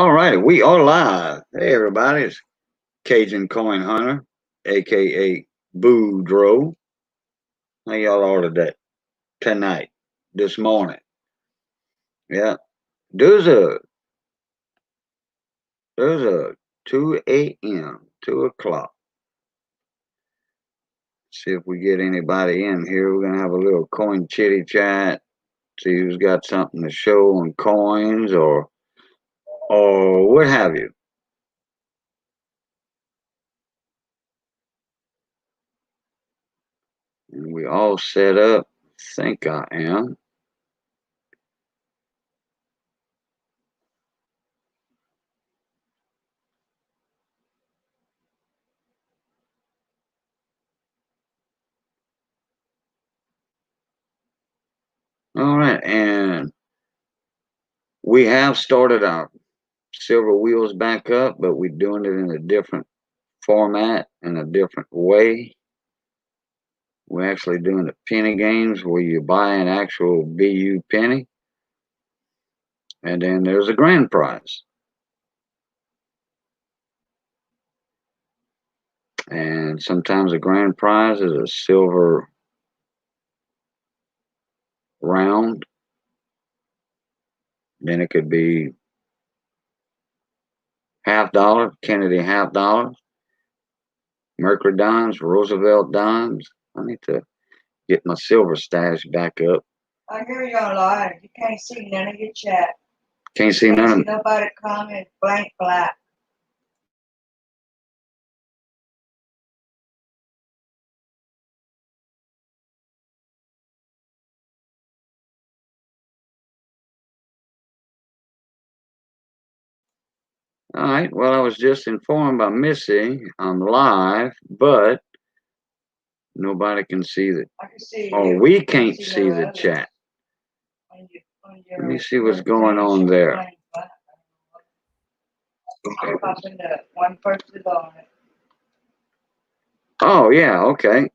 All right, we are live. Hey, everybody, it's Cajun Coin Hunter, aka Boudreaux. How y'all are today? Tonight, this morning. Yeah, there's a there's a 2 a.m., 2 o'clock. See if we get anybody in here. We're gonna have a little coin chitty chat. See who's got something to show on coins or what have you. And we all set up. Think I am. All right, and we have started our silver wheels back up, but we're doing it in a different format in a different way. We're actually doing the penny games where you buy an actual BU penny, and then there's a grand prize. And sometimes the grand prize is a silver round. Then it could be $50, Kennedy $50, Mercury dimes, Roosevelt dimes. I need to get my silver stash back up. I hear y'all live. You can't see none of your chat. Can't see none of them. Nobody comment blank black. All right. Well, I was just informed by Missy I'm live, but nobody can see the. I can see Oh, you. we can't see the chat. Let me see what's going on there. One person on it. Oh, yeah. Okay.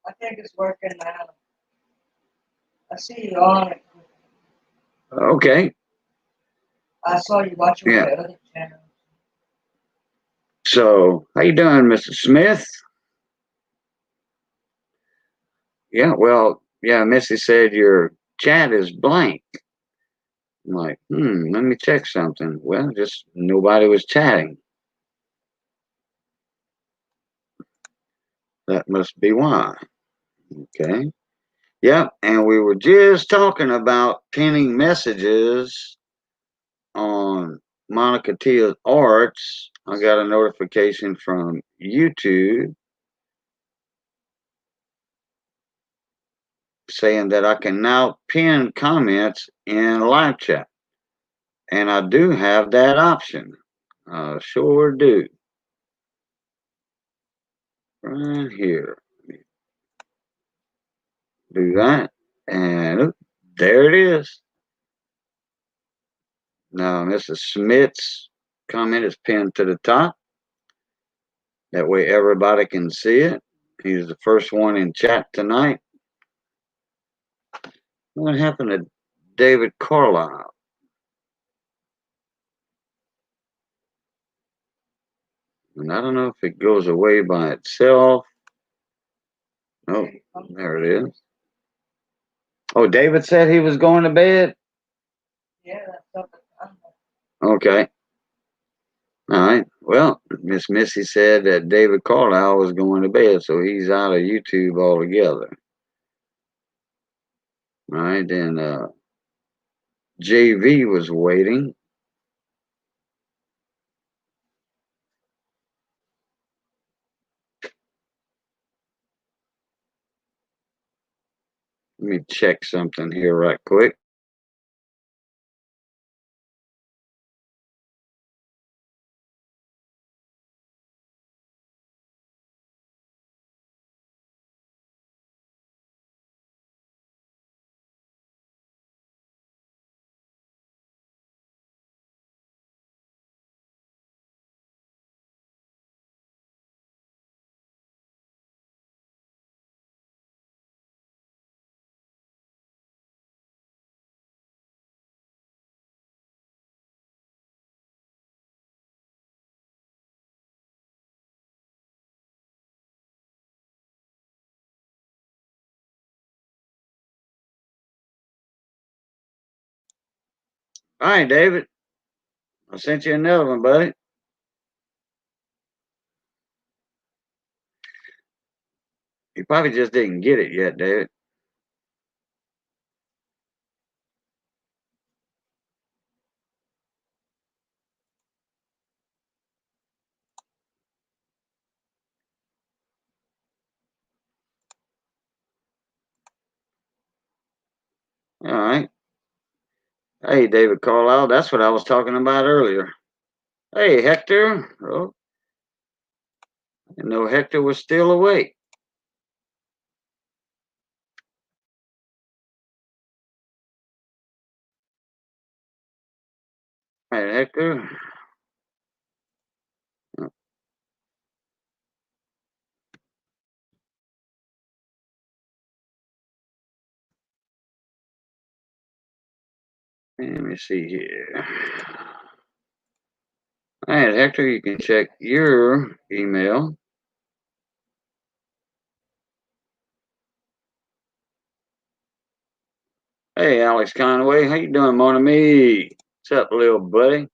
I think it's working now. I see you on it. Okay. I saw you watching the other channel. So, how you doing, Mr. Smith? Yeah. Well, yeah. Missy said your chat is blank. I'm like, let me check something. Well, just nobody was chatting. That must be why. Okay. Yep. And we were just talking about pinning messages on Monica Tia's Arts. I got a notification from YouTube saying that I can now pin comments in live chat. And I do have that option. I sure do. Right here. Do that. And there it is. Now, Mrs. Smith's comment is pinned to the top. That way everybody can see it. He's the first one in chat tonight. What happened to David Carlisle? And I don't know if it goes away by itself. Oh, there it is. Oh, David said he was going to bed? Yeah, that's okay. All right. Well, Miss Missy said that David Carlisle was going to bed, so he's out of YouTube altogether. All right, then JV was waiting. Let me check something here right quick. All right, David. I sent you another one, buddy. You probably just didn't get it yet, David. All right. Hey, David Carlisle. That's what I was talking about earlier. Hey, Hector. Oh, I didn't know Hector was still awake. Hey, Hector. Let me see here. All right, Hector, you can check your email. Hey, Alex Conway, how you doing, mon ami? What's up, little buddy?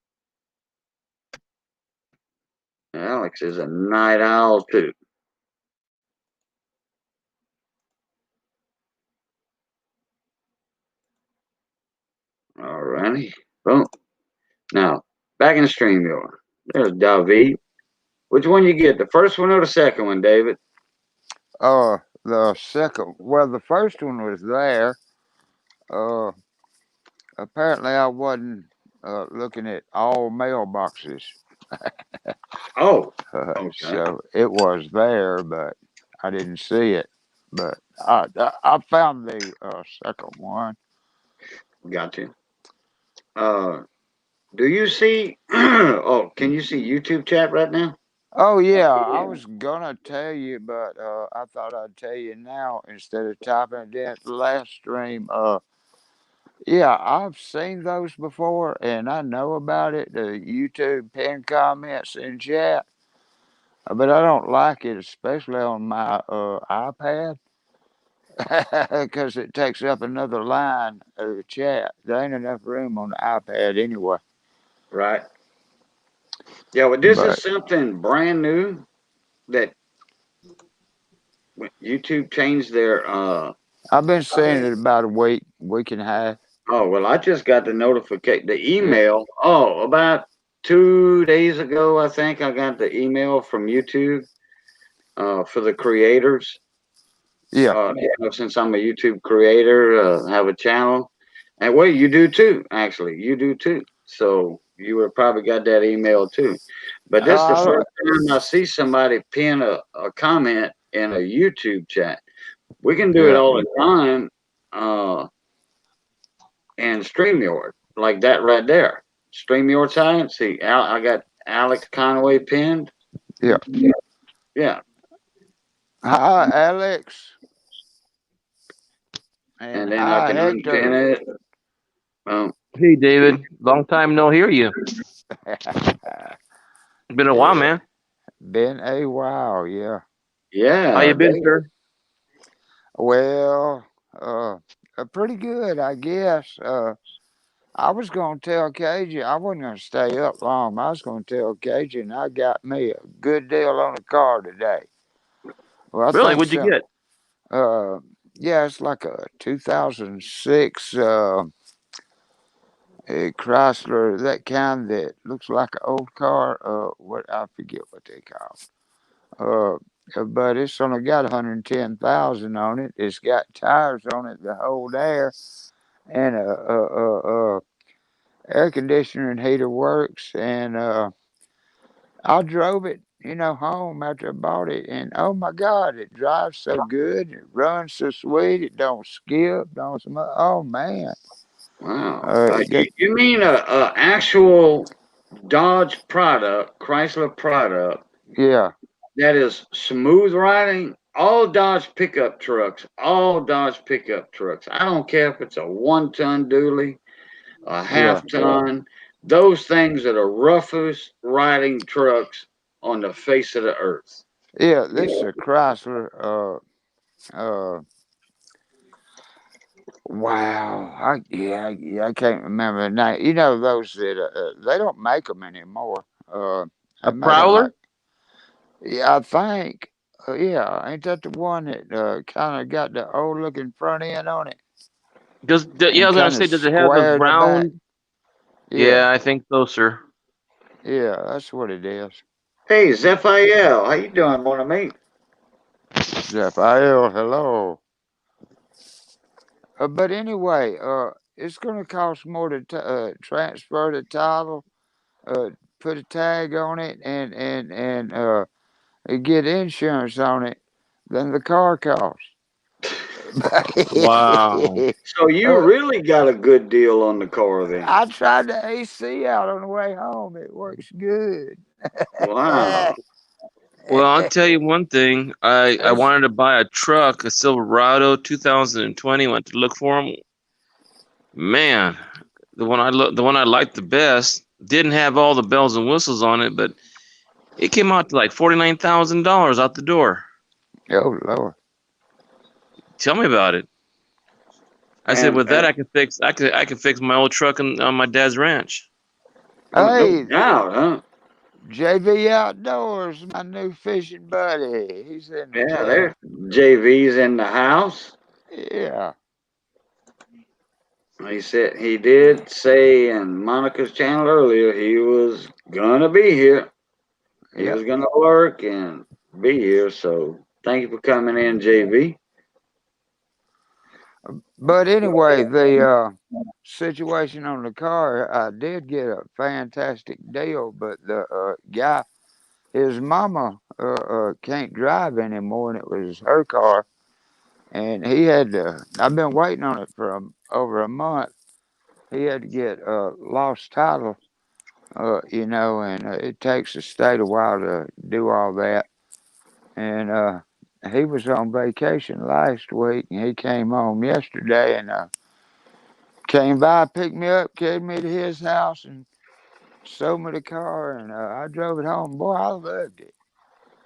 Alex is a night owl too. All righty. Boom. Now, back in the stream yard. There's David. Which one you get? The first one or the second one, David? The second, well, the first one was there. Uh, Apparently I wasn't looking at all mailboxes, Oh, okay. so it was there, but I didn't see it. But I found the second one. Gotcha. Uh, do you see? Oh, can you see YouTube chat right now? Oh yeah, I was gonna tell you, but I thought I'd tell you now instead of typing it in at the last stream. Yeah, I've seen those before, and I know about it. The YouTube pin comments in chat, but I don't like it, especially on my iPad, because it takes up another line of the chat. There ain't enough room on the iPad anyway. Right. Yeah. Well, this is But something brand new that YouTube changed their. I've been seeing it about a week and a half. Oh well, I just got the notification, the Yeah, email. Oh, about 2 days ago, I think I got the email from YouTube for the creators. yeah, Since I'm a YouTube creator, have a channel, and well, you do too. Actually, you do too. So you would probably got that email too. But this is the uh, first time I see somebody pin a comment in a YouTube chat. We can do it yeah, all the time in StreamYard, like that right there. StreamYard side. See, I got Alex Conway pinned. yeah. Yeah, Hi, Alex, and and then I hi, can unpin Hector. it. Um, Hey, David. Long time no hear you. Been a while, Yeah, man. been a while. Yeah. How yeah, you been, they, sir? Well, pretty good, I guess. I was going to tell Cajun I wasn't going to stay up long. I was going to tell Cajun I got me a good deal on a car today. Well, I Really? think What'd you so. get? Yeah, it's like a 2006 a Chrysler, that kind that looks like an old car. What I forget what they call. But it's only got 110,000 on it. It's got tires on it to hold air, and air conditioner and heater works. And I drove it, home after I bought it, and oh my God, it drives so good. It runs so sweet. It don't skip. Don't smell. Oh man. wow. It You, got, you mean a actual Dodge product, Chrysler product yeah, that is smooth riding? All Dodge pickup trucks. I don't care if it's a 1 ton dually, a yeah, 1/2 ton. Those things are the roughest riding trucks on the face of the earth. yeah. This is a Chrysler. Uh, Wow. Yeah, I can't remember the name. You know those that they don't make them anymore. A They made them like prowler? yeah, I think. Yeah, ain't that the one that kind of got the old looking front end on it Yeah, I and was gonna kind of say, does it have the square in the back? round? Yeah, Yeah, I think so, sir. yeah, that's what it is. Hey, Zephiel, how you doing, mon ami? Raphael, hello. But anyway, it's gonna cost more to transfer the title, put a tag on it, and get insurance on it than the car costs. Wow. So you uh, really got a good deal on the car then? I tried the AC out on the way home. It works good. Wow. Well, I'll tell you one thing. I It's, wanted to buy a truck, a Silverado 2020. Went to look for them. Man, the one I liked the best, didn't have all the bells and whistles on it, but it came out to like $49,000 out the door. oh Lord. Tell me about it. I said, And with that, I could fix my old truck on my dad's ranch. no Hey, doubt, huh? JV Outdoors, my new fishing buddy. He's in the Yeah, chat. there's JV's in the house. Yeah, He said he did say in Monica's channel earlier he was gonna be here. He yeah. was gonna work and be here. So thank you for coming in, JV. But anyway, the situation on the car, I did get a fantastic deal, but the guy, his mama, can't drive anymore, and it was her car, and he had to. I've been waiting on it for over a month. He had to get lost title, and it takes the state a while to do all that. And he was on vacation last week, and he came home yesterday, and came by, picked me up, carried me to his house, and sold me the car, and I drove it home. Boy, I loved it.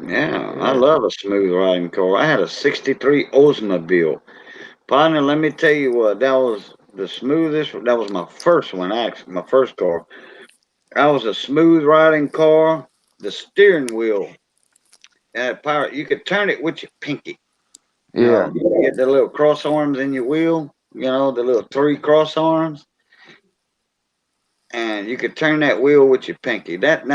Yeah, I Yeah, love a smooth riding car. I had a '63 Oldsmobile. Partner, let me tell you what, that was the smoothest. That was my first one, actually, my first car. That was a smooth riding car. The steering wheel had power. You could turn it with your pinky. yeah, You get the little cross arms in your wheel, the little three cross arms, and you could turn that wheel with your pinky. That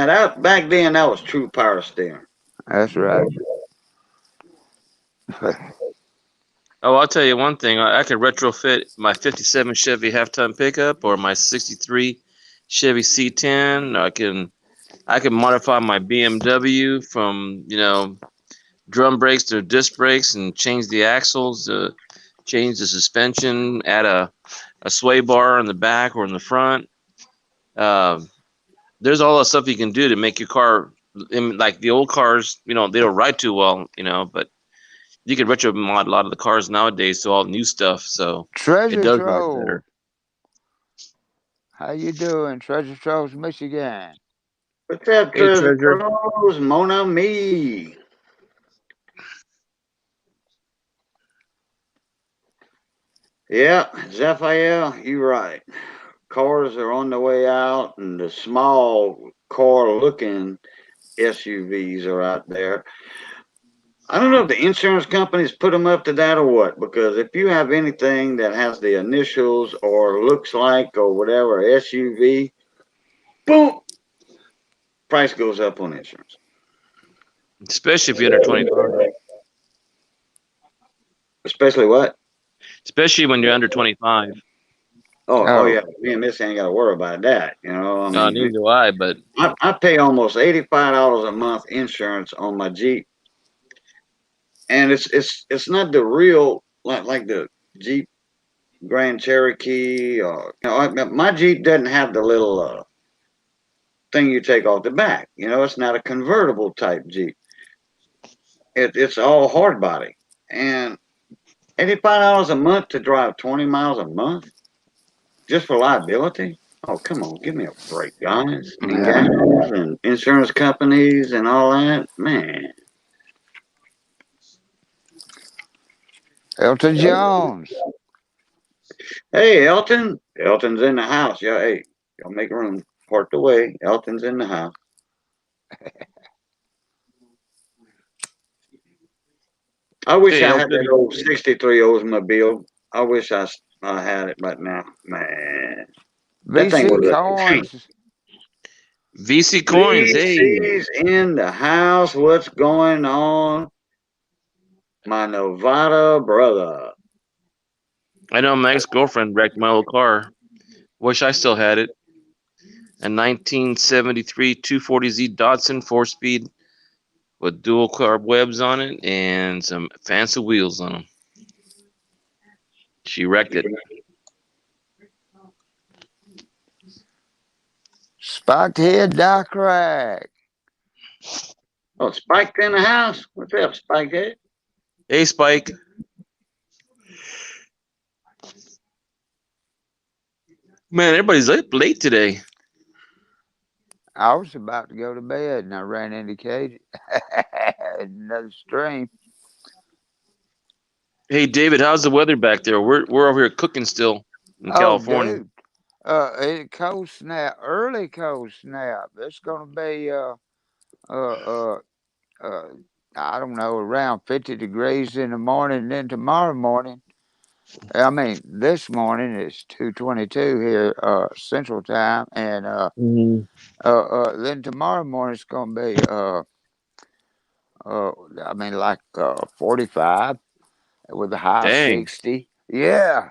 back then that was true power steering. that's right. Oh, I'll tell you one thing. I could retrofit my '57 Chevy half-ton pickup or my '63 Chevy C10. I can modify my BMW from drum brakes to disc brakes and change the axles, change the suspension, add a sway bar in the back or in the front. Uh, there's all that stuff you can do to make your car, like the old cars, they don't ride too well, but you can retro mod a lot of the cars nowadays to all new stuff, so it Treasure does ride Trove, better. how you doing? Treasure Trove's Michigan. What's up, Hey, Treasure Treasure. Pros? Mon ami. Yeah, Zaphael, you're right. Cars are on the way out, and the small car-looking SUVs are out there. I don't know if the insurance companies put them up to that or what, because if you have anything that has the initials or looks like or whatever SUV, boom, price goes up on insurance. Especially if you're under 25. Especially what? Especially when you're under 25. Oh Oh, yeah, me and Miss ain't got to worry about that. I mean, Neither do I, but I pay almost $85 a month insurance on my Jeep, and it's not the real like the Jeep Grand Cherokee or my Jeep doesn't have the little thing you take off the back. It's not a convertible type Jeep. It's all hard body, and $85 a month to drive 20 miles a month just for liability. Oh, come on, give me a break, guys and yeah. gals and insurance companies and all that. Man, Elton Jones. Hey, Elton. Elton's in the house. Yeah, hey, y'all make room. Part the way. Elton's in the house. I wish Hey, I had that Elton. old '63 Oldsmobile. I wish I had it right now. Man, that thing VC was a tank. coins. VC coins. Hey, VC's in the house. What's going on? My Nevada brother. I know my ex-girlfriend wrecked my old car. Wish I still had it. A 1973 240Z Datsun 4-speed with dual carb webs on it and some fancy wheels on them. She wrecked it. Spiked head die crack. Oh, Spike's in the house. What's up, Spike? Head? Hey, Spike. Man, everybody's up late today. I was about to go to bed and I ran into Cajun. Another stream. Hey, David, how's the weather back there? We're over here cooking still in Oh, California. dude. Cold snap, early cold snap. It's gonna be uh, uh, I don't know, around 50 degrees in the morning. And then tomorrow morning, I mean, this morning it's 2:22 here, Central Time, and Mhm. then tomorrow morning it's gonna be I mean, like 45 with a high of Dang. 60. Yeah,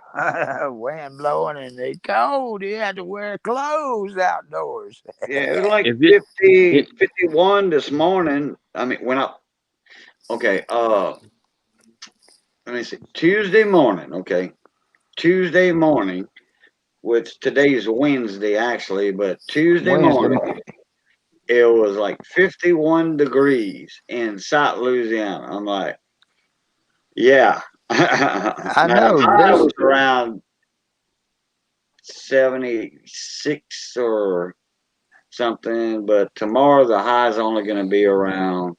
wind blowing and it's cold. You had to wear clothes outdoors. Yeah, it was like If it, 50, it 51 this morning. I mean, when I okay, let me see. Tuesday morning, okay. Tuesday morning, which today's Wednesday actually, but Tuesday Wednesday. morning it was like 51 degrees in South Louisiana. I'm like, yeah. Now I the know high this. was around 76 or something, but tomorrow the high is only going to be around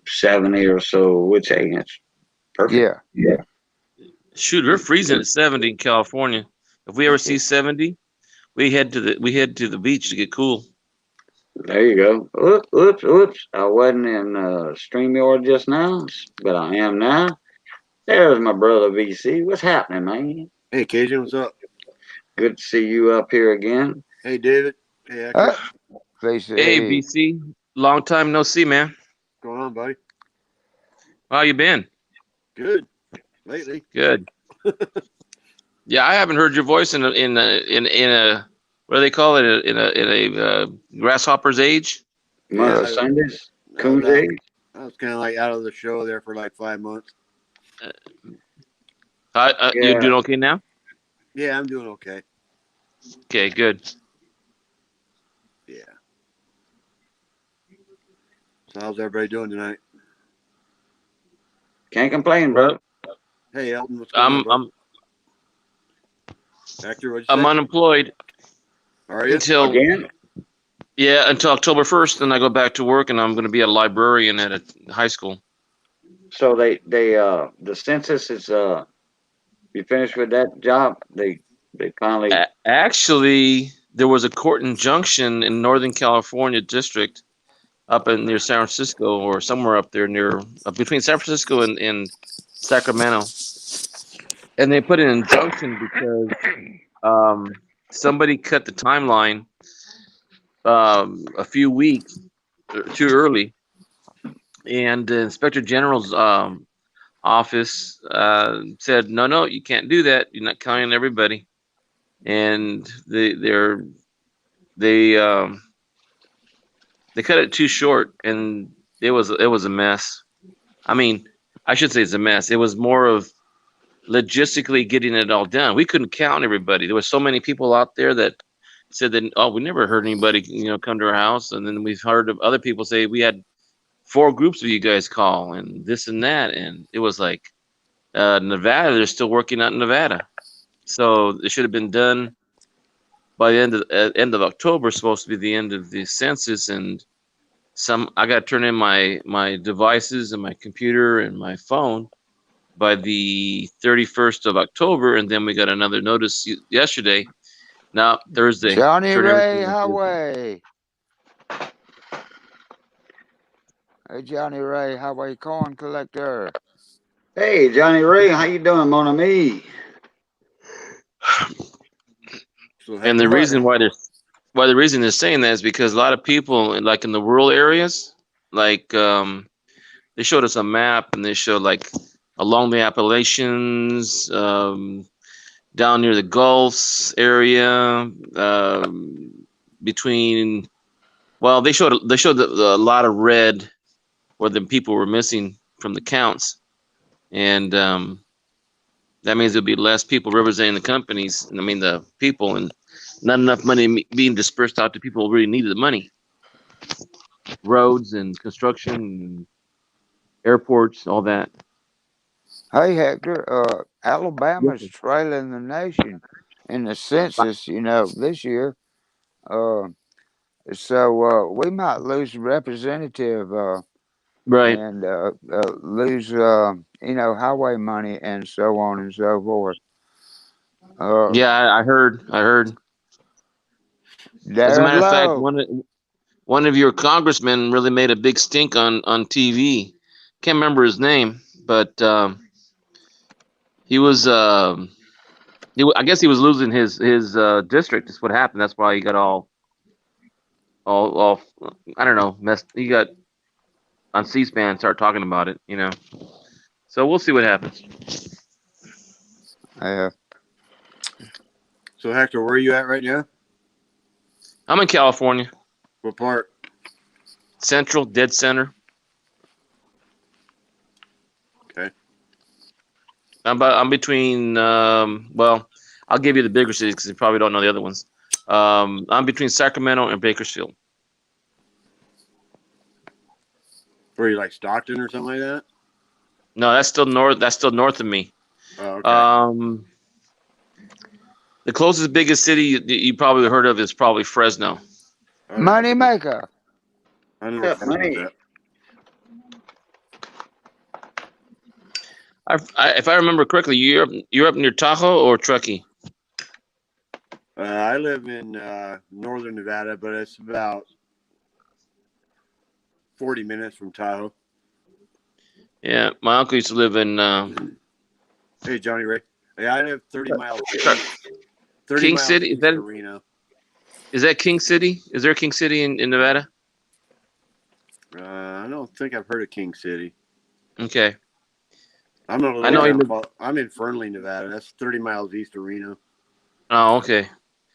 70 or so, which hey, it's perfect. Yeah, Yeah. shoot, we're freezing at 70 in California. If we ever see 70, we head to the beach to get cool. There you go. Oops, oops, oops. I wasn't in StreamYard just now, but I am now. There's my brother VC. What's happening, man? Hey, Cajun, what's up? Good to see you up here again. Hey, David. Hey, uh, Ecker. Hey, VC. BC, long time no see, man. What's going on, buddy? How you been? Good. Lately. Good. Yeah, I haven't heard your voice in a what do they call it in a grasshopper's age. Yeah, Sundays, I was Coons out. Age. I was kind of like out of the show there for like 5 months. You Yeah. doing okay now? Yeah, I'm doing okay. Okay, good. Yeah. So how's everybody doing tonight? Can't complain, Well, brother. Hey, Elton, what's going on, I'm bud? I'm Hector, what'd you I'm say? unemployed Are you? until Again? until October 1st. Then I go back to work, and I'm going to be a librarian at a high school. So the census is you finished with that job? They finally Actually, there was a court injunction in Northern California district up in near San Francisco or somewhere up there near between San Francisco and Sacramento, and they put an injunction because somebody cut the timeline a few weeks too early, and the Inspector General's office said, no, you can't do that. You're not counting everybody, and they they cut it too short, and it was a mess. I mean, I should say it's a mess. It was more of logistically getting it all done. We couldn't count everybody. There were so many people out there that said that, oh, we never heard anybody, come to our house. And then we've heard of other people say we had 4 groups of you guys call and this and that. And it was like, Nevada, they're still working out in Nevada. So it should have been done by the end of October, supposed to be the end of the census. And I got to turn in my devices and my computer and my phone by the 31st of October, and then we got another notice yesterday. Now Thursday. Johnny Turn Ray everything in Thursday. Highway. Hey, Johnny Ray Highway Coin Collector. Hey, Johnny Ray, how you doing, mon ami? So And the Hector, reason why the reason they're saying that is because a lot of people, like in the rural areas, like they showed us a map and they showed like along the Appalachians, down near the Gulfs area, between. Well, they showed a lot of red where the people were missing from the counts, and that means there'll be less people representing the companies. I mean the people, and not enough money being dispersed out to people who really needed the money. Roads and construction, and airports, all that. Hey, Hector. Yes, Alabama's sir. trailing the nation in the census, this year. Uh, so we might lose a representative Right. and lose, highway money and so on and so forth. Uh, Yeah, I heard. I heard. As a Darren matter of fact, Lowe. one of your congressmen really made a big stink on TV. Can't remember his name, but he was. I guess he was losing his district. That's what happened. That's why he got all. I don't know. Messed. He got on C-SPAN. Started talking about it. So we'll see what happens. Uh, so Hector, where are you at right now? I'm in California, What part? Central, dead center. Okay. I'm between. Well, I'll give you the bigger cities because you probably don't know the other ones. I'm between Sacramento and Bakersfield. Where are you, like Stockton or something like that? No, that's still north. That's still north of me. Oh, okay. The closest biggest city you probably heard of is probably Fresno. All right. Money maker. I know where Yeah, Fresno's money. at. If I remember correctly, you're up near Tahoe or Truckee. I live in northern Nevada, but it's about 40 minutes from Tahoe. Yeah, my uncle used to live in Hey, Johnny Ray. Yeah, I live 30 miles sorry, east. 30 King miles City. east of Reno. Is that King City? Is there a King City in Nevada? I don't think I've heard of King City. Okay, I'm in a I little know he town lived. called, I'm in Fernley, Nevada. That's 30 miles east of Reno. Oh, okay.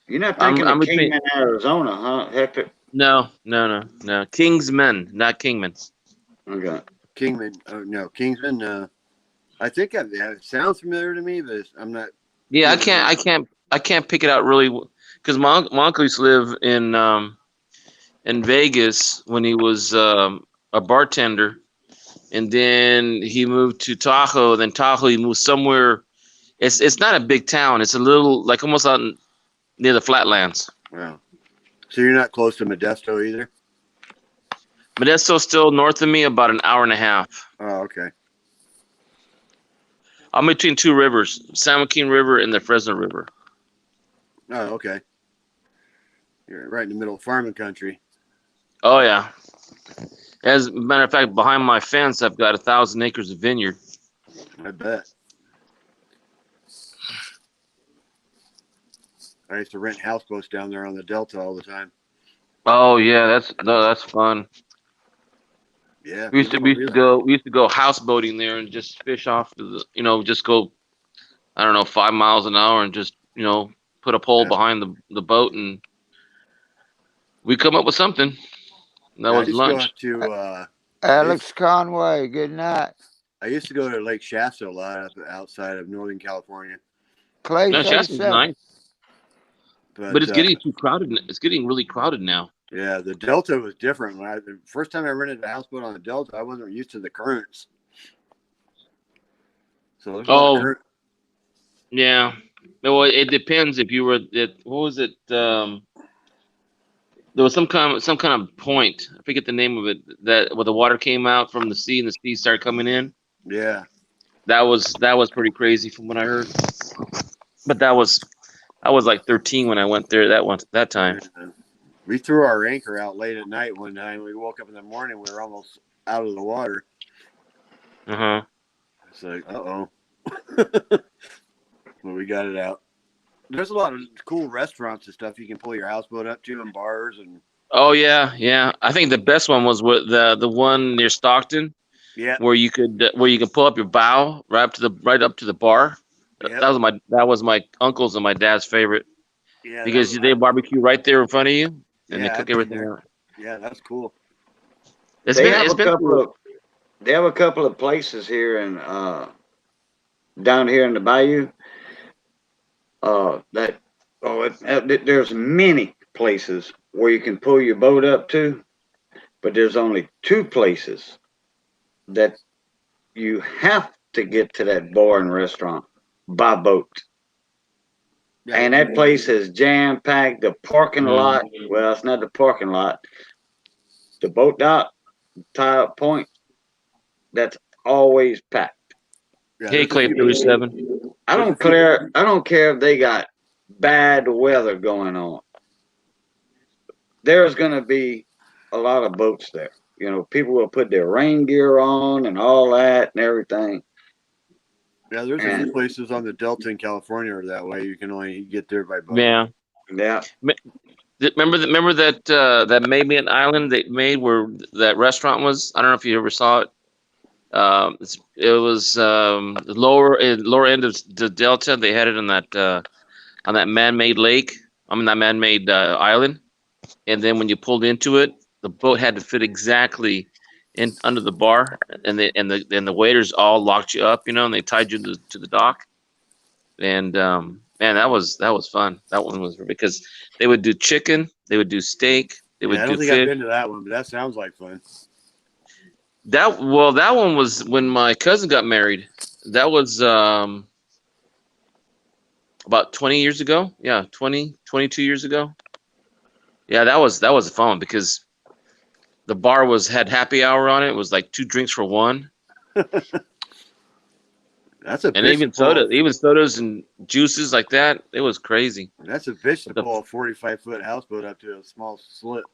You're not thinking I'm of between. Kingman, Arizona, huh, Hector? No. Kingsmen, not Kingmans. Okay. Kingman. Oh, no, Kingsman. I think it sounds familiar to me, but I'm not Yeah, sure. I can't pick it out really because my uncle used to live in Vegas when he was a bartender, and then he moved to Tahoe. Then Tahoe, he moved somewhere. It's not a big town. It's a little like almost out near the flatlands. Wow. So you're not close to Modesto either? Modesto's still north of me, about an hour and a half. Oh, okay. I'm between two rivers, San Joaquin River and the Fresno River. Oh, okay. You're right in the middle of farming country. Oh yeah. As a matter of fact, behind my fence, I've got 1,000 acres of vineyard. I bet. I used to rent houseboats down there on the Delta all the time. Oh yeah, that's fun. Yeah, We used to people we don't used to realize. go we used to go houseboating there and just fish off just go, I don't know, 5 miles an hour and just put a pole Yeah. behind the boat and we come up with something. That Yeah, I was used to go lunch. to Alex Conway. Good night. I used to go to Lake Shasta a lot outside of Northern California. Clay No, Shasta's 37. nice, but But it's getting too crowded. It's getting really crowded now. yeah, the Delta was different. The first time I rented a houseboat on the Delta, I wasn't used to the currents. So there's a lot of Oh current. yeah. Well, it depends if you were at what was it? There was some kind of point. I forget the name of it. That where the water came out from the sea and the sea started coming in. Yeah. That was pretty crazy from what I heard. But I was like 13 when I went there that time. Yeah. We threw our anchor out late at night one time. We woke up in the morning. We were almost out of the water. Uh-huh. It's like, but we got it out. There's a lot of cool restaurants and stuff you can pull your houseboat up to, and bars and. Oh yeah, yeah. I think the best one was with the one near Stockton, Yeah. where you could pull up your bow right up to the bar. Yep. That was my uncle's and my dad's favorite Yeah. because they barbecue right there in front of you and they Yeah, cook everything out. Yeah, that's cool. They have a couple of places here in down here in the Bayou. There's many places where you can pull your boat up to, but there's only two places that you have to get to that bar and restaurant by boat. Yeah, And that place is jam packed. The parking lot, well, it's not the parking lot. The boat dock, tie up point, that's always packed. yeah, Hey, Clay 37. I don't care. I don't care if they got bad weather going on. There's going to be a lot of boats there. You know, people will put their rain gear on and all that and everything. Yeah, there's a few places on the Delta in California are that way. You can only get there by boat. Yeah. Yeah. Remember that Maybe Island they made where that restaurant was? I don't know if you ever saw it. It was the lower end of the Delta. They had it on that man-made lake. I mean that man-made island. And then when you pulled into it, the boat had to fit exactly in under the bar, and the waiters all locked you up, and they tied you to the dock. And man, that was fun. That one was because they would do chicken, they would do steak, they would I don't do think I've fish. been to that one, but that sounds like fun. That one was when my cousin got married. That was about 20 years ago. Yeah, 22 years ago. Yeah, that was fun because the bar had happy hour on it. It was like 2 drinks for one. That's a And even sodas and juices like that. It was crazy. That's a bitch to pull a 45-foot houseboat up to a small slip,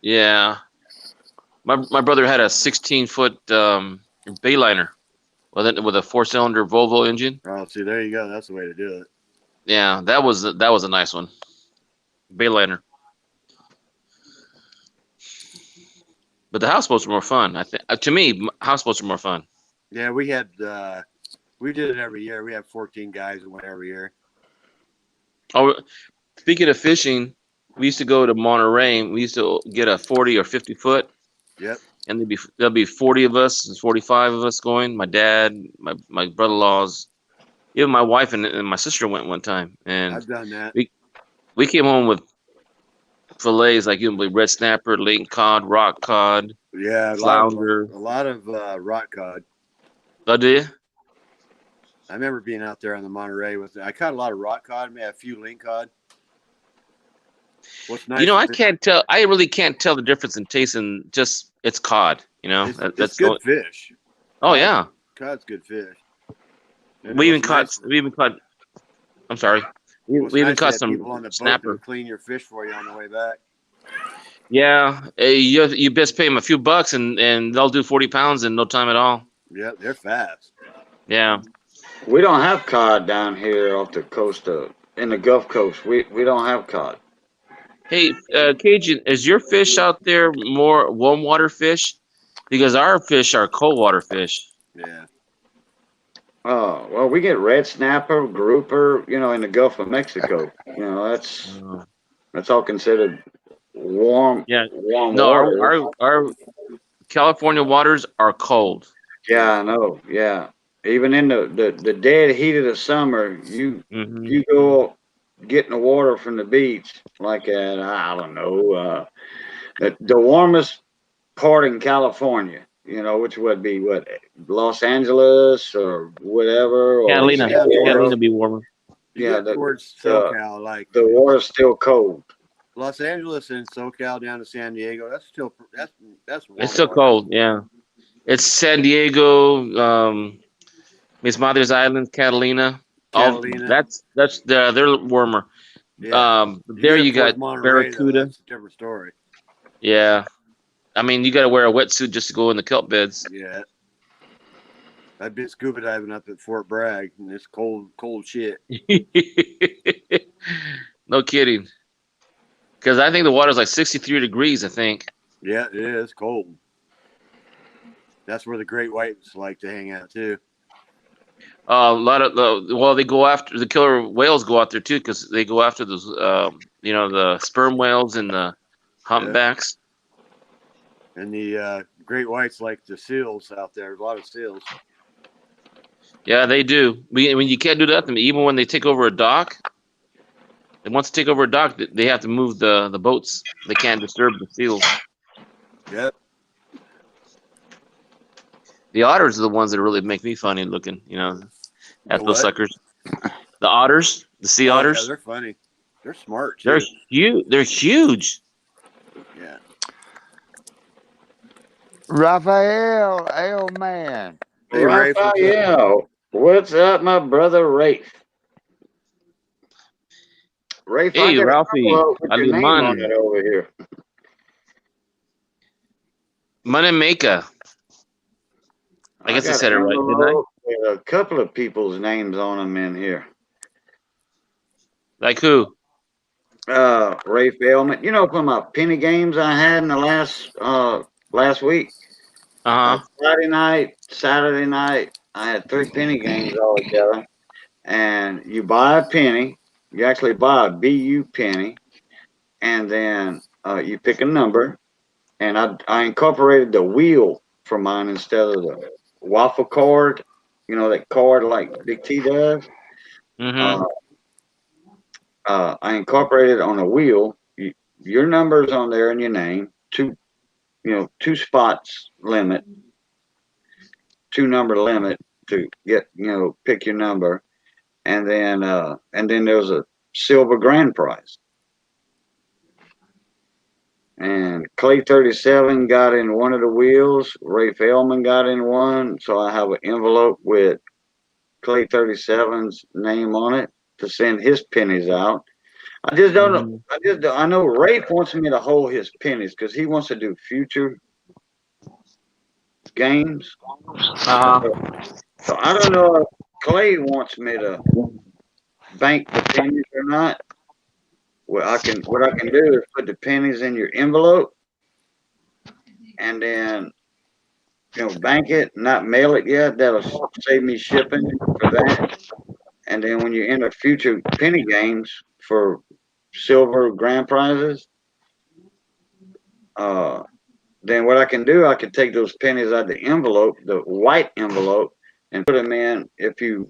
Yeah. My brother had a 16-foot Bayliner with a 4-cylinder Volvo engine. Oh, see, there you go. That's the way to do it. Yeah, that was a nice one. Bayliner. But the houseboats were more fun. I think to me, houseboats are more fun. Yeah, we did it every year. We had 14 guys that went every year. Oh, speaking of fishing, we used to go to Monterey. We used to get a 40 or 50 foot. Yep. And there'll be 40 of us and 45 of us going. My dad, my brother-in-laws, even my wife and my sister went one time. And I've done that. We came home with fillets like red snapper, lake cod, rock cod, Yeah, flounder. A lot of rock cod. Oh, do you? I remember being out there on the Monterey I caught a lot of rock cod, maybe a few link cod. What's nice? I can't tell. I really can't tell the difference in taste and just it's cod. It's good fish. Oh yeah, cod's good fish. We even caught. I'm sorry. We even caught some people on the snapper. boat to clean your fish for you on the way back. Yeah, you best pay them a few bucks and they'll do 40 pounds in no time at all. Yeah, they're fast. Yeah. We don't have cod down here off the coast in the Gulf Coast. We don't have cod. Hey, Cajun, is your fish out there more warm water fish? Because our fish are cold water fish. Yeah. Oh, well, we get red snapper, grouper, in the Gulf of Mexico. That's all considered warm. Yeah. Warm No, water. our California waters are cold. Yeah, I know. Yeah. Even in the dead heat of the summer, you go get in the water from the beach like at, I don't know, the warmest part in California, which would be Los Angeles or whatever. Or Catalina be warmer. Yeah, towards SoCal, the water's still cold. Los Angeles and SoCal down to San Diego, that's warm. It's still cold, yeah. It's San Diego, Miss Mother's Island, Catalina. All Catalina. they're warmer. Yeah. You There get you up towards got Monterey, though, Barracuda. that's a different story. Yeah, I mean you got to wear a wetsuit just to go in the kelp beds. Yeah. I've been scuba diving up at Fort Bragg, and it's cold shit. No kidding. Because I think the water's like 63 degrees. I think. Yeah, it is cold. That's where the great whites like to hang out too. A lot of they go after the killer whales go out there too because they go after those the sperm whales and the humpbacks. And the great whites like the seals out there. A lot of seals. Yeah, they do. I mean, you can't do that to them. Even when they take over a dock, and once they take over a dock, they have to move the boats. They can't disturb the seals. Yep. The otters are the ones that really make me funny looking. At those suckers. The otters, the sea otters. Yeah, they're funny. They're smart too. They're huge. They're huge. Yeah. Raphael, oh man. Hey, Rafe, what's up? Raphael, what's up, my brother Rafe? Rafe, Hey, I got Ralphie, a with your name on it over here. Manameka. I guess I said it right, didn't I? With a couple of people's names on them in here. Like who? Rafe Ailment. You know, from my penny games I had in the last week. Friday night, Saturday night, I had 3 penny games all together. And you buy a penny. You actually buy a BU penny, and then you pick a number. And I incorporated the wheel for mine instead of the waffle card. You know, that card like Big T does. Mm-hmm. I incorporated on a wheel. Your number's on there and your name. 2 spots limit. 2 number limit to get pick your number, and then there's a silver grand prize. And Clay 37 got in one of the wheels. Rafe Ellman got in one. So I have an envelope with Clay 37's name on it to send his pennies out. I just don't know. I know Rafe wants me to hold his pennies because he wants to do future games. So I don't know if Clay wants me to bank the pennies or not. What I can do is put the pennies in your envelope and then bank it, not mail it yet. That'll save me shipping for that. And then when you enter future penny games for silver grand prizes, then what I can do, I can take those pennies out of the envelope, the white envelope, and put them in if you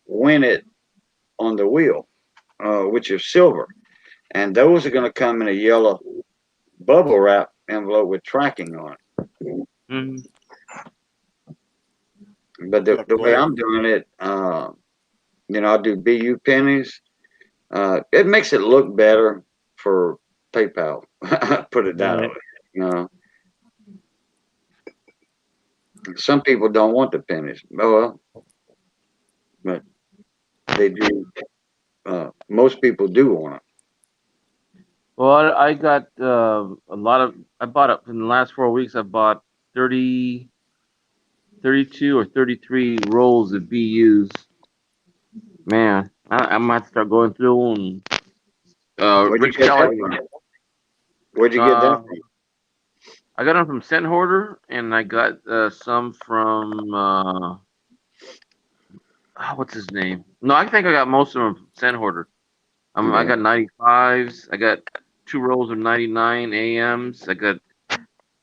win it on the wheel, which is silver. And those are going to come in a yellow bubble wrap envelope with tracking on it. Mm-hmm. But the way I'm doing it, I do BU pennies. It makes it look better for PayPal. Put it that way. Some people don't want the pennies. Well, but they do. Most people do want it. Well, I got a lot of. I bought up in the last 4 weeks. I bought 30, 32 or 33 rolls of BUs. Man, I might start going through and. Rich Kelly. Where'd you get that from? I got them from Scent Hoarder, and I got some from what's his name? No, I think I got most of them from Scent Hoarder. I got 95s. I got 2 rolls of 99 AMs. I got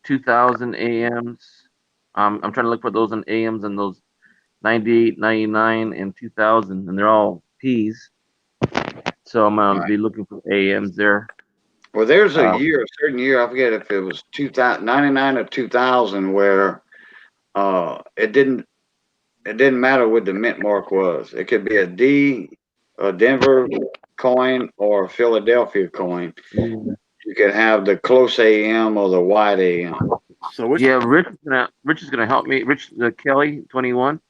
2000 AMs. I'm trying to look for those on AMs and those 98, 99, and 2000, and they're all Ps. So I'm gonna be looking for AMs there. Well, there's a certain year, I forget if it was 99 or 2000, where it didn't matter what the mint mark was. It could be a Denver coin, or a Philadelphia coin. You could have the close AM or the wide AM. So Rich is gonna help me. Rich Kelly 21.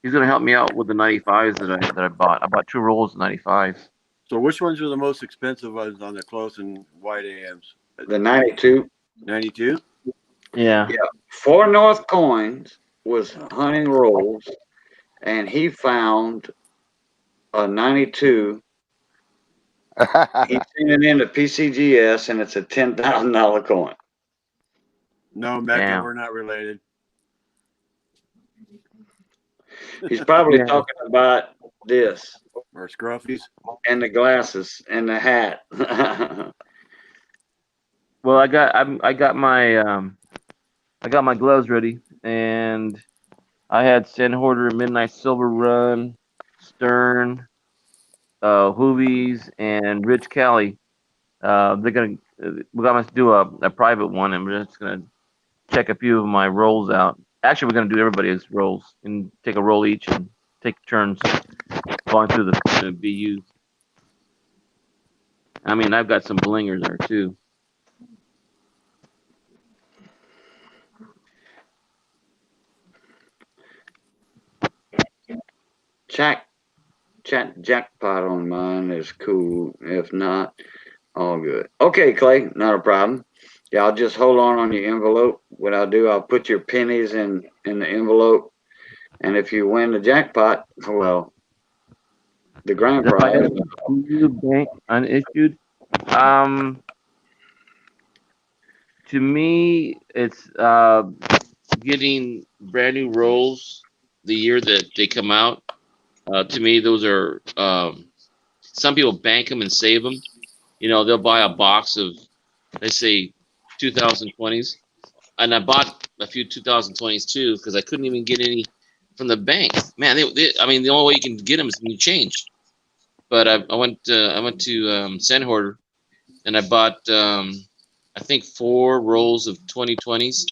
He's gonna help me out with the 95s that I bought. I bought 2 rolls of 95. So which ones are the most expensive ones on the close and wide AMs? The 92. 92? Yeah. Yeah. Far North Coins was hunting rolls, and he found a 92. He sent it into PCGS, and it's a $10,000 coin. No, Mecca, Damn. we're not related. He's probably Yeah. talking about this Or scruffies. and the glasses and the hat. Well, I got my gloves ready, and I had Sand Hoarder, Midnight Silver Run, Stern, Hoovies, and Rich Cali. They're gonna we're gonna do a private one, and we're just gonna check a few of my rolls out. Actually, we're gonna do everybody's rolls and take a roll each and take turns going through the BU. I mean, I've got some blingers there too. Jack jackpot on mine is cool. If not, all good. Okay, Clay, not a problem. Yeah, I'll just hold on your envelope. What I'll do, I'll put your pennies in the envelope, and if you win the jackpot, well, the grand If I prize. got a BU bank unissued, um, to me, it's getting brand new rolls the year that they come out. To me, those are some people bank them and save them. You know, they'll buy a box of, let's say, 2020s, and I bought a few 2020s too because I couldn't even get any from the bank. Man, I mean, the only way you can get them is when you change. But I went to Sand Hoarder, and I bought I think 4 rolls of 2020s.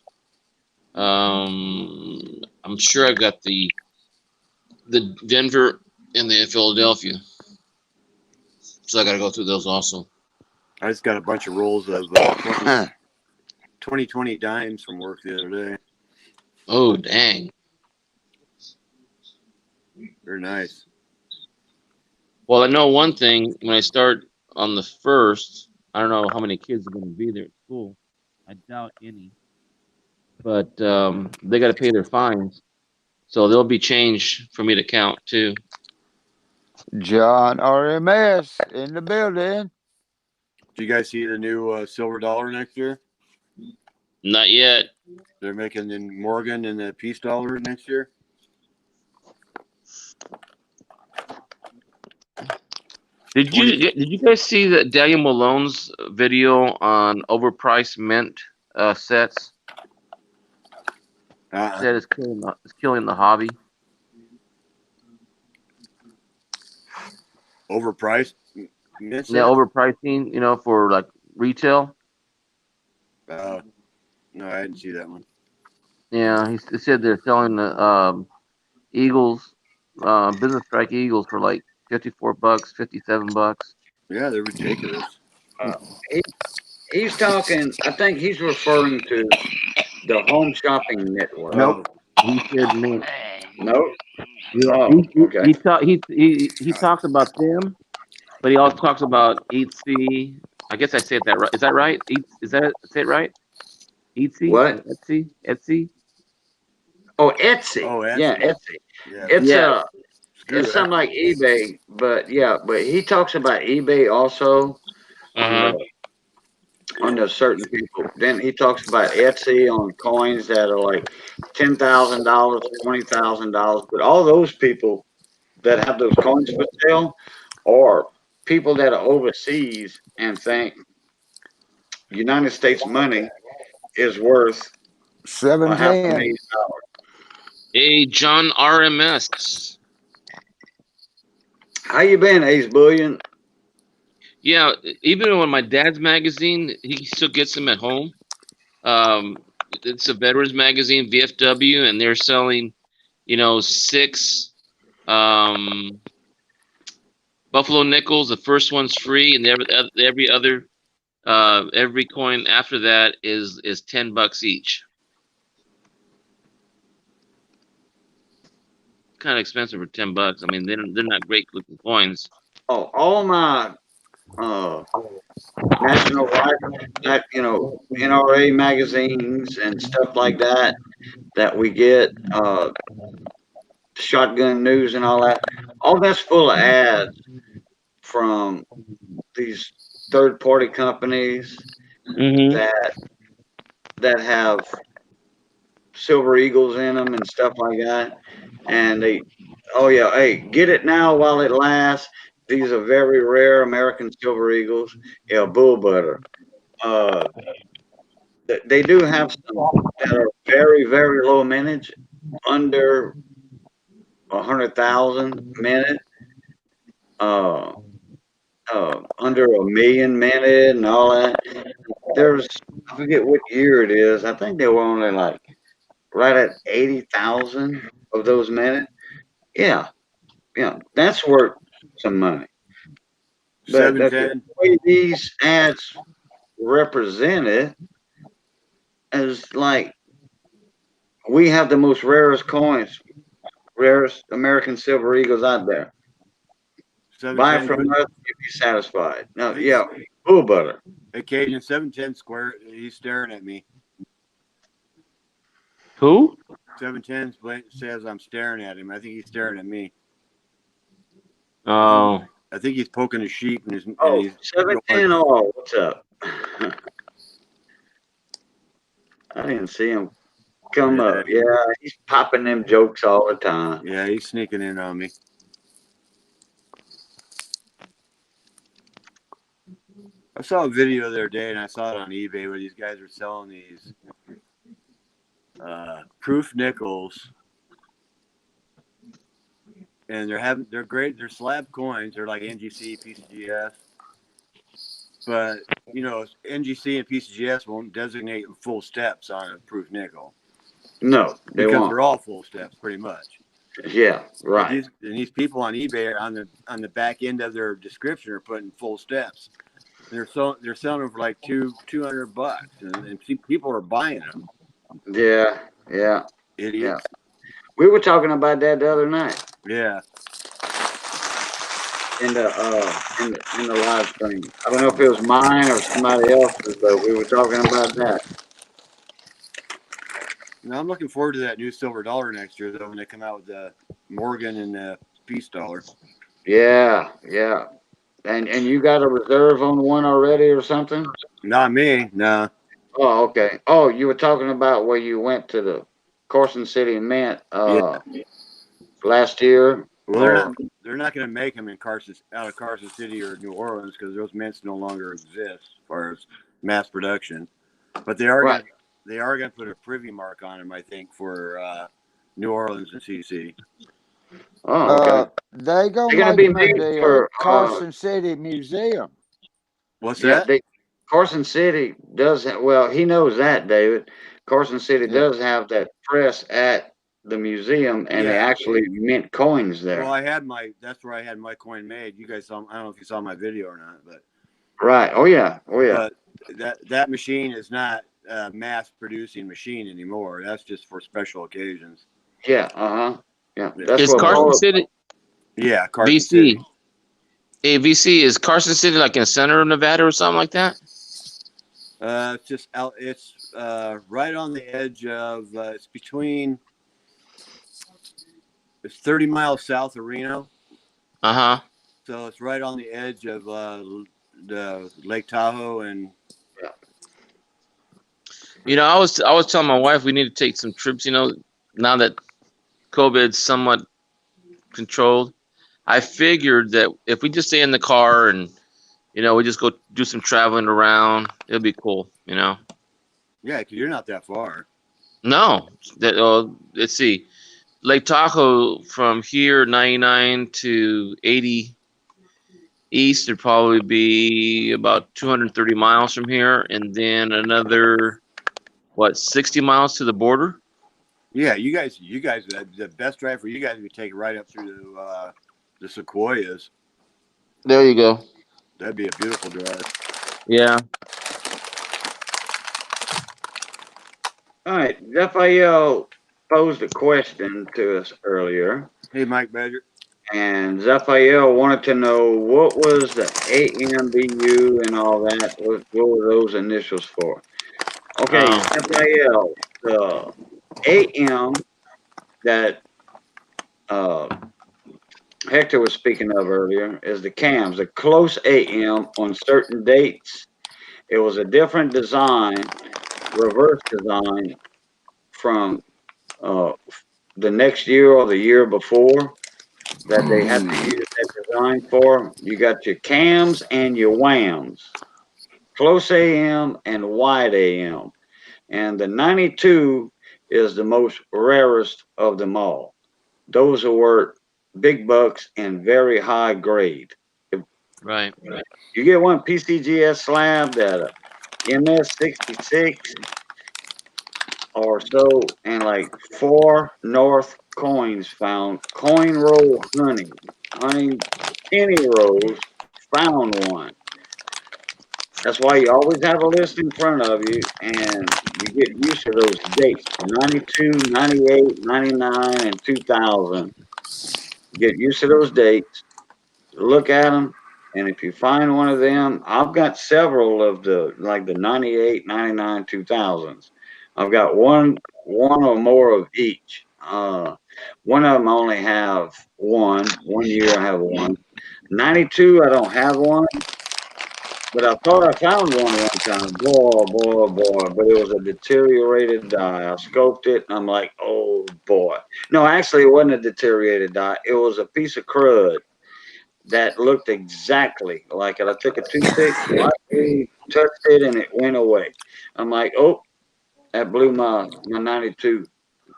I'm sure I got the Denver and the Philadelphia, so I got to go through those also. I just got a bunch of rolls of 2020 dimes from work the other day. Oh dang! They're nice. Well, I know one thing. When I start on the 1st, I don't know how many kids are going to be there at school. I doubt any, but they got to pay their fines, so there'll be change for me to count too. John RMS in the building. Do you guys see the new silver dollar next year? Not yet. They're making in Morgan and the peace dollar next year. Did you guys see that Daniel Malone's video on overpriced mint sets? Said it's killing the hobby. Overpriced? Yeah, overpricing. You know, for like retail. No, I didn't see that one. Yeah, he said they're selling the Eagles, Business Strike Eagles for like $54, $57. Yeah, they're ridiculous. He, he's talking. I think he's referring to the Home Shopping Network. Nope. He said mint. No. Yeah, Oh, okay. he talks about them, but he also talks about Etsy. I guess I said that right. Is that right? Is that say it right? Etsy? What? Etsy? Oh, Etsy. Oh, Yeah, Etsy. Etsy. Yeah. It's Yeah. it's something like eBay, but yeah, but he talks about eBay also Uh-huh. on the certain people. Then he talks about Etsy on coins that are like $10,000, $20,000. But all those people that have those coins for sale are people that are overseas and think United States money is worth a half a 710. million dollars. Hey, John RMS. How you been, Ace Bullion? Yeah, even on my dad's magazine, he still gets them at home. It's a veterans magazine, VFW, and they're selling, 6 Buffalo nickels. The first one's free, and every coin after that is $10 each. kind of expensive for $10. I mean, they're not great looking coins. Oh, all my national rifle, that NRA magazines and stuff like that we get, shotgun news and all that. All that's full of ads from these third party companies Mm-hmm. that have silver eagles in them and stuff like that. And they, oh yeah, hey, get it now while it lasts. These are very rare American silver eagles. Yeah, bull butter. Uh, they do have some that are very, very low mintage, under 100,000 minute, uh, under a million minute and all that. There's, I forget what year it is. I think they were only like right at 80,000 of those minutes. Yeah, yeah, that's worth some money. But the 710. way these ads represent it is like we have the most rarest coins, rarest American silver eagles out there. Buy 710. from us, you'll be satisfied. No, Thanks. yeah, bull butter. Occasion 710 square. He's staring at me. Who? 710 says I'm staring at him. I think he's staring at me. Oh, I think he's poking a sheep and Oh, he's 710 all. What's up? I didn't see him come up. Yeah, he's popping them jokes all the time. Yeah, he's sneaking in on me. I saw a video the other day, and I saw it on eBay where these guys are selling these proof nickels, and they're great. They're slab coins. They're like NGC, PCGS, but NGC and PCGS won't designate full steps on a proof nickel No, they because won't. they're all full steps pretty much. Yeah, right. These people on eBay on the back end of their description are putting full steps. They're selling them for like $200, and people are buying them. Yeah, yeah, Idiots. yeah. We were talking about that the other night Yeah. in the live stream. I don't know if it was mine or somebody else's, but we were talking about that. Now I'm looking forward to that new silver dollar next year, though, when they come out with the Morgan and the Peace dollar. Yeah, yeah. And you got a reserve on one already or something? Not me. No. Oh, okay. Oh, you were talking about where you went to the Carson City Mint Yeah. last year. Well, they're not going to make them out of Carson City or New Orleans because those mints no longer exist as far as mass production. But they are Right. going to put a privy mark on them, I think, for New Orleans and CC. Oh, okay. They They're gonna gonna make be them at made the for Carson City Museum. What's yeah. that? Carson City does have, well, he knows that, David. Carson City Yeah. does have that press at the museum, and they Yeah. actually mint coins there. Well, that's where I had my coin made. You guys saw, I don't know if you saw my video or not, but Right. Oh yeah. Oh yeah. but that machine is not a mass producing machine anymore. That's just for special occasions. Yeah. Uh huh. Yeah. That's is what Carson Paul. City Yeah, Carson VC? City. Hey, VC, is Carson City like in the center of Nevada or something like that? It's just out. It's right on the edge of. It's 30 miles south of Reno. Uh huh. So it's right on the edge of the Lake Tahoe and. I was telling my wife we need to take some trips. Now that COVID's somewhat controlled, I figured that if we just stay in the car and we just go do some traveling around, it'll be cool. Yeah, because you're not that far. No, let's see, Lake Tahoe from here 99 to 80 east would probably be about 230 miles from here, and then another 60 miles to the border. Yeah, you guys, the best drive for you guys would take right up through the Sequoias. There you go. That'd be a beautiful drive. Yeah. All right, Raphael. posed a question to us earlier, Hey, Mike Badger. and Zaphael wanted to know what was the AMBU and all that. What were those initials for? Okay, Oh, Zaphael, the AM that uh, Hector was speaking of earlier is the cams, a close AM on certain dates. It was a different design, reverse design from uh, the next year or the year before that they had to use that design for. You got your cams and your whams, close AM and wide AM. And the 92 is the most rarest of them all. Those are worth big bucks and very high grade. If right. you get one PCGS slab that MS 66 or so, and like four North coins found coin roll hunting penny rolls, found one. That's why you always have a list in front of you, and you get used to those dates: 92, 98, 99, and 2000. Get used to those dates, look at them, and if you find one of them, I've got several of the like the 98, 99, 2000s. I've got one or more of each. One of them I only have one. One year I have one. 92 I don't have one, but I thought I found one time. Boy, but it was a deteriorated die. I scoped it and I'm like, oh boy. No, actually it wasn't a deteriorated die. It was a piece of crud that looked exactly like it. I took a toothpick, lightly touched it, and it went away. I'm like, oh, that blew my 92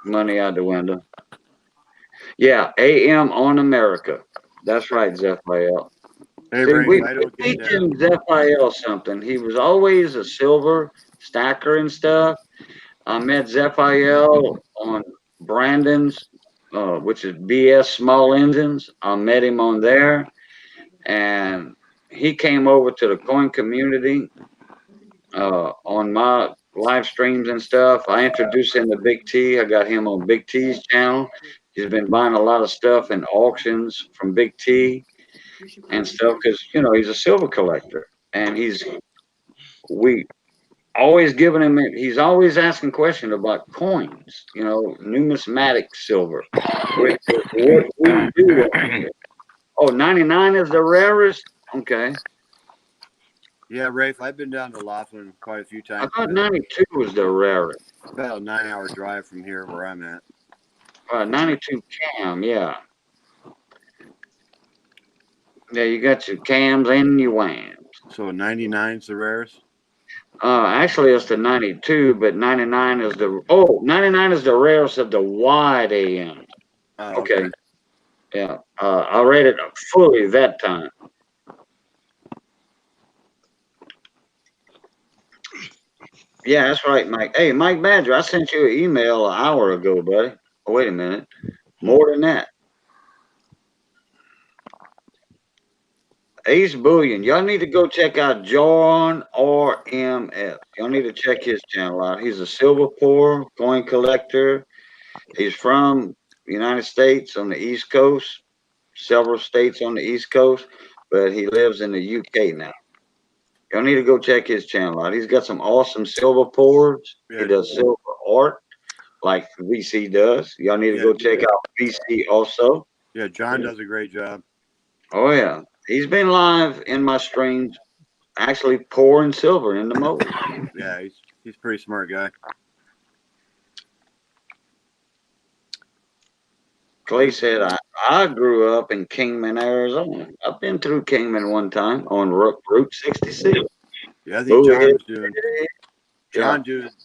money out the window. Yeah, AM on America. That's right, Zephael. Hey, See, Rafe, we I we don't get that. teaching Zephael something. He was always a silver stacker and stuff. I met Zephael on Brandon's, which is BS Small Engines. I met him on there, and he came over to the coin community on my live streams and stuff. I introduced him to Big T. I got him on Big T's channel. He's been buying a lot of stuff in auctions from Big T and stuff because he's a silver collector, and we always giving him. He's always asking questions about coins. Numismatic silver. What do you do? Oh, 99 is the rarest. Okay. Yeah, Rafe, I've been down to Laughlin quite a few I times. thought 92 was the rarest. About a 9-hour drive from here where I'm at. 92 cam, yeah. Yeah, you got your cams and your whams. So 99's the rarest? Actually, it's the 92, but 99 is 99 is the rarest of the wide AM. Oh, Okay, okay. yeah. I read it fully that time. Yeah, that's right, Mike. Hey, Mike Badger, I sent you an email an hour ago, buddy. Oh, wait a minute. More than that. Ace Bullion. Y'all need to go check out John RMS. Y'all need to check his channel out. He's a silver poor coin collector. He's from the United States on the East Coast, several states on the East Coast, but he lives in the UK now. Y'all need to go check his channel out. He's got some awesome silver pours. He Yeah, does silver art like VC does. Y'all need to yeah, go check out VC also. yeah. John does a great job. Oh yeah. He's been live in my streams actually pouring silver in the mold. Yeah, he's a pretty smart guy. Clay said, I grew up in Kingman, Arizona. I've been through Kingman one time on Route 66. Yeah, I think Boo hit. Yeah.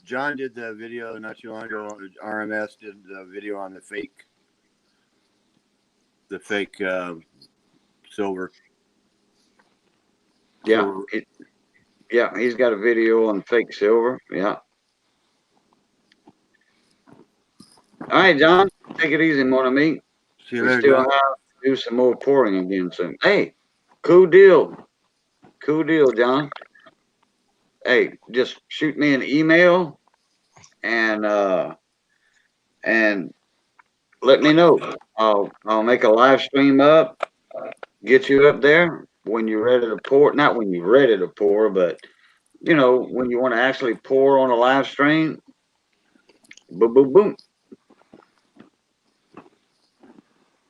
John did the video not too long ago. RMS did the video on the fake silver. Yeah. Silver. Yeah. He's got a video on fake silver. Yeah. All right, John. Take it easy, mon ami. See you We later, still John. have to do some more pouring again soon. Hey, cool deal. Cool deal, John. Hey, just shoot me an email and and let me know. I'll make a live stream up, get you up there when you're ready to pour. Not when you're ready to pour, but when you want to actually pour on a live stream. Boom, boom, boom.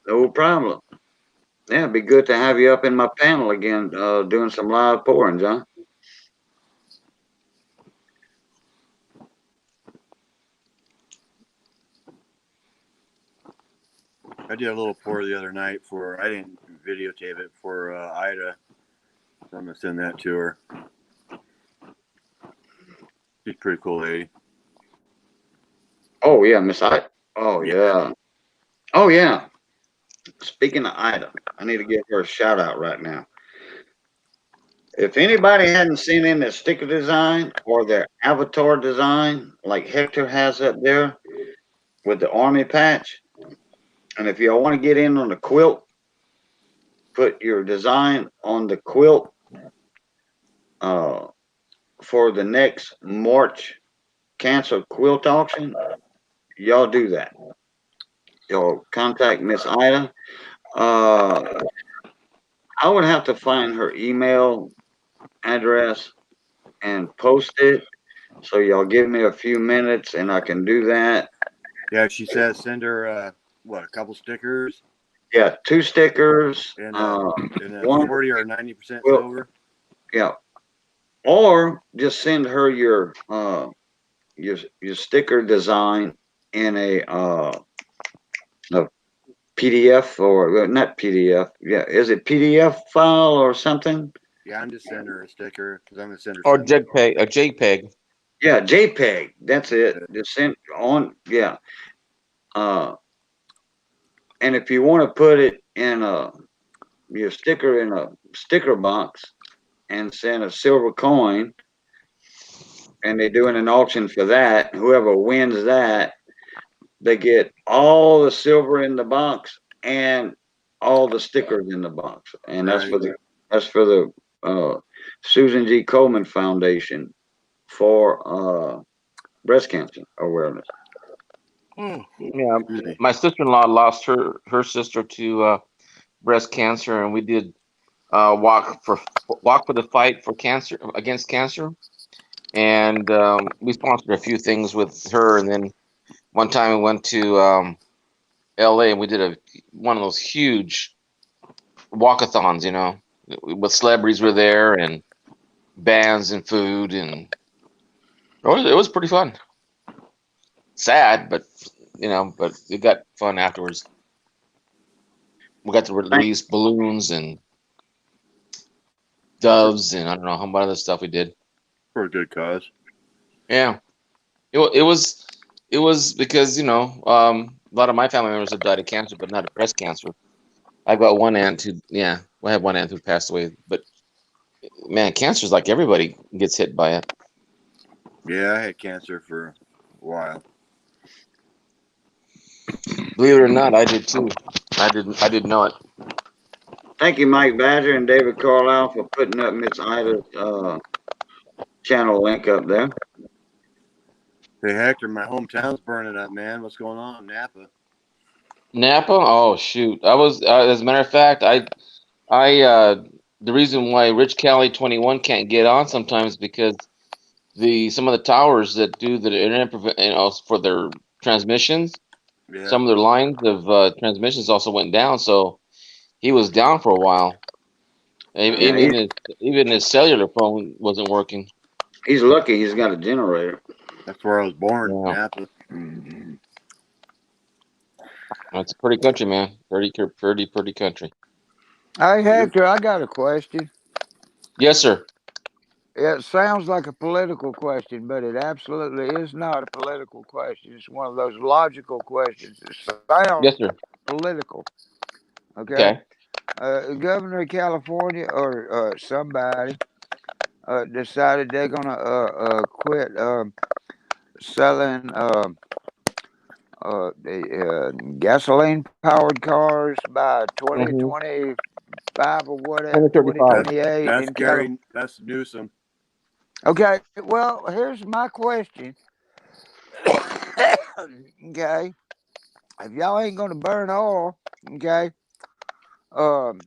No problem. Yeah, it'd be good to have you up in my panel again, doing some live pouring, John. I did a little pour the other night I didn't videotape it for Ida. So I'm gonna send that to her. She's a pretty cool lady. Oh yeah, Miss I. Oh Yeah. yeah. Oh yeah. Speaking of Ida, I need to give her a shout out right now. If anybody hadn't seen in their sticker design or their avatar design, like Hector has up there with the army patch, and if y'all want to get in on the quilt, put your design on the quilt uh, for the next March Cancer Quilt Auction. Y'all do that. Y'all contact Miss Ida. Uh, I would have to find her email address and post it. So y'all give me a few minutes and I can do that. Yeah, she says send her a couple stickers Yeah, 2 stickers. and a One 40 or 90% quilt. silver. Yeah, or just send her your sticker design in a PDF or not PDF. Yeah, is it PDF file or something? Yeah, I'm just sending her a sticker because I'm gonna send her Or something. JPEG. Yeah, JPEG. That's it. Just send on. Yeah. Uh, and if you want to put it in your sticker in a sticker box and send a silver coin, and they're doing an auction for that. Whoever wins that, they get all the silver in the box and all the stickers in the box, and Right. that's for the Susan G. Komen Foundation for breast cancer awareness. Oh, Yeah, excuse me. my sister-in-law lost her sister to breast cancer, and we did walk for the fight for cancer against cancer, and we sponsored a few things with her. And then one time we went to LA and we did one of those huge walkathons, with celebrities were there and bands and food, and it was pretty fun. Sad, but but it got fun afterwards. We got to Thank, release balloons and doves and I don't know how much other stuff we did. For a good cause. Yeah, it was because a lot of my family members have died of cancer, but not of breast cancer. I've got one aunt who, yeah, I have one aunt who passed away, but man, cancer is like everybody gets hit by it. Yeah, I had cancer for a while. Believe it or not, I did too. I didn't know it. thank you, Mike Badger and David Carlisle, for putting up Miss Ida's channel link up there. Hey Hector, my hometown's burning up, man. What's going on in Napa? Napa? Oh shoot! I was as a matter of fact, the reason why Rich Cali 21 can't get on sometimes because some of the towers that do the internet for their transmissions, Yeah. some of their lines of transmissions also went down, so he was down for a while. Yeah, Even his cellular phone wasn't working. he's lucky he's got a generator. That's where I was born, Yeah, Napa. it's a pretty country, man. Pretty country. Hey, Hector, I got a question. Yes, sir. It sounds like a political question, but it absolutely is not a political question. It's one of those logical questions. It sounds Yes, sir. political. Okay. Okay. Governor of California or somebody decided they're gonna quit selling the gasoline powered cars by Mm-hmm. 2025 or whatever, 2035. That's 2028 that's in California. Gary. That's Newsom. Okay, well, here's my question. Okay, if y'all ain't gonna burn oil, okay, um,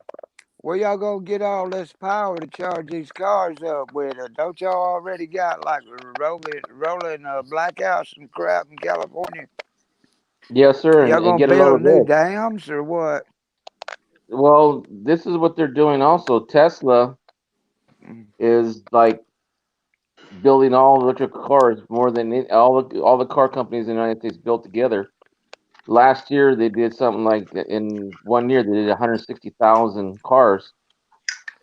where y'all gonna get all this power to charge these cars up with? Don't y'all already got like rolling blackouts and crap in California? Yes, sir, Y'all and gonna get a load build of new this. dams or what? Well, this is what they're doing also. Tesla is like building all electric cars more than all the car companies in the United States built together. Last year they did something like in 1 year they did 160,000 cars,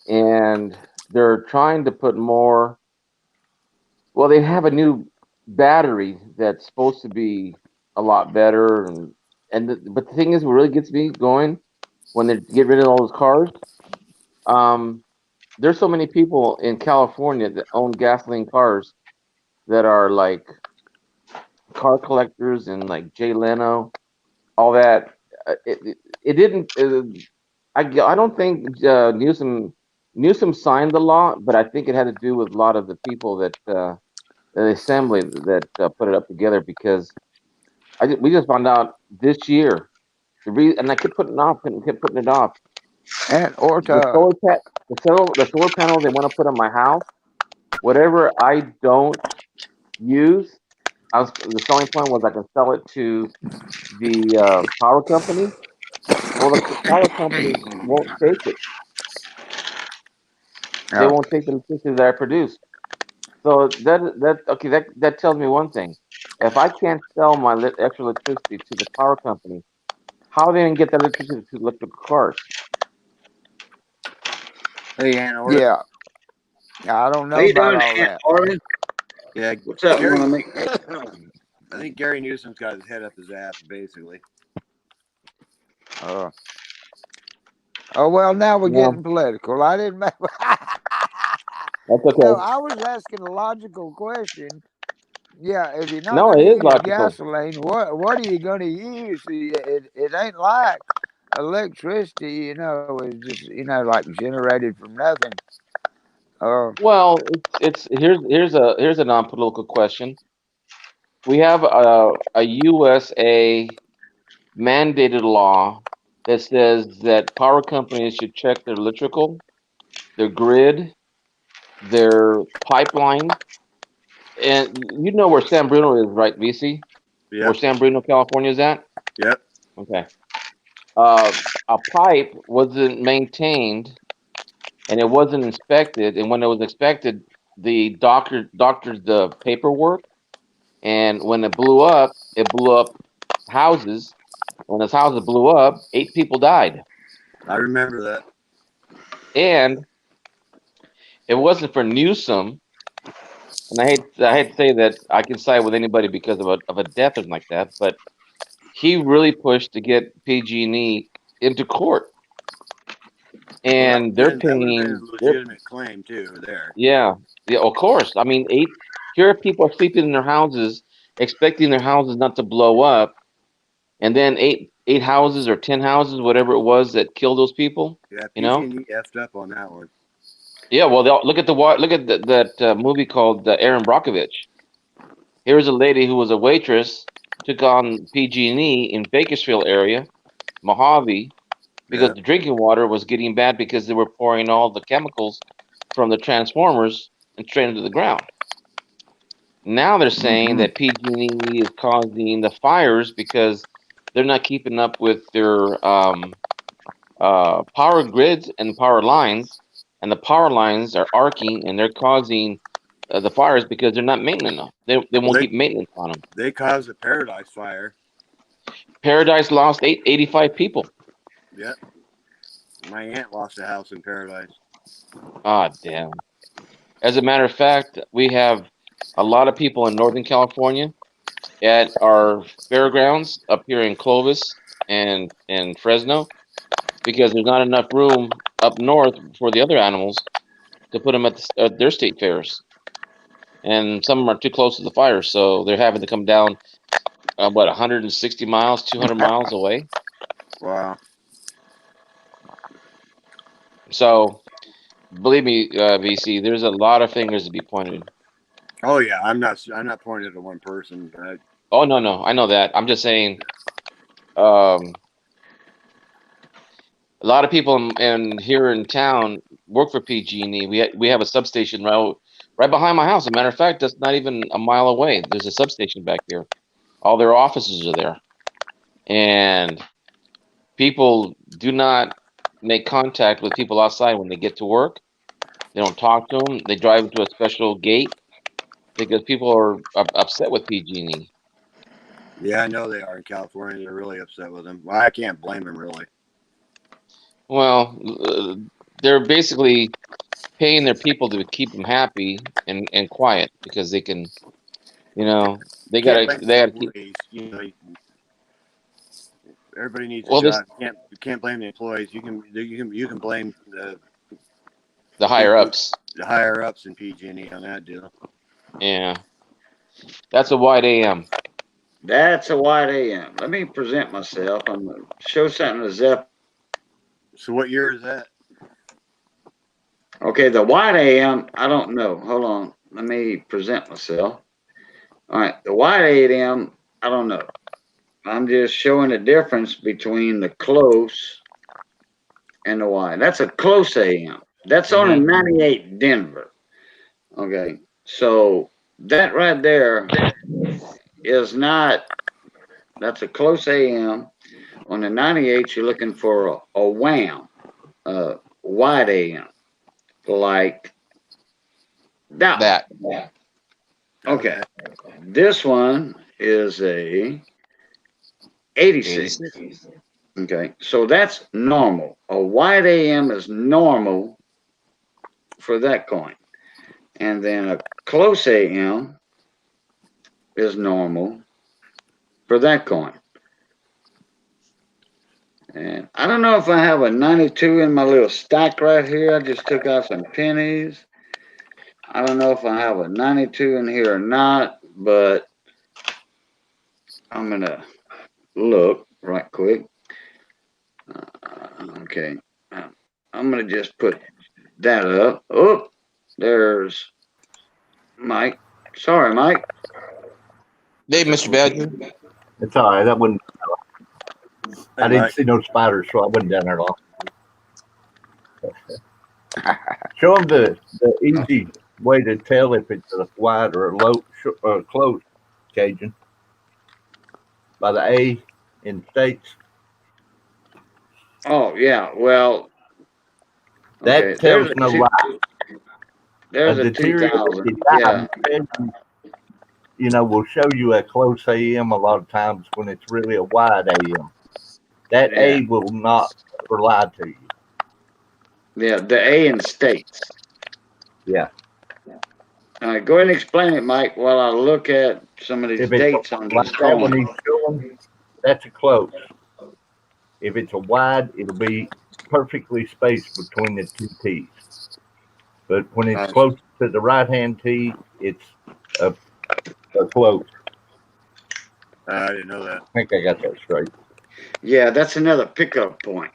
and they're trying to put more. Well, they have a new battery that's supposed to be a lot better, but the thing is, what really gets me going when they get rid of all those cars. Um, there's so many people in California that own gasoline cars that are like car collectors and like Jay Leno, all that. It didn't. I don't think Newsom signed the law, but I think it had to do with a lot of the people that the assembly that put it up together because we just found out this year and I kept putting it off, kept putting it off. And or The to solar pa- the solar panels they want to put on my house, whatever I don't use, the selling point was I can sell it to the power company. Well, the power company won't take it. They yeah, won't take the electricity that I produce. So that tells me one thing. If I can't sell my extra electricity to the power company, how are they gonna get that electricity to electric cars? Hey, Ann, or yeah, I don't How know you about doing, all Aunt that. Harlan? yeah, What's up? You want Gary. to make? I think Gary Newsom's got his head up his ass, basically. Uh, oh well, now we're No, getting political. I didn't make. that's No, okay. I was asking a logical question. Yeah, if you're not No, going it to is use logical. gasoline, what are you going to use? It ain't like electricity, is just like generated from nothing. Uh, Well, it's here's a non-political question. We have a USA mandated law that says that power companies should check their electrical, their grid, their pipeline, and you know where San Bruno is, right, VC? Where Yep, San Bruno, California is at? yep. Okay. Uh, a pipe wasn't maintained and it wasn't inspected, and when it was inspected, the doctored the paperwork, and when it blew up houses. When those houses blew up, 8 people died, I remember that. and it wasn't for Newsom. And I hate to say that I can side with anybody because of a death or like that, but he really pushed to get PG&E into court, Well, and that would have been a they're legitimate claim too. There. yeah, yeah, of course. I mean, here are people sleeping in their houses, expecting their houses not to blow up, and then eight houses or 10 houses, whatever it was that killed those people. Yeah, You know? PG&E effed up on that one. Yeah. Well, look at that movie called Aaron Brockovich. Here's a lady who was a waitress, took on PG&E in Bakersfield area, Mojave, because Yeah, the drinking water was getting bad because they were pouring all the chemicals from the transformers and straight into the ground. Now they're saying mhm. that PG&E is causing the fires because they're not keeping up with their power grids and power lines, and the power lines are arcing and they're causing the fires because they're not maintenance enough. They well, won't keep maintenance on them. they caused a Paradise fire. Paradise lost 85 people. Yep, my aunt lost a house in Paradise. Ah, damn. As a matter of fact, we have a lot of people in Northern California at our fairgrounds up here in Clovis and Fresno because there's not enough room up north for the other animals to put them at their state fairs, and some of them are too close to the fire, so they're having to come down 160 miles, 200 miles away. Wow. So believe me, VC, there's a lot of fingers to be pointed. Oh yeah, I'm not pointing at one person. Oh no, I know that. I'm just saying. Um, a lot of people in here in town work for PG&E. We have a substation right behind my house. As a matter of fact, that's not even a mile away. There's a substation back here. All their offices are there, and people do not make contact with people outside when they get to work. They don't talk to them. They drive into a special gate because people are upset with PG&E. Yeah, I know they are in California. They're really upset with them. Well, I can't blame them really. Well, they're basically paying their people to keep them happy and quiet because they can, they Can't gotta blame they the gotta keep. employees. Everybody needs a Well, this job. You can't blame the employees. You can blame the higher people, ups. the higher ups in PG&E on that deal. Yeah, that's a wide AM. That's a wide AM. Let me present myself. I'm going to show something to Zeph. So what year is that? Okay, the wide AM, I don't know. Hold on. Let me present myself. All right, the wide AM, I don't know. I'm just showing the difference between the close and the wide. That's a close AM. That's on a Mm-hmm. 98 Denver. Okay, so that right there is not, that's a close AM. On the 98, you're looking for a wham, wide AM, like that one. That Okay, Okay. this one is a 86. 86. Okay, so that's normal. A wide AM is normal for that coin. And then a close AM is normal for that coin. And I don't know if I have a 92 in my little stack right here. I just took out some pennies. I don't know if I have a 92 in here or not, but I'm going to look right quick. Okay. I'm going to just put that up. Oh, there's Mike. Sorry, Mike. Hey, Mr. Badger. It's all right. That wouldn't. Hey, I didn't Mike. see no spiders, so I wasn't down there long. Show them the easy way to tell if it's a wide or a low or close Cajun by the A in states. Oh, yeah. Well, okay. That tells no lie. A There's a deteriorated 2000. die Yeah. will tell will show you a close AM a lot of times when it's really a wide AM. That Yeah. A will not ever lie to you. Yeah. The A in states. Yeah. All right. Go ahead and explain it, Mike, while I look at some of these If it's dates on like these that one coins. he's showing, that's a close. If it's a wide, it'll be perfectly spaced between the two tees. But when it's Uh, close to the right hand tee, it's a, a close. I didn't know that. I think I got that straight. Yeah. That's another pickup point.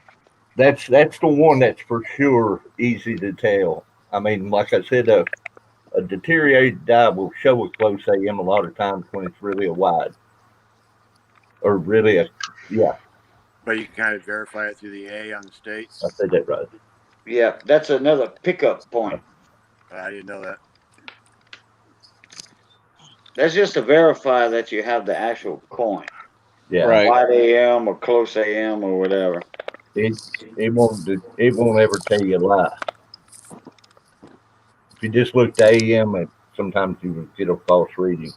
That's the one that's for sure easy to tell. I mean, like I said, a deteriorated die will show a close AM a lot of times when it's really a wide or really a yeah. But you can kind of verify it through the A on the state. I said that right. Yeah. That's another pickup point. I didn't know that. That's just to verify that you have the actual coin. Yeah, Right. Wide AM or close AM or whatever. it it won't ever tell you a lie. If you just look at AM, sometimes you get a false reading.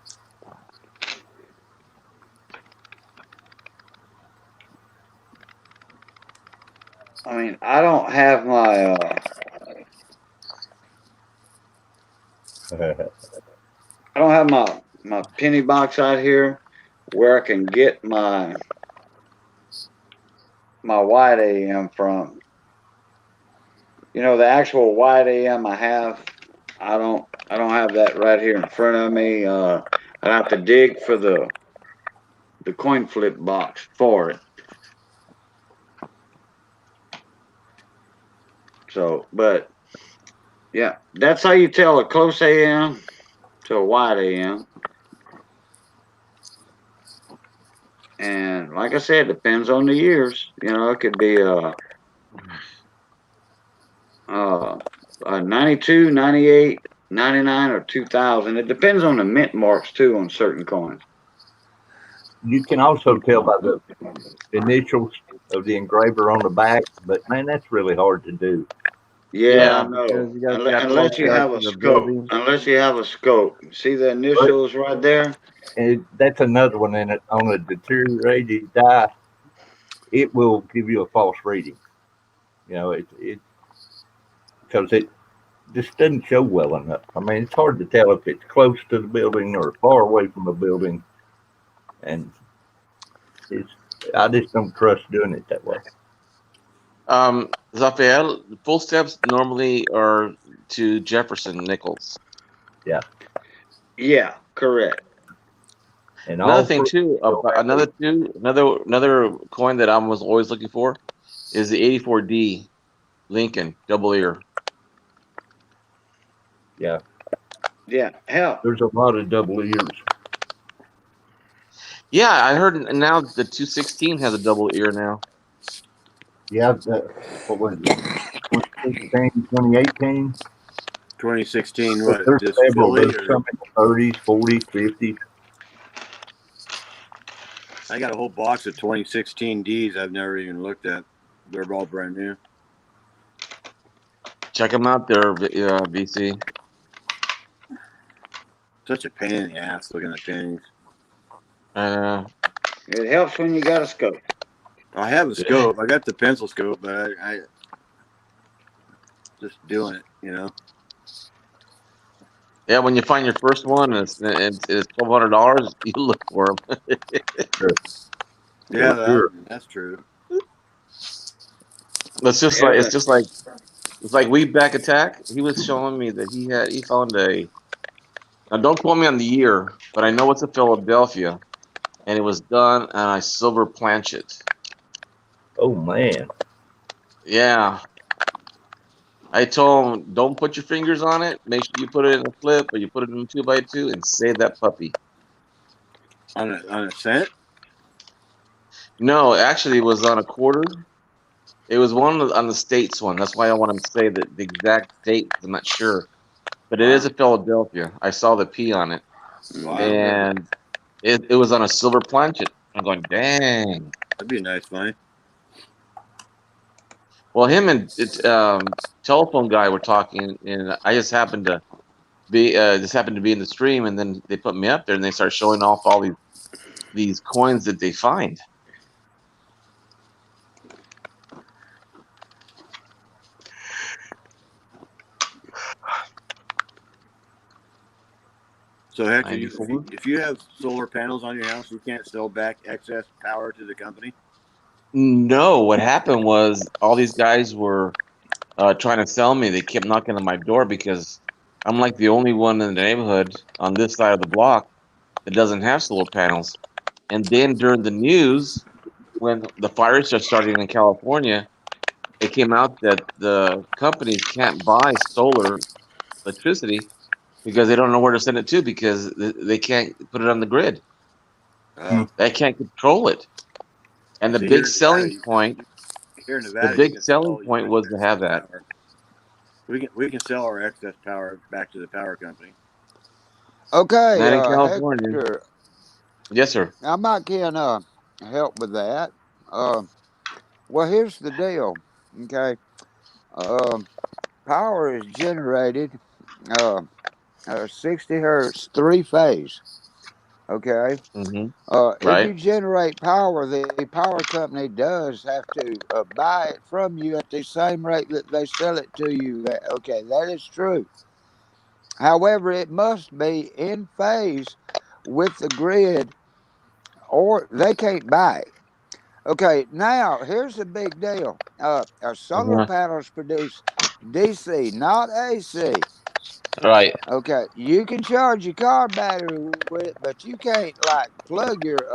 I mean, I don't have my I don't have my penny box out here where I can get my wide AM from. The actual wide AM I have, I don't have that right here in front of me. I'd have to dig for the coin flip box for it. So, but yeah, that's how you tell a close AM to a wide AM. And like I said, depends on the years. It could be uh, a 92, 98, 99, or 2000. It depends on the mint marks too on certain coins. You can also tell by the initials of the engraver on the back, but man, that's really hard to do. Yeah, Yeah, I know. because you got to see how close Unless they you are have to a the scope. building. Unless you have a scope. See the But initials right there? that's another one in it. On a deteriorated die, it will give you a false reading. It because it just doesn't show well enough. I mean, it's hard to tell if it's close to the building or far away from the building, and it's I just don't trust doing it that way. Raphael, full steps normally are to Jefferson nickels. Yeah, Yeah, correct. and Another all thing proof too, will have those. another coin that I was always looking for is the 84D Lincoln double ear. Yeah, Yeah. Hell, there's a lot of double ears. Yeah, I heard now the 216 has a double ear now. Yeah, what was it? 2016, 2018. 2016, But what? there's Just several. Philly, There's or some in the 30s, 40s, 50s. I got a whole box of 2016 Ds I've never even looked at. They're all brand new. Check them out there, VC. Such a pain in the ass looking at pennies. Uh, it helps when you got a scope. I have a yeah, scope. I got the pencil scope, but I just doing it. yeah. When you find your first one and it's $1,200, you look for them. For, Yeah, for sure. that's true. Yeah, It's just like Weed Back Attack. He was showing me that he found a. Now don't quote me on the year, but I know it's a Philadelphia, and it was done on a silver planchet. Oh man. Yeah, I told him don't put your fingers on it. Make sure you put it in a flip or you put it in a 2x2 and save that puppy. On a cent. No, actually, it was on a quarter. It was on the states one. That's why I want to say the exact date. I'm not sure, but it is Wow, a Philadelphia. I saw the P on it, wow, mm-hmm. and it was on a silver planchet. I'm going, dang. that'd be a nice find. Well, him and telephone guy were talking, and I just happened to be in the stream, and then they put me up there, and they start showing off all these coins that they find. So Hector, 94. if you have solar panels on your house, you can't sell back excess power to the company. No, what happened was all these guys were trying to sell me. They kept knocking on my door because I'm like the only one in the neighborhood on this side of the block that doesn't have solar panels. And then during the news, when the fires are starting in California, it came out that the companies can't buy solar electricity because they don't know where to send it to because they can't put it on the grid. Hmm. Oh, They can't control it. And see, here in Nevada, the you big can selling sell point your was to excess have that. power. We can sell our excess power back to the power company. Okay, Not in California. Hector, Yes, sir. I might can help with that. Uh, well, here's the deal. Okay, um, power is generated uh, 60 hertz, three phase. Okay, Hmm. if Right. you generate power, the power company does have to buy it from you at the same rate that they sell it to you. Okay, that is true. However, it must be in phase with the grid, or they can't buy it. Okay, now here's the big deal. Our solar Uh-huh. panels produce DC, not AC. Right. Okay, you can charge your car battery with it, but you can't like plug your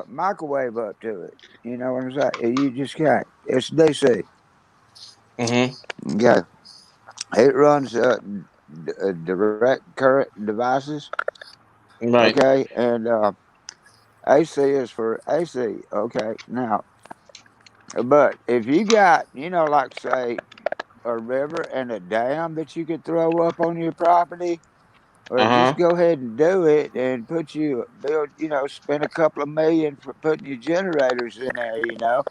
microwave up to it. You know what I'm saying? You just can't. It's DC. Hmm. Okay, it runs direct current devices. Right. Okay, and AC is for AC. Okay. Now, but if you got, like say a river and a dam that you could throw up on your property, or Uh just huh. go ahead and do it and spend a couple of million for putting your generators in there.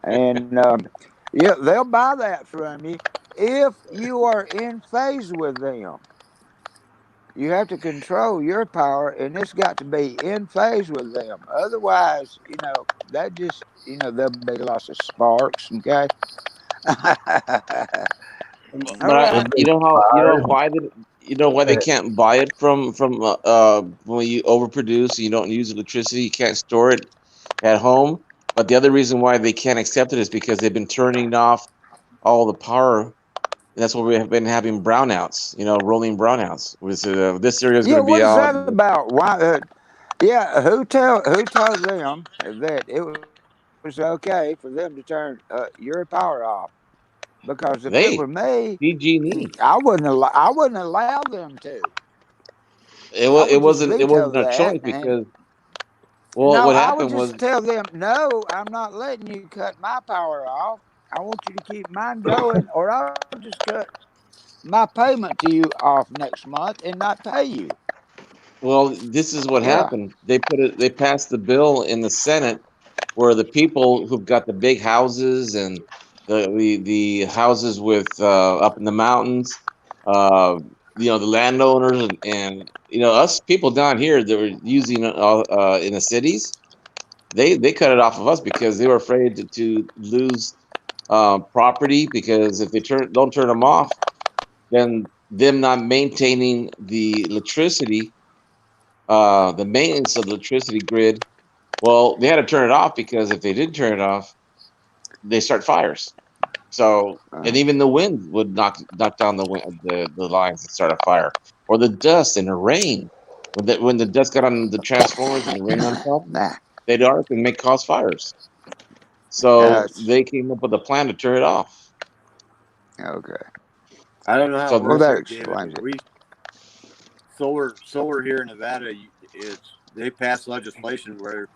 And yeah, they'll buy that from you if you are in phase with them. You have to control your power, and it's got to be in phase with them. Otherwise, that just there'll be lots of sparks. Okay. All But right. you know how Fired. you know why they can't buy it from when you overproduce and you don't use electricity, you can't store it at home. But the other reason why they can't accept it is because they've been turning off all the power. And that's why we have been having brownouts, rolling brownouts. This area is going Yeah. to be What is out. that about? Why? Yeah. Who told them that it was okay for them to turn your power off? Because if it were They me, PG&E. I wouldn't allow them to. It I was would just it veto wasn't a that, choice and because no, what I would happened just was tell them, no, I'm not letting you cut my power off. I want you to keep mine going, or I'll just cut my payment to you off next month and not pay you. well, this is what Yeah. happened. They passed the bill in the Senate where the people who've got the big houses and the houses with up in the mountains, uh, the landowners and us people down here that were using in the cities, they cut it off of us because they were afraid to lose property because if they don't turn them off, then them not maintaining the electricity, the maintenance of the electricity grid. Well, they had to turn it off because if they didn't turn it off, they start fires. So, and Uh, even the wind would knock down the lines and start a fire, or the dust and the rain. When the dust got on the transformers and the rain on top, nah. they'd arc and make cause fires. So That's they came up with a plan to turn it off. okay. I don't know how it So Well, works that there, David, explains but it. we solar here in Nevada. It's they passed legislation where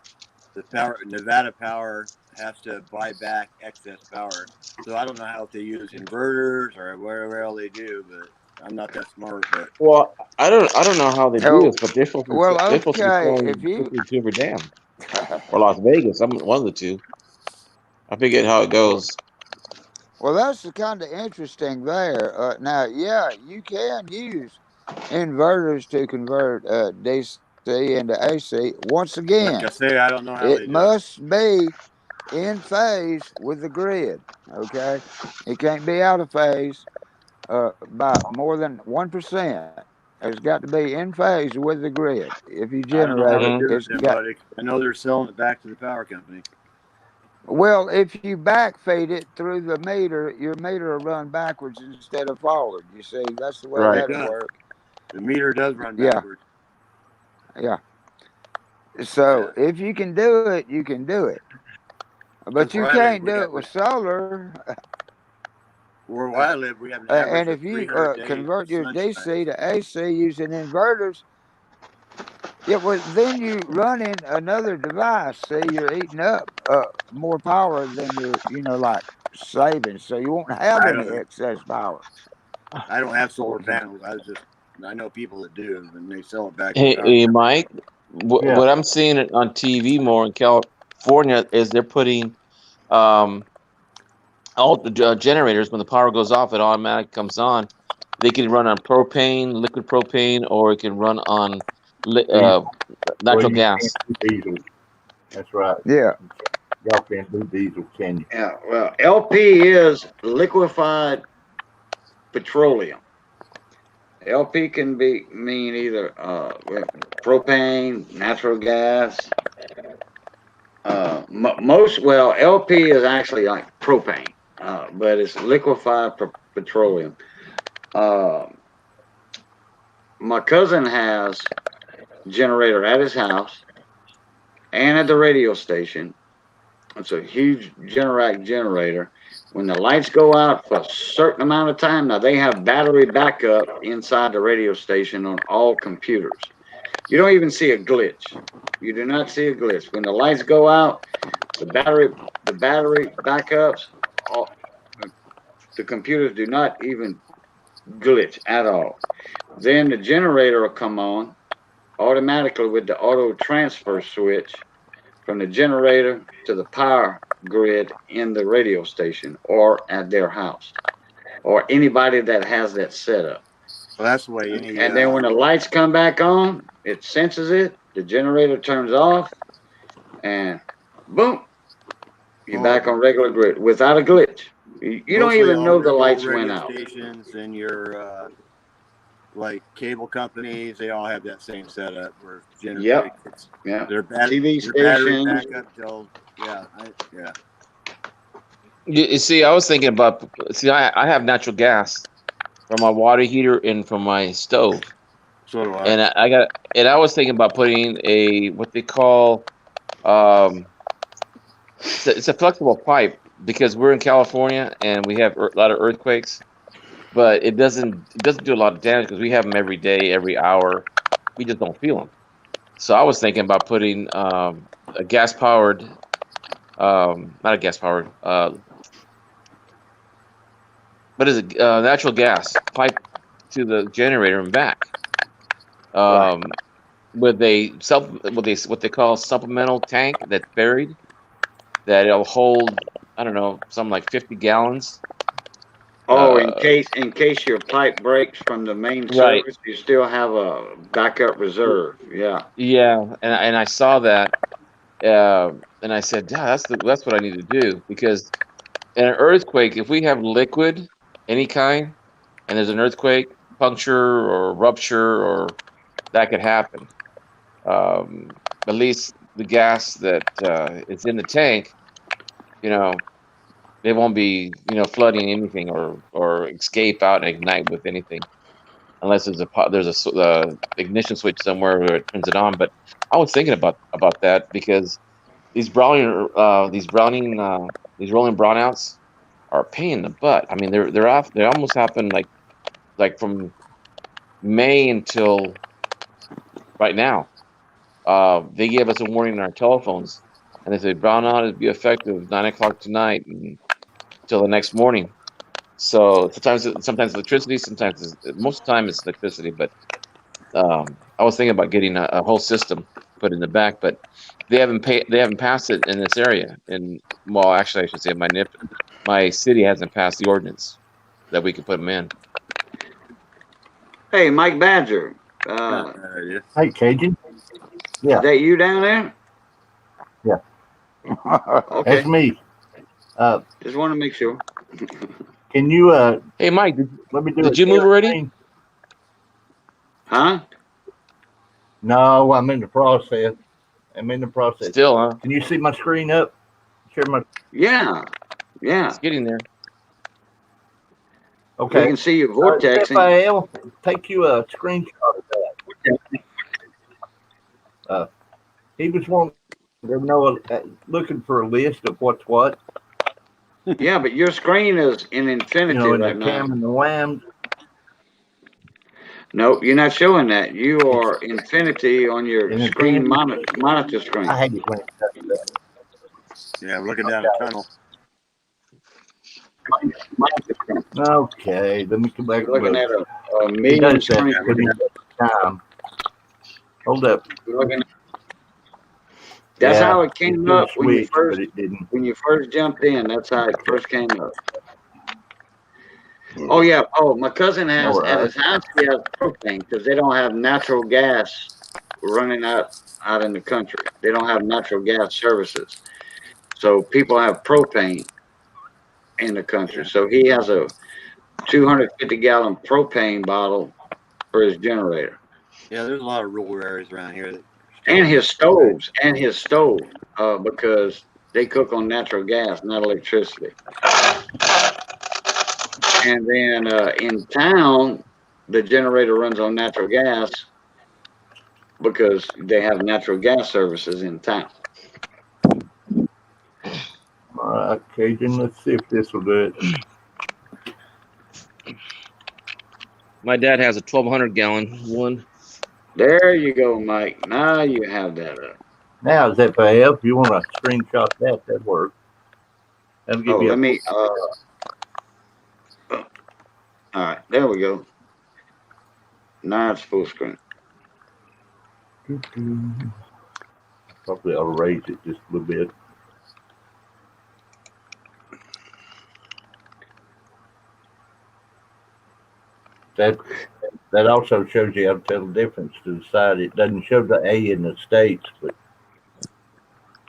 the power Nevada Power has to buy back excess power. So I don't know how if they use inverters or whatever else they do, but I'm not that smart. But well, I don't know how they do Oh, this, but well, they're supposed to be okay. If selling you, strictly to Hoover Dam or Las Vegas. I'm one of the two. I forget how it well, goes. well, that's kind of interesting there. Now, yeah, you can use inverters to convert DC into AC. Once again, like I say, I don't know how it they do it. must be in phase with the grid. Okay, it can't be out of phase by more than 1%. It's got to be in phase with the grid. If you I don't know generate how they it, Hmm. do it, it's then, got. buddy. I know they're selling it back to the power company. Well, if you backfeed it through the meter, your meter will run backwards instead of forward. You see, that's the way Right. It that'll does. work. The meter does run Yeah, backwards. yeah. So Yeah. if you can do it, you can do it. But Because you where I live, can't do it with solar. we have an And average of if you 300 days of convert your sunshine. DC to AC using inverters, yeah, well, then you run in another device. See, you're eating up more power than you're, like saving. So you won't have I any don't. excess power. I don't have solar panels. I know people that do, and they sell it back to the power Hey, company. Mike, Yeah. what I'm seeing on TV more in California is they're putting um, all the generators when the power goes off, it automatically comes on. They can run on propane, liquid propane, or it can run on li- uh, Diesel. Well, natural you can't gas. do diesel. That's right. Yeah. Y'all can't do diesel, can you? Yeah, well, LP is liquefied petroleum. LP can be mean either propane, natural gas. LP is actually like propane, but it's liquefied petroleum. Uh, my cousin has a generator at his house and at the radio station. It's a huge Generac generator. When the lights go out for a certain amount of time, now they have battery backup inside the radio station on all computers. You don't even see a glitch. You do not see a glitch. When the lights go out, the battery backups, all, the computers do not even glitch at all. Then the generator will come on automatically with the auto transfer switch from the generator to the power grid in the radio station or at their house or anybody that has that set up. Well, that's the way any. And then when the lights come back on, it senses it, the generator turns off, and boom, you're Well, back on regular grid without a glitch. You don't mostly even know the all lights went radio out. stations and your like cable companies, they all have that same setup where Yep. Yeah. their TV battery stations. backup till yeah. You see, I was thinking about. See, I have natural gas from my water heater and from my stove, So do I. and I was thinking about putting a what they call it's a flexible pipe because we're in California and we have a lot of earthquakes, but it doesn't do a lot of damage because we have them every day, every hour. We just don't feel them. So I was thinking about putting a gas powered, not a gas powered, what is it? Natural gas pipe to the generator and back. Right. With a what they call supplemental tank that's buried that it'll hold, I don't know, something like 50 gallons. Oh, Uh, in case your pipe breaks from the main right. service, you still have a backup reserve. Yeah. Yeah, and I saw that, and I said, yeah, that's what I need to do because in an earthquake, if we have liquid any kind, and there's an earthquake, puncture or rupture, or that could happen. At least the gas that is in the tank, you know, it won't be flooding anything or escape out and ignite with anything unless there's a ignition switch somewhere where it turns it on. But I was thinking about that because these rolling brownouts are a pain in the butt. I mean, they almost happen like from May until right now. They gave us a warning on our telephones, and they said brownout is be effective 9 o'clock tonight until the next morning. So sometimes electricity, most of the time it's electricity. But I was thinking about getting a whole system put in the back, but they haven't passed it in this area. And well, actually, I should say my city hasn't passed the ordinance that we could put them in. Hey, Mike Badger. Not Uh, a bad idea. Hey, Cajun. is that you down there? Yeah, that's Okay. me. Just want to make sure. Can you Hey, Mike, let me do a did you move share already? screen? Huh? No, I'm in the process. I'm in the process. Still, huh? Can you see my screen up? Share my. Yeah. Yeah. It's getting there. We Okay. can see your vortex. Raphael, take you a screenshot of that. He was wanting to know, looking for a list of what's what. Yeah, but your screen is in infinity In right the now. cam and the WAM. Nope, you're not showing that. You are infinity on your screen monitor screen. I had it when it does that. Yeah, I'm looking down a tunnel. Okay, let me come back. You're looking at a He million does that screen. because he has time. Hold up. You're looking at, that's how it came up when you but it didn't. first jumped in. That's how it first came up. Oh yeah. Oh, my cousin has at his house. He has propane because they don't have natural gas running out in the country. They don't have natural gas services, so people have propane in the country. So he has a 250-gallon propane bottle for his generator. Yeah, there's a lot of rural areas around here that And his stove, because they cook on natural gas, not electricity. And then in town, the generator runs on natural gas because they have natural gas services in town. All right, Cajun, let's see if this will do it. My dad has a 1,200 gallon one. There you go, Mike. Now you have that up. Now, is that Bayou? If you want to screenshot that, that works. That'll give Oh, you let me. All right, there we go. Now it's full screen. Probably ought to raise it just a little bit. That that also shows you how to tell the difference to the side. It doesn't show the A in the states, but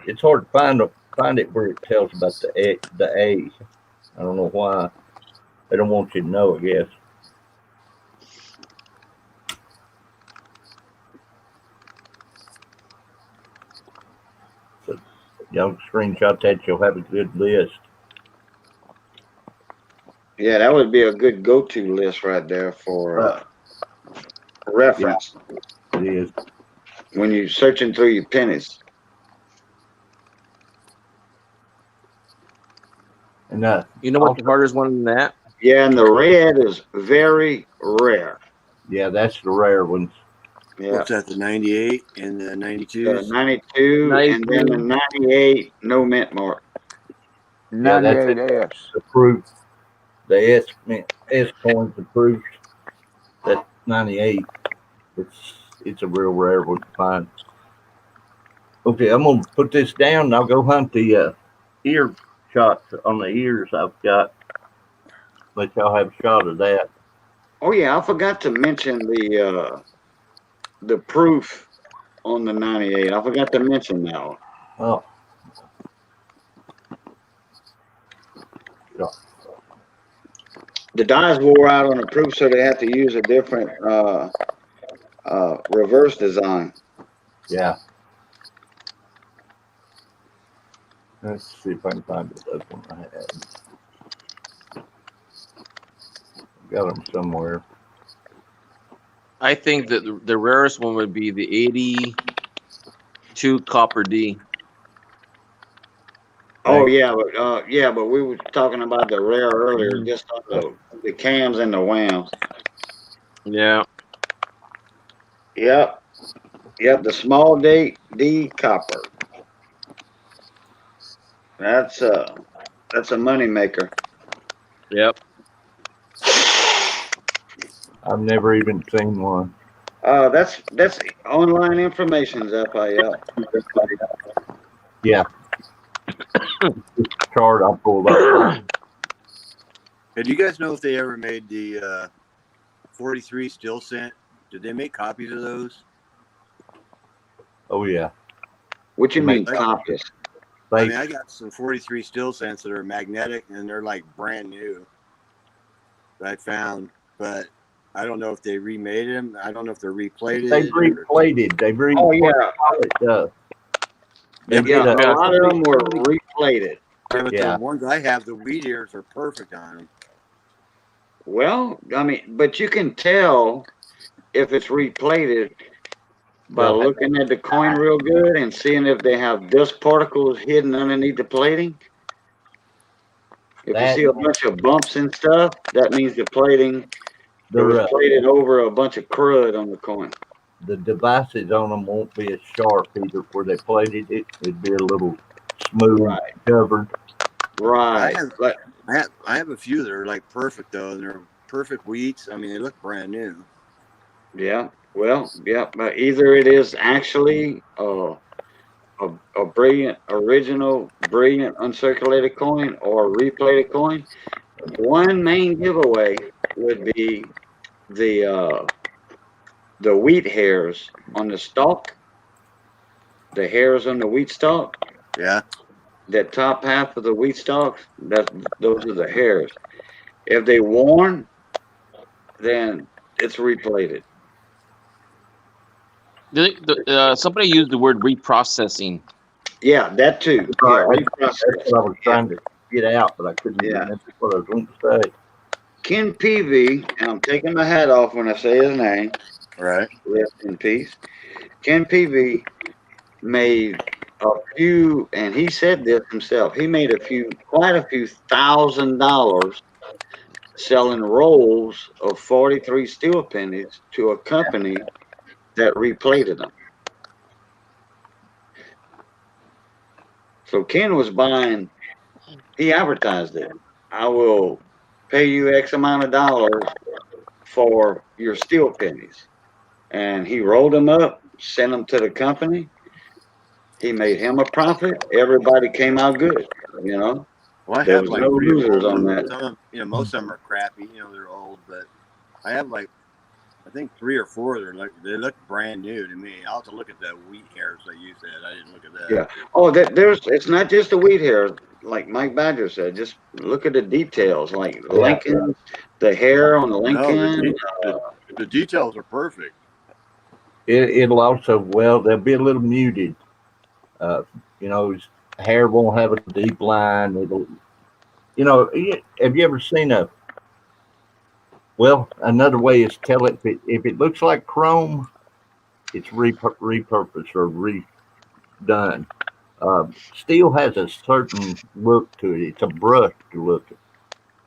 it's hard to find it where it tells about the A. The A. I don't know why. They don't want you to know, I guess. So y'all screenshot that, you'll have a good list. Yeah, that would be a good go-to list right there for Yeah, reference it is. when you're searching through your pennies. And You know what also, the hardest one than that? Yeah, and the red is very rare. yeah, that's the rare ones. Yeah, What's that? The 98 and the the 92s. 92 and then the 92, 98, no mint mark. Yeah, that's it. 98S. The proof, the S coins, the proofs. That 98. It's a real rare one to find. Okay, I'm gonna put this down and I'll go hunt the ear shots on the ears I've got. Let y'all have a shot of that. Oh yeah, I forgot to mention the proof on the 98. I forgot to mention that one. Oh, yeah. The dies wore out on the proof, so they have to use a different reverse design. Yeah. Let's see if I can find this other one I had. Got them somewhere. I think that the rarest one would be the 82 copper D. Oh Thanks. yeah, but we were talking about the rare earlier, Mhm. just on the cams and the whams. Yeah. Yep, yep. The small D copper. That's a money maker. Yep. I've never even seen one. That's online information, FIL. Yeah, this chart I pulled up. Hey, do you guys know if they ever made the 43 still scent? Did they make copies of those? Oh yeah, What they you make mean Like, copies? I they mean, I got some 43 still scents that are magnetic and they're like brand new that I found, but I don't know if they remade them. I don't know if they're they replated or. replated. They Oh replated yeah, they Yeah, but did yeah. a A Yeah. lot of Somebody, them were somebody, replated. yeah, but the yeah. ones I have, the wheat ears are perfect on them. Well, I mean, but you can tell if it's replated by They'll have, looking at the coin real good and seeing if they have dust particles hidden underneath the plating. If you that see a bunch of bumps and stuff, that means the plating, it was their plated over a bunch of crud on the coin. the devices on them won't be as sharp either. Where they plated it, it'd be a little smooth, Right, governed. I right. have, But I have a few that are like perfect though, and they're perfect wheats. I mean, they look brand new. yeah, well, yeah. But either it is actually a brilliant, original, brilliant uncirculated coin or a replated coin. One main giveaway would be the uh, the wheat hairs on the stalk, the hairs on the wheat stalk, Yeah, that top half of the wheat stalk, that those are the hairs. If they worn, then it's replated. somebody used the word reprocessing. Yeah, that too. Yeah, Right. That's reprocessed. what I was Yeah, trying to get out, but I couldn't yeah. remember what I was going to say. Ken Peavy, and I'm taking my hat off when I say his name. right. Rest in peace. Ken Peavy made a few, and he said this himself. He made quite a few $1,000 selling rolls of 43 steel pennies to a company that replated them. So Ken was buying, he advertised it. I will pay you X amount of dollars for your steel pennies. And he rolled them up, sent them to the company. He made him a profit. Everybody came out good. You know, Well, I there have was like no 3 or 4 losers of on them. that. Some of them, most of them are crappy. They're old, but I have like I think 3 or 4. They look brand new to me. I'll have to look at the wheat hairs they use. That I didn't look at that. Yeah. Oh, there's, it's not just the wheat hair, like Mike Badger said. Just look at the details, like Yeah. Lincoln, the hair on the No, Lincoln. the details are perfect. It'll also, well, they'll be a little muted. Uh, his hair won't have a deep line. Have you ever seen another way is tell it if it looks like chrome, it's repurposed or redone. Steel has a certain look to it. It's a brushed look.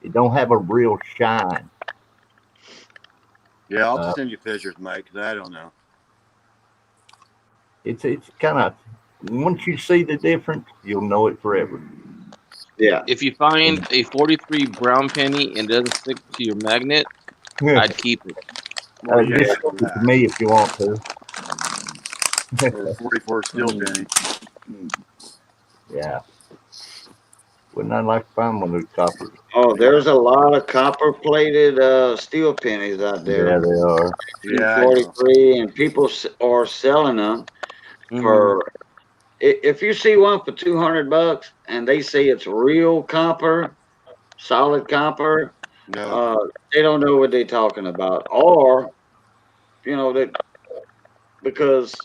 It don't have a real shine. Yeah, I'll have to Uh, send you pictures, Mike, because I don't know. it's kind of once you see the difference, you'll know it forever. Yeah. If you find a 43 brown penny and it doesn't stick to your magnet, I'd keep it. Well, yeah, Just send it to me if you want to. or a 44 steel penny. Yeah. Wouldn't I like to find one of those coppers? Oh, there's a lot of copper plated steel pennies out there. Yeah, they are. Yeah, I know. 243, and people are selling them Mm-hmm. for. If you see one for $200 and they say it's real copper, solid copper, No, uh, they don't know what they're talking about, or that because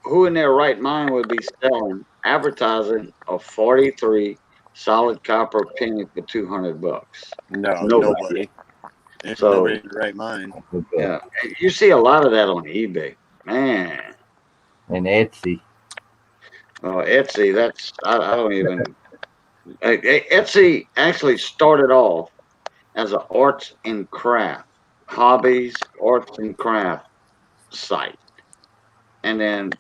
who in their right mind would be selling advertising a 43 solid copper penny for $200? no, Nobody. nobody. Ain't So nobody in the right mind. Okay. yeah, you see a lot of that on eBay, man. And Etsy. Oh, Etsy, I don't even. Etsy actually started off as an arts and craft, hobbies, arts and craft site. And then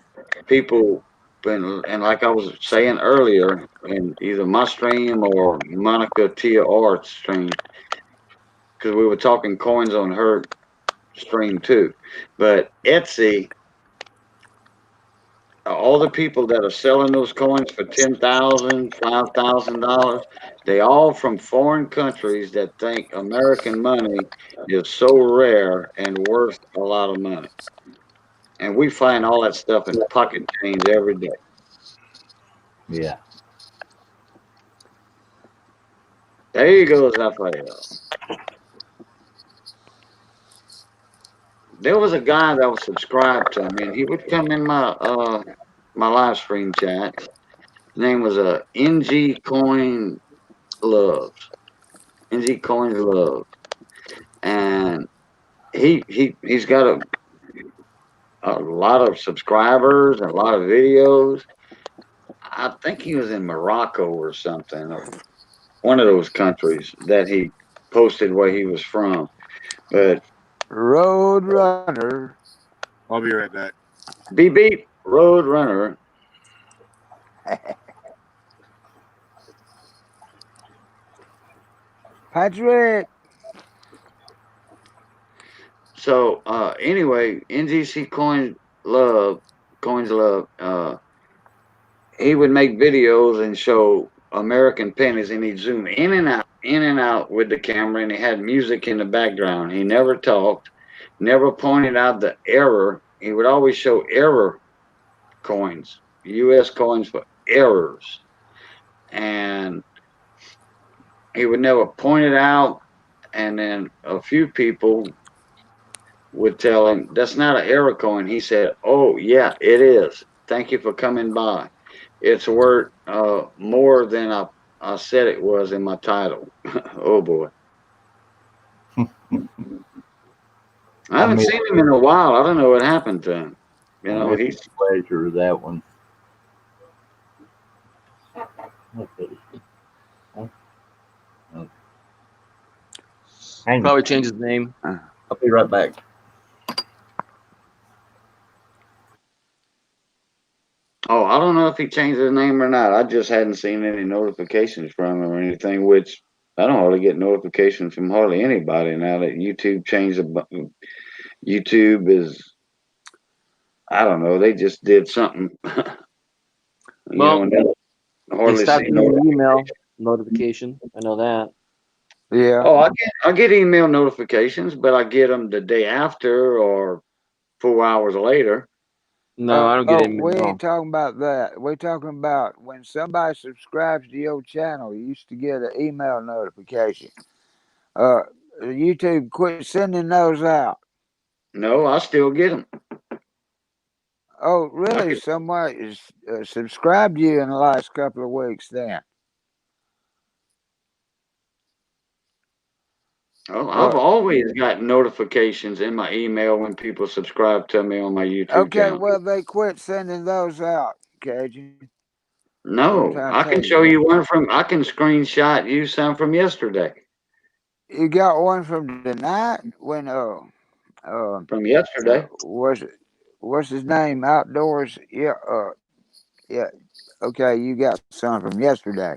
people, and like I was saying earlier, in either my stream or Monica Tia Art's stream, because we were talking coins on her stream too. But Etsy, all the people that are selling those coins for $10,000, $5,000, they all from foreign countries that think American money is so rare and worth a lot of money. And we find all that stuff in pocket change every day. Yeah. There you go, Raphael. There was a guy that was subscribed to me, and he would come in my live stream chats. His name was NG Coin Loves. NG Coins Love. And he's got a lot of subscribers and a lot of videos. I think he was in Morocco or something, or one of those countries that he posted where he was from. But Road Runner. I'll be right back. beep beep, Road Runner. Patrick. So anyway, NGC Coins Love. He would make videos and show American pennies, and he'd zoom in and out with the camera, and he had music in the background. He never talked, never pointed out the error. He would always show error coins, U.S. coins for errors, and he would never point it out. And then a few people would tell him that's not an error coin. He said, "Oh yeah, it is. Thank you for coming by. It's worth more than I said it was in my title." Oh boy, I I haven't missed, seen him in a while. I don't know what happened to him. You I know, missed he's the pleasure of that one. Okay. Hang on. Probably change his name. I'll be right back. I don't know if he changed his name or not. I just hadn't seen any notifications from him or anything, which I don't hardly get notifications from hardly anybody now that YouTube changed YouTube is, I don't know, they just did something, Well, and then I They hardly see stopped doing the notifications. email notification. I know that. Yeah. Oh, I get email notifications, but I get them the day after or 4 hours later. no, I don't get any We ain't Oh, talking about that. We're talking about when somebody subscribes to your channel, you used to get an email notification. Uh, YouTube quit sending those out. No, I still get them. Oh, I really? can, Somebody is, subscribed to you in the last couple of weeks then? oh, I've Well, always got notifications in my email when people subscribe to me on my YouTube okay, channel. well, they quit sending those out, Cajun. That's what I'm No, trying to I tell can you. show you one I can screenshot you some from yesterday. You got one from the night when, From yesterday. was it, what's his name? Outdoors? Yeah, yeah. Okay, you got some from yesterday.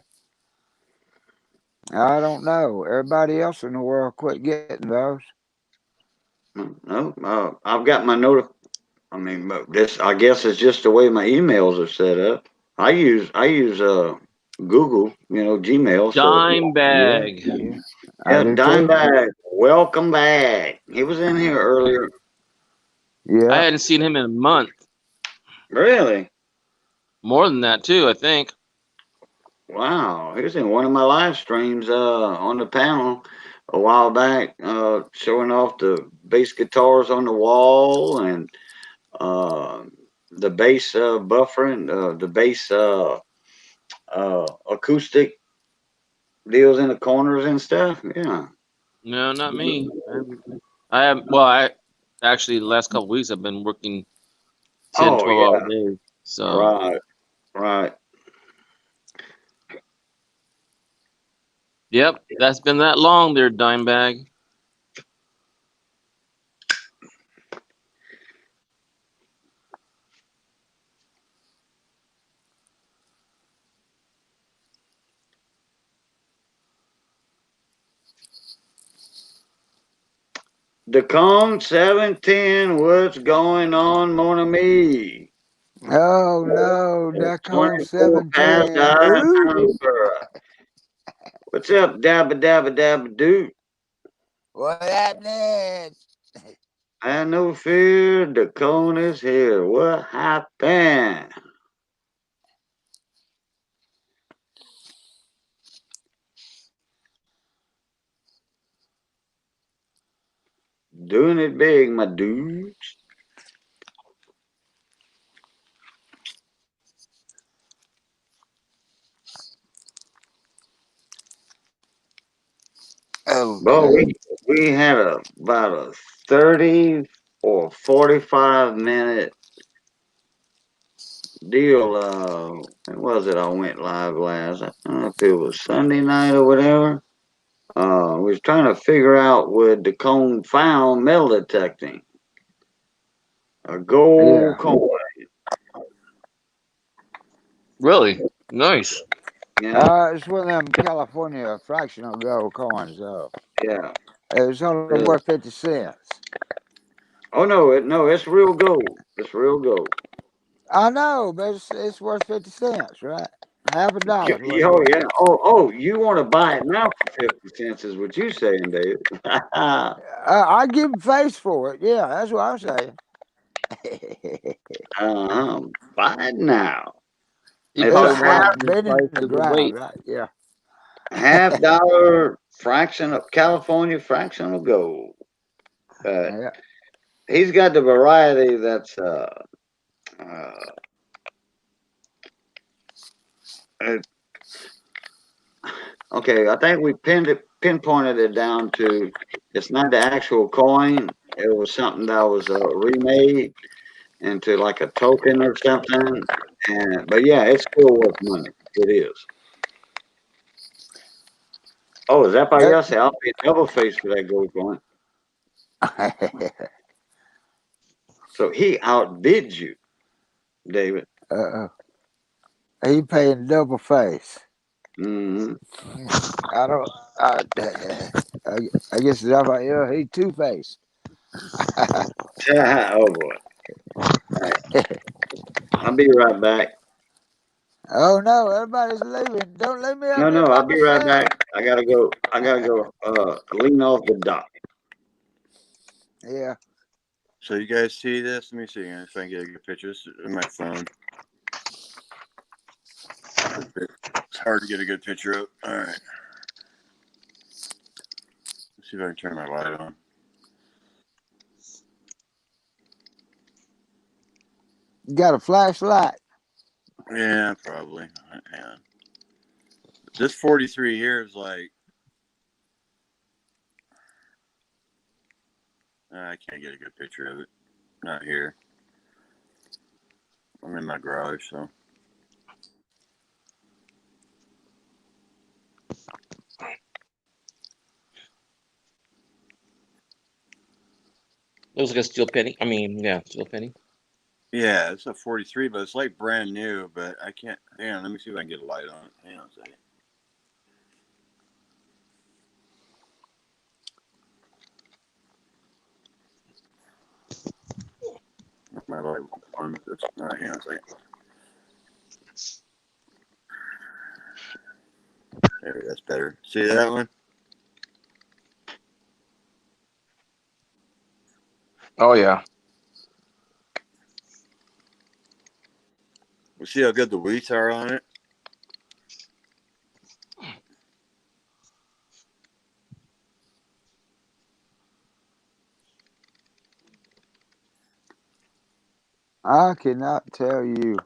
I don't know. Everybody else in the world quit getting those. No, I've got my I mean, but this I guess it's just the way my emails are set up. I use Google, Gmail. So dime Yeah, bag. yeah. I yeah, do too. Dimebag, welcome back. He was in here earlier. I Yeah. hadn't seen him in a month. Really? More than that too, I think. Wow. He was in one of my live streams on the panel a while back, showing off the bass guitars on the wall and uh, the bass buffering, the bass acoustic deals in the corners and stuff. Yeah. No, not me. I have. Well, I actually the last couple weeks I've been working 10, Oh 12 hour yeah. days. So, Right. Right. yep, that's been that long there, dime bag. Decon 710, what's going on, mon ami? Oh no, It's duck on 24 past 710. I Ooh, number. What's up, dabba dabba dabba doo? what happened? I no fear, the cone is here. What happened? Doing it big, my dudes. Well, Okay. we had about a 30 or 45-minute deal. When was it I went live last? I don't know if it was Sunday night or whatever. We was trying to figure out would the cone found metal detecting a gold Yeah. coin. Really nice. Yeah, It's one of them California fractional gold coins, though. yeah. It's only Really. worth 50 cents. Oh no, it's real gold. It's real gold. I know, but it's worth 50 cents, right? Half a dollar's what it's Oh worth. yeah. Oh, you want to buy it now for 50 cents? Is what you saying, Dave? I give him face for it. Yeah, that's what I'm saying. Buy it now. He It's a probably It's wanted half like to give been in price the because of ground, weight. right? Yeah. half dollar fraction of California fraction of gold. But Yeah. he's got the variety that's uh, uh, okay. I think we pinpointed it down to it's not the actual coin. It was something that was remade into like a token or something. And but yeah, it's still worth money. It is. Oh, is that by That, Yossi? I'll pay double face for that gold coin. So he outbid you, David. uh, He paying double face. Mm-hmm. I don't. I, I, I guess it's like, yeah, he two faced. Oh boy. All right. I'll be right back. Oh no, everybody's leaving. Don't leave me No, up here no, by I'll be right myself. back. I gotta go. Lean off the dock. Yeah. So you guys see this? Let me see if I can get a good picture. This is in my phone. It's hard to get a good picture up. All right. Let's see if I can turn my light on. You got a flashlight. Yeah, probably. Hang on. This 43 here is like. I can't get a good picture of it. Not here. I'm in my garage, so. Looks like a steel penny. I mean, yeah, steel penny. Yeah, it's a 43, but it's like brand new, but I can't. Hang on, let me see if I can get a light on it. Hang on a second. My light won't on. All right, hang on a second. There, that's better. See that one? Oh yeah. We see how good the wheats are on it. I cannot tell you,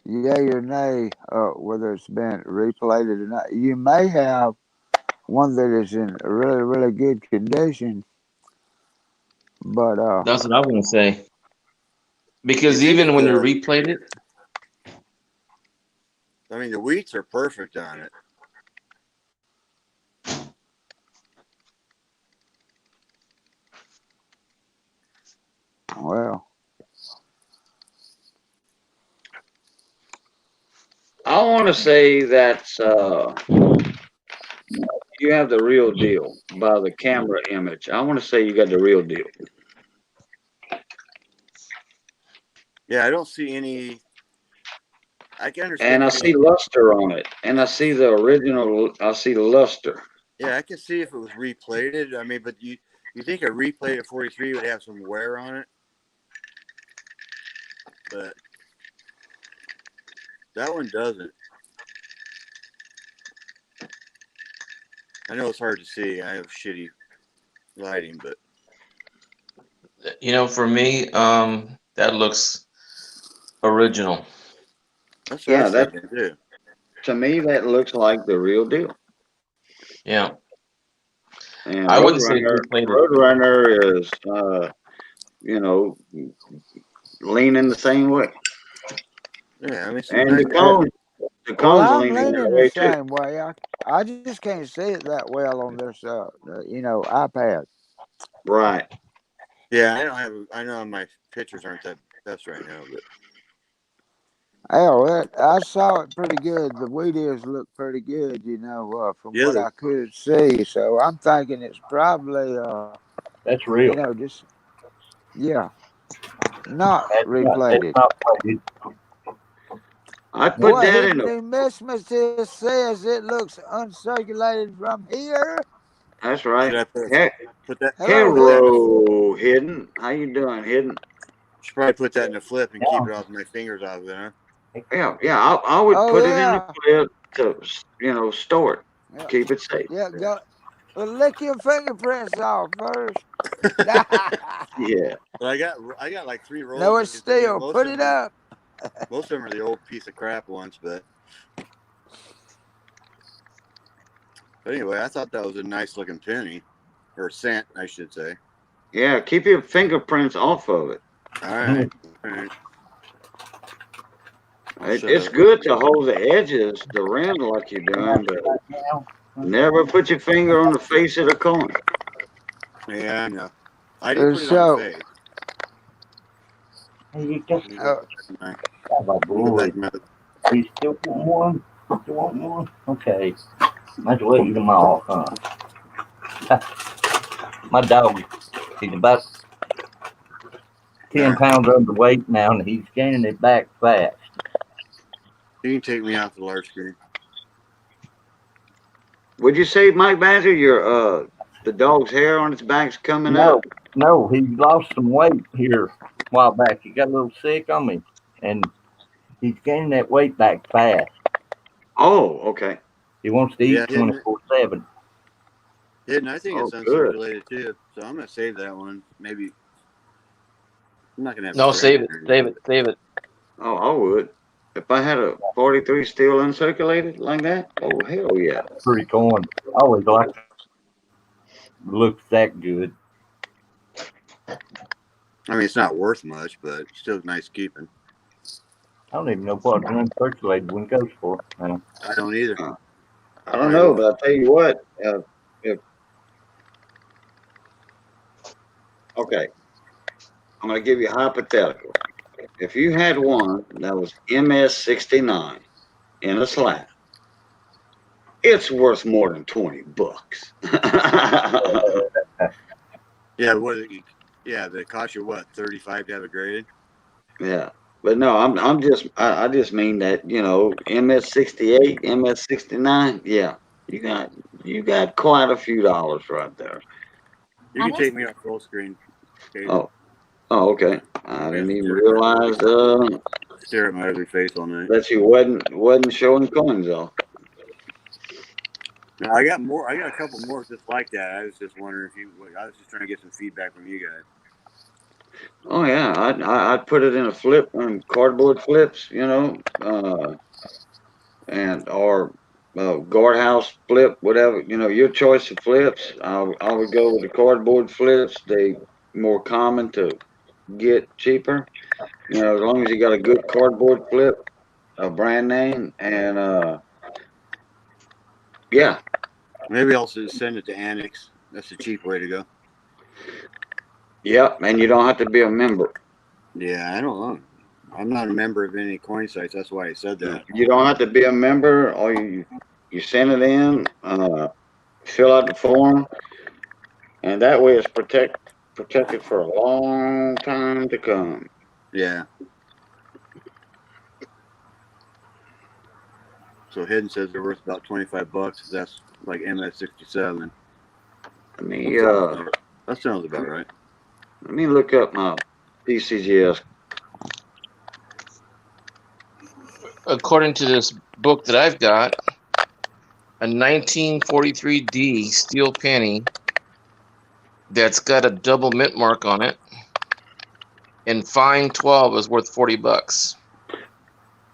yay or nay, whether it's been replated or not. You may have one that is in really, really good condition, but That's what I want to say. You Because think even when you replate it, I mean, the wheats are perfect on it. well, I want to say that's you have the real deal by the camera image. I want to say you got the real deal. Yeah, I don't see any. I can And understand I if it see was. luster on it. And I see the original. I see luster. Yeah, I can see if it was replated. I mean, but you think a replated 43 would have some wear on it, but that one doesn't. I know it's hard to see. I have shitty lighting, but for me, that looks original. that's what I Yeah, was that thinking too. to me that looks like the real deal. Yeah, And I wouldn't say it's replated. Roadrunner is you know leaning the same way. Yeah, I mean, some And nice. the well, cone's I'm leaning that leaning the way too. same way. I just can't see it that well on this, iPad. Right. Yeah, I don't have. I know my pictures aren't that best right now, but Hell, I saw it pretty good. The wheat ears look pretty good, from yeah, what I could see. So I'm thinking it's probably, That's real. just, yeah, not That's replated. not plated. I put What that in hidden the numismatist says it looks uncirculated from here? that's right. should I put that? Hello, Put that in Hidden. a. Hero hidden. How you doing, hidden? Should probably put that in a flip and keep Yeah. it off my fingers out of there. Yeah. I would Oh put it in a yeah, clip to store it, yeah, keep it safe. yeah. Go, well, lick your fingerprints off first. Yeah. But I got like 3 rolls No, of it's these things. still. Put it up. Most of them are the old piece of crap ones, but anyway, I thought that was a nice looking penny or cent, I should say. Yeah. Keep your fingerprints off of it. All right, all right. I'll shut It's up. good to hold the edges, the rim like you're doing, but never put your finger on the face of the coin. Yeah, I know. I didn't put it on the So, face. Hey, you just Let me go uh, back to my. got my Let me go back boy. to my. You still want one? Still want one? Okay. Might as well eat them all, huh? My dog, he's about 10 pounds underweight now, and he's gaining it back fast. You can take me off the large screen. Would you say, Mike Badger, the dog's hair on its back's coming No, up? no, he lost some weight here a while back. He got a little sick on me, and he's gaining that weight back fast. Oh, okay. He wants to Yeah, eat 24/7. hidden. I think Oh, it's good. uncirculated too. So I'm gonna save that one. Maybe I'm not gonna have No, a save it, or save anything. it, save it. Oh, I would. If I had a 43 still uncirculated like that, oh, hell yeah. Pretty coin. I always like looks that good. I mean, it's not worth much, but still nice keeping. I don't even know what an uncirculated one goes for. I don't either. Uh, I don't Probably know, worth. but I'll tell you what. If Okay, I'm going to give you a hypothetical. If you had one that was MS-69 in a slab, it's worth more than $20. Yeah, yeah, they cost you what, 35 to have it graded? Yeah, but no, I just mean that MS-68, MS-69. Yeah, you got you got quite a few dollars right there. You can take me off full screen, Cajun. Oh, oh, okay. I I gotta didn't even stare at my ugly, realize face all night. that you wasn't showing coins though. No, I got more. I got a couple more just like that. I was just wondering if you. I was just trying to get some feedback from you guys. Oh yeah, I'd put it in a flip on cardboard flips, and or guardhouse flip, whatever, your choice of flips. I would go with the cardboard flips. They more common to get cheaper. As long as you got a good cardboard flip, a brand name, and yeah, Maybe I'll just send it to Annex. That's the cheap way to go. yep, and you don't have to be a member. Yeah, I don't know. I'm not a member of any coin sites. That's why I said that. You don't have to be a member. Or you send it in, fill out the form, and that way it's protected for a long time to come. Yeah. So Hidden says they're worth about $25. That's like MS-67. Let me uh That sounds about right. let me look up my PCGS. According to this book that I've got, a 1943D steel penny that's got a double mint mark on it and fine 12 is worth $40.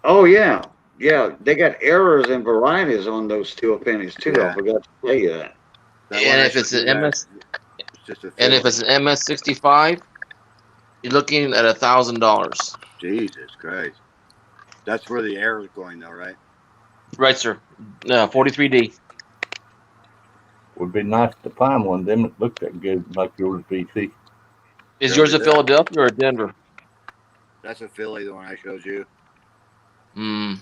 Oh yeah, yeah. They got errors and varieties on those steel pennies too. I Yeah. forgot to tell you that. And if it's an MS, it's just a and if it's an MS-65, you're looking at $1,000. Jesus Christ. That's where the arrow's going though, right? Right, sir. 43D. Would be nice to find one of them that looked that good like yours, BC. Is yours a Philadelphia or a Denver? That's a Philly, the one I showed you. Hmm.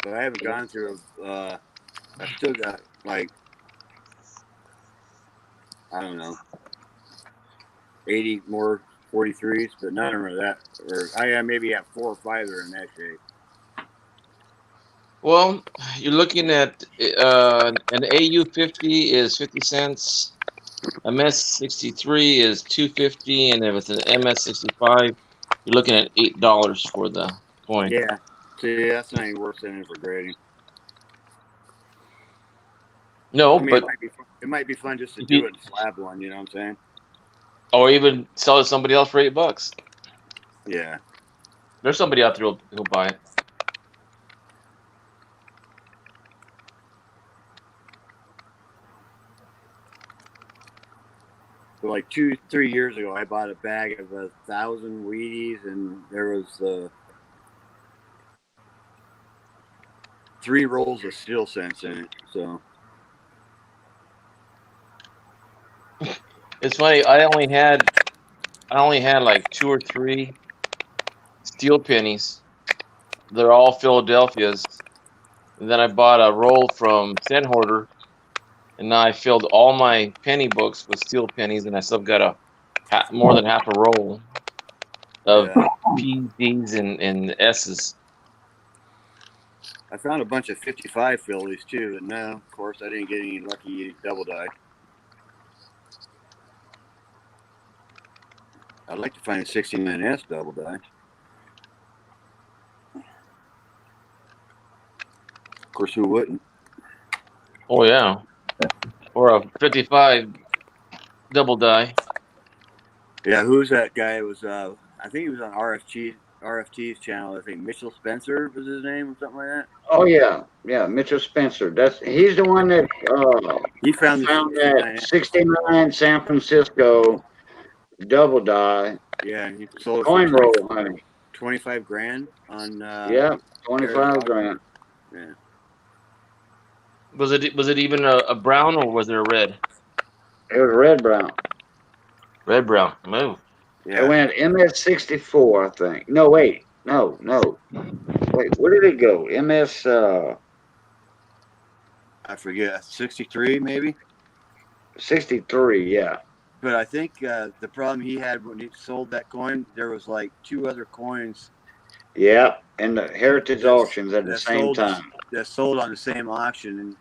But I haven't gone through. I've still got like, I don't know, 80 more 43s, but none of them are that. Or I maybe have 4 or 5 that are in that shape. Well, you're looking at an AU50 is 50 cents. A MS-63 is $2.50, and if it's an MS-65, you're looking at $8 for the coin. Yeah. See, that's not even worth sending for grading. No, I mean, but it might be fun just to do it and slab one. You know what I'm saying? Or even sell it to somebody else for $8. Yeah. There's somebody out there who'll buy it. So like 2-3 years ago, I bought a bag of 1,000 Wheaties, and there was 3 rolls of steel cents in it. So It's funny. I only had like 2 or 3 steel pennies. They're all Philadelphias, And then I bought a roll from Cent Hoarder, and now I filled all my penny books with steel pennies, and I still got more than half a roll of Yeah. P's, D's, and S's. I found a bunch of 55 fillies too, but no, of course I didn't get any lucky double die. I'd like to find a 69S double die. Of course, who wouldn't? Oh yeah, or a 55 double die. Yeah, who's that guy? It was I think he was on RFT's channel. I think Mitchell Spencer was his name or something like that. Oh yeah, yeah, Mitchell Spencer. He's the one that He found the found that 69S. 69 San Francisco double die Yeah, and he sold it for coin roll hunting. 25 grand on Yeah, 25 grand. Yeah. Was it even a brown or was it a red? It was red brown. Red brown. Move. It Yeah. went MS-64, I think. No, wait, no. Wait, where did it go? MS I forget, 63 maybe. 63. Yeah. But I think the problem he had when he sold that coin, there was like 2 other coins Yeah, and the heritage that, auctions at the that same sold time. that sold on the same auction, and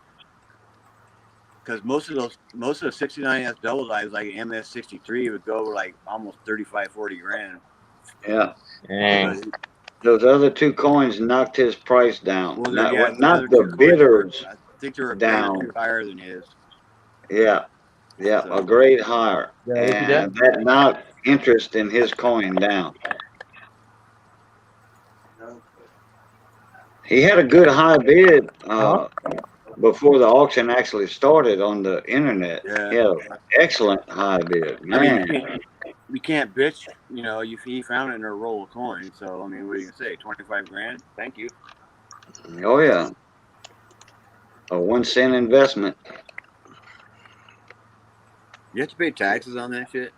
because most of the 69S double dies like MS-63 would go like almost 35-40 grand. Yeah. Dang. But, Those other 2 coins knocked his price down. well, Not, yeah, well, the not other 2 the coins bidders I think they were a grade or down. 2 higher than his. Yeah, yeah, So, a grade higher. Yeah, look at And that knocked interest in his coin down. He had a good high bid before the auction actually started on the internet. yeah. He had an excellent high bid. I mean, Man, you can't bitch. You know, he found it in a roll of coins. So I mean, what are you gonna say? 25 grand? Thank you. oh yeah. A 1 cent investment. You have to pay taxes on that shit.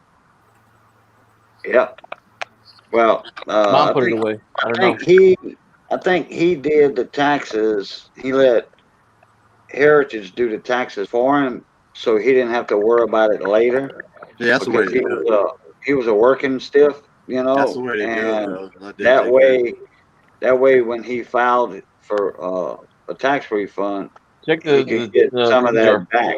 Yep. Well, Mom put it away. I don't know. I think he did the taxes. He let Heritage do the taxes for him, so he didn't have to worry about it later Yeah, that's the way because to do it. he was a working stiff, That's the way to do it, and though. Let them that take care of it. way when he filed for a tax refund, Check he could get the some of cookie jar. that back.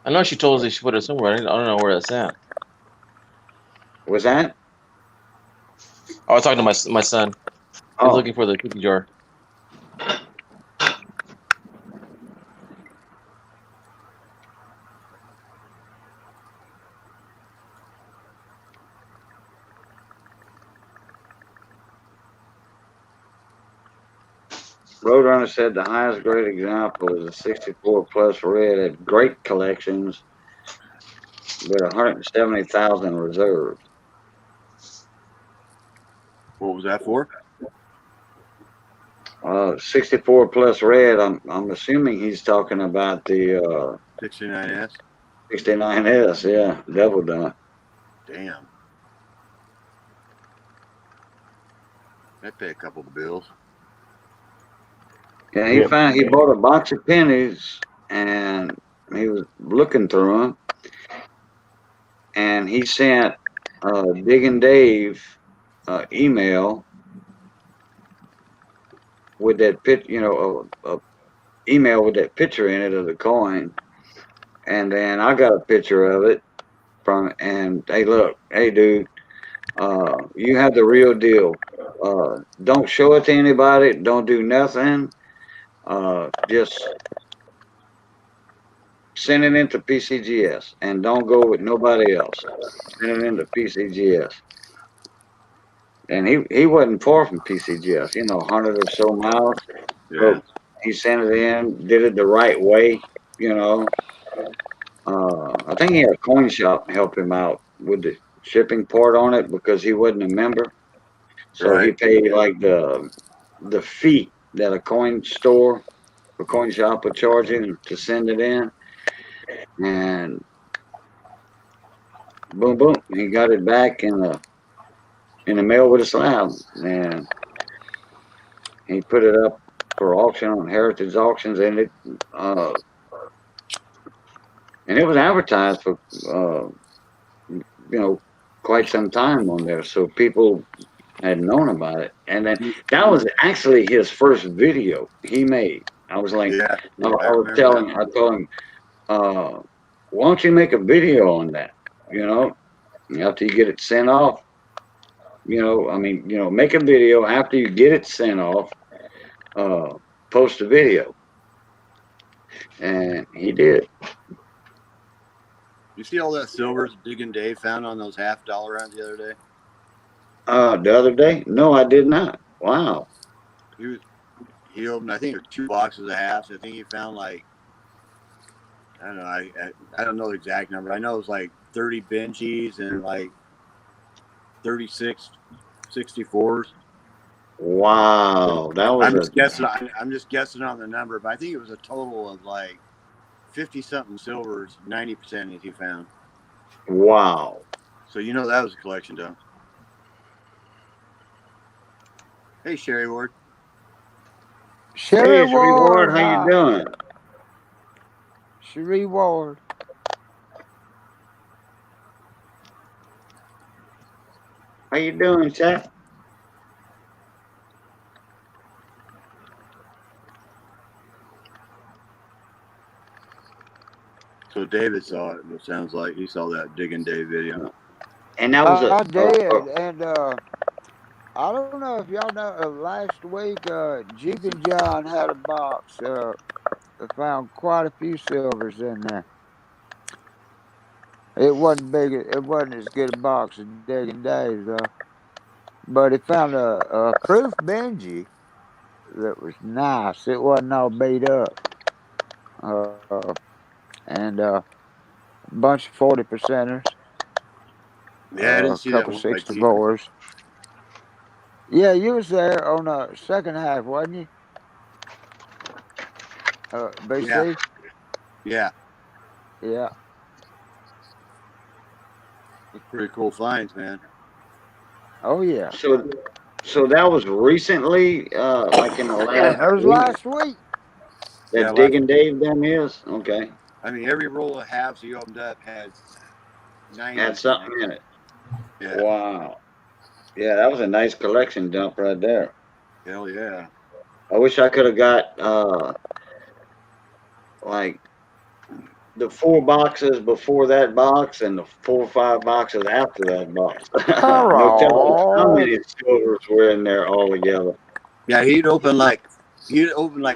I know she told us she put it somewhere. I don't know where that's at. Was that? I was talking to my son. He's Oh, looking for the cookie jar. Roadrunner said the highest grade example is a 64 plus red at great collections with 170,000 reserves. What was that for? 64 plus red. I'm assuming he's talking about the 69S. 69S. Yeah, double done. Damn. I'd pay a couple of bills. Yeah, he bought a box of pennies and he was looking through them, and he sent Digging Dave email with that a email with that picture in it of the coin, and then I got a picture of it and hey, look, hey dude, you have the real deal. Don't show it to anybody. Don't do nothing. Just send it into PCGS and don't go with nobody else. Send it into PCGS. And he wasn't far from PCGS, 100 or so miles. Yeah. But he sent it in, did it the right way, you know. I think he had a coin shop help him out with the shipping part on it because he wasn't a member. So he Right. paid like the fee that a coin store or coin shop would charge him to send it in. And boom, boom, he got it back in the mail with a slab. And He put it up for auction on Heritage Auctions, uh, and it was advertised for you know quite some time on there, so people had known about it. And then that was actually his first video he made. I was like, Yeah, I I was remember telling, that. I told him, why don't you make a video on that? You know, after you get it sent off, I mean, make a video after you get it sent off, uh, post a video. And he did. You see all that silver Digging Dave found on those $half rounds the other day? The other day? No, I did not. Wow. He opened, I think there's 2 boxes of halves. I think he found like, I don't know, I don't know the exact number. I know it was like 30 Benjis and like 36 64s. Wow. That was I'm a just guessing. I'm just guessing on the number, but I think it was a total of like 50 something silvers, 90% that he found. wow. So you know that was a collection dump. Hey, Sherry Ward. Hey, Sherry it's Reward. Ward, How you hi. doing? Sherry Ward. How you doing, Seth? So David saw it. It sounds like he saw that Digging Dave video. And that was I did, and I don't know if y'all know. Last week, Jeep and John had a box. Found quite a few silvers in there. It wasn't big. It wasn't as good a box as Digging Dave's though. But it found a proof Benji that was nice. It wasn't all beat up. And a bunch of 40%ers, Yeah, I didn't a see that couple one by Jeep. 64s. Yeah, you was there on the second half, wasn't you? Yeah, BC? yeah, Yeah. it's pretty cool finds, man. Oh, yeah. so that was recently, like in the last That was week, last week. Yeah, that Digging Dave them is? Okay. I mean, every roll of halves he opened up had 90s Had in it. something in it. Yeah, Wow. Yeah, that was a nice collection dump right there. hell yeah. I wish I could have got like the 4 boxes before that box and the 4 or 5 boxes after that box. No telling how Oh, many silvers were in there all together. Yeah, he'd open like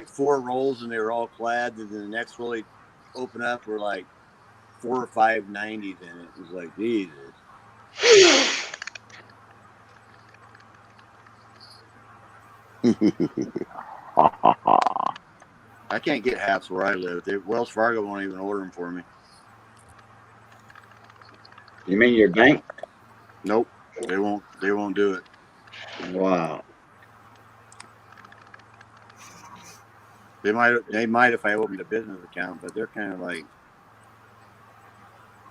4 rolls and they were all clad, and then the next roll he'd open up were like 4 or 5 90s in it. It was like Jesus. I can't get halves where I live. Wells Fargo won't even order them for me. You mean your bank? Nope, they won't. They won't do it. Wow. They might. They might if I opened a business account, but they're kind of like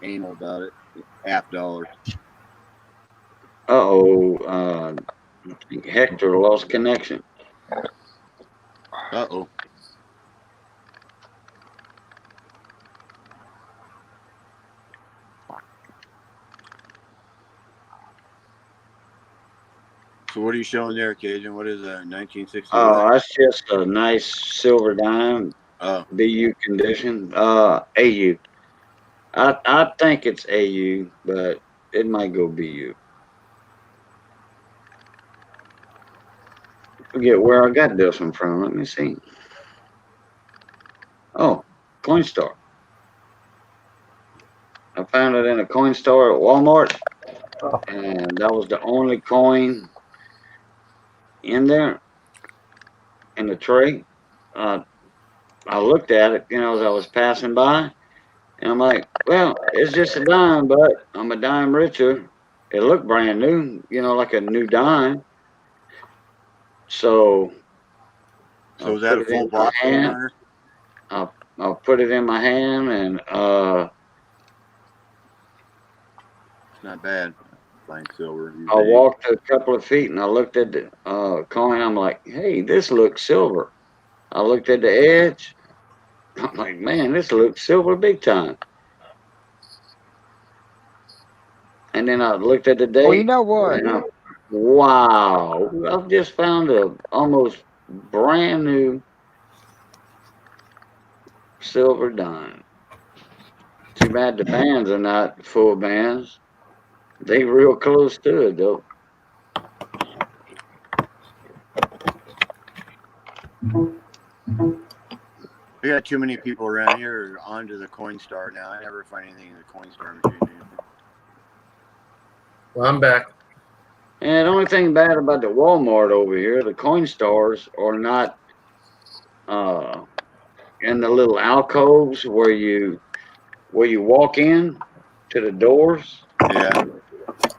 anal about it. $50. Uh-oh. I think Hector lost connection. Uh-oh. So what are you showing there, Cajun? What is that? 1960 what? Oh, that's just a nice silver dime, Oh, BU condition. AU. I think it's AU, but it might go BU. Forget where I got this one from. Let me see. Oh, Coinstar. I found it in a coin store at Walmart, and that was the only coin in there in the tray. Uh, I looked at it, as I was passing by, and I'm like, well, it's just a dime, but I'm a dime richer. It looked brand new, like a new dime. So so I'll is that put a it in full my box, Gold hand. Hunter? I'll put it in my hand, and It's not bad. find silver. I walked a couple of feet and I looked at the coin. I'm like, hey, this looks silver. I looked at the edge. I'm like, man, this looks silver big time. And then I looked at the Well, you date. know what? And wow, I've just found a almost brand new silver dime. Too bad the bands are not full bands. They real close to it though. We got too many people around here onto the Coinstar now. I never find anything in the Coinstar machine. Well, I'm back. And the only thing bad about the Walmart over here, the coin stars are not in the little alcoves where you walk in to the doors. Yeah.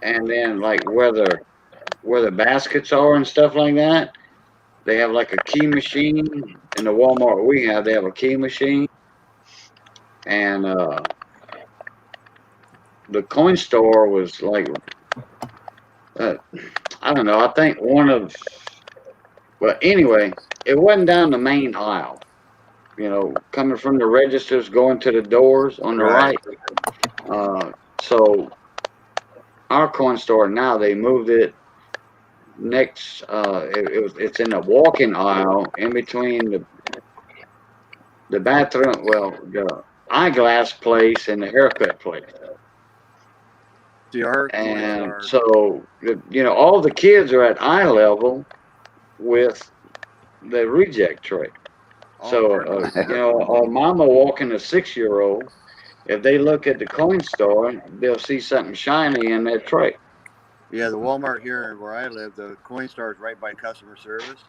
And then like where the baskets are and stuff like that, they have like a key machine. In the Walmart we have, they have a key machine. And the coin store was like I don't know, I think well anyway, it wasn't down the main aisle. You know, coming from the registers going to the doors on the right. So our coin store now, they moved it next it's in the walking aisle in between the bathroom, well, the eyeglass place and the haircut place. See, our And Coinstar, so you know, all the kids are at eye level with the reject tray. So you know, our mama walking a 6-year-old, if they look at the coin store, they'll see something shiny in that tray. yeah, the Walmart here where I live, the Coinstar is right by customer service.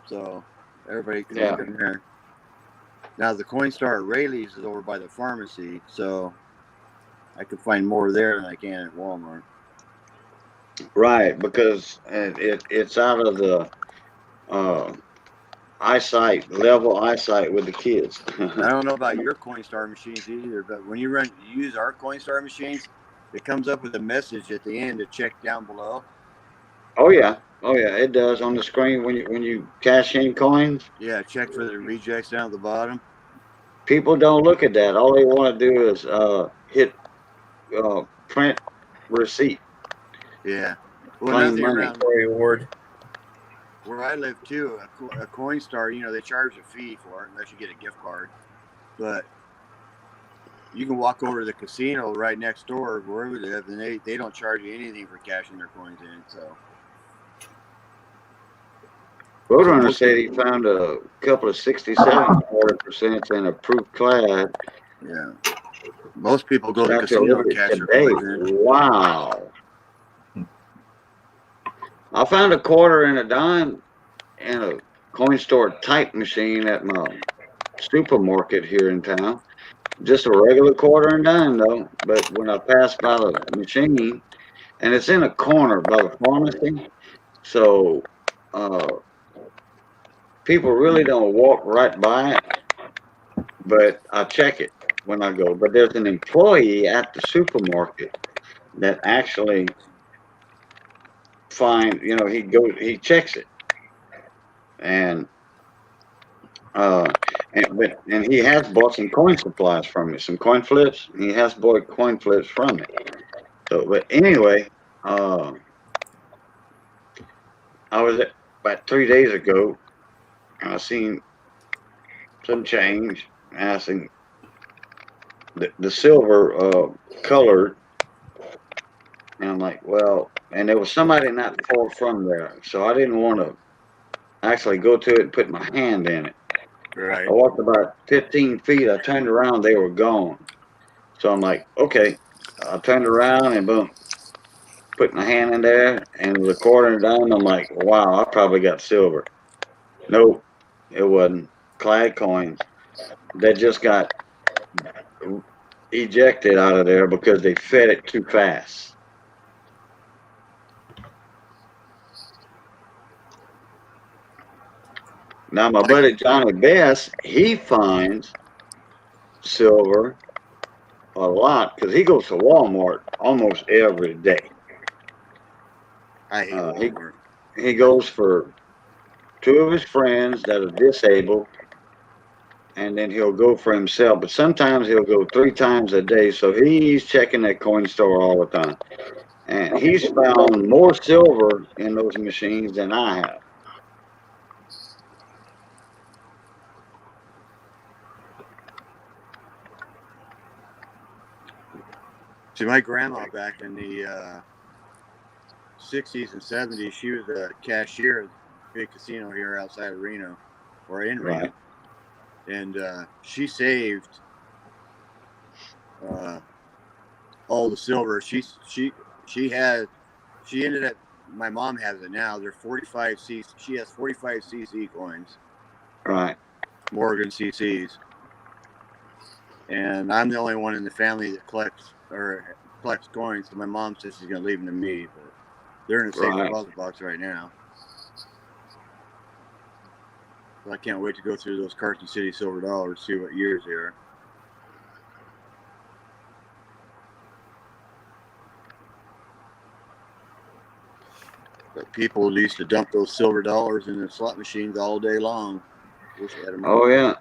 So everybody can look in there. Now the Coinstar at Rayleigh's is over by the pharmacy, so I could find more there than I can at Walmart. Right, because it's out of the eyesight with the kids. I don't know about your Coinstar machines either, but when you use our Coinstar machines, it comes up with a message at the end to check down below. Oh yeah, it does on the screen when you cash in coins. Yeah, check for the rejects down at the bottom. People don't look at that. All they want to do is hit print receipt. Yeah. Well, Claim nothing money. around Reward. where I live too. A Coinstar, you know, they charge a fee for it unless you get a gift card. But you can walk over to the casino right next door where we live, and they don't charge you anything for cashing their coins in. So. Roadrunner said he found a couple of 67% in a proof clad. Yeah. Most people go to the Got to casino look and at cash their today. coins in. Wow. I found a quarter and a dime in a coin store type machine at my supermarket here in town. Just a regular quarter and dime though. But when I passed by the machine, and it's in a corner by the pharmacy, so people really don't walk right by it. But I check it when I go. But there's an employee at the supermarket that actually he checks it. And and he has bought some coin supplies from me, some coin flips. He has bought coin flips from me. So, but anyway, I was about 3 days ago, and I seen some change, and I seen the silver colored, and I'm like, well, and there was somebody not far from there, so I didn't want to actually go to it and put my hand in it. Right. I walked about 15 feet. I turned around, they were gone. So I'm like, okay. I turned around and boom, put my hand in there, and it was a quarter and a dime. I'm like, wow, I probably got silver. Nope, it wasn't. Clad coins that just got ejected out of there because they fed it too fast. Now my buddy Johnny Best, he finds silver a lot because he goes to Walmart almost every day. I hate He Walmart. he goes for two of his friends that are disabled, and then he'll go for himself. But sometimes he'll go 3 times a day, so he's checking that coin store all the time. And he's found more silver in those machines than I have. See, my grandma back in the 60s and 70s, she was a cashier at a big casino here outside of Reno, or in Right, Reno, and she saved uh, all the silver. She had she ended up. My mom has it now. They're 45 C. She has 45 CC coins, right. Morgan CCs, and I'm the only one in the family that collects coins. So my mom says she's gonna leave them to me, but they're in a safe Right. deposit box right now. So I can't wait to go through those Carson City silver dollars, see what years they are. But people used to dump those silver dollars in the slot machines all day long. Wish I had them. Oh yeah.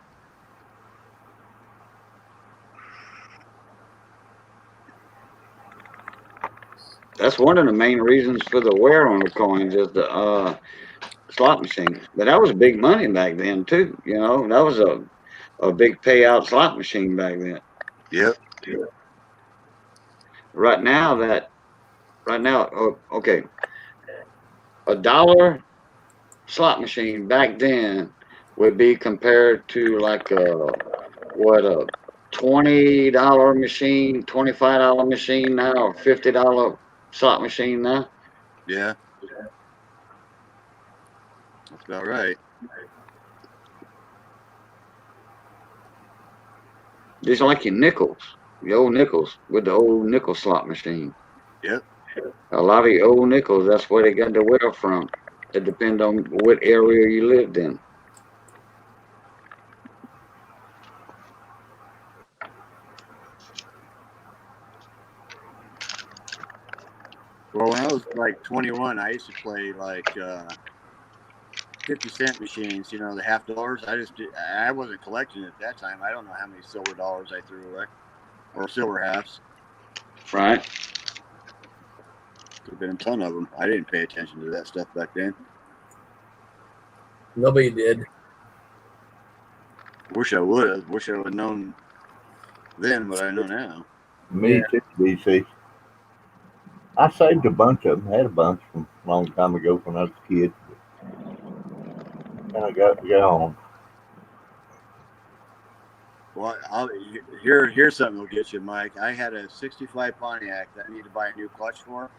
That's one of the main reasons for the wear on the coins is the slot machines. But that was big money back then too. You know, that was a big payout slot machine back then. Yep. Right now, okay, $1 slot machine back then would be compared to like a $20 machine, $25 machine now, or $50 slot machine now. Yeah. That's about right. Just like your nickels, the old nickels with the old nickel slot machine. Yep. A lot of your old nickels, that's where they got the wear from. It depends on what area you lived in. Well, when I was like 21, I used to play like 50-cent machines. You know, the half dollars. I wasn't collecting at that time. I don't know how many silver dollars I threw away or silver halves. Right? Could have been a ton of them. I didn't pay attention to that stuff back then. Nobody did. Wish I would have. Wish I would have known then what I know now. Me too, DC. I saved a bunch of them. Had a bunch from a long time ago when I was a kid. Kind of got gone. Well, here's something that'll get you, Mike. I had a '65 Pontiac that I need to buy a new clutch for.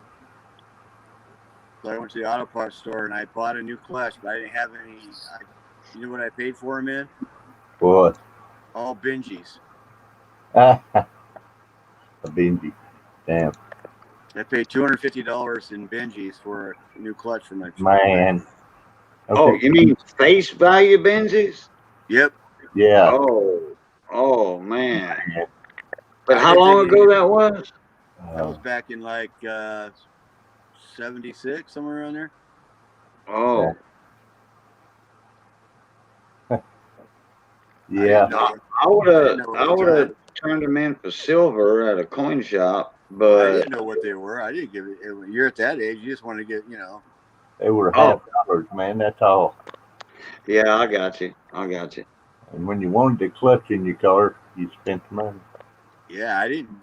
So I went to the auto parts store and I bought a new clutch, but I didn't have any. You know what I paid for them in? What? All Benjis. A Benji. Damn. I paid $250 in Benjis for a new clutch for my Man. Oh, Okay. you mean face value Benzes? Yep. Yeah. Oh man. Man. But I how just long didn't. ago that was? That was back in like '76, somewhere around there. Oh, I didn't Yeah. know. I would I didn't have know at I the would have time. turned them in for silver at a coin shop, I but didn't know what they were. I didn't give it. You're at that age. You just want to get, They were oh $half, man. That's all. yeah, I got you. I got you. And when you wanted the clutch in your car, you spent the money. Yeah, I didn't.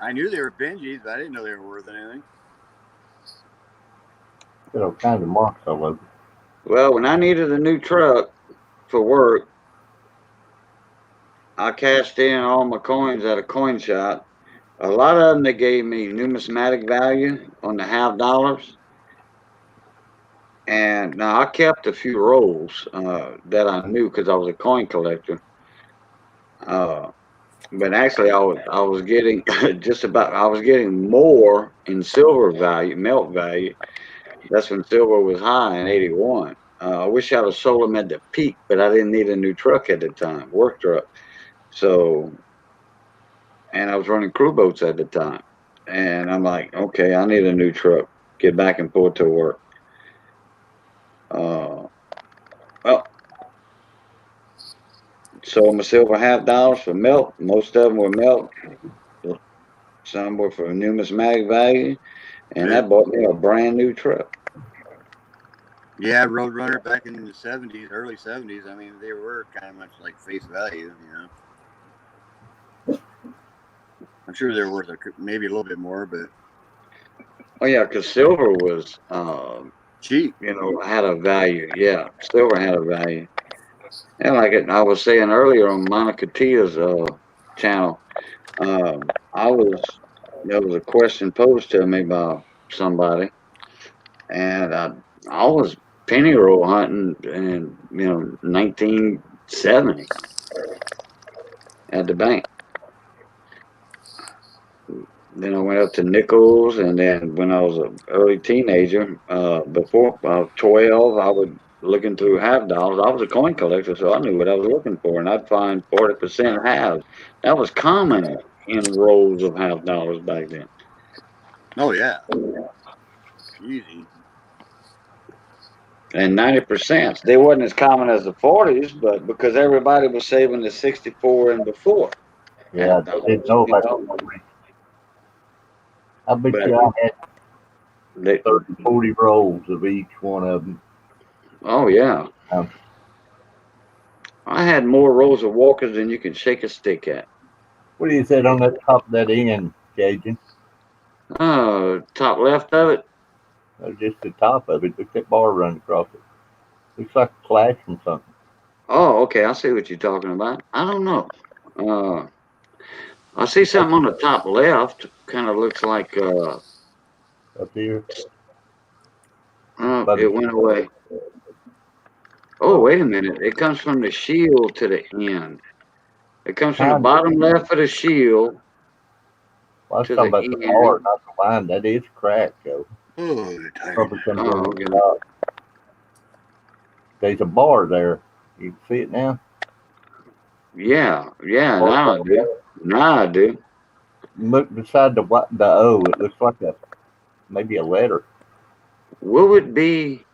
I knew they were Benjis, but I didn't know they were worth anything. Got all kinds of marks all over. Well, when I needed a new truck for work, I cashed in all my coins at a coin shop. A lot of them they gave me numismatic value on the half dollars, and now I kept a few rolls that I knew because I was a coin collector. Uh, but actually, I was getting I was getting more in silver value, melt value. That's when silver was high in '81. I wish I'd have sold them at the peak, but I didn't need a new truck at the time, work truck. So, and I was running crew boats at the time. And I'm like, okay, I need a new truck. Get back and pull it to work. Well, sold myself $50 for milk. Most of them were milk. Some were for numismatic value, and Good. that bought me a brand new truck. Yeah, Roadrunner back in the 70s, early 70s. I mean, they were kind of much like face value, you know. I'm sure they're worth maybe a little bit more, but Oh yeah, because silver was, cheap. had a value. Yeah, silver had a value. And like I was saying earlier on Monica Tia's channel, there was a question posed to me by somebody, and I was penny roll hunting in 1970 at the bank. Then I went up to nickels, and then when I was an early teenager, before 12, I would looking through $50. I was a coin collector, so I knew what I was looking for, and I'd find 40% halves. That was common in rolls of $50 back then. Oh yeah, easy. And 90%, they wasn't as common as the 40s, but because everybody was saving the 64 and before Yeah, half they didn't dollars, know about the 40. I bet but you I had they, 30, 40 rolls of each one of them. oh yeah, Um, I had more rows of walkers than you can shake a stick at. what do you said on that top of that end, Cajun? Top left of it. Just the top of it. Look at that bar running across it. Looks like a flash from something Oh, okay, I see what you're talking about. I don't know. Uh, I see something on the top left. Kind of looks like up here. oh, By the it went away. Oh, wait a minute. It comes from the shield to the end. It comes from the kind of, bottom left of the shield well, I was to talking the about the bar, end. not the line. That is cracked, though. Oh, you're tired. Probably comes in Oh, at the okay. top. There's a bar there. You can see it now. Yeah, yeah, Bar now I right do. there. Now I do. Look beside the O. It looks like maybe a letter. What would be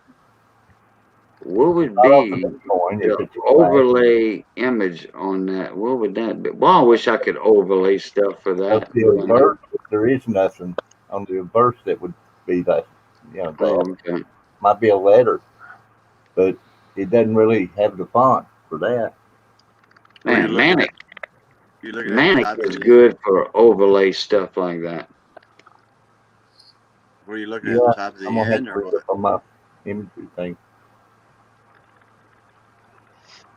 what would Not on the be Bitcoin if the it's a flash. overlay image on that? What would that be? Well, I wish I could overlay stuff for Of that. the reverse, there is nothing on the reverse that would be that. That Oh, okay. might be a letter, but it doesn't really have the font for that. Were you Man, looking at? Manic. You looking at the Manic top of is the? good for overlay stuff like that. Were you looking at the Yeah, top of I'm the gonna have end to or read up what? on my imagery thing.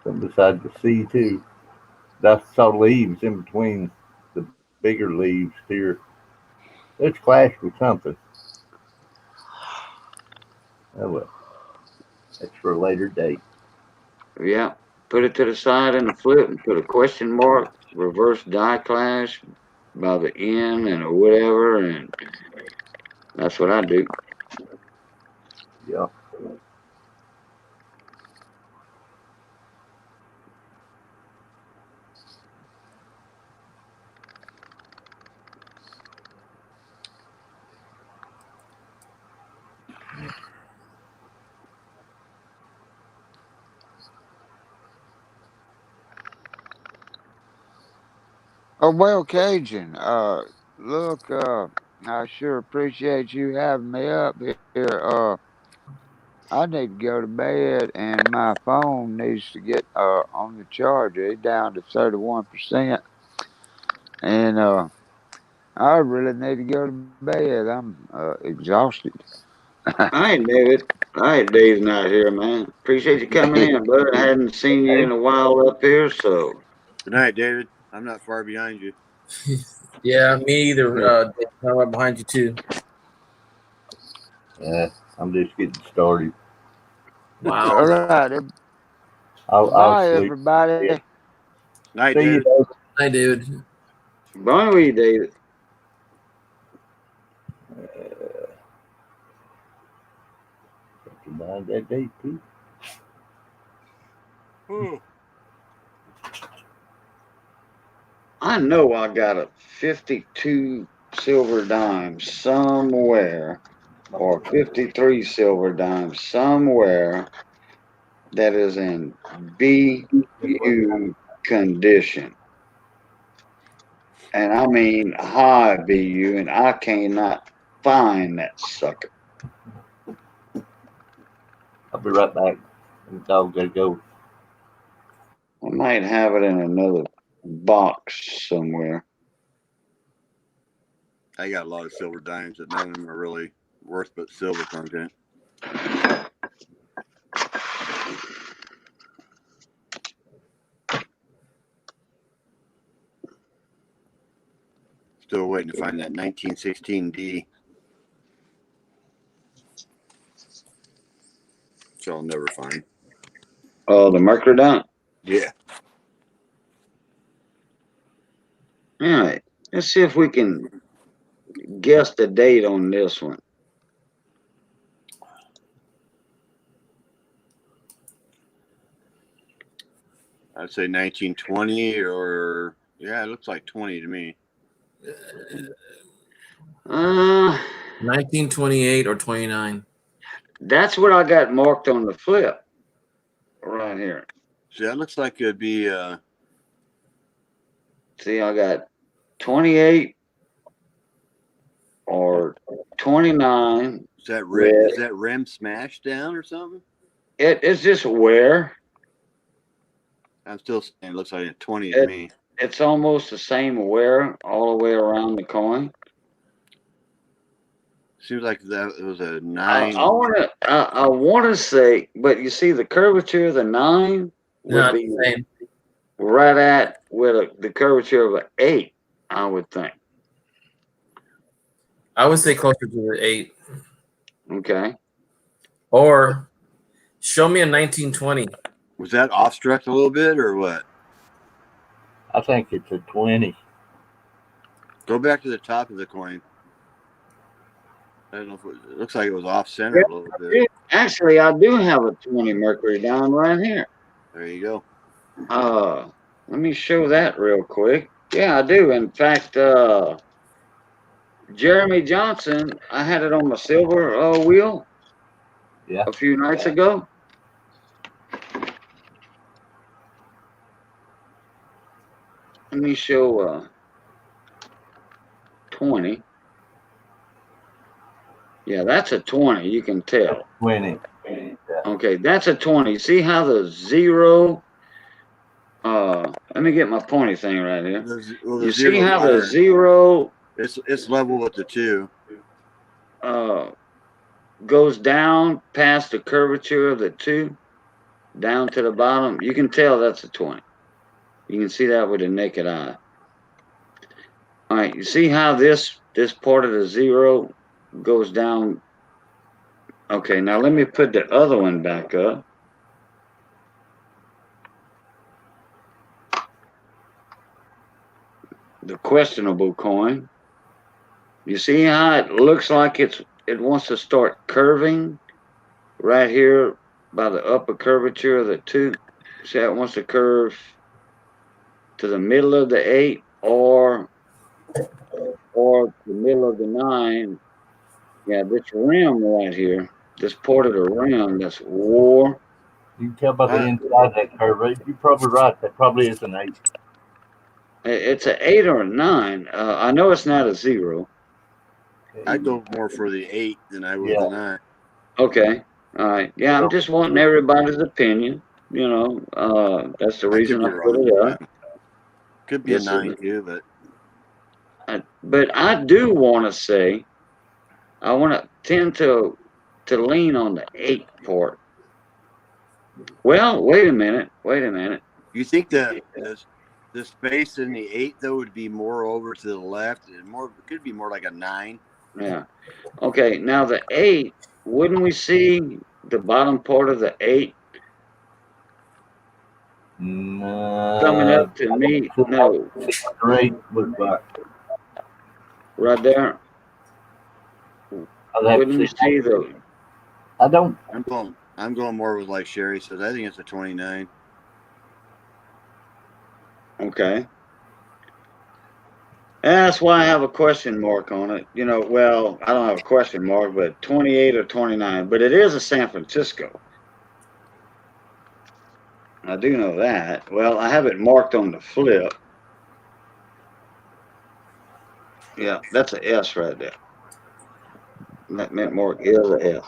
Something beside the C too. I saw leaves in between the bigger leaves here. It's clashed with something. Oh well, that's for a later date. Yeah. Put it to the side in the flip and put a question mark, reverse die clash by the end and or whatever, and that's what I do. Yeah. Oh well, Cajun. Look, I sure appreciate you having me up here. I need to go to bed, and my phone needs to get on the charger. It's down to 31%, and I really need to go to bed. I'm exhausted. All right, David. All right, Dave's not here, man. Appreciate you coming in, bud. I hadn't seen you in a while up here, so Good night, David. I'm not far behind you. Yeah, me either. I'm right behind you too. Yeah, I'm just getting started. Wow. All right, I'll bye, sleep. everybody. Yeah. Night, See you, David. Dave. Hi, David. bon oui, David. Mind that date too. Oh, I know I got a 52 silver dimes somewhere, or 53 silver dimes somewhere that is in BU condition. And I mean high BU, and I cannot find that sucker. I'll be right back. The dog gotta go. I might have it in another box somewhere. I got a lot of silver dimes, but none of them are really worth but silver content. Still waiting to find that 1916D. Which I'll never find. Oh, the mercury dime? Yeah. All right. Let's see if we can guess the date on this one. I'd say 1920 or, yeah, it looks like 20 to me. 1928 or 29. That's what I got marked on the flip right here. See, that looks like it'd be, See, I got 28 or 29. is that rim smashed down or something? It's just wear. I'm still saying it looks like a 20 to me. It's almost the same wear all the way around the coin. Seems like that it was a 9. I wanna say, but you see the curvature of the 9 would Not be the same. right at with the curvature of an 8, I would think. I would say closer to the 8. Okay. Or show me a 1920. Was that off-struck a little bit or what? I think it's a 20. Go back to the top of the coin. I don't know if it looks like it was off-center a little bit. Actually, I do have a 20 mercury dime right here. There you go. Let me show that real quick. Yeah, I do. In fact, Jeremy Johnson, I had it on my silver wheel a few nights ago. Let me show 20. Yeah, that's a 20. You can tell. 20. Okay, that's a 20. See how the 0? Let me get my pointy thing right here. You see how the 0? It's level with the 2. Goes down past the curvature of the 2, down to the bottom. You can tell that's a 20. You can see that with the naked eye. All right, you see how this part of the 0 goes down? Okay, now let me put the other one back up. The questionable coin. You see how it looks like it wants to start curving right here by the upper curvature of the 2. See how it wants to curve to the middle of the 8 or the middle of the 9. Yeah, this rim right here, this part of the rim that's wore. You can tell by the inside of that curve. You're probably right. That probably is an 8. It's an 8 or a 9. I know it's not a 0. I'd go more for the 8 than I would the 9. Okay. All right. Yeah, I'm just wanting everybody's opinion. You know, that's the reason I put it up. Could be a 9 too, but I do want to say, I want to tend to lean on the 8 part. Well, wait a minute. You think that the space in the 8 though would be more over to the left? It could be more like a 9. Yeah. Okay. Now the 8. Wouldn't we see the bottom part of the 8 coming up to me? No. Straight was back. Right there. Wouldn't we see the? I don't. I'm going more with like Sherry says. I think it's a 29. Okay. That's why I have a question mark on it. Well, I don't have a question mark, but 28 or 29. But it is a San Francisco. I do know that. Well, I have it marked on the flip. Yeah, that's a S right there. That mint mark is a S.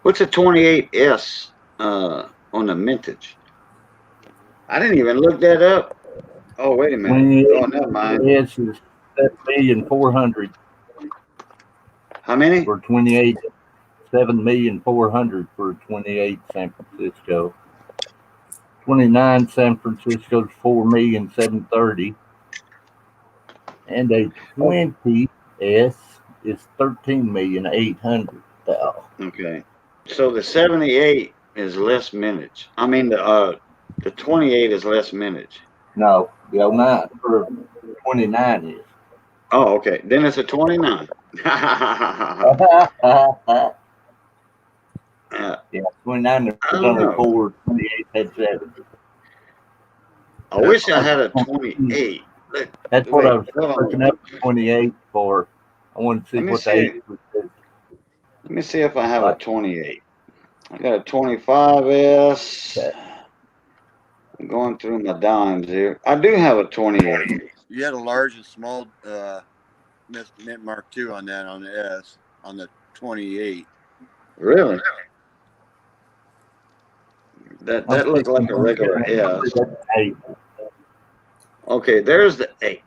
What's a 28S on the mintage? I didn't even look that up. Oh, wait a minute. Oh, never mind. Yes, is 7,400,000 How many? for 28. 7,400,000 for 28 San Francisco. 29 San Francisco's 4,730,000, and a 20S is 13,800,000. Okay. So the 78 is less mintage. I mean the 28 is less mintage. No, the 09 for 29 is. Oh, okay. Then it's a 29. Yeah, 29 I was don't only know. 4, 28 had 7. I wish I had a 28. That's what I Wait, was hold on. looking up 28 for. I wanted to see Let me what the see. age was. Let me see if I have a Like, 28. I got a 25S. okay. I'm going through my dimes here. I do have a 28. You had a large and small mint mark too on that on the S on the 28. Really? I'm That looked like thinking a regular S. that's 8. Okay, there's the 8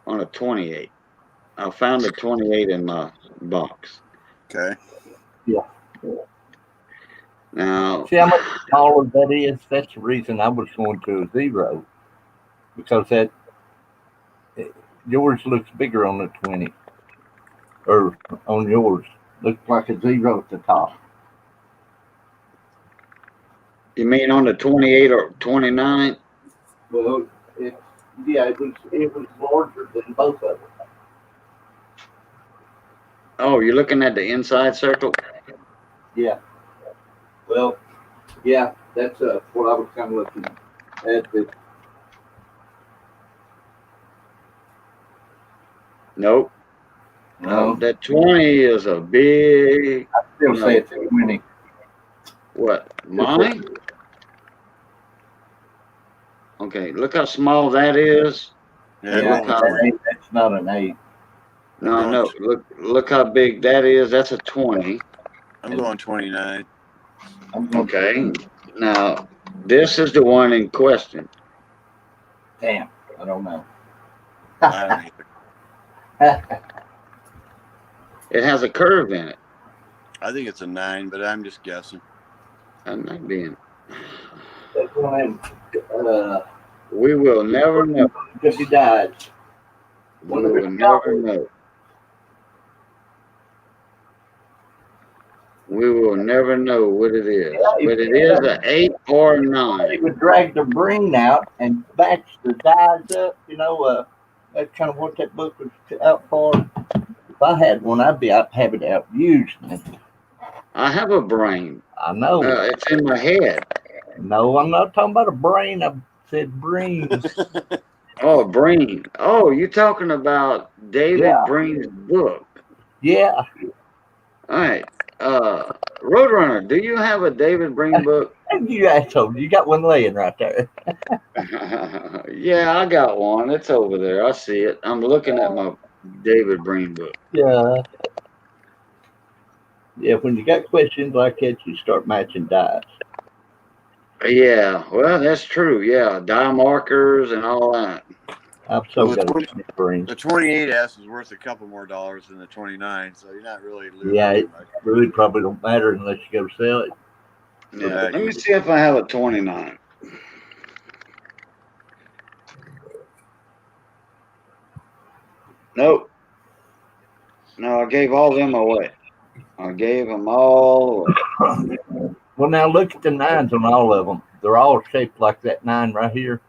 on a 28. I found the 28 in my box. Okay. Yeah. Now, See how much smaller that is? That's the reason I was going to a 0, because yours looks bigger on the 20, or on yours looks like a 0 at the top. you mean on the 28 or 29? Well, it was larger than both of them. Oh, you're looking at the inside circle? Yeah. Well, yeah, that's what I was kind of looking at. Nope. No, That 20 is a big. I still No. say it's a 20. What? Mine? Okay, look how small that is. Yeah, And Yeah, look how. that's not an 8. No. Look how big that is. That's a 20. I'm going 29. I'm going Okay. Now, this is the one in question. Damn, I don't know. I don't either. It has a curve in it. I think it's a 9, but I'm just guessing. I'm not being. That's one. We will never know. Because he died. We will never know. We will never know what it is. But it is an 8 or a 9. They would drag the brain out and batch the dyes up. That's kind of what that book was out for. If I had one, I'd be out have it out usually. I have a brain. I know. It's in my head. No, I'm not talking about a brain. I said brains. Oh, a brain. Oh, you're talking about David Breen's book. Yeah. All right. Roadrunner, do you have a David Breen book? You asshole. You got one laying right there. Yeah, I got one. It's over there. I see it. I'm looking at my David Breen book. Yeah. Yeah, when you got questions like that, you start matching dies. Yeah, well, that's true. Yeah, die markers and all that. I've so got a brain. The 28S is worth a couple more dollars than the 29, so you're not really losing. Yeah, it really probably don't matter unless you go sell it. Yeah. Let me see if I have a 29. Nope. No, I gave all them away. I gave them all away. Well, now look at the 9s on all of them. They're all shaped like that 9 right here.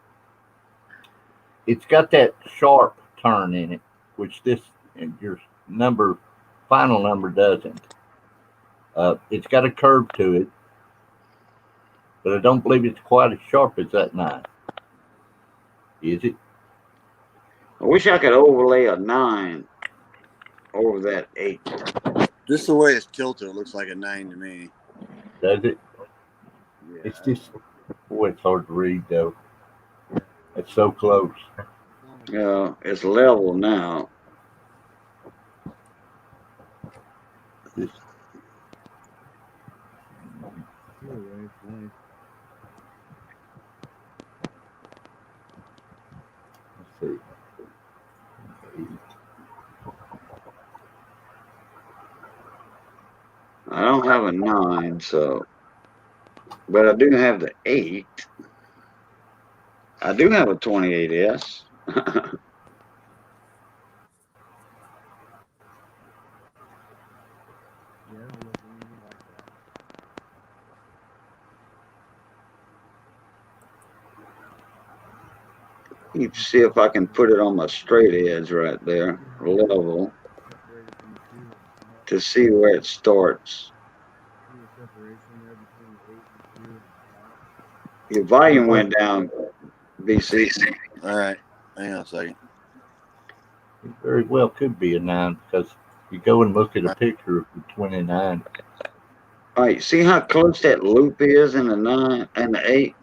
It's got that sharp turn in it, which your final number doesn't. It's got a curve to it. but I don't believe it's quite as sharp as that 9. Is it? I wish I could overlay a 9 over that 8. Just the way it's tilted, it looks like a 9 to me. Does it? Yeah. It's just, boy, it's hard to read though. It's so close. Yeah, it's level now. Just, let's see. I don't have a 9, so, but I do have the 8. I do have a 28S. You see if I can put it on my straight edge right there, level, to see where it starts. Your volume went down, BC. All right. Hang on a second. It very well could be a 9 because you go and look at a picture of the 29. All right, see how close that loop is in the 9 and the 8?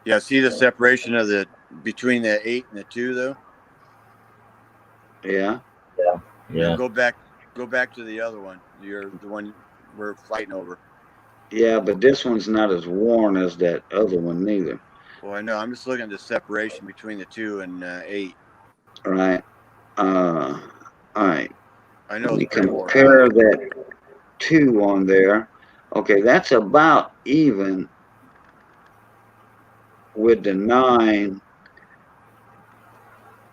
Yeah, see the separation of the between the 8 and the 2 though? Yeah. Yeah. Now go back to the other one. You're the one we're fighting over. Yeah, but this one's not as worn as that other one neither. Well, I know. I'm just looking at the separation between the 2 and 8. All right. All right. I know Let me it's pretty worn compare out. that 2 on there. Okay, that's about even with the 9.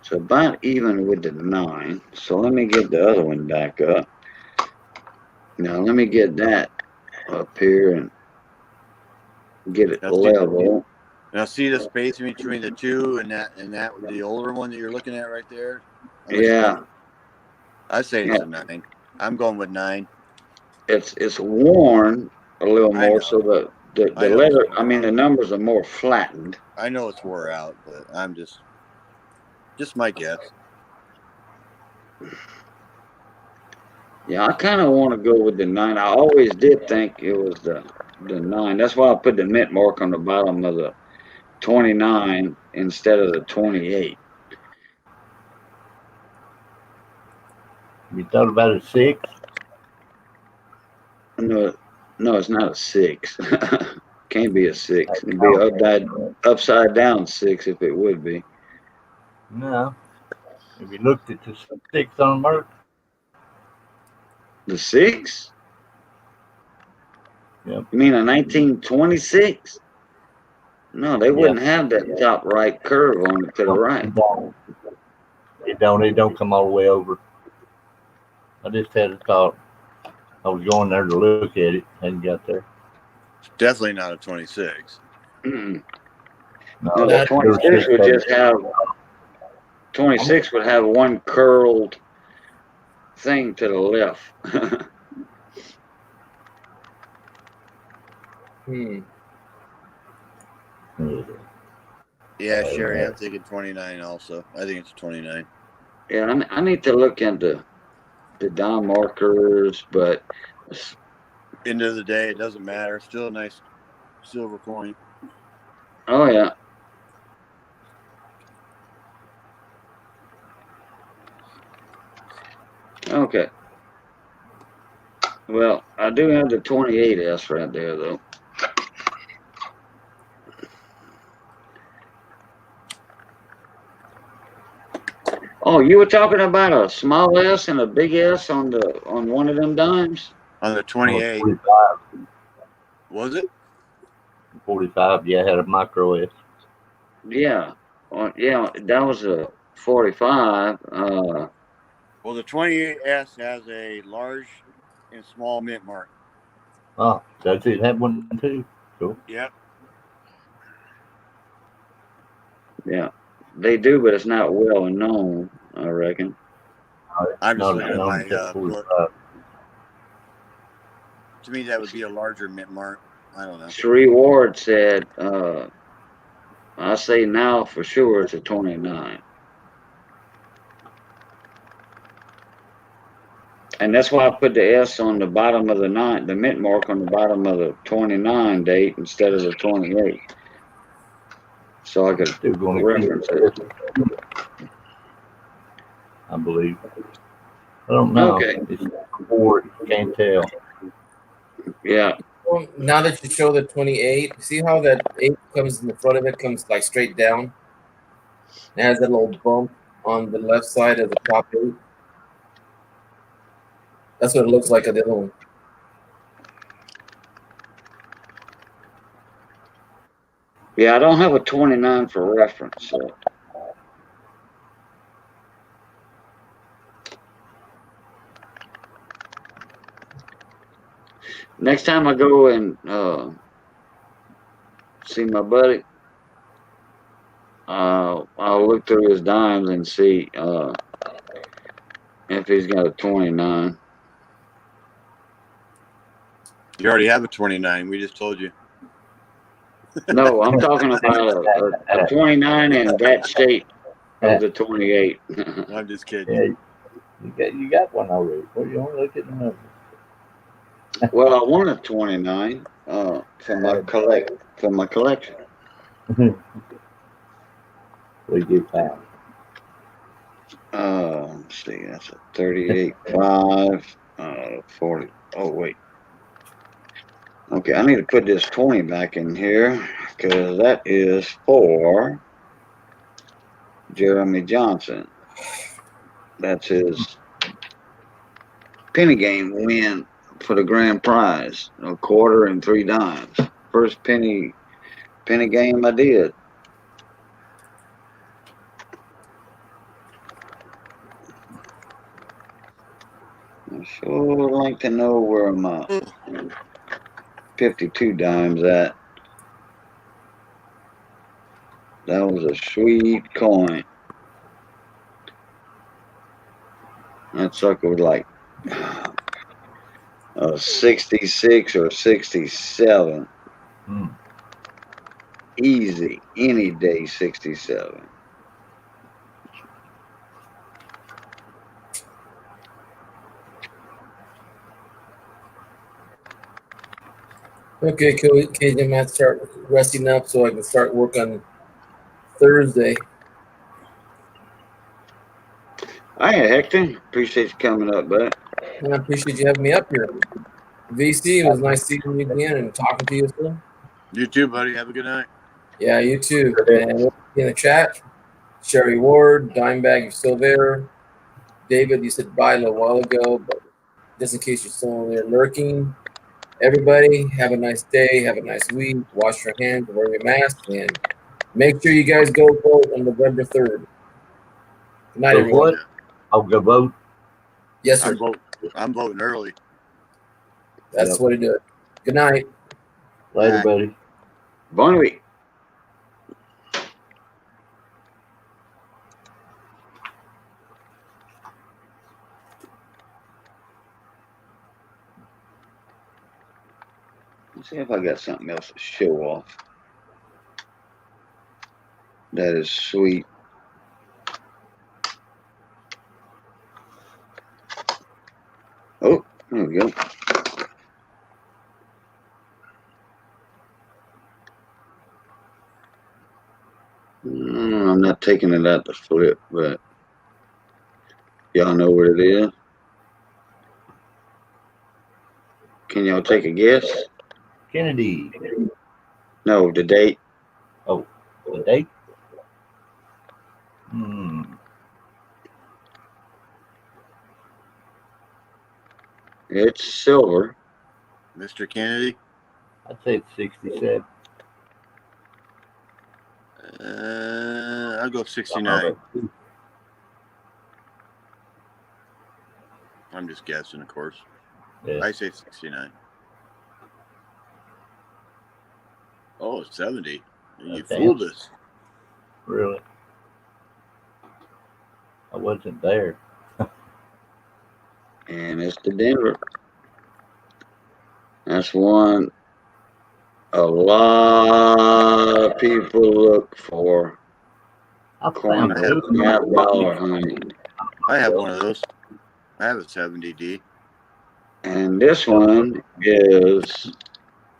It's about even with the 9. So let me get the other one back up. Now let me get that up here and get it level. Now see the space between the 2 and that the older one that you're looking at right there? Yeah. I'd say it's a 9. I'm going with 9. It's worn a little more, so the letter, I mean the numbers are more flattened. I know it's wore out, but I'm just my guess. Yeah, I kind of want to go with the 9. I always did think it was the 9. That's why I put the mint mark on the bottom of the 29 instead of the 28. You thought about a 6? No, it's not a 6. Can't be a 6. It'd be upside down 6 if it would be. No. Have you looked at the 6 on Merc? The 6? Yep. You mean a 1926? No, they wouldn't have that top right curve on it to the right. It don't come all the way over. I just had a thought. I was going there to look at it. Hadn't got there. It's definitely not a 26. No, No, the 26 would just have 26 would have one curled thing to the left. Yeah, Sherry, I'm thinking 29 also. I think it's 29. Yeah, I need to look into the dime markers, but end of the day, it doesn't matter. Still a nice silver coin. Oh yeah. Okay. Well, I do have the 28S right there though. Oh, you were talking about a small S and a big S on one of them dimes? On the 28. 45. Was it? 45, yeah, I had a micro S. Yeah. Yeah, that was a 45. Well, the 28S has a large and small mint mark. Oh, does it have one too? Cool. Yep. Yeah, they do, but it's not well known, I reckon. I'm just looking at my To me, that would be a larger mint mark. I don't know. Sheree Ward said, I say now for sure it's a 29. And that's why I put the S on the bottom of the mint mark on the bottom of the 29 date instead of the 28. So I could Still going to reference it. I believe. I don't know. Okay. It's bored. Can't tell. Yeah. Well, now that you show the 28, see how that 8 comes in the front of it, comes like straight down? It has that little bump on the left side of the top 8. That's what it looks like at the other one. Yeah, I don't have a 29 for reference. So. Next time I go and see my buddy, I'll look through his dimes and see if he's got a 29. You already have a 29. We just told you. No, I'm talking about a 29 in that shape of the 28. I'm just kidding. Yeah, you got one already. What do you want to look at the number? Well, I want a 29 for my collection. We get time. Let's see, that's a 38.5, 40. Oh wait. Okay, I need to put this 20 back in here because that is for Jeremy Johnson. That's his penny game win for the grand prize, a quarter and 3 dimes. First penny game I did. I sure would like to know where my 52 dimes at. That was a sweet coin. That sucker was like 66 or 67. Easy, any day 67. Okay, KJ, I'm going to start resting up so I can start work on Thursday. Hi, Hector. Appreciate you coming up, bud. And I appreciate you having me up here. VC, it was nice seeing you again and talking to you still. You too, buddy. Have a good night. Yeah, you too. And we'll be in the chat. Sherry Ward, Dimebag, you're still there. David, you said bye a little while ago, but just in case you're still there lurking. Everybody, have a nice day. Have a nice week. Wash your hands, wear your mask, and make sure you guys go vote on November 3rd. Good night, So everyone. what? I'll go vote. Yes, sir. I'm voting early. That's what I do. Good night. Later, buddy. Bonne week. Let's see if I got something else to show off. That is sweet. Oh, there we go. I'm not taking it out to flip, but y'all know what it is. Can y'all take a guess? Kennedy. No, the date. Oh, the date? It's silver. Mr. Kennedy? I'd say it's 67. I'll go 69. I'm just guessing, of course. Yeah. I say 69. Oh, 70. You fooled us. Really? I wasn't there. And it's the Denver. That's one a lot of people look for. I Coin found hook, two. $5 hunting. I have one of those. I have a 70D. And this one is,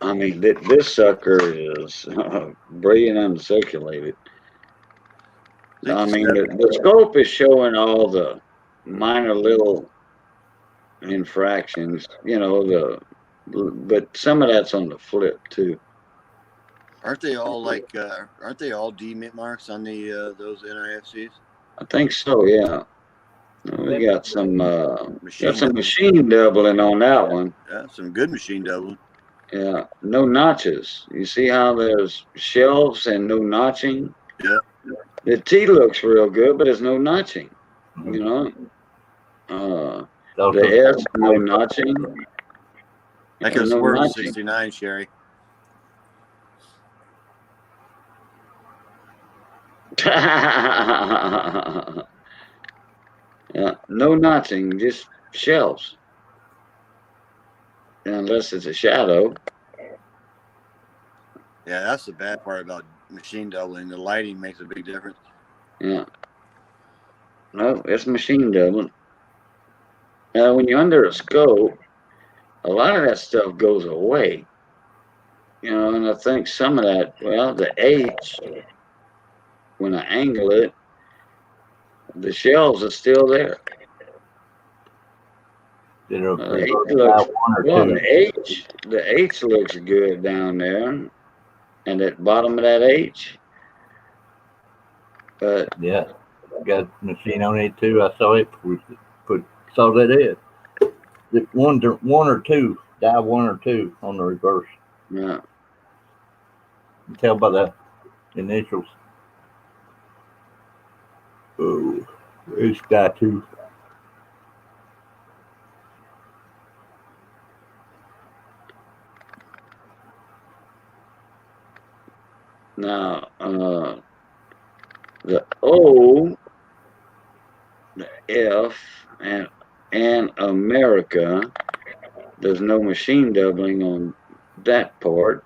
I mean, this sucker is brilliant uncirculated. I mean, 67. the scope is showing all the minor little infractions, but some of that's on the flip too. Aren't they all like? Aren't they all D marks on the those NIFCs? I think so, yeah. We got some Machine double. machine doubling on that one. Yeah, some good machine doubling. Yeah, no notches. You see how there's shelves and no notching? Yeah. The T looks real good, but there's no notching. You know, the S no notching. That could have No swerved notching. 69, Sherry. Yeah, no notching, just shelves. Unless it's a shadow. Yeah, that's the bad part about machine doubling. The lighting makes a big difference. Yeah. No, it's machine doubling. Now, when you're under a scope, a lot of that stuff goes away. And I think some of that, well, the H, when I angle it, the shells are still there. The H looks good down there, and at the bottom of that H. But yeah, got machine on it too. I saw it. Saw that it. One or two, die 1 or 2 on the reverse. Yeah. You can tell by the initials. Oh, it's die 2. Now, the O, the F, and America, there's no machine doubling on that part.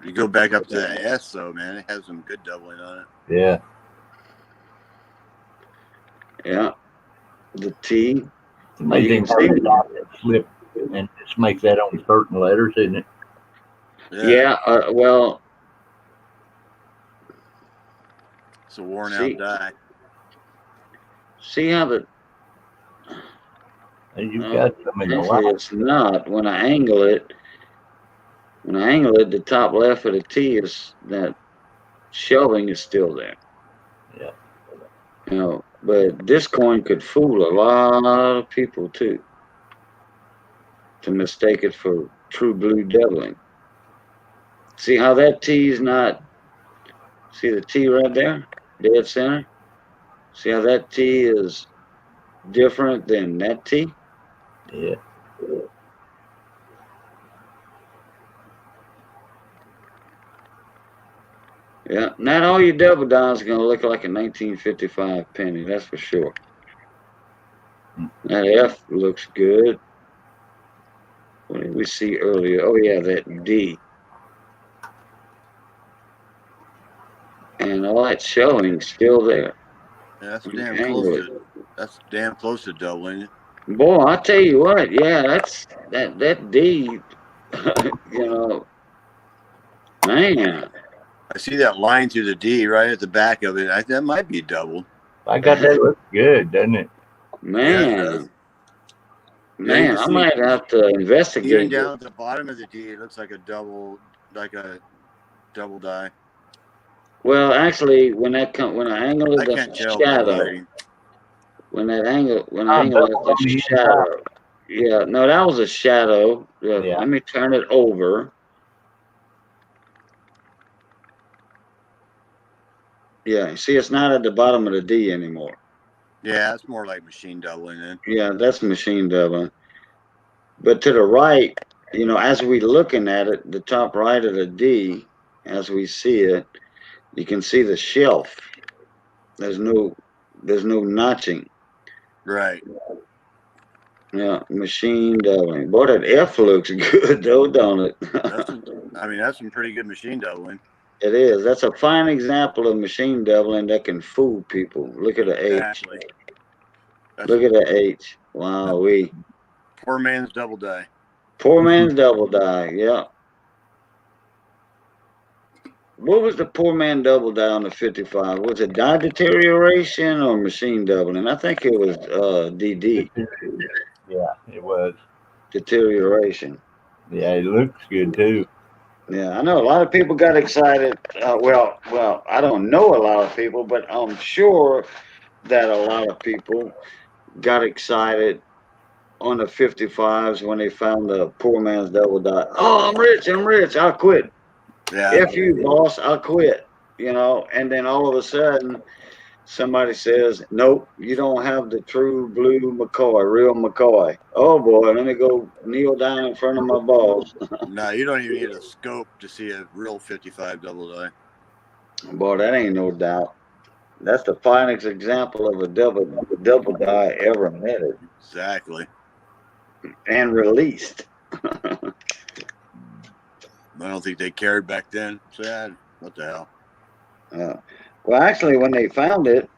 You go back up to the S, though, man. It has some good doubling on it. Yeah. Yeah. The T. Amazing how that slip and just make that on certain letters, isn't it? Yeah. Well. It's a worn out die. See how the. Actually, it's not. When I angle it, the top left of the T is that shelving is still there. Yeah. But this coin could fool a lot of people too, to mistake it for true blue doubling. See how that T is not. See the T right there, dead center. See how that T is different than that T. Yeah. Yeah, not all your double dimes are going to look like a 1955 penny, that's for sure. That F looks good. What did we see earlier? Oh, yeah, that D. And all that showing still there. Yeah, that's damn close to. That's damn close to doubling. Boy, I tell you what, yeah, that D. Man. I see that line through the D right at the back of it. That might be doubled. I got that look good, doesn't it? Man. Man, I might have to investigate. Even down at the bottom of the D, it looks like a double die. Well, actually, when I angle it, that's a shadow. When I angle it, that's a shadow. Yeah, no, that was a shadow. Yeah. Let me turn it over. Yeah, see, it's not at the bottom of the D anymore. Yeah, that's more like machine doubling then. Yeah, that's machine doubling. But to the right, as we looking at it, the top right of the D, as we see it, you can see the shelf. There's no notching. Right. Yeah, machine doubling. Boy, that F looks good though, don't it? That's some, I mean, that's some pretty good machine doubling. It is. That's a fine example of machine doubling that can fool people. Look at the H. Exactly. That's Look a at the H. Wow, we poor man's double die. poor man's double die. Yeah. What was the poor man double die on the 55? Was it die deterioration or machine doubling? I think it was DD Yeah, it was. deterioration. Yeah, it looks good too. Yeah, I know a lot of people got excited. Well, I don't know a lot of people, but I'm sure that a lot of people got excited on the 55s when they found the poor man's double die. Oh, I'm rich. I'm rich. I'll quit. Yeah. If you, boss, I'll quit. And then all of a sudden, somebody says, nope, you don't have the true blue McCoy, real McCoy. Oh boy, let me go kneel down in front of my boss. No, you don't even need a scope to see a real 55 double die. Boy, that ain't no doubt. That's the finest example of a double die ever minted Exactly. and released. I don't think they cared back then. Sad. What the hell? Well, actually, when they found it,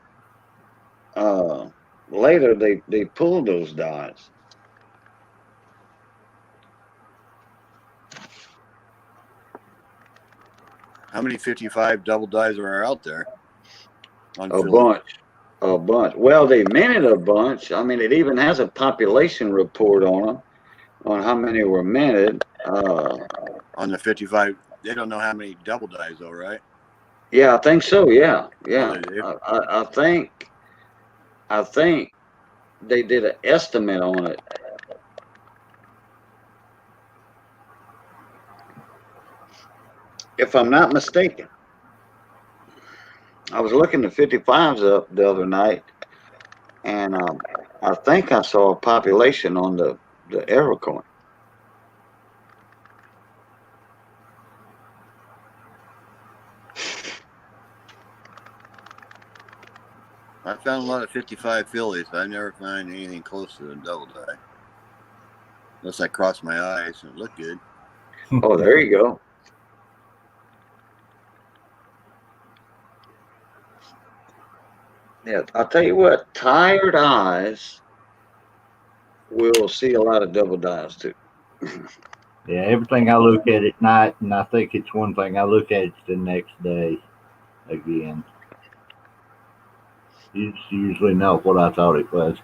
uh, later they pulled those dies. How many 55 double dies are out there? On A Philly? bunch. A bunch. Well, they minted a bunch. I mean, it even has a population report on them, on how many were minted. On the 55, they don't know how many double dies though, right? Yeah, I think so. Yeah, yeah. Oh, they, I think they did an estimate on it. If I'm not mistaken, I was looking the 55s up the other night, and I think I saw a population on the error coin. I found a lot of 55 Phillies, but I never found anything close to a double die. Unless I crossed my eyes and it looked good. Oh, there you go. Yeah, I'll tell you what, tired eyes will see a lot of double dies too. Yeah, everything I look at night, and I think it's one thing I look at it the next day again. It's usually not what I thought it was.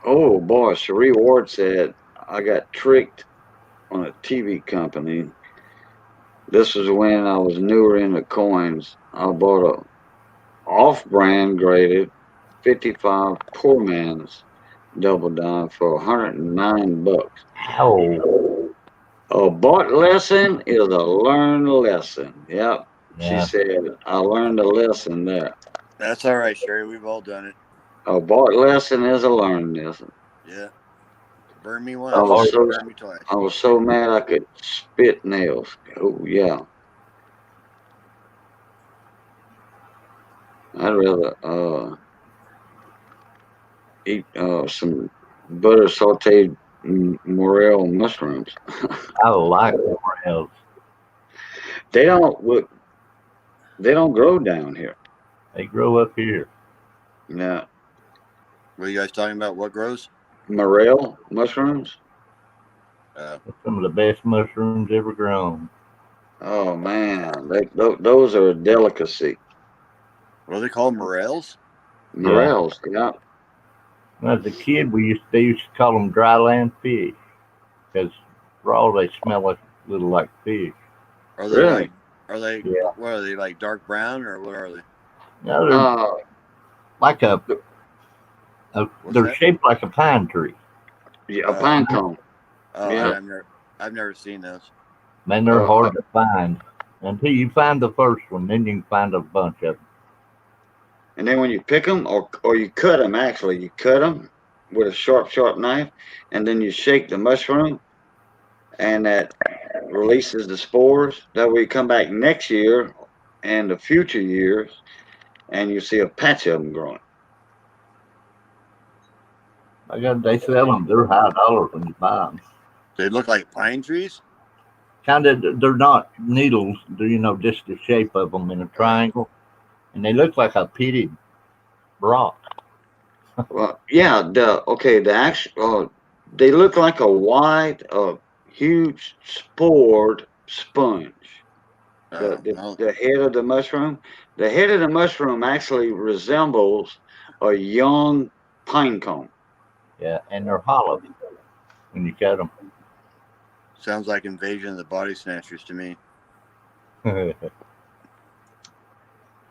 Oh boy, Cherie Ward said I got tricked on a TV company. This was when I was newer into coins. I bought a off-brand graded 55 poor man's double die for $109. Oh, A bought lesson is a learned lesson. Yep. She yeah. said, I learned a lesson there. That's all right, Sherry. We've all done it. A bought lesson is a learned lesson. Yeah. Burn me I once, was so burn me twice. I was so mad I could spit nails. Oh yeah. I'd rather eat some butter sauteed morel mushrooms. I like morels. They don't look. They don't grow down here. They grow up here. Yeah, What are you guys talking about? What grows? morel mushrooms. Some of the best mushrooms ever grown. Oh man, those are a delicacy. What are they called? Morels? Morels. Yeah. When I was a kid, they used to call them dryland fish because raw they smell like little like fish. Are they Really? Yeah. What are they, like dark brown or what are they? No, they're Uh, like What's they're that? shaped like a pine tree. yeah, a pine cone. Oh, Yeah. I've never seen those. Man, they're Uh, hard to find. Until you find the first one, then you can find a bunch of them. And then when you pick them, or you cut them, actually, you cut them with a sharp knife, and then you shake the mushroom, and that releases the spores. That way, you come back next year and the future years, and you see a patch of them growing. They sell them. They're high dollar when you buy them. They look like pine trees. Kind of, they're not needles. They're just the shape of them in a triangle, and they look like a pitted rock. Well, yeah, the actual they look like a white, huge spored sponge. The, the Oh, the head of the mushroom, the head of the mushroom actually resembles a young pine cone. Yeah, and they're hollow when you cut them. sounds like Invasion of the Body Snatchers to me.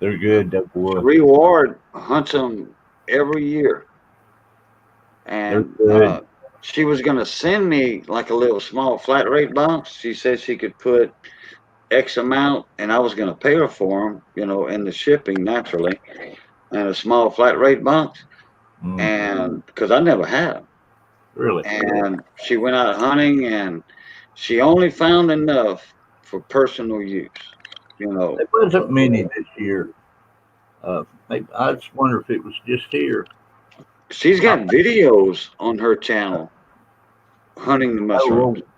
They're good, that boy. Reward hunts them every year, They're and good. she was gonna send me like a little small flat rate box. She said she could put X amount, and I was gonna pay her for them, in the shipping naturally, and a small flat rate box, Mm, and because I never had them, really. and she went out hunting, and she only found enough for personal use, you know. There wasn't many this year. I just wonder if it was just here. She's I, got videos on her channel hunting the mushrooms. well,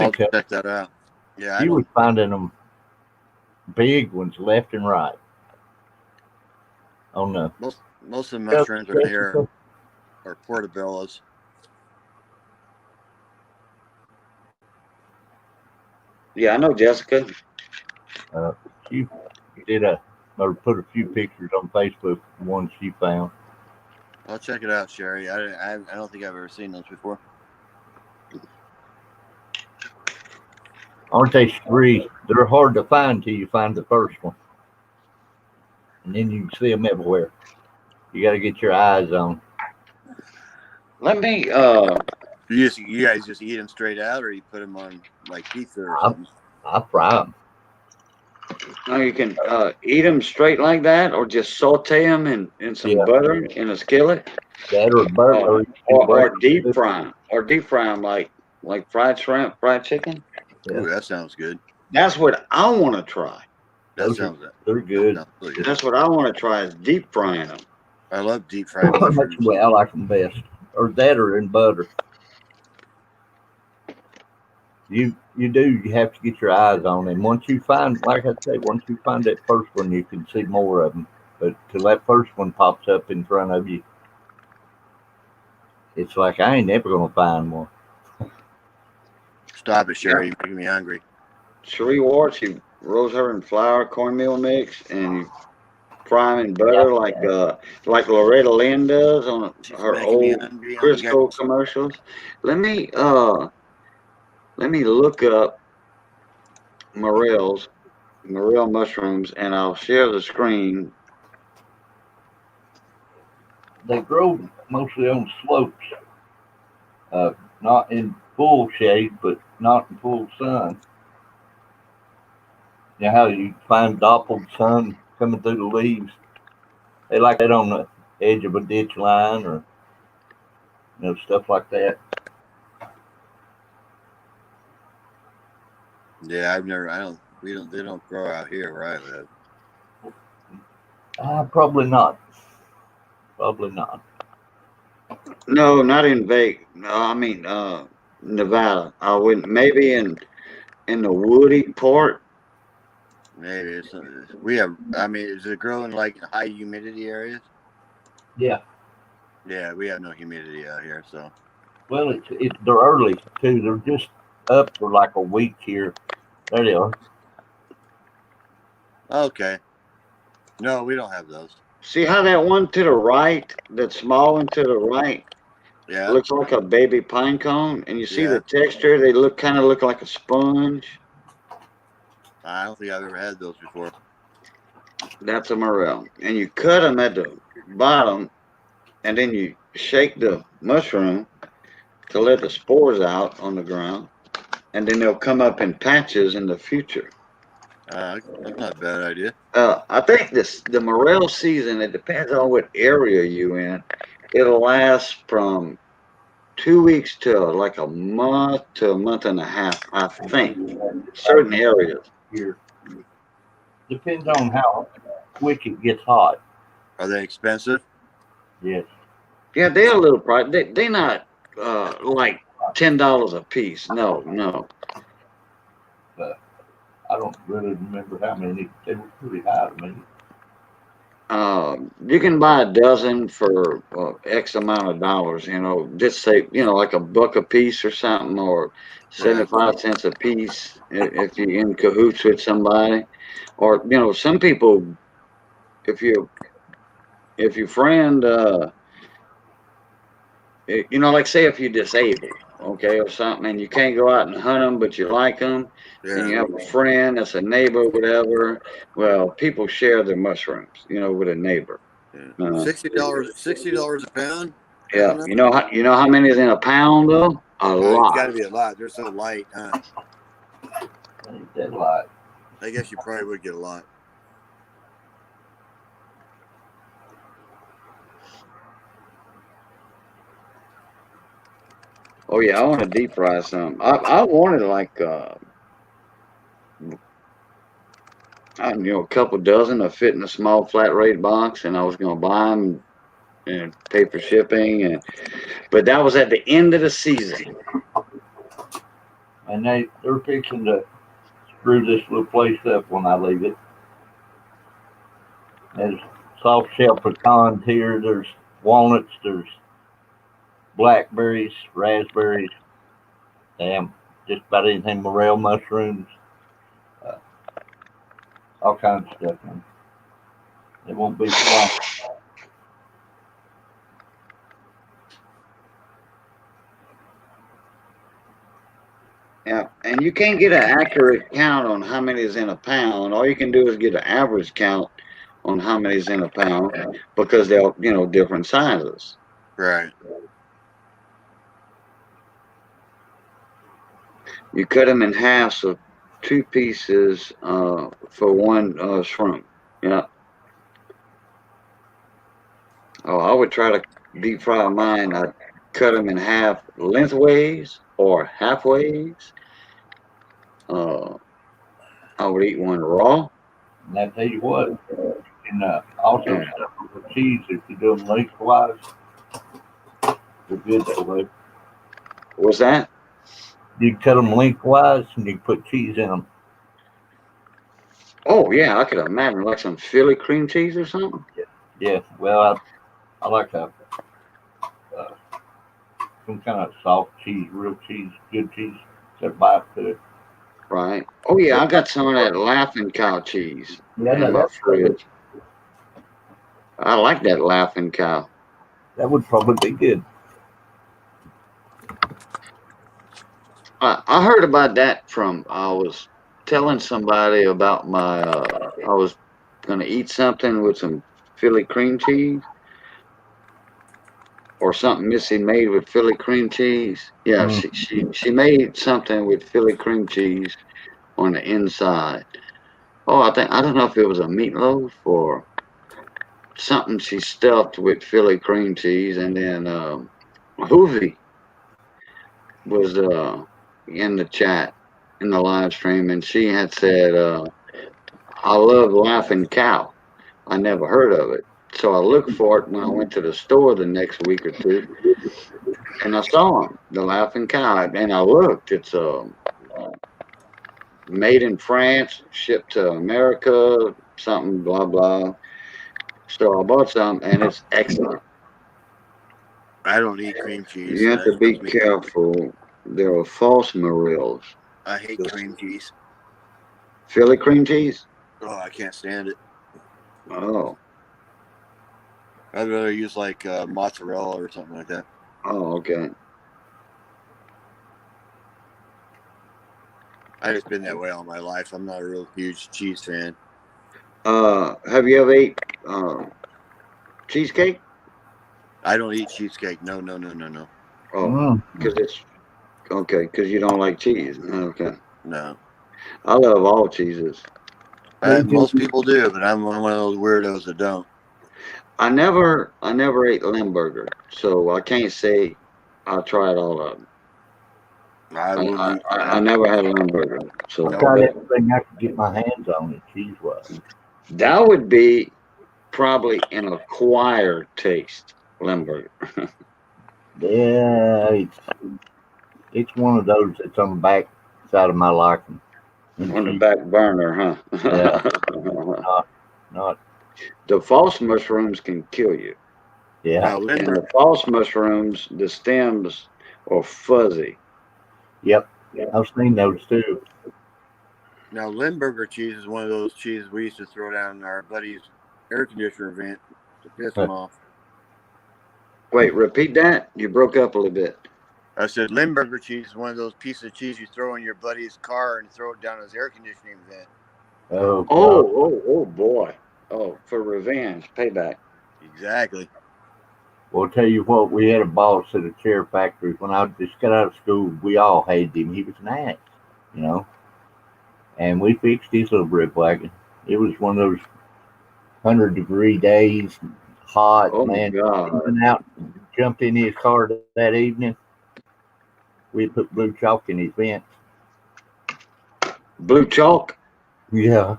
I'll Jessica, check that out. Yeah, I she was don't. finding them big ones left and right on the Most of the mushrooms around here Jessica. are portobellos. Yeah, I know Jessica. Uh, she did or put a few pictures on Facebook. One she found. I'll check it out, Sherry. I don't think I've ever seen those before. Aren't they free? They're hard to find till you find the first one, and then you can see them everywhere. You got to get your eyes on. Let me You guys just eat them straight out, or you put them on like pizza or I, something? I fry them. now you can eat them straight like that, or just saute them in some Yeah, butter in a skillet, that or butter, or you can break or deep them. fry them, like fried shrimp, fried chicken. Yeah, Ooh, that sounds good. That's what I want to try. That those are sounds they're good. really good. That's what I want to try is deep frying them. I love deep fried That's mushrooms. the way I like them best. Or that or in butter. You have to get your eyes on them. Once you find, like I say, once you find that first one, you can see more of them. But till that first one pops up in front of you, it's like I ain't never gonna find one. Stop it, Sherry. You're making me hungry. Cherie Ward, she rolls her in flour, cornmeal mix, and you fry them in Yeah, butter like Loretta Lynn does on She's her making me old hungry on the guy. Crisco commercials. Let me uh let me look up morels, morel mushrooms, and I'll share the screen. they grow mostly on slopes, uh, not in full shade, but not in full sun. You know how you find dappled sun coming through the leaves? They like that on the edge of a ditch line or stuff like that. Yeah, I've never. I don't. We don't. They don't grow out here where I live. Probably not. Probably not. No, not in Vegas. No, I mean Nevada. I wouldn't maybe in the woody part. Maybe it's. We have. I mean, is it growing like high humidity areas? Yeah. Yeah, we have no humidity out here, so. Well, they're early too. They're just up for like a week here. There they are. Okay. No, we don't have those. See how that one to the right, that small one to the right, Yeah. looks like a baby pine cone, and you see Yeah. the texture. They look like a sponge. I don't think I've ever had those before. That's a morel, and you cut them at the bottom, and then you shake the mushroom to let the spores out on the ground, and then they'll come up in patches in the future. That's not a bad idea. I think the morel season, it depends on what area you in. It'll last from 2 weeks to like a month to a month and a half, I think. Certain areas. Here depends on how quick it gets hot. Are they expensive? Yes. Yeah, they're a little price. They not like $10 a piece. No, no. But I don't really remember how many. They were pretty high to me. You can buy a dozen for X amount of dollars. You know, just say like a buck a piece or something, or Right. 75 cents a piece if you're in cahoots with somebody, or some people if your friend like say if you're disabled, okay, or something, and you can't go out and hunt them, but you like them, and Yeah. you have a friend that's a neighbor, whatever. Well, people share their mushrooms, with a neighbor. Yeah. Uh, $60. $60 a pound. I yeah, don't know. you know how many is in a pound though? A It's lot. got to be a lot. They're so light, huh? Ain't that lot. I guess you probably would get a lot. Oh yeah, I want to deep fry some. I wanted like a couple dozen to fit in a small flat rate box, and I was gonna buy them and pay for shipping, but that was at the end of the season. And they're fixing to screw this little place up when I leave it. There's soft shell pecans here. There's walnuts. There's blackberries, raspberries. Damn, just about anything. Morel mushrooms. Uh, all kinds of stuff. Man. It won't be for long. Yeah, and you can't get an accurate count on how many is in a pound. All you can do is get an average count on how many is in a pound because they're different sizes. Right. You cut them in half, so two pieces for one shrimp. Yeah. Oh, I would try to deep fry mine. I cut them in half lengthways or halfways. Uh, I would eat one raw. And I tell you what, you can also Yeah. stuff them with cheese if you do them lengthwise. They're good that way. What's that? You can cut them lengthwise and you can put cheese in them. Oh yeah, I could imagine like some Philly cream cheese or something. Yeah, well, I like uh, some kind of soft cheese, real cheese, good cheese. That bite to it. Right. Oh yeah, I got some of that laughing cow cheese Yeah, in no, my fridge. I like that laughing cow. that would probably be good. I heard about that from I was telling somebody about my I was gonna eat something with some Philly cream cheese or something Missy made with Philly cream cheese. Yeah, Mm. she made something with Philly cream cheese on the inside. Oh, I don't know if it was a meatloaf or something she stuffed with Philly cream cheese, and then Hoovy was in the chat in the live stream, and she had said, "I love Laughing Cow. I never heard of it, so I looked for it when I went to the store the next week or two, and I saw him, the Laughing Cow, and I looked. It's made in France, shipped to America, something blah blah. So I bought some, and it's excellent. I don't eat cream cheese. You have That to be kills me. careful. There are false morels. I hate cream cheese. Philly cream cheese? Oh, I can't stand it. Oh, I'd rather use like mozzarella or something like that. oh, okay. I just been that way all my life. I'm not a real huge cheese fan. Have you ever ate cheesecake? I don't eat cheesecake. No, no, no, no, no. Oh, Mm. because it's okay. Because you don't like cheese. Okay. No. I love all cheeses. Most people do, but I'm one of those weirdos that don't. I never ate Limburger, so I can't say I tried all of them. I I wouldn't I, eat. I I never had Limburger, so I No. tried but everything I could get my hands on it cheese wise. that would be probably an acquired taste. Limburger. Yeah, it's one of those that's on the back side of my liking. And On the she, back burner, yeah, huh? not, The false mushrooms can kill you. yeah, Now And Limburger, the false mushrooms, the stems are fuzzy. yep. I've seen those too. now Limburger cheese is one of those cheeses we used to throw down our buddy's air conditioner vent to piss him off. Wait, repeat that? You broke up a little bit. I said Limburger cheese is one of those pieces of cheese you throw in your buddy's car and throw it down his air conditioning vent. Oh God. Oh boy. Oh, for revenge, payback. Exactly. Well, I'll tell you what, we had a boss at a chair factory. When I just got out of school, we all hated him. He was an ass, you know. And we fixed his little brick wagon. It was one of those 100-degree days, hot, Oh my man. He God. went out and jumped in his car that evening. We put blue chalk in his vents. Blue chalk? Yeah.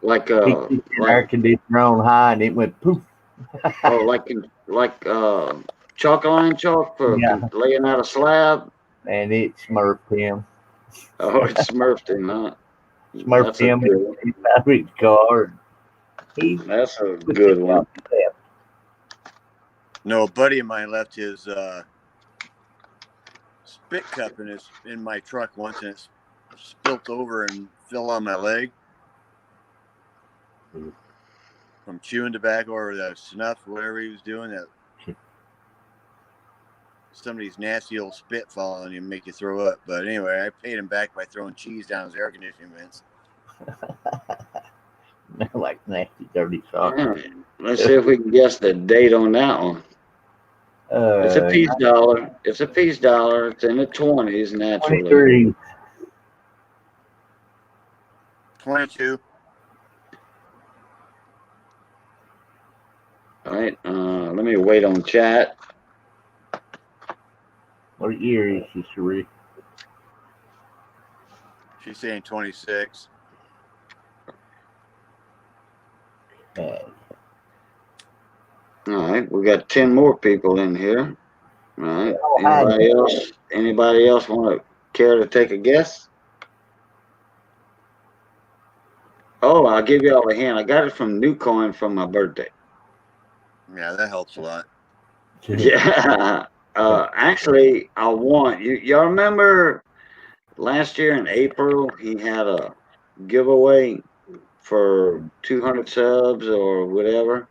Like He kept the air conditioner on high and it went poof. oh chalk line chalk for Yeah. laying out a slab. And it smurfed him. Oh, it smurfed him, huh? Smurfed That's a him good one. out of his car. He That's a was good just one. No, a buddy of mine left his spit cup in my truck once, and it spilt over and fell on my leg from chewing tobacco or the snuff, whatever he was doing. That some of these nasty old spit fall on you and make you throw up. But anyway, I paid him back by throwing cheese down his air conditioning vents. like nasty, dirty sausage. Yeah. Let's see if we can guess the date on that one. It's a Uh, peace dollar. It's a peace dollar. It's in the 20s naturally. 23. 22. All right. Let me wait on chat. What year is this, Sheree? She's saying 26. Uh, All right. We got 10 more people in here. All right. oh, hi. Anybody else? Anybody else want to care to take a guess? Oh, I'll give you all a hint. I got it from New Coin from my birthday. Yeah, that helps a lot. Yeah. Actually, I won. Y'all remember last year in April, he had a giveaway for 200 subs or whatever,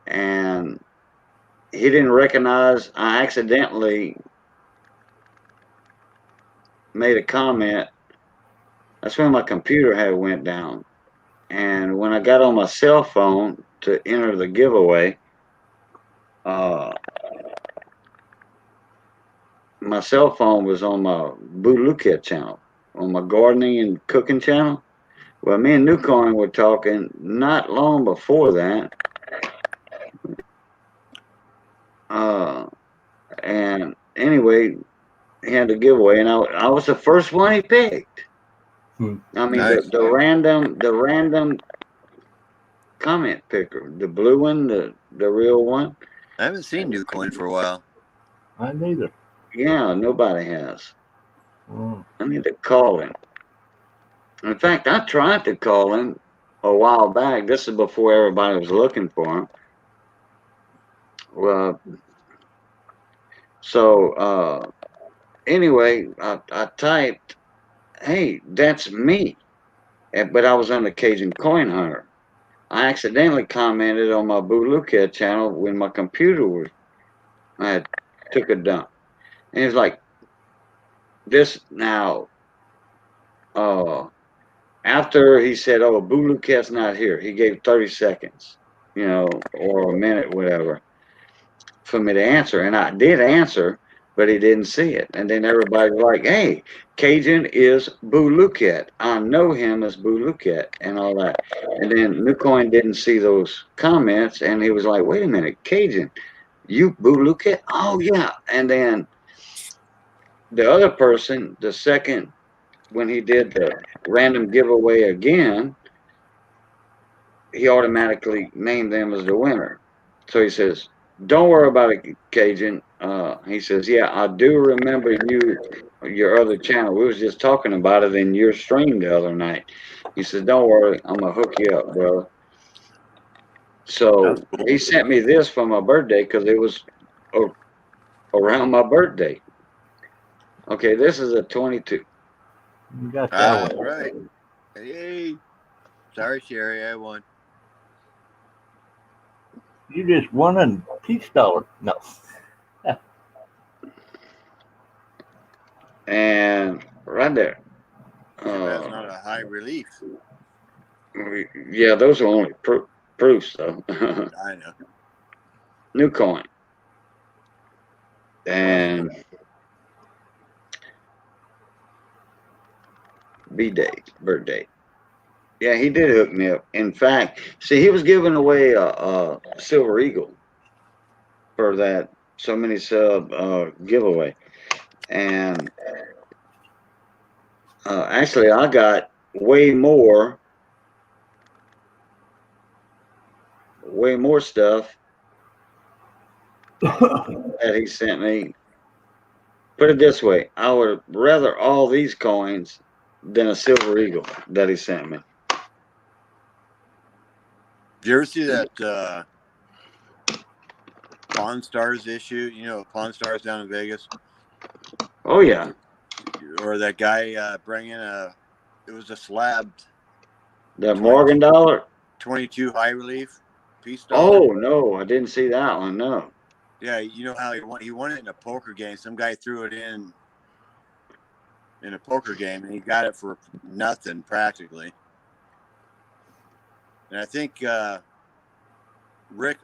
and he didn't recognize. I accidentally made a comment. That's when my computer had went down, and when I got on my cell phone to enter the giveaway, my cell phone was on my Bootluket channel, on my gardening and cooking channel. Well, me and Newcoin were talking not long before that. And anyway, he had the giveaway, and I was the first one he picked. I mean, Nice. the random comment picker, the blue one, the real one. I haven't seen New Coin for a while. I neither. Yeah, nobody has. Mm. I need to call him. In fact, I tried to call him a while back. This is before everybody was looking for him. Well, so anyway, I typed, "Hey, that's me," but I was on the Cajun Coin Hunter. I accidentally commented on my Bootluket channel when my computer was, I had took a dump. And it's like, this now, after he said, "Oh, Bootlucat's not here," he gave 30 seconds, or a minute, whatever, for me to answer. And I did answer, but he didn't see it. And then everybody's like, "Hey, Cajun is Bootluket. I know him as Bootluket," and all that. And then Newcoin didn't see those comments, and he was like, "Wait a minute, Cajun, you Bootluket? Oh, yeah." And then the other person, the second, when he did the random giveaway again, he automatically named them as the winner. So he says, don't worry about it, Cajun. He says, yeah, I do remember your other channel. We was just talking about it in your stream the other night. He says, don't worry, I'm gonna hook you up, brother. That's So cool. he sent me this for my birthday because it was a- around my birthday. Okay, this is a 22. You got that That's one. right. Hey, sorry, Sherry, I won. You just won a peace dollar. No. And right there. Too bad it's Uh, not a high relief. yeah, those are only proofs, though. I know. New coin. Oh, And B-date, birthday. Yeah, he did hook me up. In fact, see, he was giving away a Silver Eagle for that so many sub giveaway. And actually, I got way more stuff that he sent me. Put it this way, I would rather all these coins than a Silver Eagle that he sent me. did you ever see that Pawn Stars issue? You know, Pawn Stars down in Vegas, Oh, yeah. or that guy bringing it was a slabbed That 22, Morgan dollar. 22 high relief piece dollar. Oh, no, I didn't see that one. No. Yeah, you know how he won it in a poker game. Some guy threw it in a poker game, and he got it for nothing practically. And I think Rick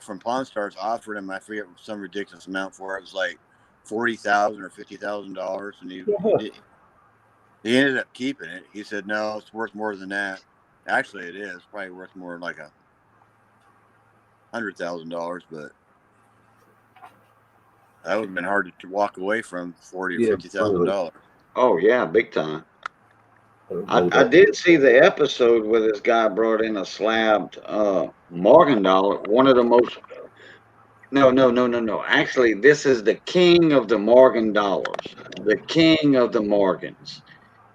from Pawn Stars offered him, I forget, some ridiculous amount for it. It was like $40,000 or $50,000, and he ended up keeping it. He said, "No, it's worth more than that." Actually, it is probably worth more like $100,000, but that would have been hard to walk away from $40,000 or Yeah, really. $50,000. Oh, yeah, big time. No, I did see the episode where this guy brought in a slabbed Morgan dollar, one of the most. No. Actually, this is the king of the Morgan dollars, the king of the Morgans.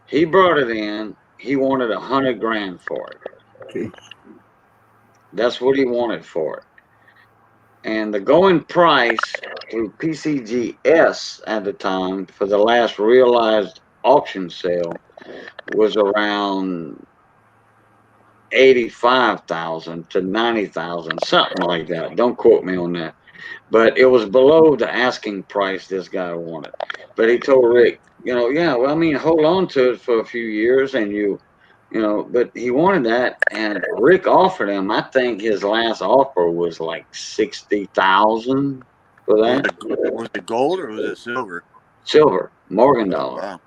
He brought it in. He wanted 100 grand for it. okay. That's what he wanted for it. And the going price through PCGS at the time for the last realized auction sale was around 85,000 to 90,000, something like that. Don't quote me on that. But it was below the asking price this guy wanted. But he told Rick, yeah, well, I mean, hold on to it for a few years and but he wanted that. And Rick offered him, I think his last offer was like 60,000 for that. Was it gold or was it silver? Silver, Morgan Oh dollar. wow,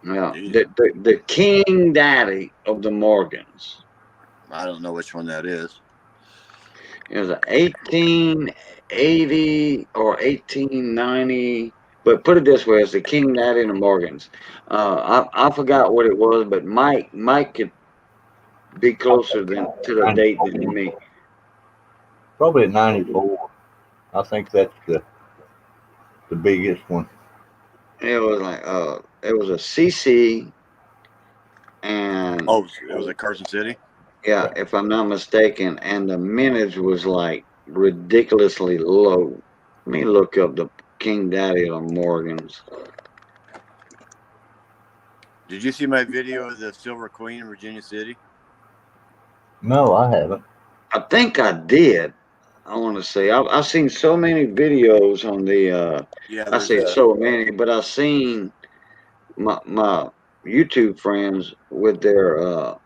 Yeah. geez. The king daddy of the Morgans. I don't know which one that is. It was an 1880 or 1890. But put it this way, it's the King Daddy and the Morgans. I forgot what it was, but Mike could be closer than to the date than me. Probably a 94. I think that's the biggest one. It was like it was a CC, and Oh, it was at Carson City. yeah, if I'm not mistaken, and the mintage was like ridiculously low. Let me look up the King Daddy of the Morgans. Did you see my video of the Silver Queen in Virginia City? No, I haven't. I think I did. I want to say I've seen so many videos on the Yeah, I there's say a so many, but I've seen my YouTube friends with their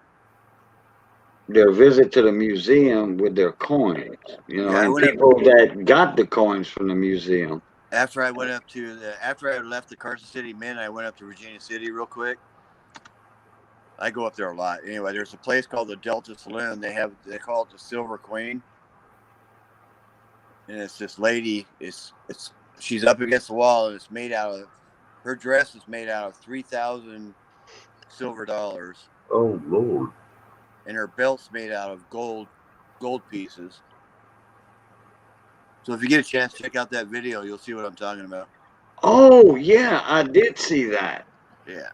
visit to the museum with their coins, yeah. I and went up people that got the coins from the museum. after I went up to after I left the Carson City Mint. I went up to Virginia City real quick. I go up there a lot. Anyway, there's a place called the Delta Saloon. They call it the Silver Queen, and it's this lady. It's she's up against the wall, and it's made out of her dress is made out of 3,000 silver dollars, Oh, Lord. and her belt's made out of gold pieces. So if you get a chance, check out that video. You'll see what I'm talking about. Oh, yeah, I did see that. Yeah.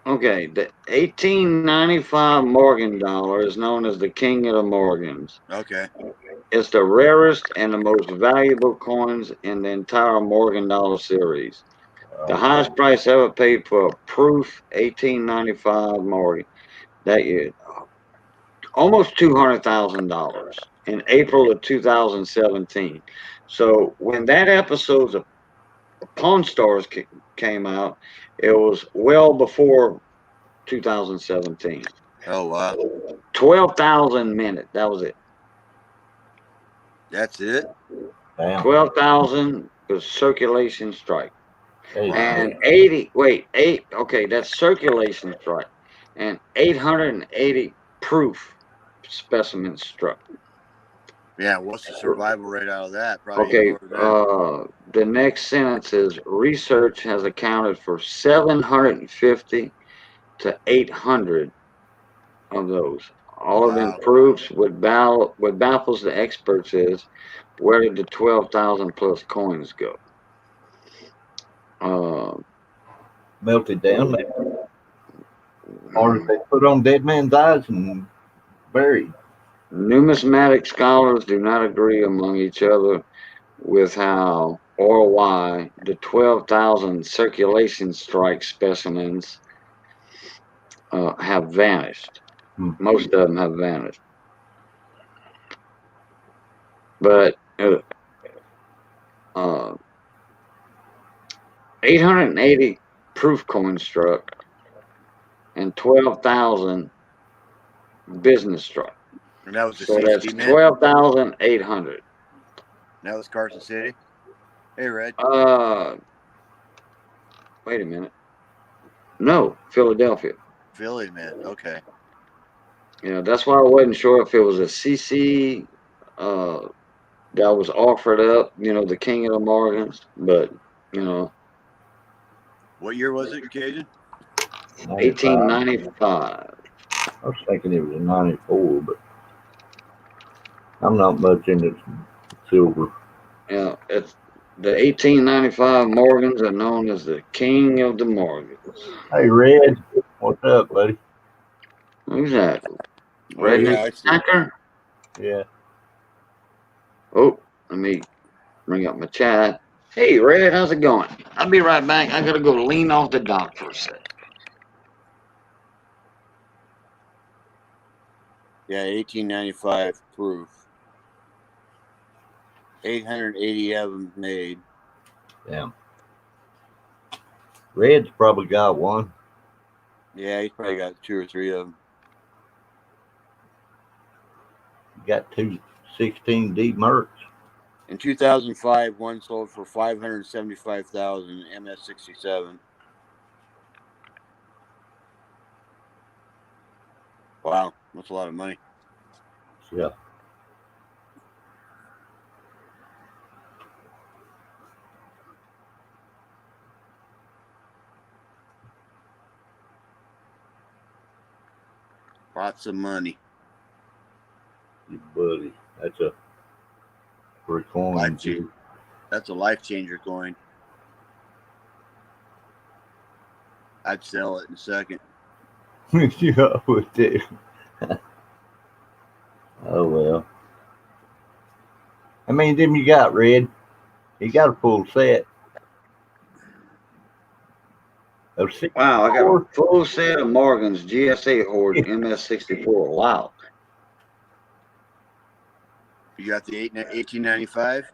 Okay, the 1895 Morgan dollar is known as the King of the Morgans. Okay. It's the rarest and the most valuable coins in the entire Morgan dollar series. The highest price ever paid for a proof 1895 Morgan that year, almost $200,000 in April of 2017. So when that episode of Pawn Stars came out, it was well before 2017. Oh wow. 12,000 minutes. That was it. That's it. Damn. 12,000 was circulation strike. Hey, And 80, wait, okay, that's circulation strike. And 880 proof specimens struck. Yeah. What's the survival rate out of that? Probably Okay, lower than. the next sentence is research has accounted for 750 to 800 of those. All of them Wow. proofs. What baffles the experts is where did the 12,000 plus coins go? melted down there. Or they put on dead man's eyes and buried. Numismatic scholars do not agree among each other with how or why the 12,000 circulation strike specimens have vanished. Most of them have vanished. But 880 proof coins struck and 12,000 business struck. And that was the So that's CC mint. 12,800. That was Carson City. Hey, Red. Wait a minute. No, Philadelphia. Philly mint. Okay. Yeah, that's why I wasn't sure if it was a CC that was offered up, the King of the Morgans, but, What year was it, Cajun? 1895. I was thinking it was a 94, but I'm not much into silver. Yeah, it's the 1895 Morgans are known as the King of the Morgans. Hey, Red, what's up, buddy? Who's that? Oh, yeah, Redneck I see. Snacker? Yeah. Oh, let me bring up my chat. Hey, Red, how's it going? I'll be right back. I gotta go lean off the dock for a sec. Yeah, 1895 proof. 880 of them made. Damn. Red's probably got one. Yeah, he's probably got 2 or 3 of them. Got two 16D mercs. In 2005, one sold for $575,000 MS-67. Wow, that's a lot of money. Yeah. Lots of money. You buddy. That's a for a coin. Life changer. That's a life changer coin. I'd sell it in a second. Yeah, I would too. Oh well. How many of them you got, Red? You got a full set. Of 64? Wow, I got a full set of Morgan's GSA Horde MS-64. Wow. You got the 1895?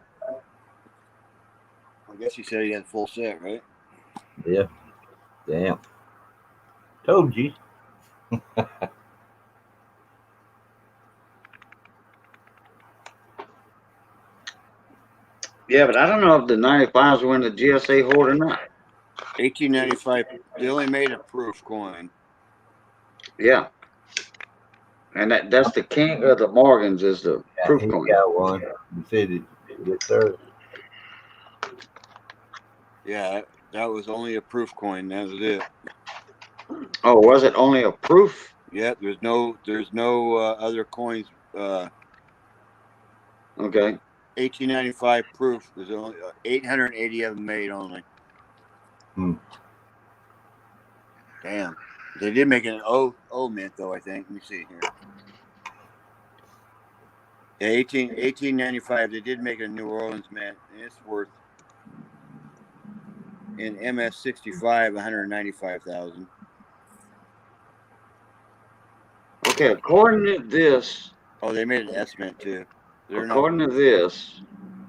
I guess you said he had a full set, right? Yeah. Damn. Told you. Yeah, but I don't know if the 95s were in the GSA Horde or not. 1895. They only made a proof coin. Yeah. And that's the King of the Morgans is the proof He coin. got one. He said it. Yes, sir. Yeah, that was only a proof coin. That was it. Oh, was it only a proof? Yeah, there's no other coins. Okay. 1895 proof. There's only 880 of them made only. Hmm. Damn. They did make an O mint though, I think. Let me see here. Yeah, 1895. They did make a New Orleans mint, and it's worth in MS 65 195,000. Okay. According to this, Oh, they made an S mint too. They're not. according to this,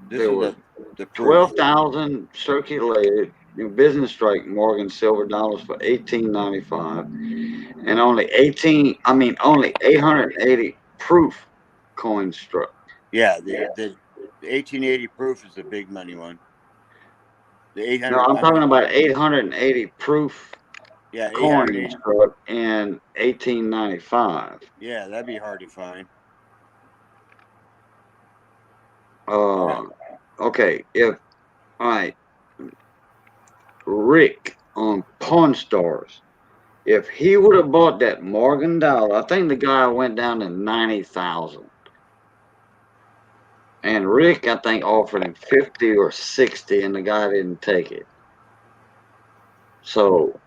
This there is was the proof. 12,000 circulated business strike Morgan silver dollars for 1895, and only 880 proof coins struck. Yeah, the 1880 proof is the big money one. The No, 800. I'm I mean, talking about 880 proof yeah, coins 880. struck in 1895. Yeah, that'd be hard to find. Yeah. Okay, if all right, Rick on Pawn Stars, if he would have bought that Morgan dollar, I think the guy went down to 90,000. And Rick, I think, offered him 50 or 60, and the guy didn't take it. So,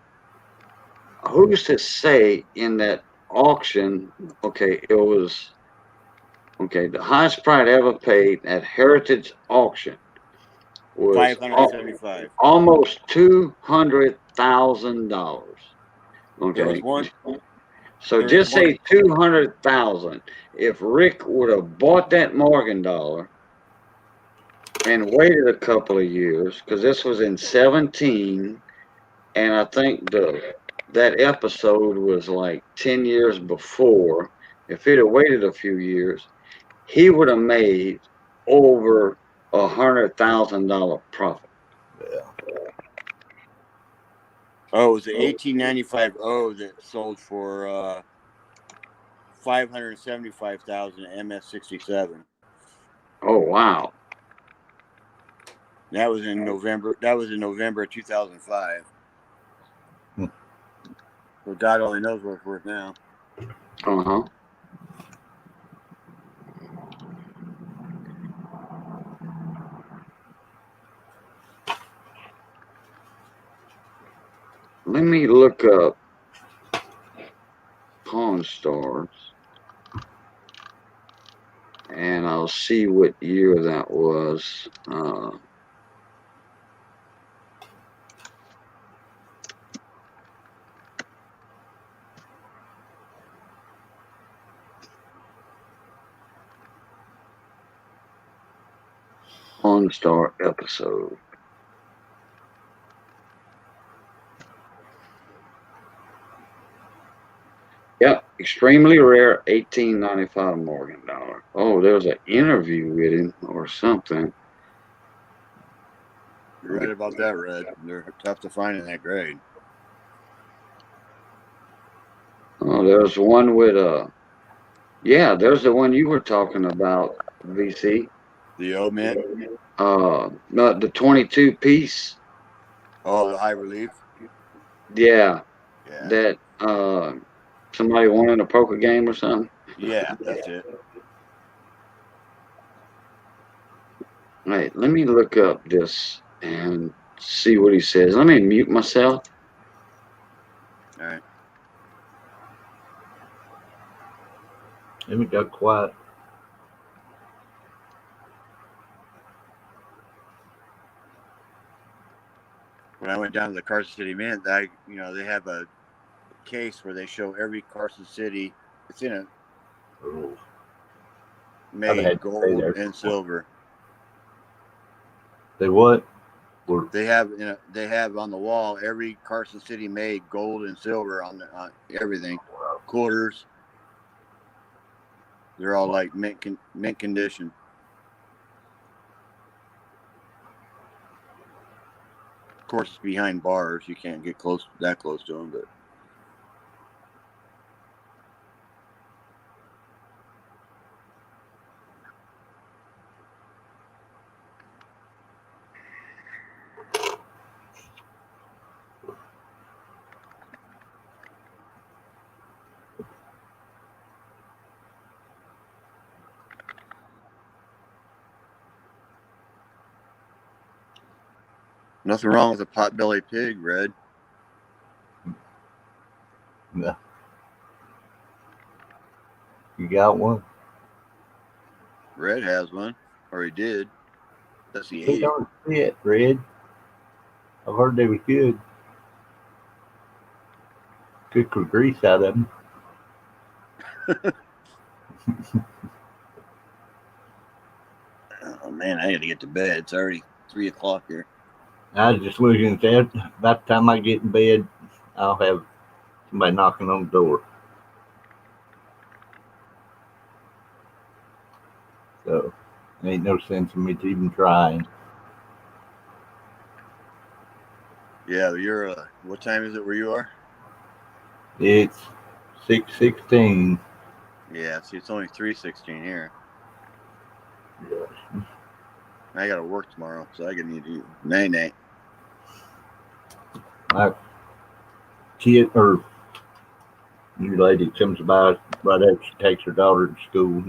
who's to say in that auction? Okay, it was the highest price ever paid at Heritage Auction was 575. almost $200,000. There was Okay, one. so There was just one. say 200,000. If Rick would have bought that Morgan dollar and waited a couple of years, because this was in 17, and I think that episode was like 10 years before. If he'd have waited a few years, he would have made over $100,000 profit. Yeah. Oh, it was the 1895 O that sold for 575,000 MS 67. Oh wow! That was in November. That was in November of 2005. Hmm. So God only knows what it's worth now. Uh huh. Let me look up Pawn Stars, and I'll see what year that was. Pawn Star episode. Yep, extremely rare 1895 Morgan dollar. Oh, there's an interview with him or something. You're right about that, Red. They're tough to find in that grade. Oh, there's one with yeah, there's the one you were talking about, VC. The O mint. No, the 22 piece. Oh, the high relief. Yeah, Yeah. that somebody won in a poker game or something. Yeah, that's it. Right, let me look up this and see what he says. Let me mute myself. All right. Let me go quiet. When I went down to the Carson City Mint, they have a case where they show every Carson City. It's in a Oh, I've made had to stay gold there. and silver. They what? Or They have on the wall every Carson City made gold and silver on everything, quarters. They're all like mint condition. Of course, it's behind bars. You can't get that close to them, but. Nothing wrong with a potbelly pig, Red. No. You got one? Red has one, or he did. That's he They ate it. don't fit, Red. I've heard they was good. Good for grease out of them. Oh man, I got to get to bed. It's already 3 o'clock here. I was just looking at that. About the time I get in bed, I'll have somebody knocking on the door. So, ain't no sense in me to even trying. Yeah, you're. What time is it where you are? It's 6:16. Yeah, see, it's only 3:16 here. Yeah. I got to work tomorrow, so I can need to eat. Night night. My kid or new lady comes by right after she takes her daughter to school.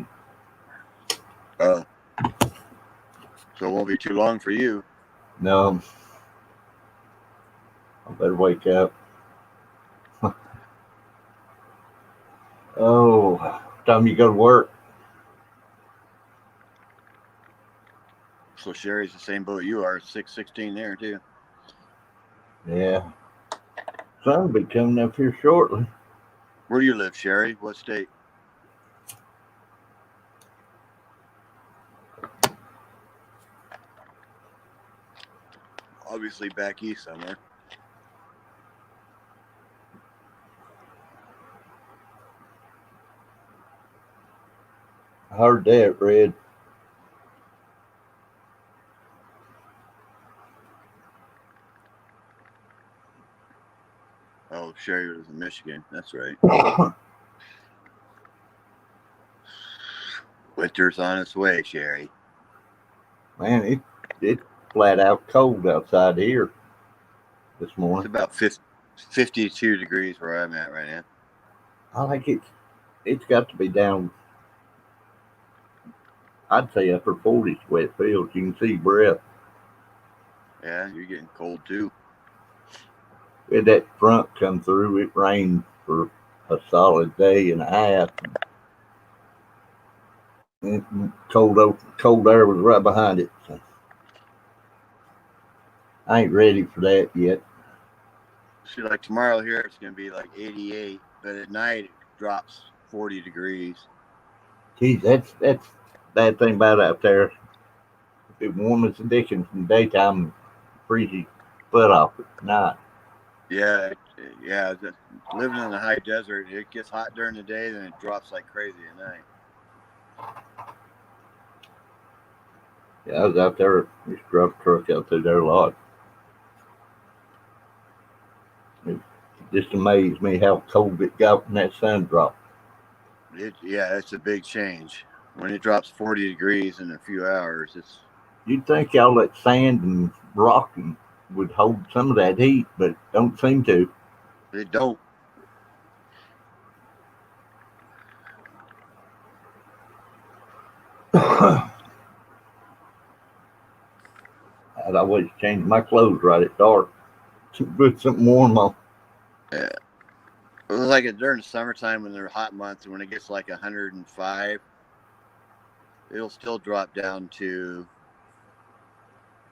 Oh, so it won't be too long for you. No, I better wake up. Oh, time you go to work. So Sherry's the same boat you are. 6:16 there too. Yeah. Sun will be coming up here shortly. Where do you live, Sherry? What state? Obviously back east somewhere. I heard that, Red. Oh, Sherry was in Michigan. That's right. Winter's on its way, Sherry. Man, it's flat out cold outside here this It's morning. about 52 degrees where I'm at right now. I think it's got to be down, I'd say upper 40s wet fields. You can see breath. Yeah, you're getting cold too. We had that front come through. It rained for a solid day and a half. And cold air was right behind it. So I ain't ready for that yet. See, like tomorrow here, it's going to be like 88, but at night it drops 40 degrees. Geez, that's bad thing about out there. It warm as the dickens in the daytime, freeze your foot off at night. Yeah, yeah. Living in the high desert, it gets hot during the day, then it drops like crazy at night. Yeah, I was out there. Just drove a truck out through there a lot. It just amazed me how cold it got when that sun dropped. Yeah, it's a big change. When it drops 40 degrees in a few hours, You'd think all that sand and rock would hold some of that heat, but don't seem to. it don't. I'd always change my clothes right at dark to put something warm on. Yeah. It was like during the summertime when they're hot months, when it gets like 105, it'll still drop down to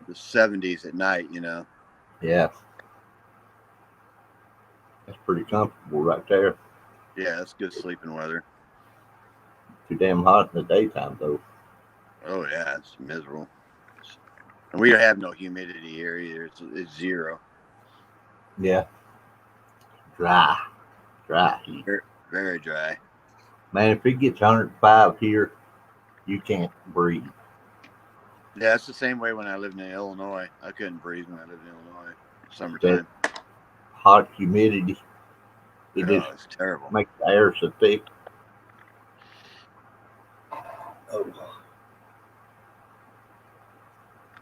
the 70s at night, Yeah, that's pretty comfortable right there. Yeah, that's good sleeping weather. Too damn hot in the daytime though. Oh, yeah, it's miserable. And we don't have no humidity here either. It's zero. Yeah, dry heat. Very, very dry. Man, if it gets 105 here, you can't breathe. Yeah, it's the same way when I lived in Illinois. I couldn't breathe when I lived in Illinois. That Summertime. hot humidity, it Oh, just it's terrible. makes the air so thick. Oh.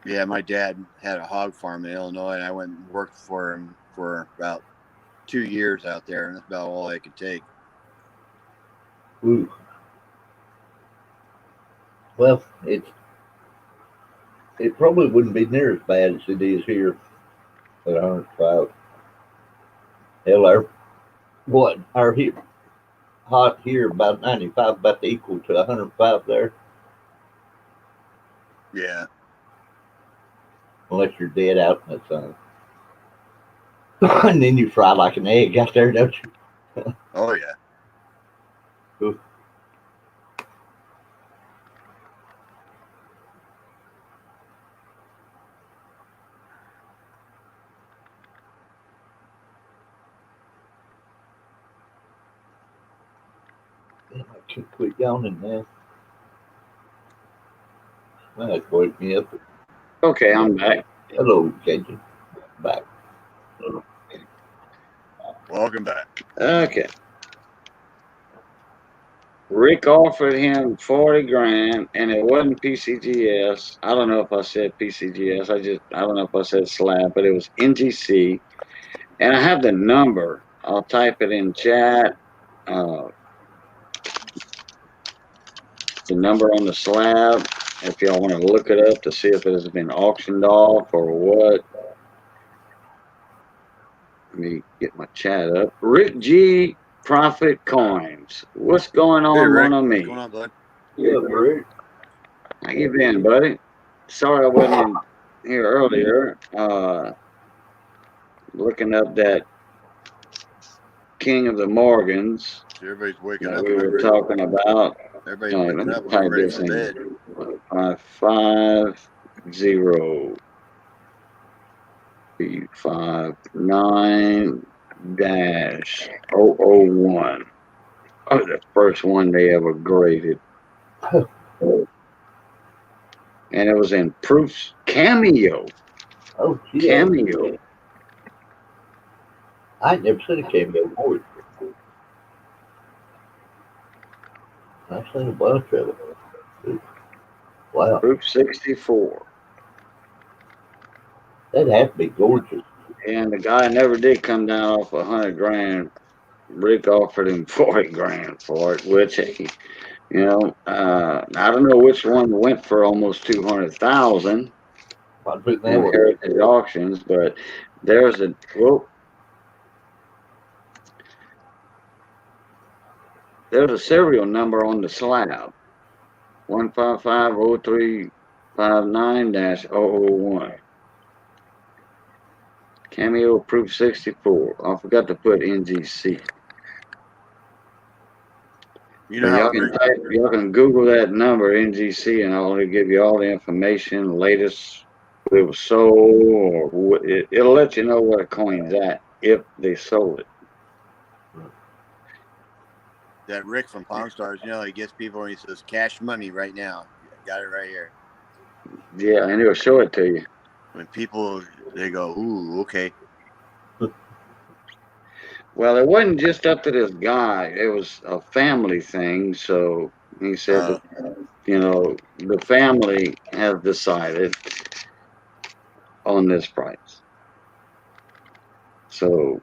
Yeah, my dad had a hog farm in Illinois, and I went and worked for him for about 2 years out there, and that's about all I could take. Ooh. Well, it probably wouldn't be near as bad as it is here. at 105. Hell, our hot here about 95, about equal to 105 there, Yeah. unless you're dead out in the sun. And then you fry like an egg out there, don't you? Oh yeah. Ooh. Damn, I can't quit yawning now. That woke me up. Okay, I'm back. Hello, Cajun. Back. Welcome back. Okay. Rick offered him 40 grand, and it wasn't PCGS. I don't know if I said PCGS. I don't know if I said slab, but it was NGC. And I have the number. I'll type it in chat. Uh, the number on the slab, if y'all want to look it up to see if it has been auctioned off or what. Let me get my chat up. Rick G. Profit Coins. What's going Hey on, Rick, mon ami? what's going on, bud? Yeah, Rick. How you been, buddy? Sorry I wasn't in here earlier. Looking up that King of the Morgans Everybody's waking that up. we were talking about. Everybody's Let waking me up. We're getting type ready this for in. bed. 550 B59 dash 001. Oh, the first one they ever graded. And it was in Proof's Cameo. Oh, yeah. Cameo. I ain't never seen a cameo before. I've seen a bunch of it. Wow. Proof 64. That'd have to be gorgeous. And the guy never did come down off 100 grand. Rick offered him 40 grand for it, which, hey, you know, I don't know which one went for almost 200,000 I'd put that in one. Heritage Auctions, but there's a, well, there's a serial number on the slab. 1550359-001. Cameo Proof 64. I forgot to put NGC. You know But how y'all can Google that number, NGC, and I'll give you all the information, latest, it was sold, or it'll let you know where the coin's at if they sold it. that Rick from Pawn Stars, you know, he gets people and he says cash money right now. Got it right here. Yeah, and it'll show it to you. When people they go, ooh, okay. Well, it wasn't just up to this guy. It was a family thing. So he said that, you know, the family has decided on this price. So,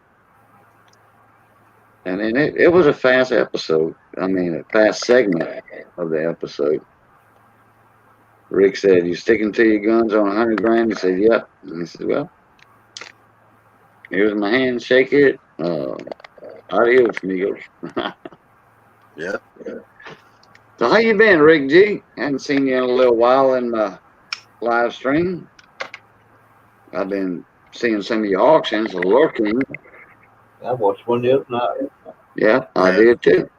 and then it was a fast episode. I mean, a fast segment of the episode. Rick said, "You sticking to your guns on 100 grand?" He said, "Yep." And he said, "Well, here's my hand. Shake it. Adios, amigos." Yep. So how you been, Rick G? Hadn't seen you in a little while in my live stream. I've been seeing some of your auctions lurking. I watched one the other night. Yeah, I did too.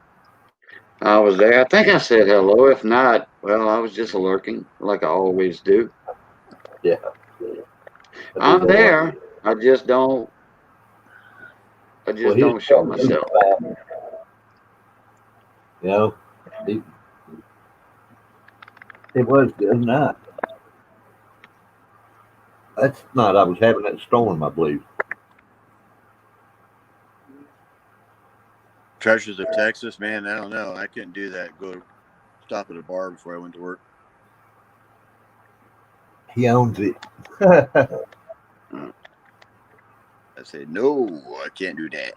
I was there. I think I said hello. If not, well, I was just lurking like I always do. Yeah. I'm there. I just don't. Don't show myself. You know, it was the other night. That's night I was having that storm, I believe. Treasures of Texas, man, I don't know. I couldn't do that. Go stop at a bar before I went to work. He owns it. I said, no, I can't do that.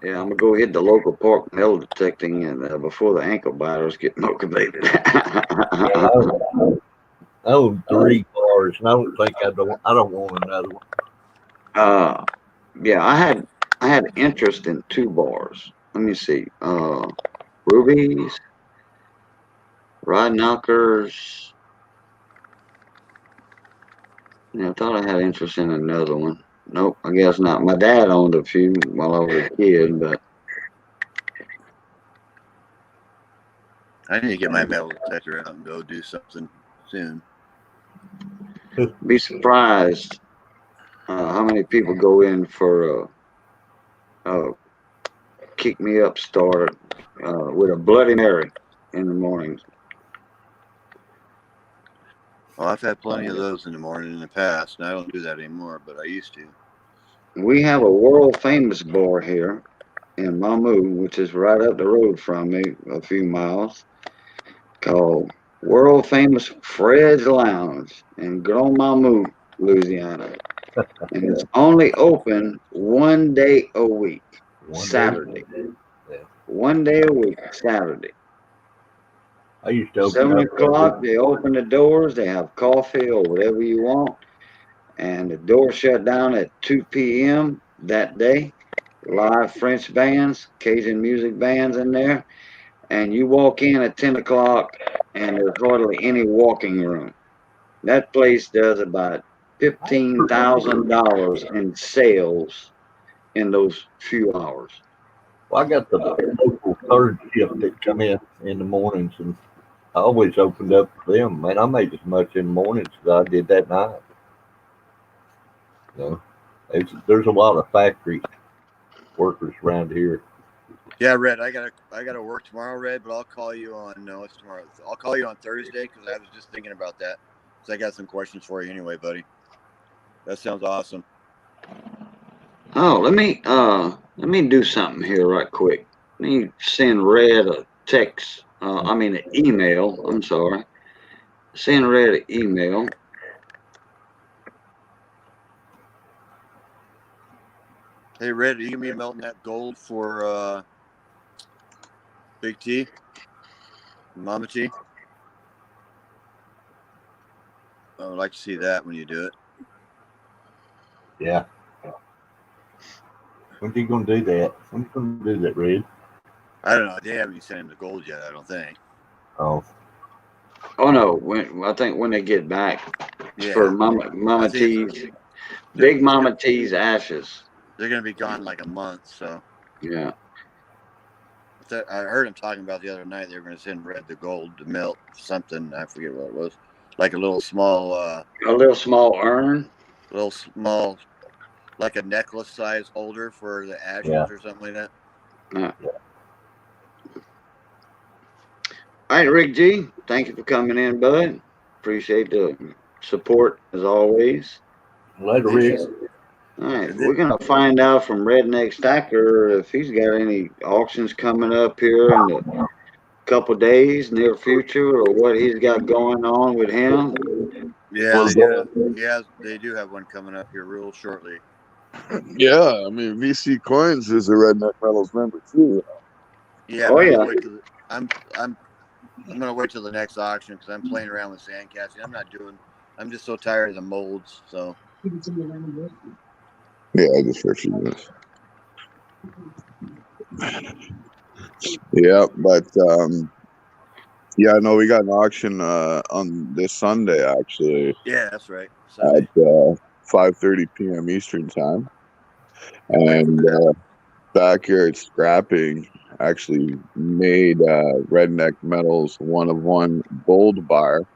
Yeah, I'm gonna go hit the local park metal detecting and before the ankle biters get motivated. I own 3 bars bars, and I don't think I don't want another one. Yeah, I had interest in 2 bars. Let me see. Rubies, rod knockers. Yeah, I thought I had interest in another one. Nope, I guess not. My dad owned a few while I was a kid, but I need to get my metal detector out and go do something soon. be surprised how many people go in for kick me up starter with a Bloody Mary in the morning. Well, I've had plenty of those in the morning in the past, and I don't do that anymore, but I used to. We have a world famous bar here in Mamu, which is right up the road from me, a few miles, called world famous Fred's Lounge in Grand Mamu, Louisiana. And it's only open one day a week, Saturday. Yeah. One day a week, Saturday. I used to open 7 o'clock, they open the doors, they have coffee or whatever you want, and the door shut down at 2 p.m. that day. Live French bands, Cajun music bands in there, and you walk in at 10 o'clock, and there's hardly any walking room. That place does about $15,000 in sales in those few hours. Well, I got the local third shift that come in the mornings, and I always opened up for them. Man, I made as much in the mornings as I did that night. You know, there's a lot of factory workers around here. Yeah, Red, I gotta work tomorrow, Red, but I'll call you on no, it's tomorrow. I'll call you on Thursday because I was just thinking about that. So I got some questions for you anyway, buddy. That sounds awesome. Oh, let me do something here right quick. Let me send Red a text. An email. I'm sorry. Send Red an email. Hey, Red, are you gonna be melting that gold for Big T, Mama T? I would like to see that when you do it. Yeah. When's he gonna do that? When's he gonna do that, Red? I don't know. They haven't sent him the gold yet. I don't think. Oh. Oh no, I think when they get back for Mama T's, Big Mama T's ashes. They're gonna be gone like a month, so. Yeah. I heard him talking about the other night. They were going to send Red the gold to melt something. I forget what it was. Like a little small. A little small urn. Little small, like a necklace size holder for the ashes or something like that. Yeah. All right, Rick G. Thank you for coming in, bud. Appreciate the support as always. Later, Rick. All right, we're gonna find out from Redneck Stacker if he's got any auctions coming up here in the couple days, near future, or what he's got going on with him. Yeah, they do have one coming up here real shortly. Yeah, I mean VC Coins is a Redneck Metals member too. Yeah, oh yeah. I'm gonna wait till the next auction because I'm playing around with sand casting. I'm just so tired of the molds. So. Yeah, just for a few minutes. Yeah, but yeah, no, we got an auction on this Sunday actually. Yeah, that's right. Sunday. At 5:30 p.m. Eastern time, and Backyard Scrapping actually made Redneck Metals one of one gold bar.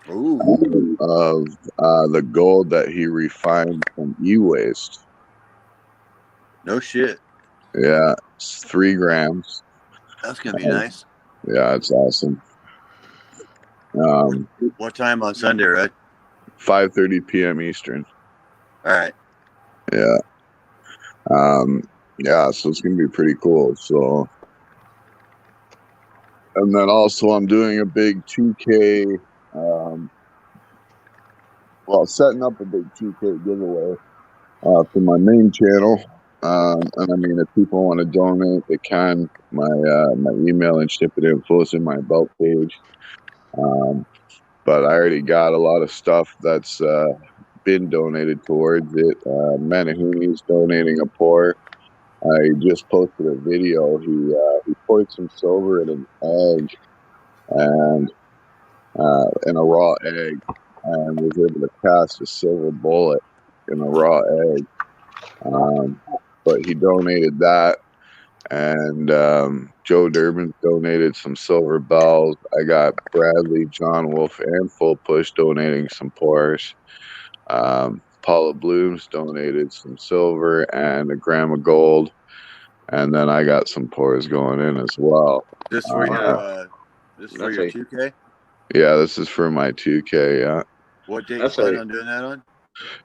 Ooh. Of the gold that he refined from e-waste. No shit. Yeah, it's 3 grams. That's gonna be nice. Yeah, it's awesome. What time on Sunday, right? 5:30 p.m. Eastern. All right. Yeah. Yeah, so it's gonna be pretty cool. So, and then also I'm doing a big 2K. Setting up a big 2K giveaway for my main channel. And I mean, if people want to donate, they can. My email and ship it info is in my about page. but I already got a lot of stuff that's been donated towards it. Manahuni's donating a pour. I just posted a video. He poured some silver in an egg and a raw egg, and was able to cast a silver bullet in a raw egg. But he donated that, and Joe Durbin donated some silver bells. I got Bradley, John Wolf, and Full Push donating some pours. Paula Blooms donated some silver and a gram of gold, and then I got some pours going in as well. This for Wow. this for That's your a 2K. Yeah, this is for my 2K. Yeah. What date you that's plan a on doing that on?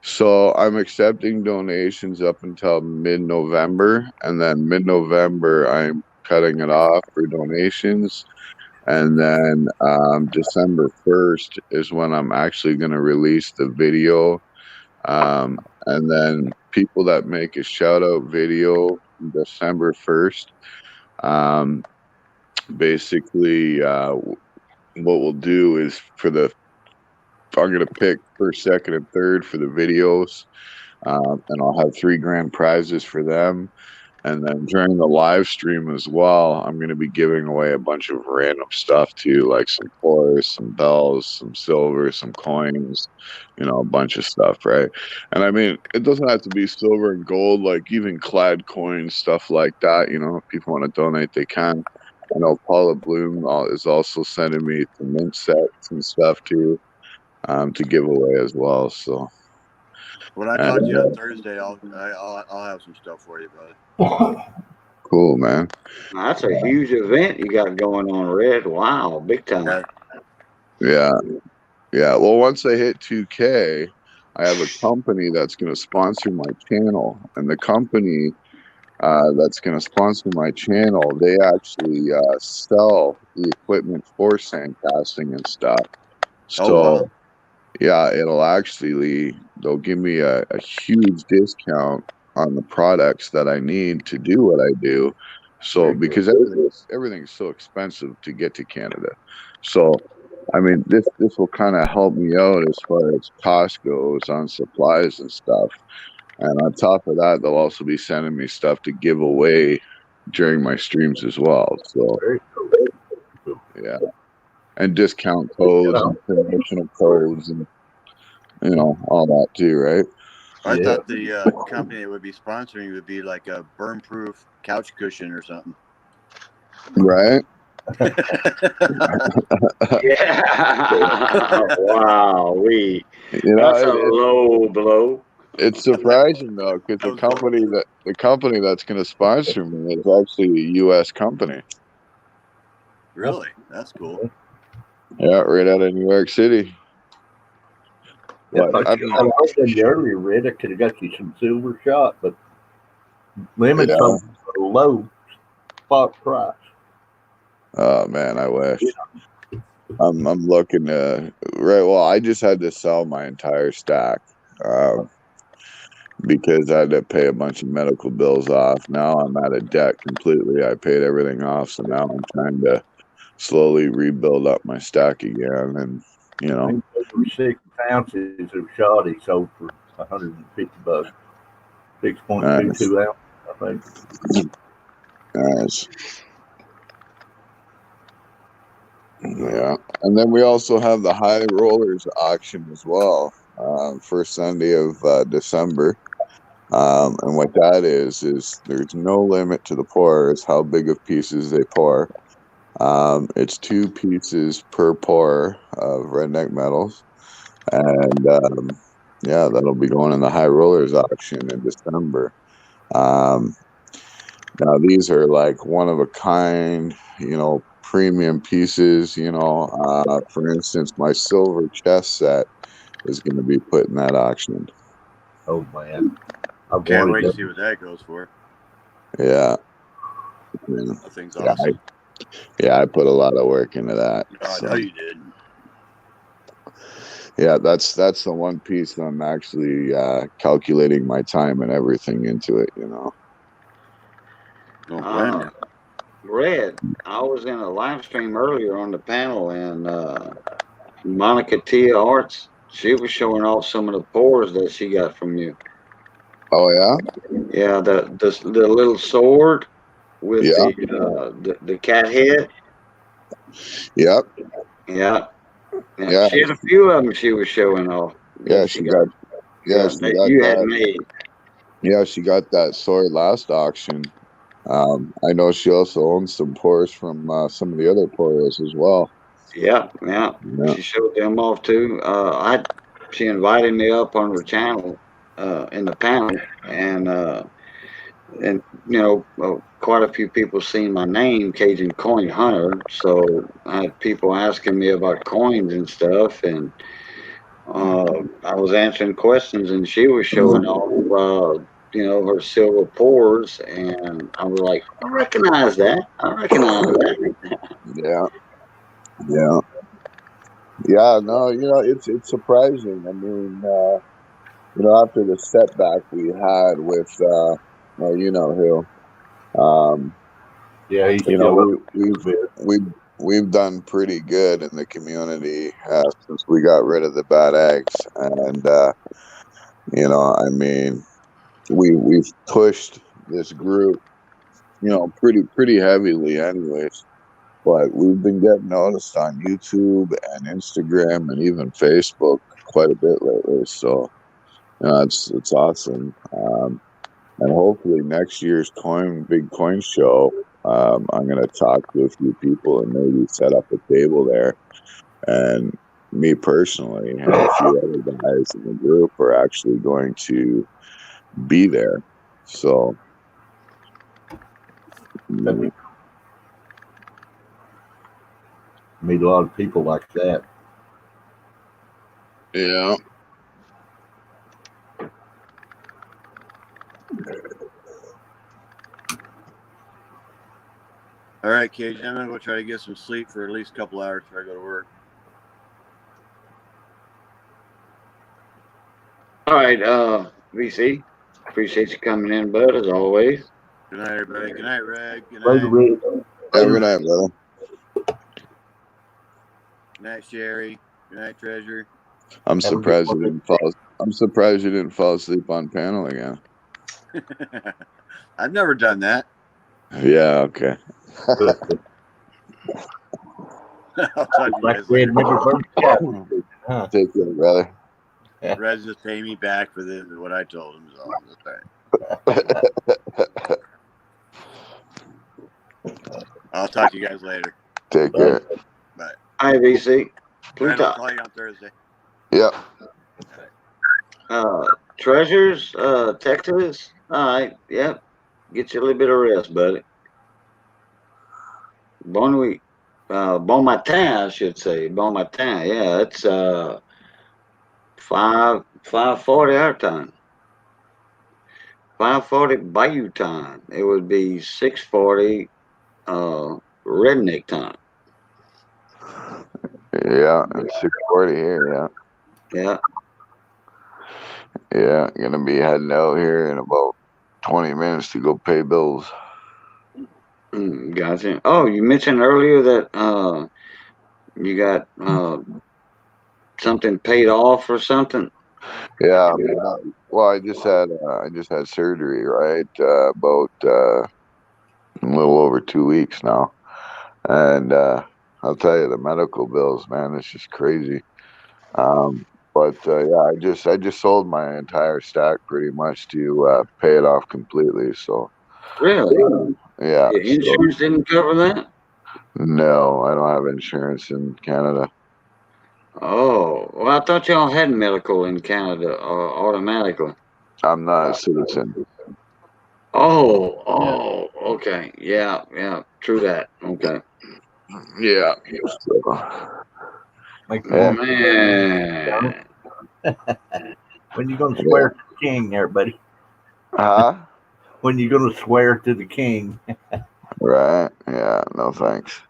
So I'm accepting donations up until mid-November, and then mid-November I'm cutting it off for donations, and then December 1st is when I'm actually going to release the video, and then people that make a shout out video December 1st, um, basically what we'll do is I'm going to pick first, second, and third for the videos. And I'll have 3 grand prizes for them. And then during the live stream as well, I'm going to be giving away a bunch of random stuff too, like some pours, some bells, some silver, some coins, a bunch of stuff, right? And I mean, it doesn't have to be silver and gold, like even clad coins, stuff like that. If people want to donate, they can. I know Paula Bloom is also sending me some mint sets and stuff too, to give away as well. So. When I talk to you on Thursday, I'll have some stuff for you, brother. Cool, man. that's a huge event you got going on, Red. Wow, big time. Yeah. Yeah. Well, once I hit 2K, I have a company that's going to sponsor my channel. And the company that's going to sponsor my channel, they actually sell the equipment for sandcasting and stuff. Oh wow. So, yeah, they'll give me a huge discount on the products that I need to do what I do. So, because everything's so expensive to get to Canada. So, I mean, this will kind of help me out as far as cost goes on supplies and stuff. And on top of that, they'll also be sending me stuff to give away during my streams as well. So, yeah. And discount codes and promotional codes and all that too, right? I thought the company that would be sponsoring would be like a burn-proof couch cushion or something. Right? Yeah. Wow, that's a low blow. It's surprising though, because the company that's going to sponsor me is actually a U.S. company. Really? That's cool. Yeah, right out of New York City. If I could have done you earlier, Red, I could have got you some silver shot, but lemon sold for a low spot price. Oh man, I wish. I'm looking to Well, I just had to sell my entire stack because I had to pay a bunch of medical bills off. Now I'm out of debt completely. I paid everything off, so now I'm trying to slowly rebuild up my stack again, and I think over 6 ounces of shot he sold for $150. 6.22 ounce, I think. Nice. Yeah, and then we also have the High Rollers auction as well, first Sunday of December. And what that is there's no limit to the pours, how big of pieces they pour. It's 2 pieces per pour of redneck metals, and yeah, that'll be going in the High Rollers auction in December. Now these are like one of a kind, premium pieces. For instance, my silver chess set is going to be put in that auction. Oh man, I can't wait to see what that goes for. Yeah, that thing's awesome. I put a lot of work into that. I know you did. Yeah, that's the one piece that I'm actually calculating my time and everything into it. Don't blame you. Red, I was in a live stream earlier on the panel, and Monica Tia Arts. She was showing off some of the pours that she got from you. Oh yeah, Yeah, the little sword with yeah, the cat head. yep, Yeah, yeah. yeah, She had a few of them she was showing off yeah. that she got. Yeah, She that got you had that. made. Yeah, she got that sword last auction. I know she also owns some pours from some of the other pourers as well. Yeah, yeah. Yeah, She showed them off too. She invited me up on her channel in the panel, and quite a few people seen my name, Cajun Coin Hunter. So I had people asking me about coins and stuff, and I was answering questions, and she was showing off, her silver pours, and I was like, I recognize that. I recognize that. yeah, yeah, yeah. No, it's surprising. I mean, after the setback we had with, well, you know who, Yeah, he's you know, still up we a bit. we've done pretty good in the community since we got rid of the bad eggs, and I mean, we've pushed this group, pretty heavily, anyways. But we've been getting noticed on YouTube and Instagram and even Facebook quite a bit lately. So it's awesome. And hopefully next year's big coin show, I'm gonna talk to a few people and maybe set up a table there. And me personally and a few other guys in the group are actually going to be there. So That'd be meet a lot of people like that. yeah, All right, Cage, I'm gonna go try to get some sleep for at least a couple hours before I go to work. All right, VC. Appreciate you coming in, bud, as always. Good night, everybody. Good night, Red. Good Later, night. Rick. have a good night, brother. Good night, Sherry. Good night, Treasure. I'm Have a good surprised you one. didn't fall. I'm surprised you didn't fall asleep on panel again. I've never done that. Yeah, okay. I'll talk to you Like guys Red later. never burned the cat. Huh? Take care, brother. Red's just paying me back for what I told him. So that's all right. I'll talk to you guys later. Take care. Bye. Hi, VC. Red, I'll Pluto. call you on Thursday. Yep. Treasures, Texas. All right, yep. Get you a little bit of rest, buddy. Bon nuit. Bon matin, I should say. Bon matin. Yeah, it's 5:40 our time. 5:40 Bayou time. It would be 6:40 redneck time. Yeah, it's 6:40 here. Yeah. Yeah. Yeah, gonna be heading out here in about 20 minutes to go pay bills. Gotcha. Oh, you mentioned earlier that you got something paid off or something. Yeah, well, I just had surgery, right? About a little over 2 weeks now, and I'll tell you, the medical bills, man, it's just crazy. Um, but yeah, I just sold my entire stack pretty much to pay it off completely. So Really? yeah, The so insurance didn't cover that? no, I don't have insurance in Canada. Oh, well, I thought y'all had medical in Canada automatically. I'm not a citizen. Oh, okay. Yeah, yeah, true that. Okay. Yeah. So, Make you Oh, yeah. want to. man. When you gonna Yeah. swear to the king, there, buddy? Huh? When you gonna swear to the king? Right. Yeah. No thanks.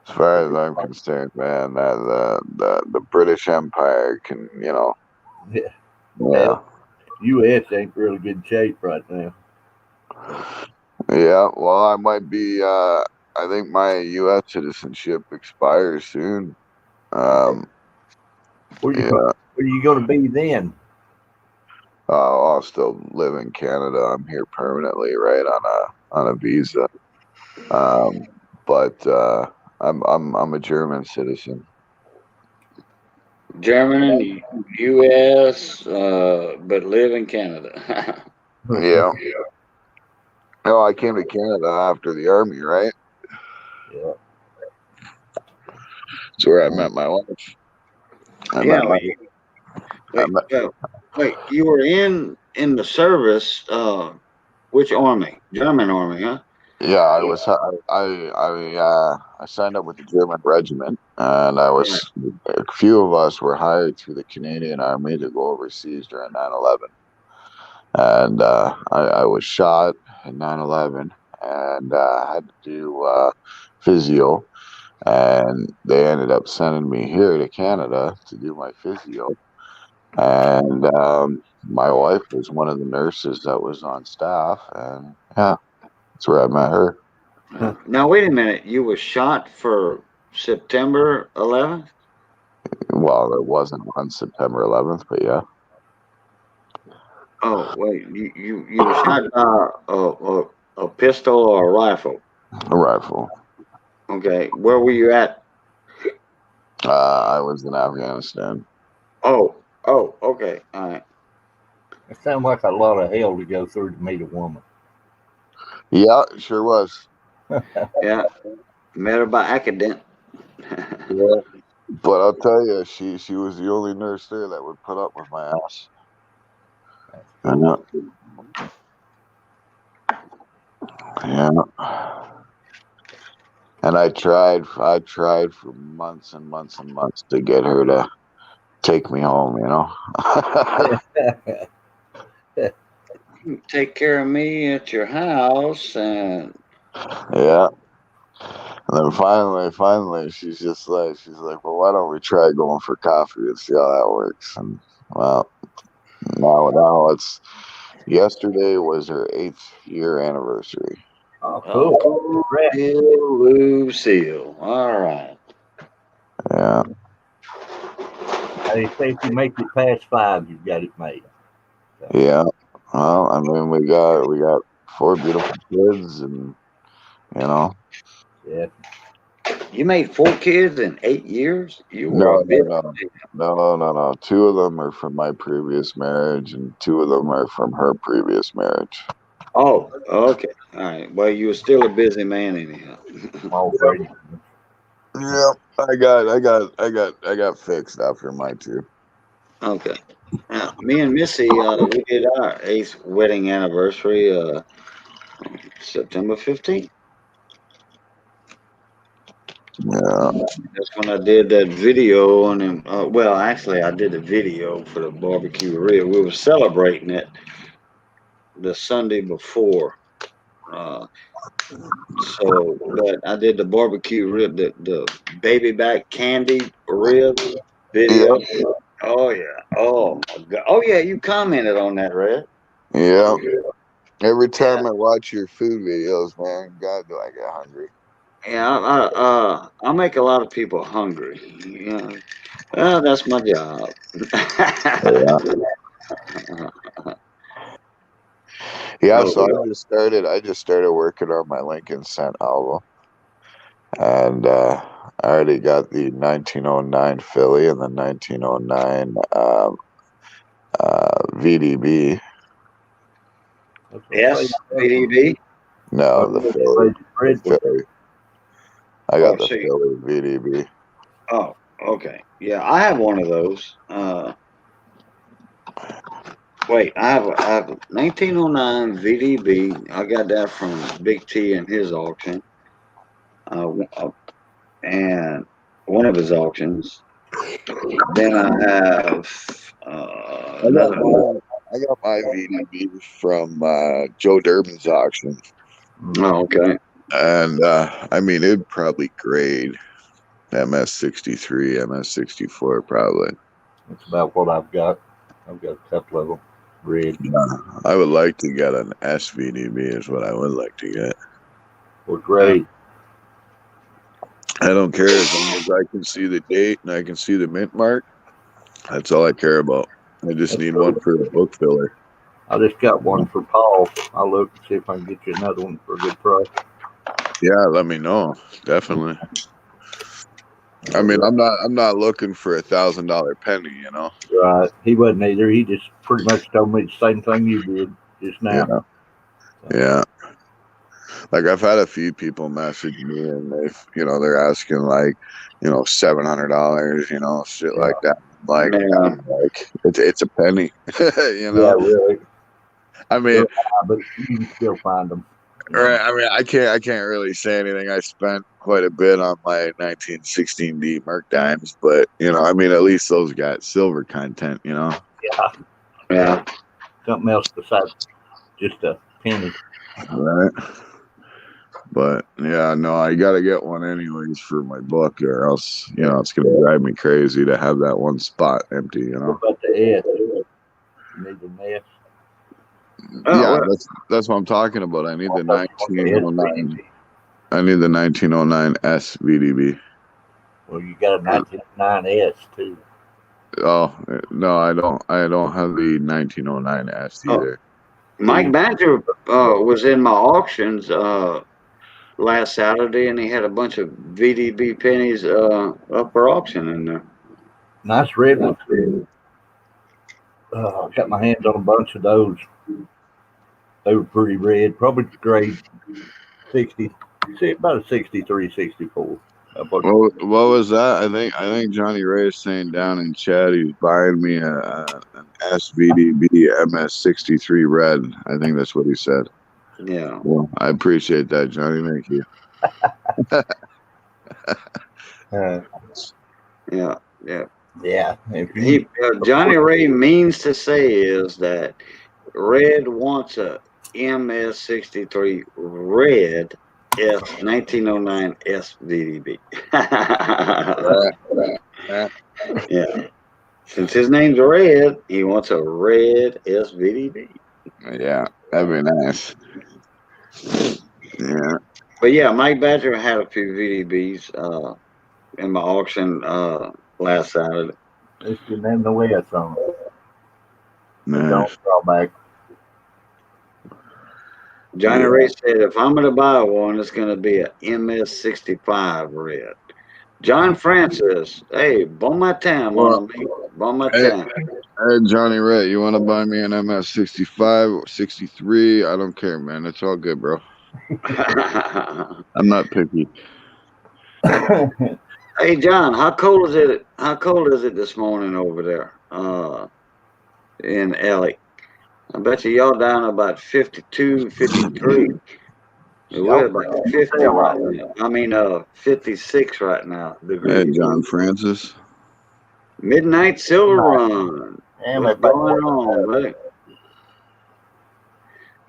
As far as I'm concerned, man, that the British Empire can, Yeah. yeah, U.S. ain't really good shape right now. yeah. Well, I might be my U.S. citizenship expires soon. Um, Where you yeah, where you going to be then? I'll still live in Canada. I'm here permanently, right, on a visa. Um, but I'm a German citizen. German, U.S., but live in Canada. Yeah. No, I came to Canada after the army, right? Yeah. That's where I met my wife. I Yeah. met my. I Wait, met, wait. You were in the service. Which army? German army, huh? yeah, I was. I signed up with the German regiment, and I Right. was. A few of us were hired through the Canadian Army to go overseas during 9/11, and I was shot in 9/11, and had to do physio, and they ended up sending me here to Canada to do my physio. And my wife was one of the nurses that was on staff, and yeah, that's where I met her. Now wait a minute. You were shot for September 11th. Well, it wasn't on September 11th, but yeah, Oh wait, you were shot by a pistol or a rifle. a rifle. Okay, where were you at? I was in Afghanistan. Okay, all right. It sounds like a lot of hell to go through to meet a woman. Yeah, it sure was. Yeah, met her by accident. Yeah. But I'll tell you, she was the only nurse there that would put up with my ass. Yeah, yeah. And I tried for months and months and months to get her to take me home, you know. Take care of me at your house, and Yeah. And then finally, she's like, well, why don't we try going for coffee and see how that works? And well, now yesterday was her 8th-year anniversary. Oh, cool. oh, Congrats. Lucille. All right. Yeah, They say if you make it past 5, you've got it made. So, yeah. Well, I mean, we got 4 beautiful kids, and you know, yeah. You made 4 kids in 8 years. You were a no, no, bit. no, no. 2 of them are from my previous marriage, and 2 of them are from her previous marriage. Oh, okay. All right. Well, you were still a busy man anyhow. Small Brady. Yeah, I got fixed after my 2. Okay. Now, me and Missy, we did our 8th wedding anniversary, September 15th. Yeah, That's when I did that video on him. Well, actually, I did the video for the barbecue rib. We were celebrating it the Sunday before. Uh, but I did the barbecue rib, the baby back candy ribs yeah, video. Oh yeah. Oh my God. Oh yeah. You commented on that, Red. yeah. Every Yeah. time I watch your food videos, man, God, do I get hungry. Yeah. I make a lot of people hungry. Yeah. Well, that's my job. Yeah. Yeah, Oh, so I just started working on my Lincoln Cent album, and I already got the 1909 Philly and the 1909 VDB. That's what I say. yes, VDB. No, the Philly, the Red one. Philly. I got Oh, the see. Philly VDB. Oh, okay. Yeah, I have one of those. Wait, I have a 1909 VDB. I got that from Big T and his auction. And one of his auctions. Then I have I got another one. my I got my VDB from Joe Durbin's auction, Oh, okay. and I mean it'd probably grade MS63, MS64 probably. That's about what I've got. I've got a couple of them. Red. Yeah, I would like to get an SVDB is what I would like to get. Or gray. I don't care as long as I can see the date and I can see the mint mark. That's all I care about. I just That's need one cool. for the book filler. I just got one for Paul. I'll look and see if I can get you another one for a good price. Yeah, let me know. Definitely. I All mean, right. I'm not looking for $1,000 penny, you know. Right. He wasn't either. He just pretty much told me the same thing you did just now. Yeah, So, yeah. Like I've had a few people message me and they're asking like, $700, shit yeah. like that. Like, Yeah. I'm like it's a penny, you Yeah, know. really. I mean, They're high, but you can still find them. You right. know. I mean, I can't really say anything. I spent quite a bit on my 1916D Merc dimes, but I mean, at least those got silver content, Yeah. Yeah. Something else besides just a penny. right? But yeah, no, I gotta get one anyways for my book, or else it's gonna drive me crazy to have that one spot empty. What about the S? You need an S? Oh, Yeah, well, that's what I'm talking about. I need I the thought you wanted the 1909. SVDB. I need the 1909 SVDB. Well, you got a 1909S too. Oh no, I don't have the 1909 S oh, either. Mike Badger was in my auctions last Saturday, and he had a bunch of VDB pennies up for auction in there. Nice red ones too. I got my hands on a bunch of those. They were pretty red, probably grade 60, about a 63, 64. But What was that? I think Johnny Ray is saying down in chat he's buying me an SVDB MS63 red. I think that's what he said. Yeah. Well, I appreciate that, Johnny. Thank you. uh, Yeah. Yeah. yeah, if you Johnny Ray means to say is that Red wants a MS63 Red S 1909 SVDB. Right, right. Yeah. Since his name's Red, he wants a red SVDB. Yeah, that'd be nice. Yeah. But yeah, Mike Badger had a few VDBs in my auction last Saturday. it's the name the way it's on. But don't Nice. draw back. Johnny Yeah. Ray said, if I'm going to buy one, it's going to be a MS65 red. John Francis, hey, bon matin, mon Well, ami. Bon hey, matin. hey, Johnny Ray, you want to buy me an MS65 or 63? I don't care, man. It's all good, bro. I'm not picky. Hey, John, how cold is it? How cold is it this morning over there in LA? I bet you y'all down about 52, 53. We're Y'all about stay 50 a right while. now. 56 right now Hey, degrees. John Francis. Midnight Silver Nice. Run. Damn, What's everybody going wants on, buddy?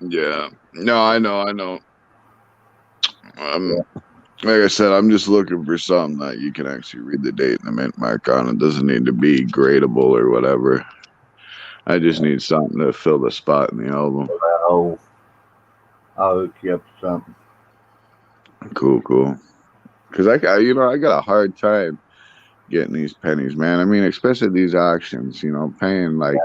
Yeah. No, I know. that. Like I said, I'm just looking for something that you can actually read the date and the mint mark on. It doesn't need to be gradable or whatever. I just need something to fill the spot in the album. Oh, I'll hook you up to something. Cool. Because I got a hard time getting these pennies, man. I mean, especially these auctions, paying like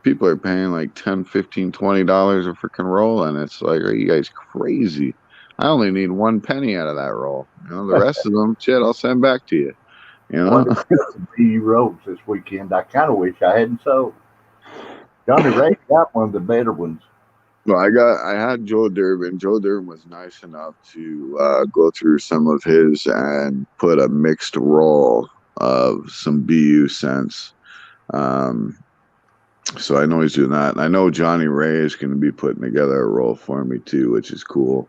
people are paying like 10, 15, $20 a freaking roll, and it's like, are you guys crazy? I only need one penny out of that roll. The rest of them, shit, I'll send back to you. You know? Wonder if the BU Roads this weekend. I kind of wish I hadn't sold. Johnny Ray got one of the better ones. Well, I had Joe Durbin. Joe Durbin was nice enough to go through some of his and put a mixed roll of some BU cents. Um, so I know he's doing that. And I know Johnny Ray is going to be putting together a roll for me too, which is cool.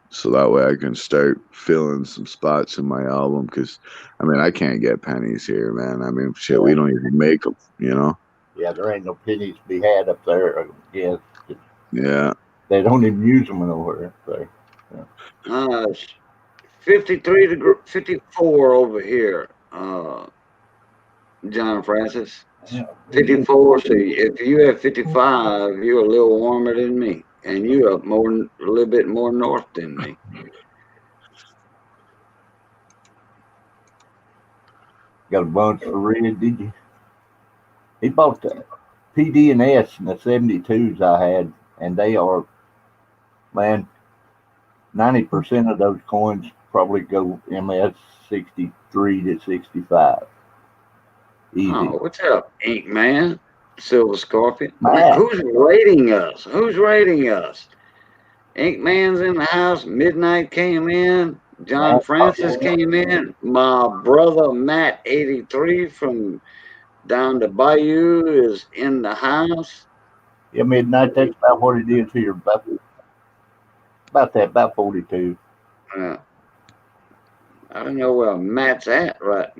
So that way I can start filling some spots in my album because, I mean, I can't get pennies here, man. I mean, shit, we don't even make them, Yeah, there ain't no pennies to be had up there. Yeah, Yeah. they don't even use them nowhere. So, It's 53 to 54 over here, John Francis. yeah. 54. So if you have 55, you're a little warmer than me, and you up a little bit more north than me. Got a bunch for red, did you? He bought the PD and S and the 72s I had, and they are, man, 90% of those coins probably go MS 63 to 65. Easy. Oh, what's up, Ink Man? Silver Scorpion. Man. Who's raiding us? Who's raiding us? Ink Man's in the house. Midnight came in. John Francis came in. My brother Matt 83 from down to Bayou is in the house. Yeah, midnight, that's about what it is here. About 42. I don't know where Matt's at right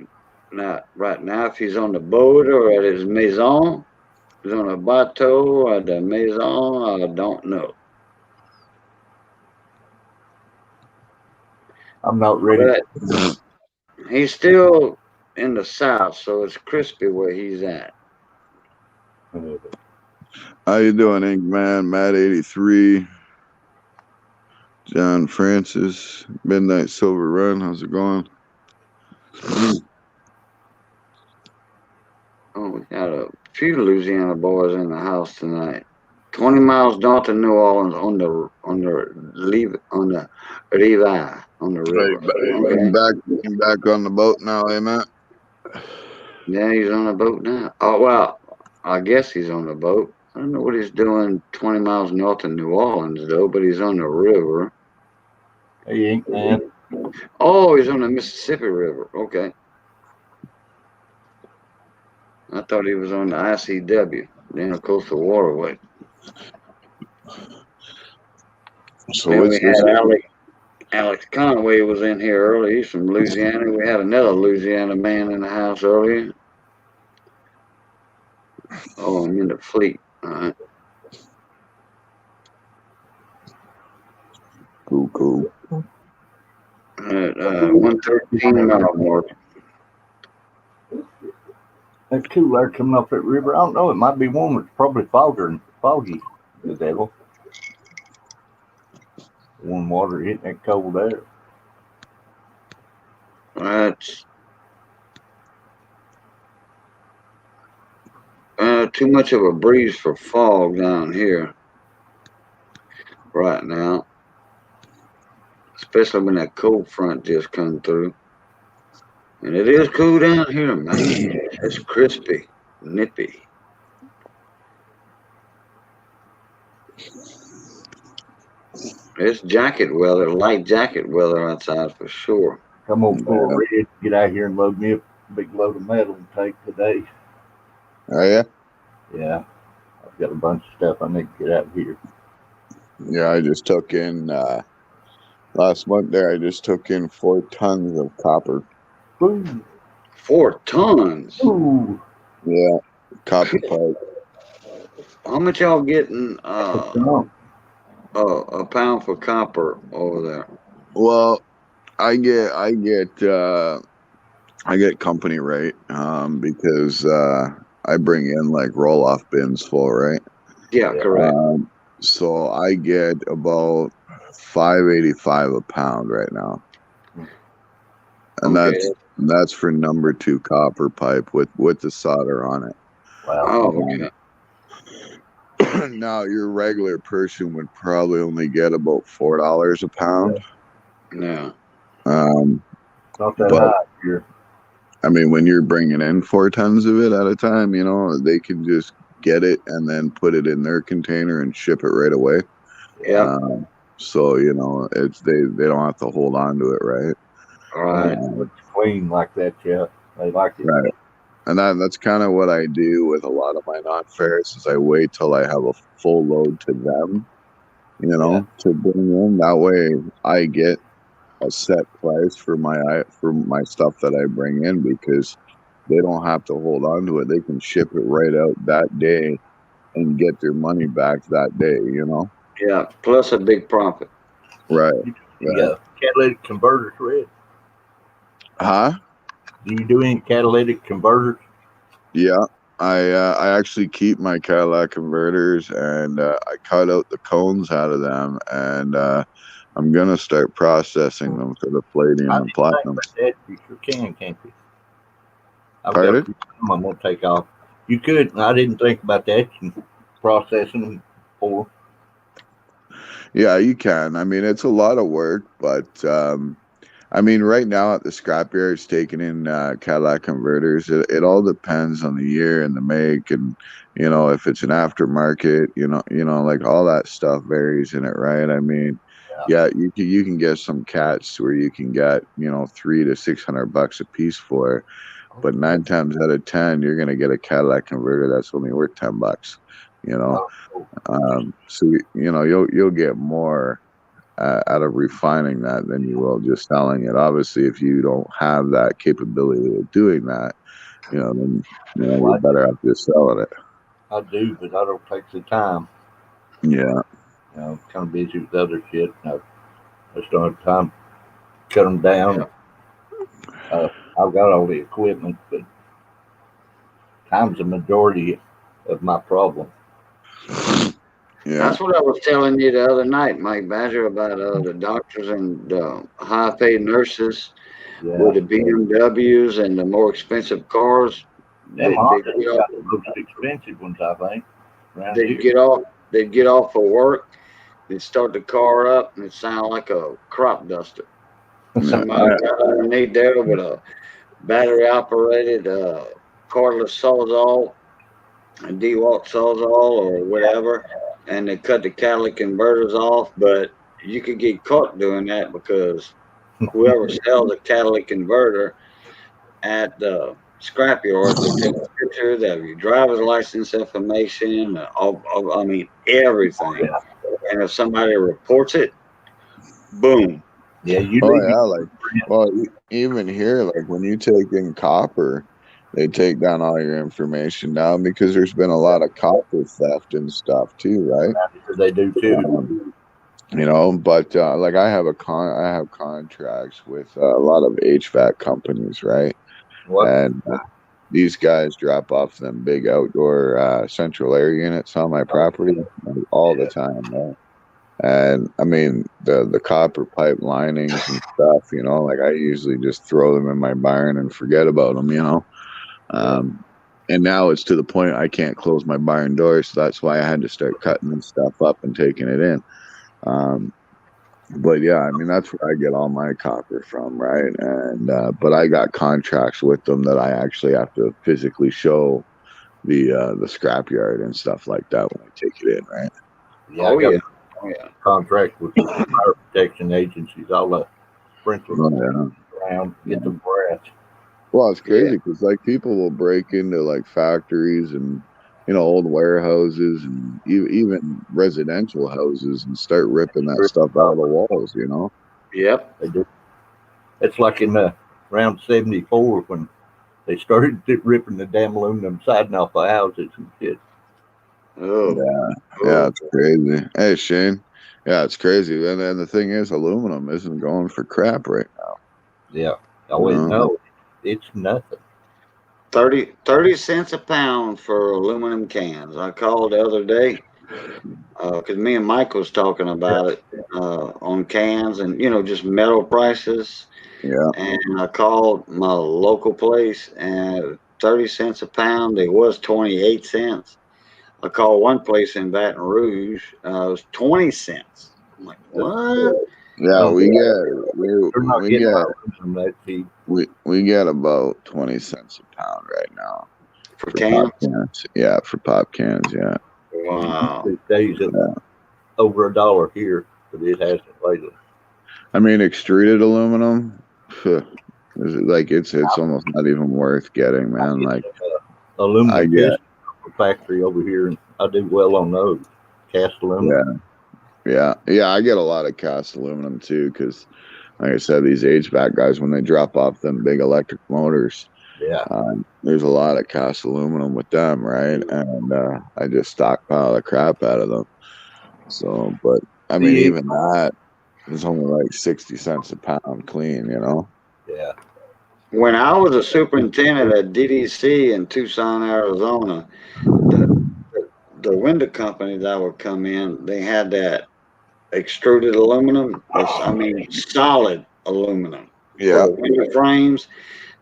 now. If he's on the boat or at his maison, he's on a bateau or the maison, I don't know. I'm not ready. But he's still in the south, so it's crispy where he's at. How you doing, Ink Man? Matt 83. John Francis. Midnight Silver Run. How's it going? Oh, we got a few Louisiana boys in the house tonight. 20 miles north of New Orleans on the river. I'm back on the boat now, eh, Matt? Yeah, he's on a boat now. Oh well, I guess he's on a boat. I don't know what he's doing 20 miles north of New Orleans though, but he's on the river. Hey, Ink Man. Oh, he's on the Mississippi River. Okay. I thought he was on the ICW, then the Coastal Waterway. So then we what's this? had Alex Conway was in here early. He's from Louisiana. We had another Louisiana man in the house earlier. Oh, I'm in the fleet. All right. Cool. At 113 mile mark. That's cool air coming off that river. I don't know. It might be warm. It's probably foggy. The devil. Warm water hitting that cold air. That's too much of a breeze for fog down here right now. Especially when that cold front just come through. And it is cool down here, man. It's crispy, nippy. It's jacket weather, light jacket weather outside for sure. Come on, full red. Get out here and load me a big load of metal and take today. Oh, yeah? Yeah. I've got a bunch of stuff I need to get out here. Yeah, I just took in, last month there, I just took in 4 tons of copper. Ooh. 4 tons? Ooh. Yeah, copper pipe. How much y'all getting a pound for copper over there? Well, I get company rate because I bring in like roll-off bins full, right? Yeah, correct. So I get about $5.85 a pound right now, and Okay. that's for number 2 copper pipe with the solder on it. Wow. Oh, okay. Now your regular person would probably only get about $4 a pound. Yeah. Not that high here. I mean, when you're bringing in 4 tons of it at a time, you know, they can just get it and then put it in their container and ship it right away. Yeah. So, you know, it's they don't have to hold on to it, right? All right. It's clean like that, yeah. They like it. Right. And that's kind of what I do with a lot of my non-ferrous is I wait till I have a full load to them, you know, to bring in. That way I get a set price for my stuff that I bring in because they don't have to hold on to it. They can ship it right out that day and get their money back that day, you know? Yeah, plus a big profit. Right. Yeah. Catalytic converters, Red. Huh? Do you do any catalytic converters? Yeah. I actually keep my catalytic converters and I cut out the cones out of them and I'm gonna start processing them for the palladium and platinum. That you sure can, can't you? I've got Pardon? some I'm gonna take off. You could. I didn't think about that. Processing for. Yeah, you can. I mean, it's a lot of work, but I mean, right now at the scrapyard, it's taking in Cadillac converters. It all depends on the year and the make, and if it's an aftermarket, like all that stuff varies in it, right? I mean, yeah, you can get some cats where you can get $300 to $600 a piece for, but 9 times out of 10, you're gonna get a Cadillac converter that's only worth $10. You know, so you'll get more out of refining that than you will just selling it. Obviously, if you don't have that capability of doing that, then you're better off just selling it. I do, but I don't take the time. Yeah. Kind of busy with other shit. I just don't have time to cut them down. I've got all the equipment, but time's the majority of my problem. Yeah. That's what I was telling you the other night, Mike Badger, about the doctors and high-paid nurses with the BMWs and the more expensive cars. Them Hondas got the most expensive ones, I think. They'd get off for work, they'd start the car up, and it sounded like a crop duster. Somebody got underneath there with a battery-operated cordless sawzall, a DeWalt sawzall, or whatever, and they cut the catalytic converters off. But you could get caught doing that because whoever sells a catalytic converter at the scrapyard, they take a picture of your driver's license information, I mean, everything. And if somebody reports it, boom. Yeah, even here, like when you take in copper, they take down all your information down because there's been a lot of copper theft and stuff too, right? They do too. But like I have contracts with a lot of HVAC companies, right? And these guys drop off them big outdoor central air units on my property all the time, right? And I mean the copper pipe linings and stuff, like I usually just throw them in my barn and forget about them, and now it's to the point I can't close my barn door, so that's why I had to start cutting this stuff up and taking it in. But yeah, I mean that's where I get all my copper from, right? And but I got contracts with them that I actually have to physically show the scrapyard and stuff like that when I take it in, right? Yeah, I got contract with the fire protection agencies. I'll let sprinklers around, get the grass. Well, it's crazy because like people will break into like factories and old warehouses and even residential houses and start ripping that stuff out of the walls. Yep, they do. It's like in around '74 when they started ripping the damn aluminum siding off of houses and shit. Oh yeah, it's crazy. Hey Shane, yeah, it's crazy. And then the thing is, aluminum isn't going for crap right now. Yeah, no, it's nothing. 30 cents a pound for aluminum cans. I called the other day because me and Mike was talking about it on cans and just metal prices. Yeah. And I called my local place and 30 cents a pound. It was 28 cents. I called one place in Baton Rouge. It was 20 cents. I'm like, what? Yeah, we get about 20 cents a pound right now for cans. Yeah, for pop cans. Yeah. Wow. It stays at over $1 here, but it hasn't lately. I mean, extruded aluminum, it's almost not even worth getting, man. Like aluminum factory over here, and I do well on those cast aluminum. Yeah. I get a lot of cast aluminum too, because, like I said, these HVAC guys when they drop off them big electric motors, there's a lot of cast aluminum with them, right? And I just stockpile the crap out of them. So, but I mean, even that is only like 60 cents a pound clean, Yeah. When I was a superintendent at DDC in Tucson, Arizona, the window company that would come in, they had that extruded aluminum. I mean, solid aluminum for the window frames.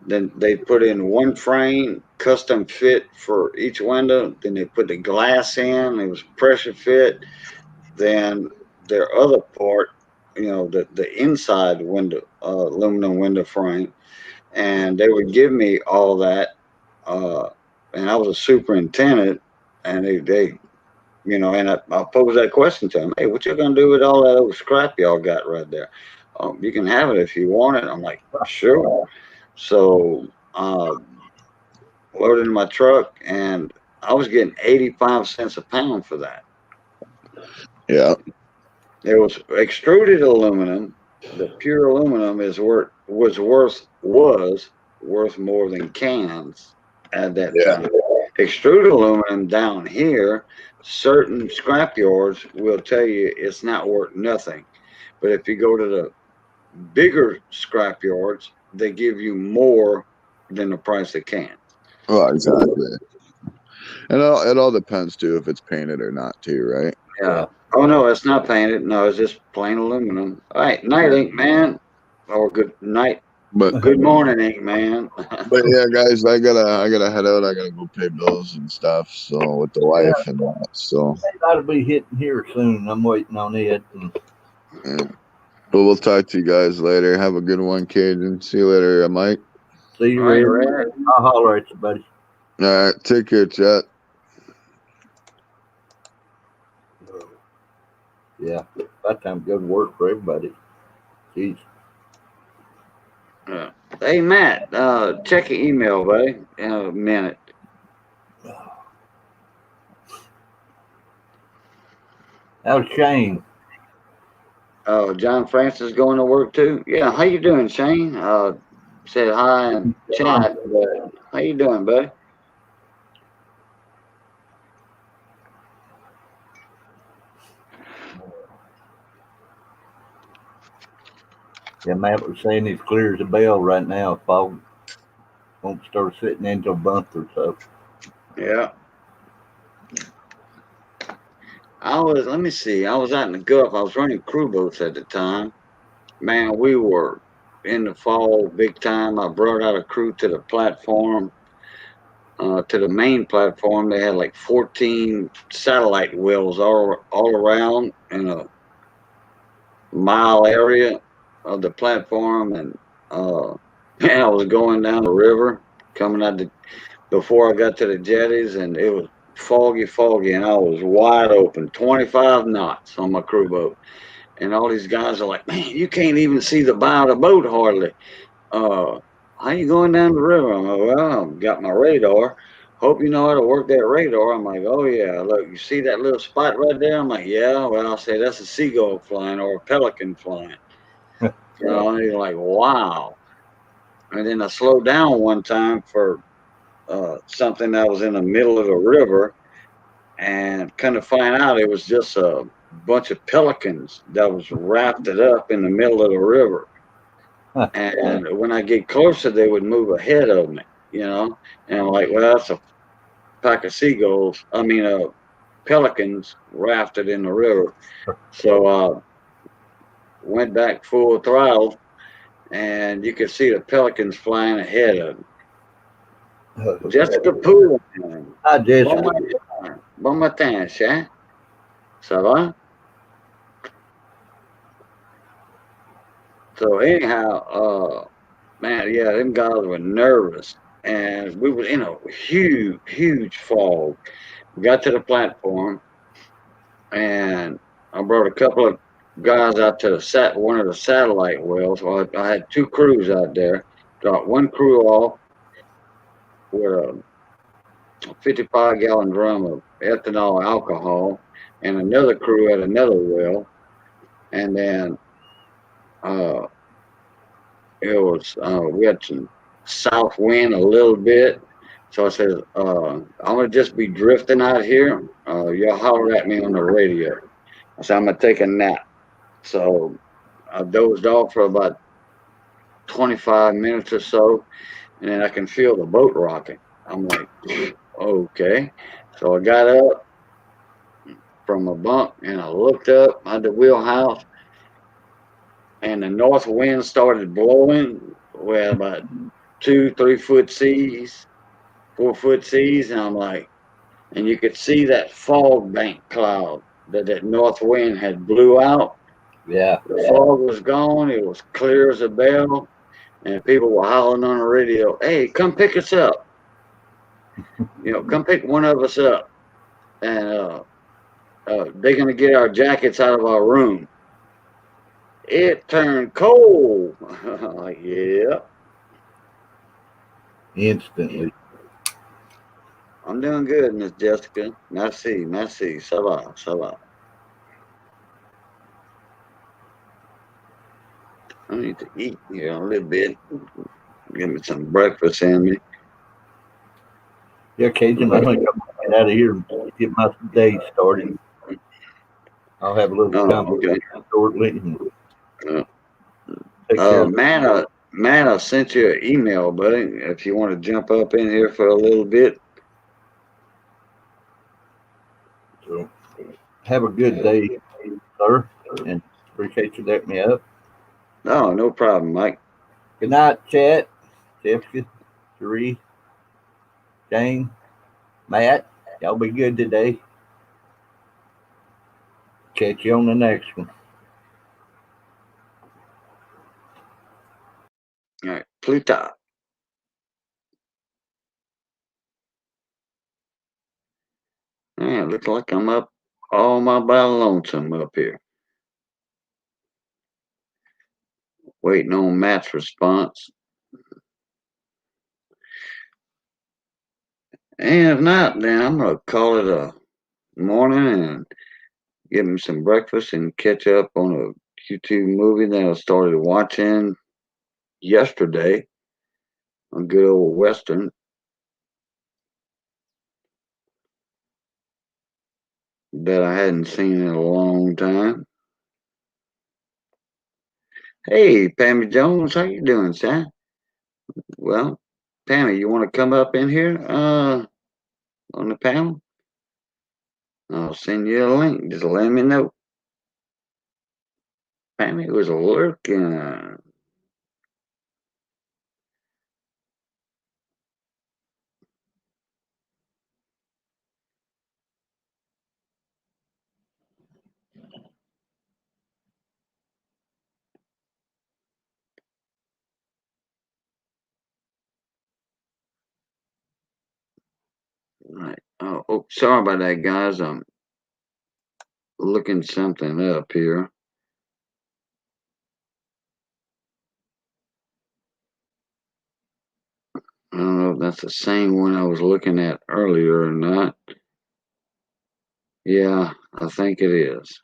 Then they put in one frame, custom fit for each window. Then they put the glass in. It was pressure fit. Then their other part, the inside window, aluminum window frame, and they would give me all that. Uh, and I was a superintendent, and and I posed that question to them. Hey, what you gonna do with all that old scrap y'all got right there? You can have it if you want it. I'm like, sure. So loaded in my truck, and I was getting 85 cents a pound for that. Yeah. It was extruded aluminum. The pure aluminum was worth more than cans at that Yeah. time. Extruded aluminum down here, certain scrap yards will tell you it's not worth nothing. But if you go to the bigger scrap yards, they give you more than the price of cans. Well, exactly. And it all depends too if it's painted or not too, right? Yeah. Oh no, it's not painted. No, it's just plain aluminum. All right, night ink man, or good night, But good morning ink man. yeah, guys, I gotta head out. I gotta go pay bills and stuff. So with the Yeah, wife and that. So they got to be hitting here soon. I'm waiting on it. And yeah. But we'll talk to you guys later. Have a good one, Cajun. See you later, Mike. see you, All right, Red. Red. I'll holler at you, buddy. All right, take care, chat. Yeah, that time good work for everybody. Jeez. Hey Matt, check your email, buddy, in a minute. How's Shane? Oh, John Francis going to work too? Yeah, how you doing, Shane? Said hi and chat, but how you doing, buddy? Yeah, Matt was saying he's clear as a bell right now. Fog won't start sitting into a month or so. Yeah. Let me see, I was out in the Gulf. I was running crew boats at the time. Man, we were in the fall big time. I brought out a crew to the platform, to the main platform. They had like 14 satellite wells all around in a mile area of the platform, and man, I was going down the river, coming out before I got to the jetties, and it was foggy, and I was wide open, 25 knots on my crew boat, and all these guys are like, "Man, you can't even see the bow of the boat hardly. Uh, how you going down the river?" I'm like, "Well, I've got my radar. Hope you know how to work that radar." I'm like, "Oh yeah, look, you see that little spot right there?" I'm like, "Yeah." Well, I'll say that's a seagull flying or a pelican flying. And he's like, "Wow." And then I slowed down one time for something that was in the middle of the river, and kind of find out it was just a bunch of pelicans that was rafted up in the middle of the river. And when I get closer, they would move ahead of me, And I'm like, well, that's a pack of seagulls. I mean, pelicans rafted in the river. So went back full throttle, and you could see the pelicans flying ahead of me. Jessica Poole. Hi, Jessica. Bon matin, cher. Ça va? So anyhow, man, yeah, them guys were nervous, and we were in a huge fog. We got to the platform, and I brought a couple of guys out to one of the satellite wells. Well, I had two crews out there. Dropped one crew off with a 55-gallon drum of ethanol alcohol, and another crew at another well, and then uh, we had some south wind a little bit. So I said, I'm gonna just be drifting out here. Y'all holler at me on the radio. I said, I'm gonna take a nap. So I dozed off for about 25 minutes or so, and then I can feel the boat rocking. I'm like, okay. So I got up from a bunk and I looked up at the wheelhouse, and the north wind started blowing. Well, about 2, 3 foot seas, 4 foot seas, and I'm like, and you could see that fog bank cloud that north wind had blew out. Yeah. The fog was gone. It was clear as a bell, and people were hollering on the radio, "Hey, come pick us up! Come pick one of us up, and they're gonna get our jackets out of our room." It turned cold. Like, yeah, Instantly. I'm doing good, Miss Jessica. Merci, merci. Ça va, ça va. I need to eat here a little bit. Give me some breakfast in me. Yeah, Cajun, I think I'm gonna get out of here and get my day started. I'll have a little Oh, company okay. shortly. And Uh, take care. Man, I sent you an email, buddy. If you want to jump up in here for a little bit. So have a good day, sir, and appreciate you letting me up. No, no problem, Mike. Good night, chat. Jessica, Sheree, Jane, Matt. Y'all be good today. Catch you on the next one. All right, Pluta. Man, looks like I'm up all my by lonesome up here. Waiting on Matt's response. And if not, then I'm gonna call it a morning and get me some breakfast and catch up on a YouTube movie that I started watching yesterday. A good old Western that I hadn't seen in a long time. Hey, Pammy Jones, how you doing, son? Well, Pammy, you want to come up in here on the panel? I'll send you a link. Just let me know. Pammy was lurking. Right. Oh, sorry about that, guys. I'm looking something up here. I don't know if that's the same one I was looking at earlier or not. Yeah, I think it is.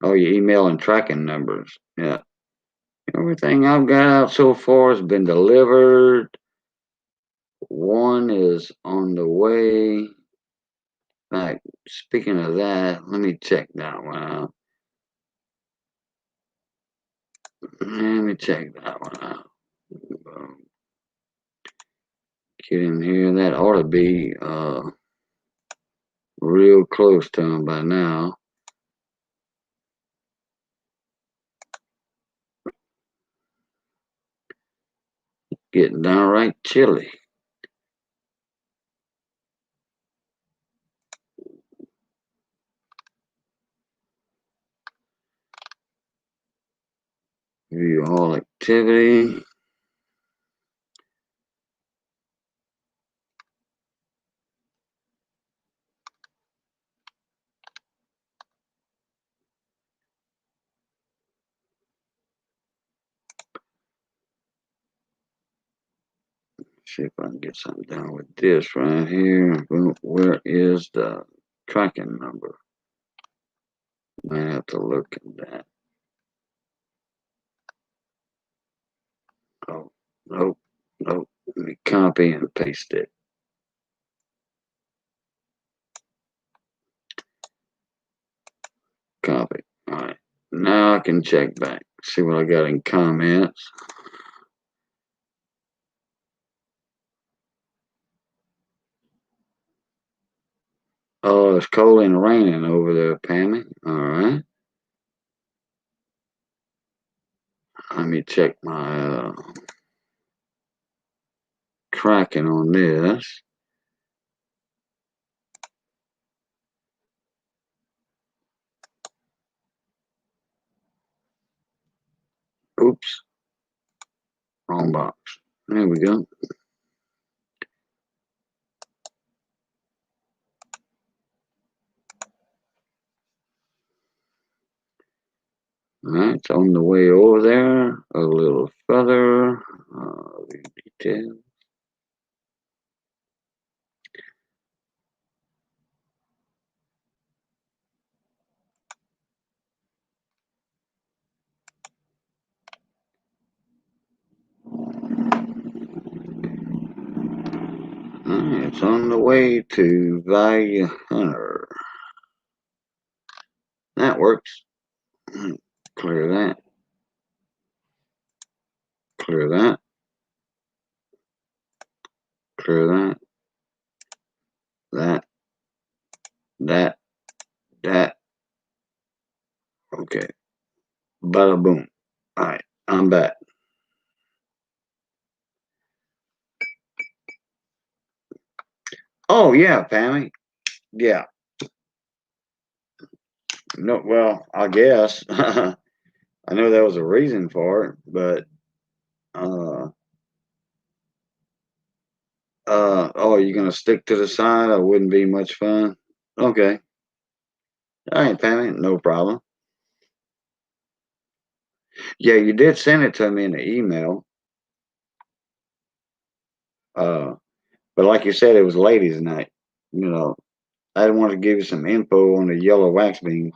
Oh, your email and tracking numbers. Yeah. Everything I've got out so far has been delivered. One is on the way. Like, speaking of that, let me check that one out. Let me check that one out. Get in here. That ought to be real close to him by now. Getting downright chilly. View all activity. See if I can get something done with this right here. Where is the tracking number? Might have to look at that. Oh, nope, nope. Let me copy and paste it. Copy. All right. Now I can check back. See what I got in comments. Oh, it's cold and raining over there, Pammy. All right. Let me check my tracking on this. Oops. Wrong box. There we go. All right, it's on the way over there. A little further. Detail. It's on the way to Bayou Hunter. That works. Clear that. Clear that. Clear that. That. That. That. Okay. Bada boom. All right. I'm back. Oh, yeah, Pammy. Yeah. No, well, I guess. I know there was a reason for it, but oh, you're gonna stick to the side? It wouldn't be much fun. Okay. All right, Pammy, no problem. Yeah, you did send it to me in the email. But like you said, it was ladies' night. You know, I didn't want to give you some info on the yellow wax bean.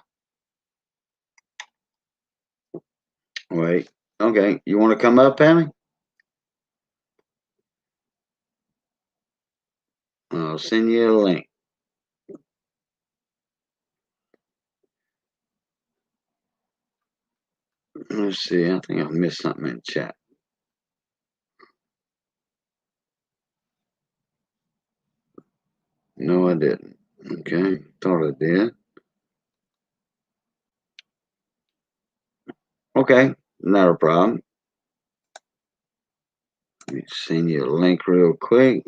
Wait. Okay. You want to come up, Pammy? I'll send you a link. Let's see. I think I missed something in chat. No, I didn't. Okay. Thought I did. Okay. Not a problem. Let me send you a link real quick.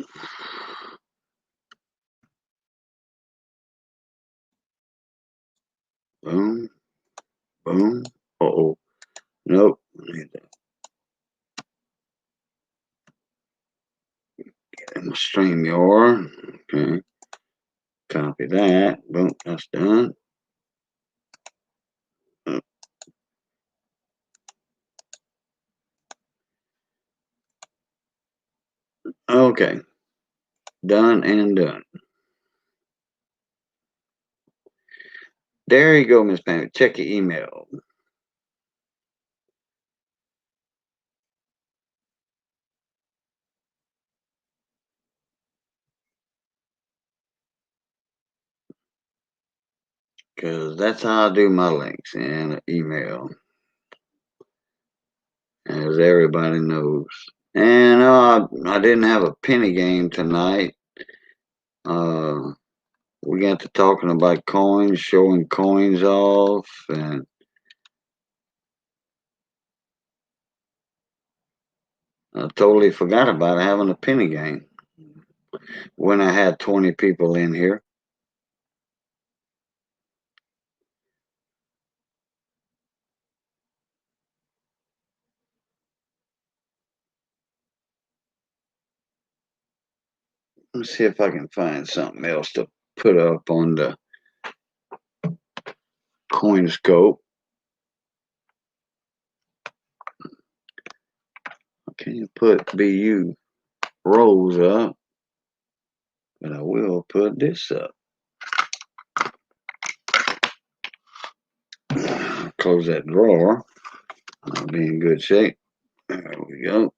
Boom. Boom. Uh-oh. Nope. Get in my StreamYard. Okay. Copy that. Boom. That's done. Okay. Done and done. There you go, Miss Pammy. Check your email. Because that's how I do my links in an email. As everybody knows. And I didn't have a penny game tonight. We got to talking about coins, showing coins off, and I totally forgot about having a penny game when I had 20 people in here. Let's see if I can find something else to put up on the coin scope. I can't put BU rolls up, but I will put this up. Close that drawer. I'll be in good shape. There we go.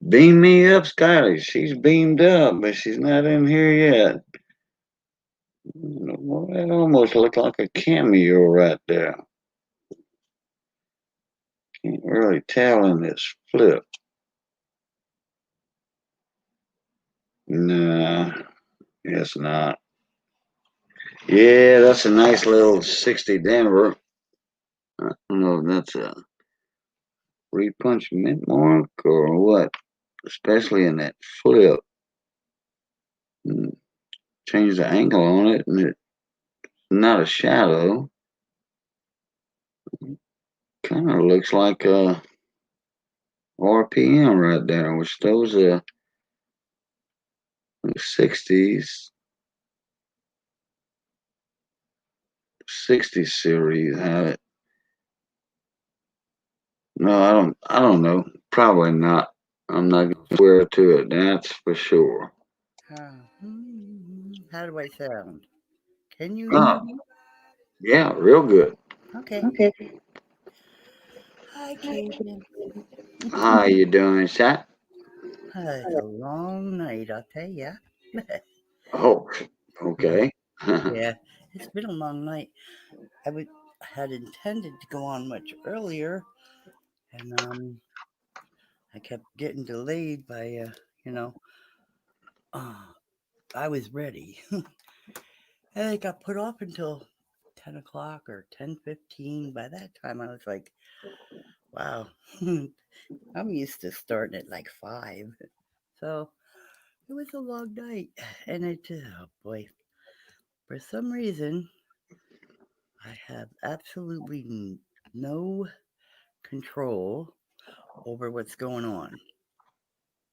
Beam me up, Skyly. She's beamed up, but she's not in here yet. Well, that almost looked like a cameo right there. Can't really tell in this flip. Nah, it's not. Yeah, that's a nice little 60 Denver. I don't know if that's a repunch mint mark or what, especially in that flip. Change the angle on it, and it's not a shadow. Kind of looks like a RPM right there, which those are 60s, 60 series have it. No, I don't know. Probably not. I'm not gonna swear to it. That's for sure. How do I sound? Can you hear Oh, me? yeah, real good. Okay. Hi, Cajun. How you doing, Shot? It's a long night, I'll tell ya. Oh, okay. Yeah, it's been a long night. I had intended to go on much earlier, and I kept getting delayed by you know, uh, I was ready, and it got put off until 10 o'clock or 10:15. By that time, I was like, wow, I'm used to starting at like 5. So it was a long night, and oh boy, for some reason, I have absolutely no control over what's going on.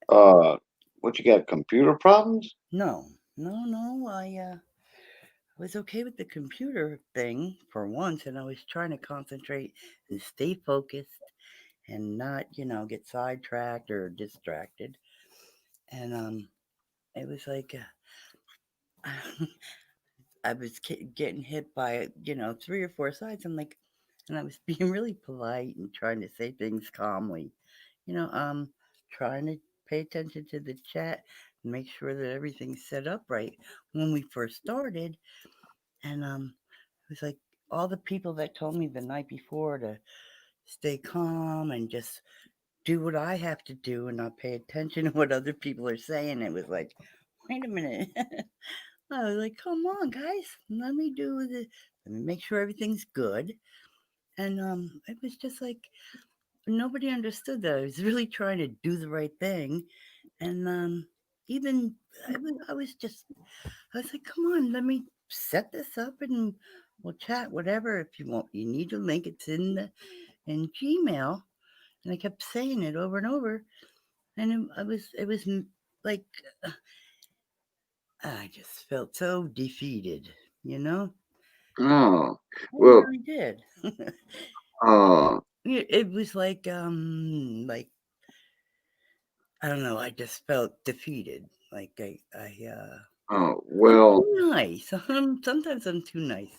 uh, what you got? Computer problems? No, no. I was okay with the computer thing for once, and I was trying to concentrate and stay focused and not, get sidetracked or distracted. And it was like I was getting hit by, 3 or 4 sides. And I was being really polite and trying to say things calmly, you know, um, trying to pay attention to the chat and make sure that everything's set up right when we first started. And it was like all the people that told me the night before to stay calm and just do what I have to do and not pay attention to what other people are saying. It was like, wait a minute. I was like, come on, guys, let me do the, let me make sure everything's good. And it was just like nobody understood that I was really trying to do the right thing. And even I was like, come on, let me set this up and we'll chat whatever if you want. You need a link, it's in Gmail. And I kept saying it over and over, and it was like I just felt so defeated, you know. Oh, I well, really did. uh, It was like I don't know. I just felt defeated. Like I'm well, too nice. Sometimes I'm too nice.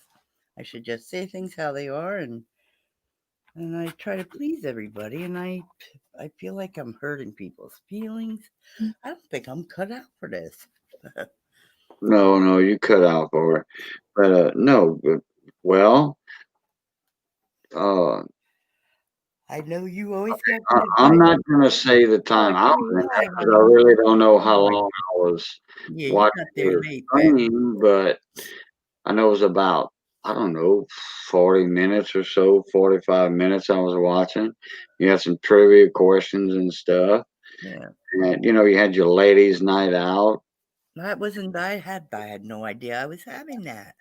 I should just say things how they are, and I try to please everybody, and I feel like I'm hurting people's feelings. I don't think I'm cut out for this. no, you cut out for it. But no, but, well, uh, I know you always got I, good I'm advice. not gonna say the Oh, time I I tell was you in why, there because I honey. really don't know how Oh, long I was yeah, you got watching there your late, but stream, but I know it was about, I don't know, 40 minutes or so, 45 minutes I was watching. You had some trivia questions and stuff. yeah, And, you had your ladies' night out. that wasn't. I had no idea I was having that.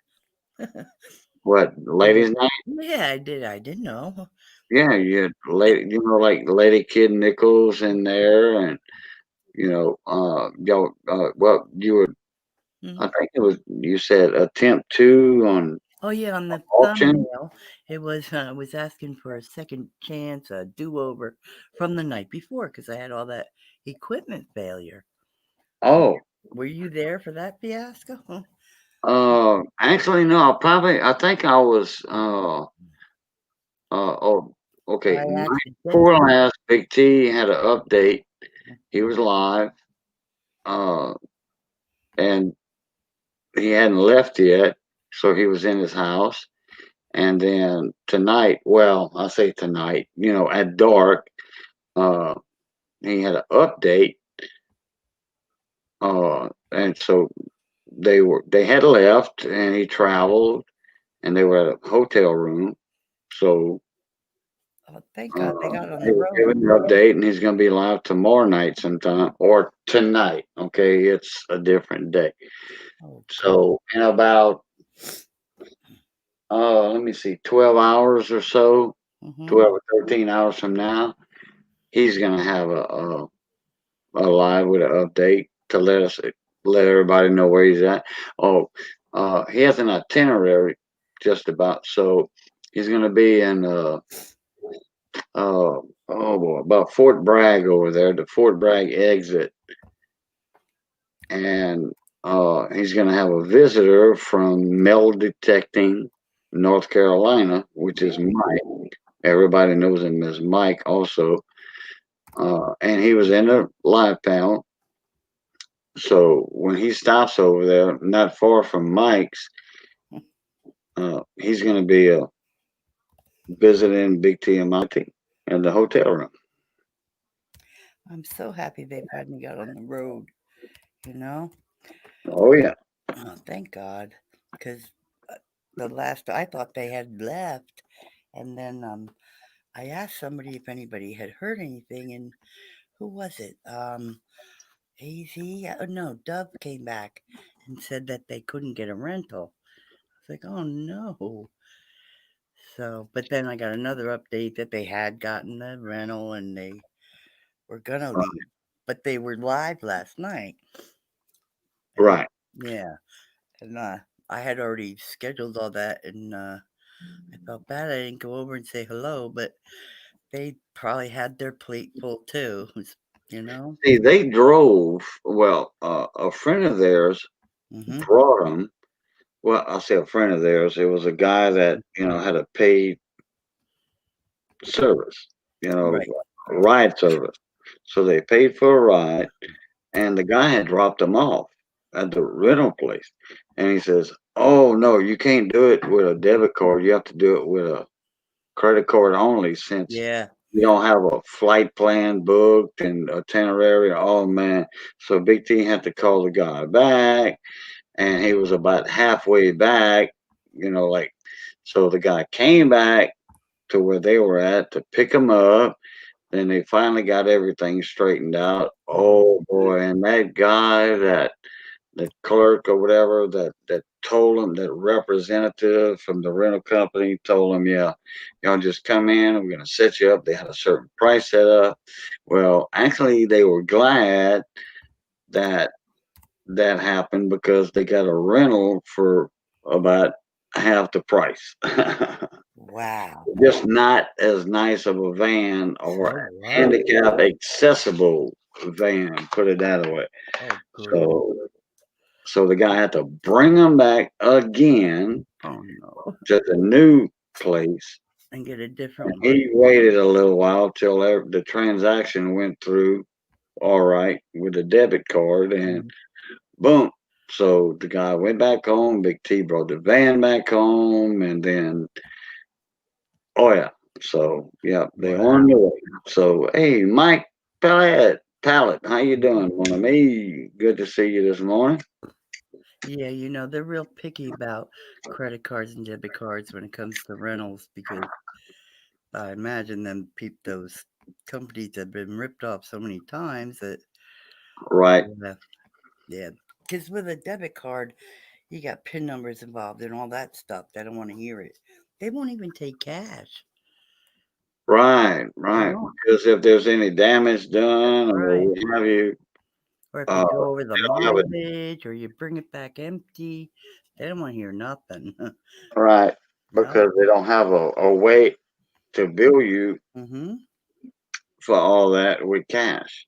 What, ladies' night? Yeah, I did. I didn't know. Yeah, you had lady, like Lady Kid Nichols in there. And, well, you were, I Mhm. think it was, you said attempt two on Oh yeah, on the auction. thumbnail, it was asking for a second chance, a do-over from the night before because I had all that equipment failure. Oh, Were you there for that fiasco? Huh? actually, no, I think I was, oh, okay. I Night before accidentally. last, Big T had an update. He was live, uh, and he hadn't left yet, so he was in his house. And then tonight, well, I say tonight, at dark, uh, he had an update, and so they had left, and he traveled, and they were at a hotel room. So Oh, thank God they got on they the were road. giving an update, and he's going to be live tomorrow night sometime, or tonight. Okay, it's a different day. Oh, good. So in about let me see, 12 hours or so, Hmm 12 or 13 hours from now, he's going to have a live with an update to let everybody know where he's at. Oh, he has an itinerary just about. So he's going to be in oh boy, about Fort Bragg over there, the Fort Bragg exit, and he's going to have a visitor from metal detecting North Carolina, which is Mike. Everybody knows him as Mike also. And he was in a live panel. So when he stops over there, not far from Mike's, he's going to be visiting Big T and Monty in the hotel room. I'm so happy they finally got on the road. You know. Oh yeah, Oh, thank God, because the last I thought they had left, and then I asked somebody if anybody had heard anything, and who was it? AZ? No, Dove came back and said that they couldn't get a rental. I was like, oh no. So, but then I got another update that they had gotten the rental and they were gonna leave, but they were live last night. And right. yeah, and I had already scheduled all that, and I felt bad I didn't go over and say hello, but they probably had their plate full too, you know? See, they drove. Well, a friend of theirs Hmm brought them. Well, I say a friend of theirs. It was a guy that had a paid service, Right. ride service. So they paid for a ride, and the guy had dropped them off at the rental place. And he says, "Oh no, you can't do it with a debit card. You have to do it with a credit card only, since Yeah. you don't have a flight plan booked and itinerary." Oh man. So Big T had to call the guy back, and he was about halfway back, like, so the guy came back to where they were at to pick him up. Then they finally got everything straightened out. Oh, Oh boy, and that guy, that clerk or whatever, that told him, that representative from the rental company told him, yeah, y'all just come in, I'm gonna set you up. They had a certain price set up. Well, actually they were glad that that happened, because they got a rental for about half the price. wow. Just not as nice of a van, or Oh, wow. handicap accessible van, put it that way. Oh, good. So the guy had to bring them back again Oh, no. to the new place. And get a different And one. he waited a little while till the transaction went through all right with the debit card, and Mhm. boom. So the guy went back home. Big T brought the van back home, and then, oh yeah. So yeah, they on Wow. the way. So hey, Mike Pallet, how you doing, mon ami? Good to see you this morning. Yeah, they're real picky about credit cards and debit cards when it comes to rentals because I imagine those companies have been ripped off so many times that Right, yeah, yeah. Because with a debit card, you got PIN numbers involved and all that stuff. They don't want to hear it. They won't even take cash. They right. won't. Because if there's any damage That's done or right. what have you, Or if you uh, go over the they don't have it mileage or you bring it back empty, they don't want to hear nothing. right, Yep. because they don't have a way to bill you Mm-hmm. for all that with cash.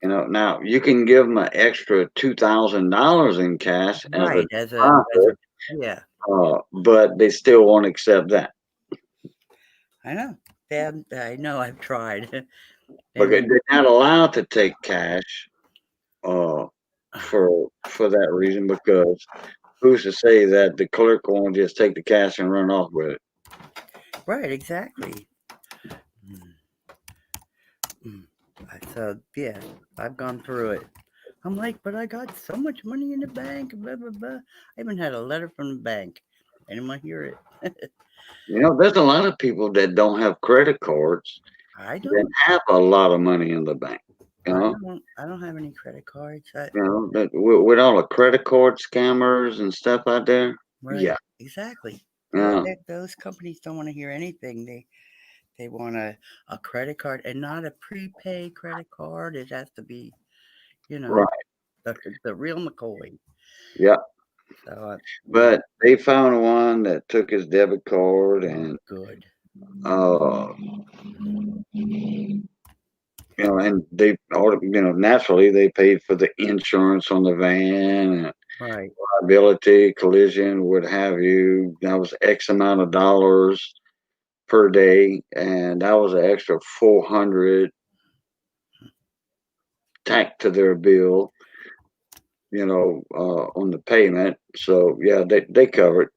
Now you can give them an extra $2,000 in cash as a Right. deposit, Yeah. but they still won't accept that, I know. I know. I've tried. They because won't. they're not allowed to take cash uh, for that reason, because who's to say that the clerk won't just take the cash and run off with it? Right, exactly. Mm, mm. So yeah, I've gone through it. I'm like, but I got so much money in the bank, blah blah blah. I even had a letter from the bank. Anyone hear it? There's a lot of people that don't have credit cards I that don't. have a lot of money in the bank. You I know, don't. I don't have any credit cards. that with all the credit card scammers and stuff out there. Right. Yeah, Exactly. yeah, Those companies don't want to hear anything. They want a credit card and not a prepaid credit card. It has to be, you know, right, the real McCoy. yeah. So yeah. But they found one that took his debit card Oh, and good. uh, and they naturally they paid for the insurance on the van and Right. liability, collision, what have you. That was X amount of dollars per day, and that was an extra 400 tacked to their bill, on the payment. So yeah, they covered.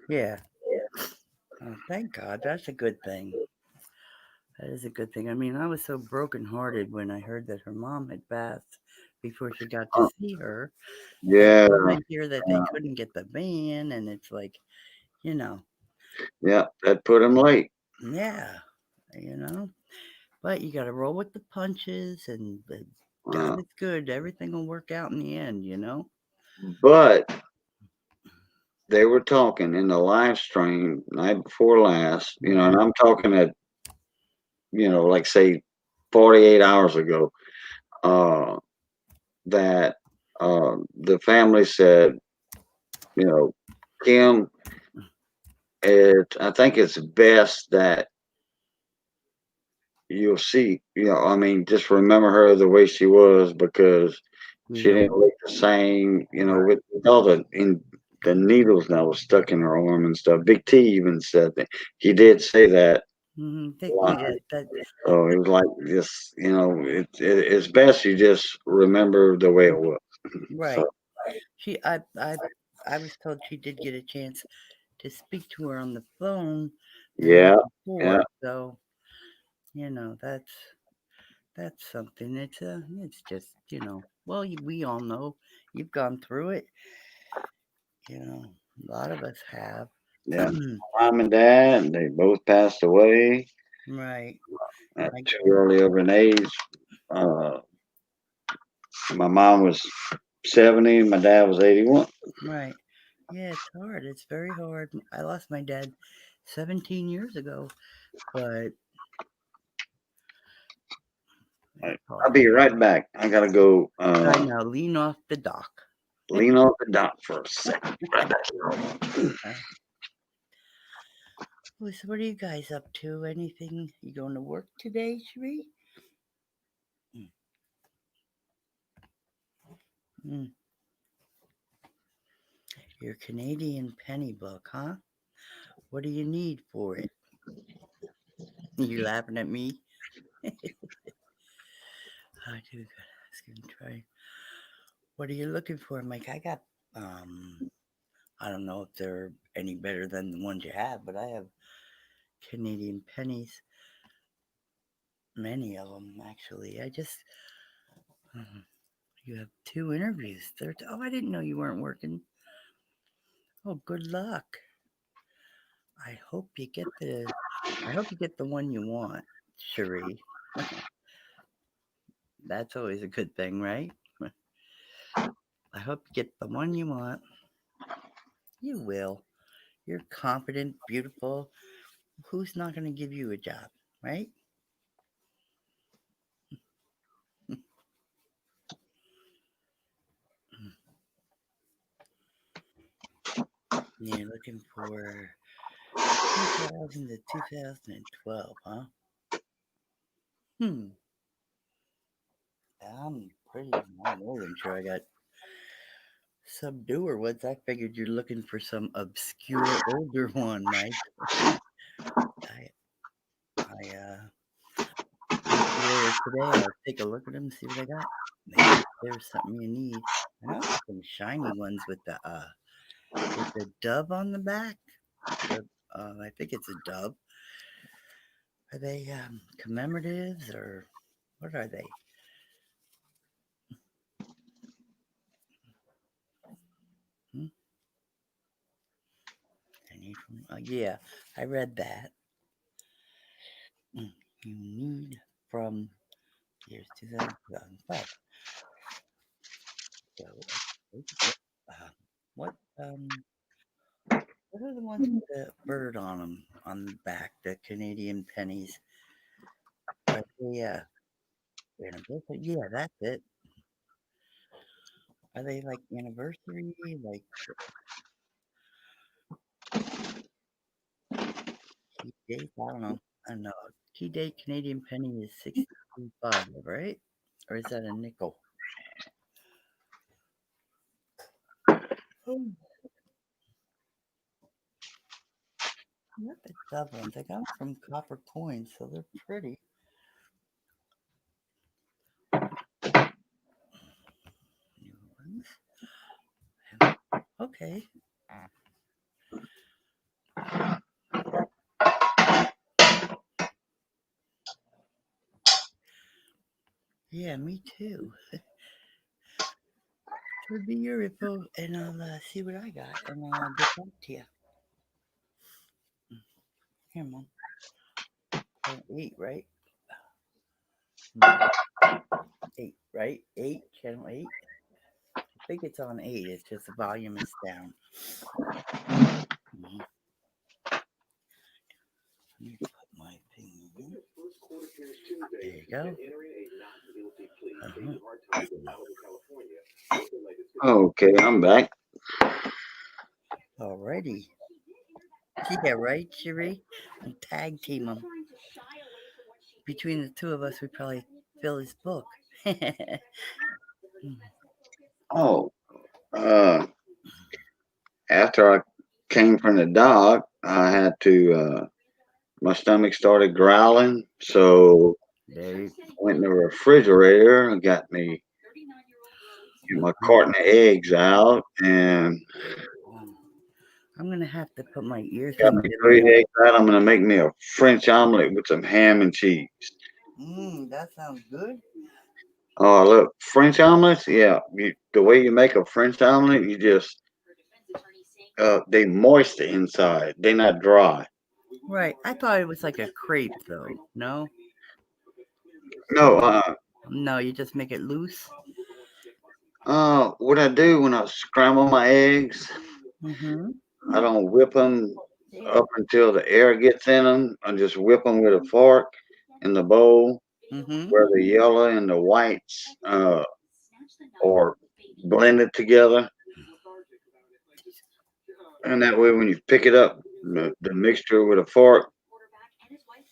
Yeah. Oh, thank God. That's a good thing. That is a good thing. I mean, I was so brokenhearted when I heard that her mom had passed before she got to Uh, see her. And yeah, then I hear that they uh, couldn't get the van, and it's like, you know, yeah, that put him late. yeah, you know. But you got to roll with the punches, and God Uh, is good. Everything will work out in the end, you know? but they were talking in the live stream night before last, and I'm talking at, like say 48 hours ago, uh, that the family said, you know, Kim, I think it's best that you'll see, I mean, just remember her the way she was because You she didn't don't. look the same, Right. with all the needles that was stuck in her arm and stuff. Big T even said that he did say that. Yeah, So it was like just, it's best you just remember the way it was. So right. She, I was told she did get a chance to speak to her on the phone the night yeah, yeah, before. So, that's something. It's just, well, we all know you've gone through it. A lot of us have. yeah. Mom and dad, they both passed away Right. at My, too early of an age. Uh, my mom was 70, my dad was 81. right. Yeah, it's hard. It's very hard. I lost my dad 17 years ago, but it's Right. I'll hard. be right back. I gotta go I know. Lean off the dock. lean off the dock for a second. Right back. Uh, so what are you guys up to? Anything? You going to work today, Sheree? Mm. Your Canadian penny book, huh? What do you need for it? You laughing at me? I do. Let's give try. What are you looking for, Mike? I got. Um, I don't know if they're any better than the ones you have, but I have Canadian pennies. Many of them, actually. You have 2 interviews. Oh, I didn't know you weren't working. Oh, good luck. I hope you get the. I hope you get the one you want, Cherie. That's always a good thing, right? I hope you get the one you want. You will. You're confident, beautiful. Who's not going to give you a job, right? You're looking for 2000 to 2012, huh? Hmm. I'm more than sure I got some newer ones. I figured you're looking for some obscure older one, Mike. I, I'll see later today. I'll take a look at them, see what I got. Maybe there's something you need. I know I got some shiny ones with the with a dove on the back. I think it's a dove. Are they commemoratives or what are they? Hmm? Yeah, I read that. You need from years 2000, 2005. So, what what are the ones with the bird on them on the back? The Canadian pennies. Are they anniversary? Yeah, that's it. Are they like anniversary? Like key date? I don't know. I don't know. Key date Canadian penny is 65, right? Or is that a nickel? Oh, not the dove ones. I got them from copper coins, so they're pretty. New ones. Okay. Yeah, me too. Should be your info, and I'll see what I got, and I'll get back to you. Here, Mom. Channel 8, right? 8, right? 8, channel 8. I think it's on 8. It's just the volume is down. Mhm. Let me put my thing in. There you go. Okay, I'm back. Alrighty. Yeah, right, Cherie? And tag team them. Between the two of us, we probably fill his book. Oh, after I came from the dock, I had to. My stomach started growling, so There you went in the refrigerator and got me my carton of eggs out and I'm gonna have to put my ear got things me in 3 more. eggs out. I'm gonna make me a French omelet with some ham and cheese. That sounds good. Oh, look, French omelets. Yeah, the way you make a French omelet, you just they moist inside. They're not dry. Right. I thought it was like a crepe, though. No? No, No, you just make it loose? what I do when I scramble my eggs, Mm-hmm. I don't whip them up until the air gets in them. I just whip them with a fork in the bowl Mm-hmm. where the yellow and the whites are blended together. And that way, when you pick it up, the mixture with a fork,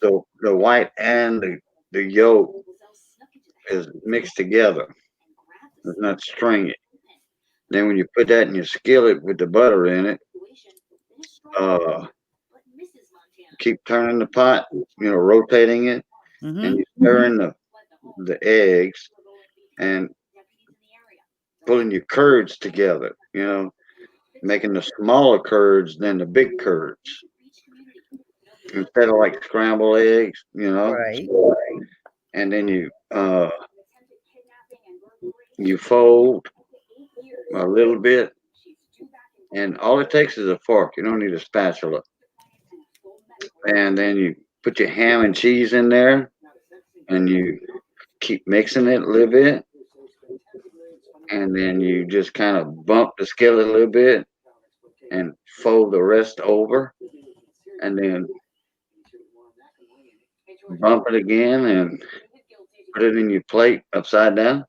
the white and the yolk is mixed together. It's not stringy. Then when you put that in your skillet with the butter in it, uh, keep turning the pot, rotating it, and Mm-hmm. you stirring the eggs and pulling your curds together. Making the smaller curds than the big curds instead of like scrambled eggs. Right. And then you fold a little bit, and all it takes is a fork. You don't need a spatula. And then you put your ham and cheese in there, and you keep mixing it a little bit, and then you just kind of bump the skillet a little bit and fold the rest over, and then bump it again and put it in your plate upside down,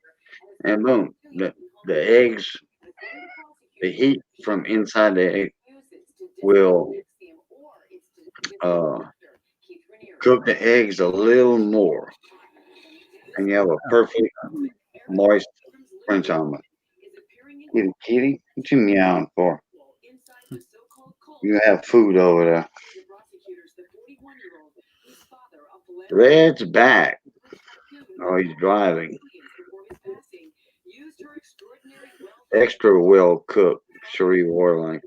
and boom, the eggs, the heat from inside the egg will uh, cook the eggs a little more, and you have a perfect moist French omelet. Kitty, kitty, what you meowing for? You have food over there. Red's back. Oh, he's driving. Extra well cooked, Cherie Warline.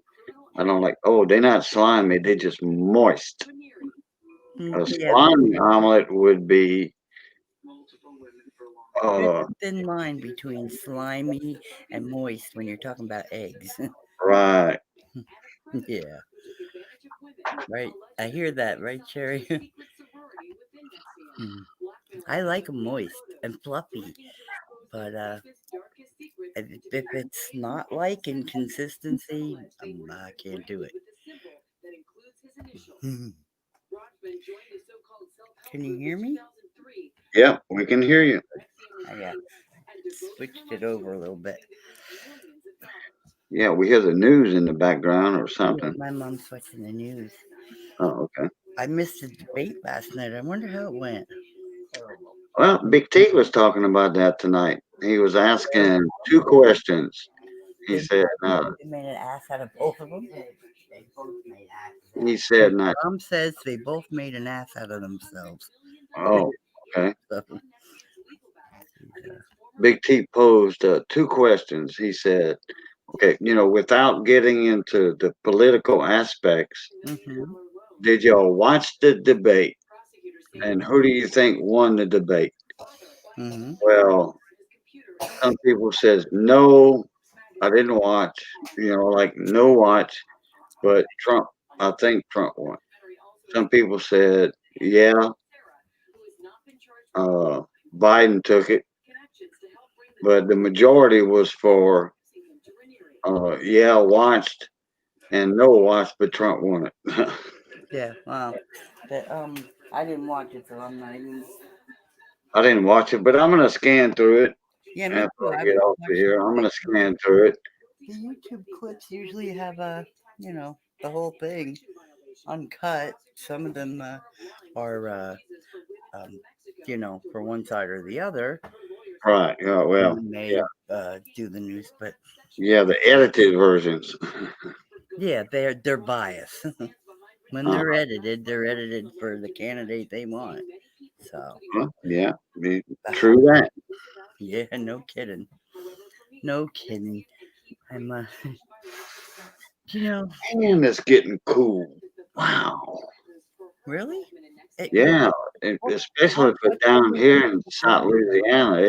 I don't like. Oh, they're not slimy. They're just moist. A Yeah, slimy omelet would be. there's Uh, a thin line between slimy and moist when you're talking about eggs. right. Yeah, right. I hear that, right, Cherry? Mm. I like 'em moist and fluffy, but if it's not like in consistency, I can't do it. Can you hear me? Yep, we can hear you. I switched it over a little bit. Yeah, we hear the news in the background or Yeah, something. my mom's watching the news. Oh, okay. I missed the debate last night. I wonder how it went. Well, Big T was talking about that tonight. He was asking two questions. He They, said, they made an ass out of both of them. he said, not, Mom says they both made an ass out of themselves. oh, okay. So, Big T posed two questions. He said, okay, without getting into the political aspects, hmm did y'all watch the debate? And who do you think won the debate? hmm Well, some people says no, I didn't watch. Like no watch, but Trump. I think Trump won. Some people said yeah, uh, Biden took it, but the majority was for yeah watched and no watched, but Trump won it. yeah, wow. But, I didn't watch it, so I'm not even. I didn't watch it, but I'm gonna scan through it Yeah, me after too. I I get off of watched here. I'm gonna scan through it. the YouTube clips. Usually have the whole thing uncut. Some of them are um, for one side or the other, Right. Yeah. and Well. then Yeah. they do the news. But Yeah. The edited versions. yeah, they're biased. When Uh, they're edited for the candidate they want. So yeah. True that. yeah, no kidding, no kidding. I'm you know, And it's getting cool. Wow. really, you're Yeah. Especially for what down here temperature in is South Florida? Louisiana,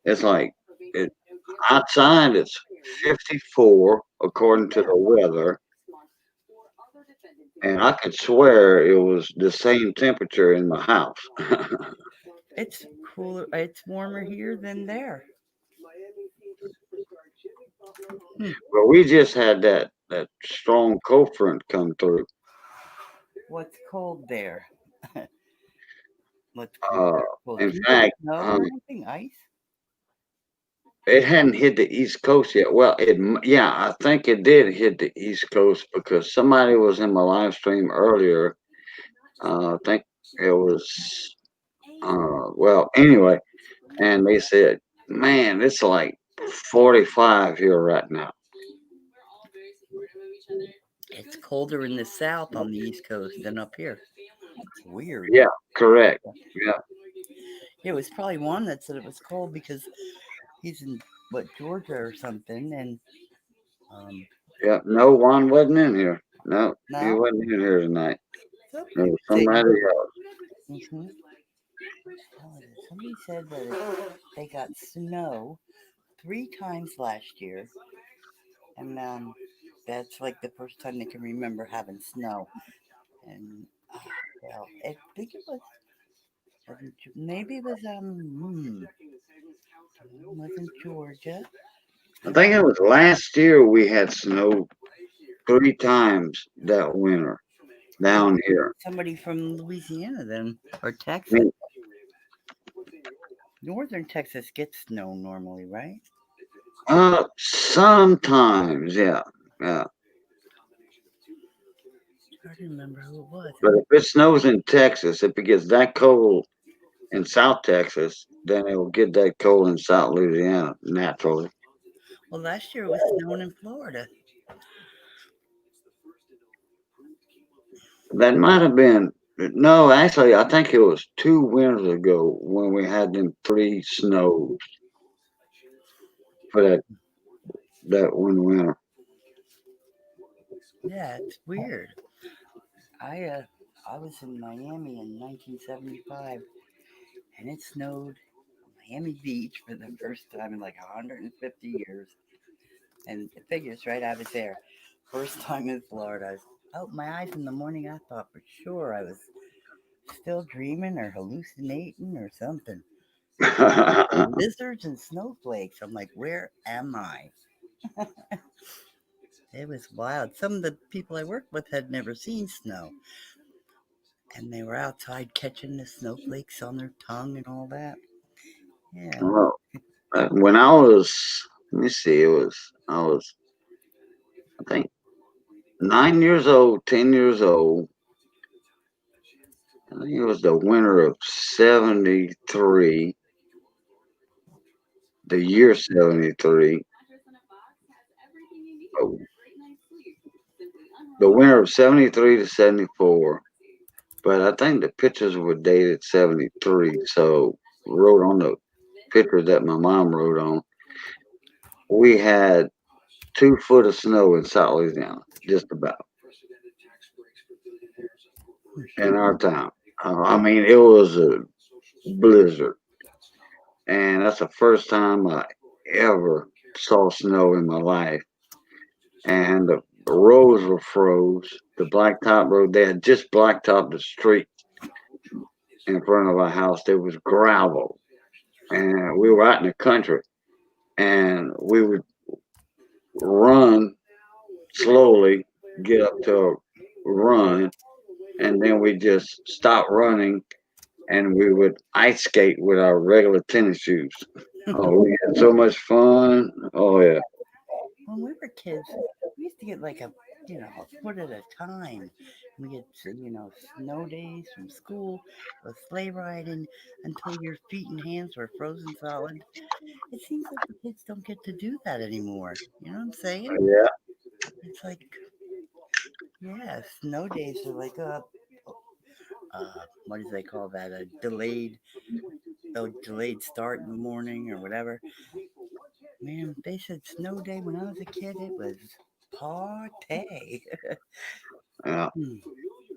it's like it outside. It's 54 according to the weather, and I could swear it was the same temperature in my house. It's cooler. It's warmer here than there. Hmm. Well, we just had that strong cold front come through. What's cold there? What's cold? Uh, Well, in do you get fact, snow or anything? Ice? it hadn't hit the East Coast yet. Well, yeah, I think it did hit the East Coast because somebody was in my live stream earlier. I think it was. Well, anyway, and they said, "Man, it's like 45 here right now." It's colder in the south on the East Coast than up here. Weird. Yeah, correct. Yeah, It was probably one that said it was cold because he's in Georgia or something, and um, yeah. No, Juan wasn't in here. No, he no, wasn't in here tonight. It was they, somebody else. mhm. Somebody said that they got snow 3 times last year, and that's like the first time they can remember having snow. And well, I think it was maybe it was wasn't Georgia. I think it was last year we had snow 3 times that winter down here. Somebody from Louisiana then, or I Texas. mean, Northern Texas gets snow normally, right? sometimes, yeah, yeah. I don't remember who it was. But if it snows in Texas, if it gets that cold in South Texas, then it will get that cold in South Louisiana naturally. Well, last year it was snowing in Florida. That might have been no, actually, I think it was 2 winters ago when we had them 3 snows for that one winter. Yeah, it's weird. I uh, I was in Miami in 1975, and it snowed Miami Beach for the first time in like 150 years. And it figures, right? I was there. First time in Florida. I was out my eyes in the morning. I thought for sure I was still dreaming or hallucinating or something. Lizards and snowflakes. I'm like, where am I? It was wild. Some of the people I worked with had never seen snow, and they were outside catching the snowflakes on their tongue and all that. Yeah. Well, when I was, let me see, I was, I think, 9 years old, 10 years old. I think it was the winter of '73, the year '73. Oh, the winter of '73 to '74. But I think the pictures were dated '73. So wrote on the pictures that my mom wrote on, we had 2 foot of snow in South Louisiana, just about in our town. I mean, it was a blizzard, and that's the first time I ever saw snow in my life. And the roads were froze. The blacktop road, they had just blacktopped the street in front of our house. There was gravel, and we were out in the country, and we would run slowly, get up to a run, and then we just stop running, and we would ice skate with our regular tennis shoes. Oh, we had so much fun. Oh yeah, When we were kids, we used to get like a foot at a time. We get snow days from school, go sleigh riding until your feet and hands were frozen solid. It seems like the kids don't get to do that anymore. You know what I'm saying? yeah. It's like, yeah, snow days are like what do they call that? A delayed start in the morning or whatever. Man, they said snow day when I was a kid. It was party. Yeah, Hmm.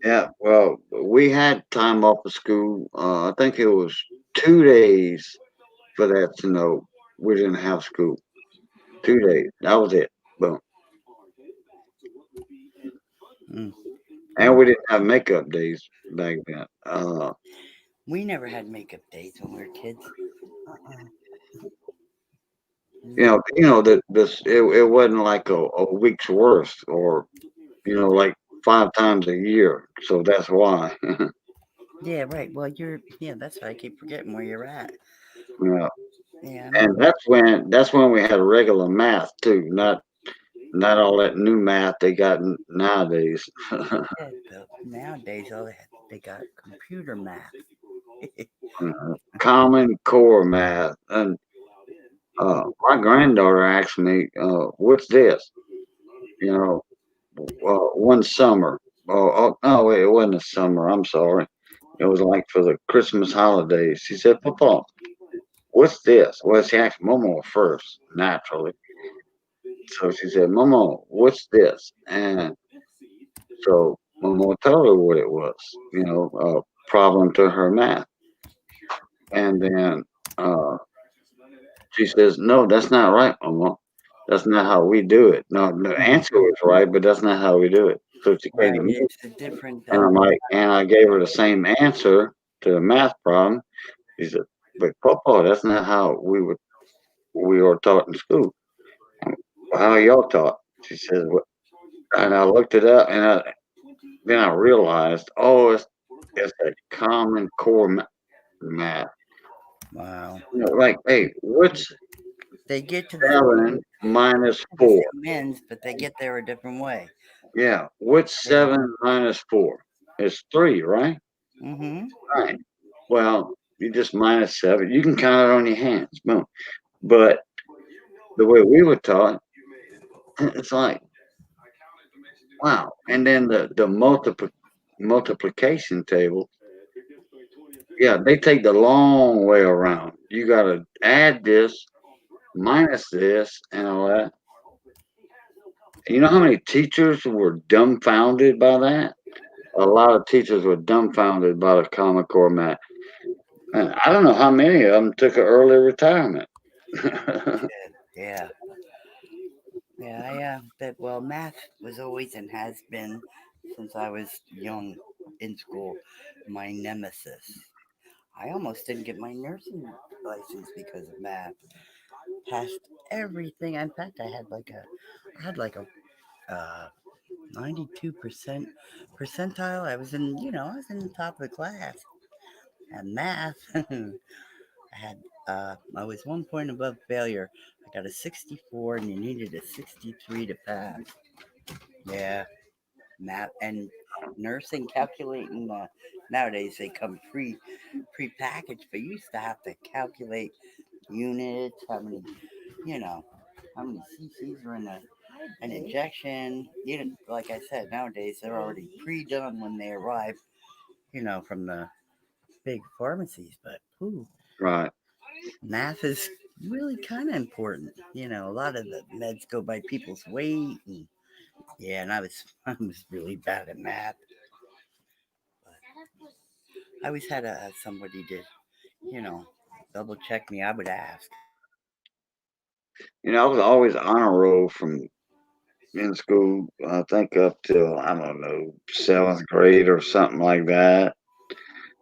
yeah. Well, we had time off of school. I think it was 2 days for that snow. We didn't have school. 2 days. That was it. Boom. Mm. And we didn't have makeup days back then. We never had makeup days when we were kids. Uh-uh. No. That this it wasn't like a week's worth, or like 5 times a year. So that's why. Yeah, right. Well, yeah, that's why I keep forgetting where you're at. Yeah. Yeah, And that's when we had regular math too, not all that new math they got nowadays. yeah, nowadays, they got computer math. Common core math. And my granddaughter asked me, "What's this?" You know, one summer. Oh, no, wait, it wasn't a summer. I'm sorry. It was like for the Christmas holidays. She said, "Papa, what's this?" Well, she asked Momo first, naturally. So she said, "Momo, what's this?" And so Momo told her what it was, a problem to her math. And then she says, "No, that's not right, Momo. That's not how we do it. No, the answer was right, but that's not how we do it." So she came Right. to me, It's a different. and I gave her the same answer to the math problem. She said, "But Papa, that's not how we were taught in school. How are y'all taught?" She says, "What?" And I looked it up, and then I realized, oh, it's a common core math. Wow. Like, hey, what's They get to 7 minus the 4? same ends, but they get there a different way. Yeah, what's Yeah. 7 minus 4? It's 3, right? Mm-hmm. Right. Well, you just minus 7. You can count it on your hands. Boom. But the way we were taught, it's like, wow. And then the multiplication table, yeah, they take the long way around. You got to add this, minus this, and all that. You know how many teachers were dumbfounded by that? A lot of teachers were dumbfounded by the Common Core math. And I don't know how many of them took an early retirement. Yeah. Yeah, that well, math was always and has been since I was young in school my nemesis. I almost didn't get my nursing license because of math. Passed everything. In fact, I had like a 92% percentile. I was in, I was in the top of the class. And math, I was 1 point above failure. I got a 64, and you needed a 63 to pass. Yeah, math and nursing calculating. Nowadays they come pre-packaged, but you used to have to calculate units, you know, how many cc's are in an injection. Like I said, nowadays they're already pre-done when they arrive. From the big pharmacies. But Right. math is really kind of important. A lot of the meds go by people's weight, and yeah, and I was really bad at math. But I always had somebody to, you know, double check me. I would ask. I was always honor roll from in school, I think up till, I don't know, seventh grade or something like that.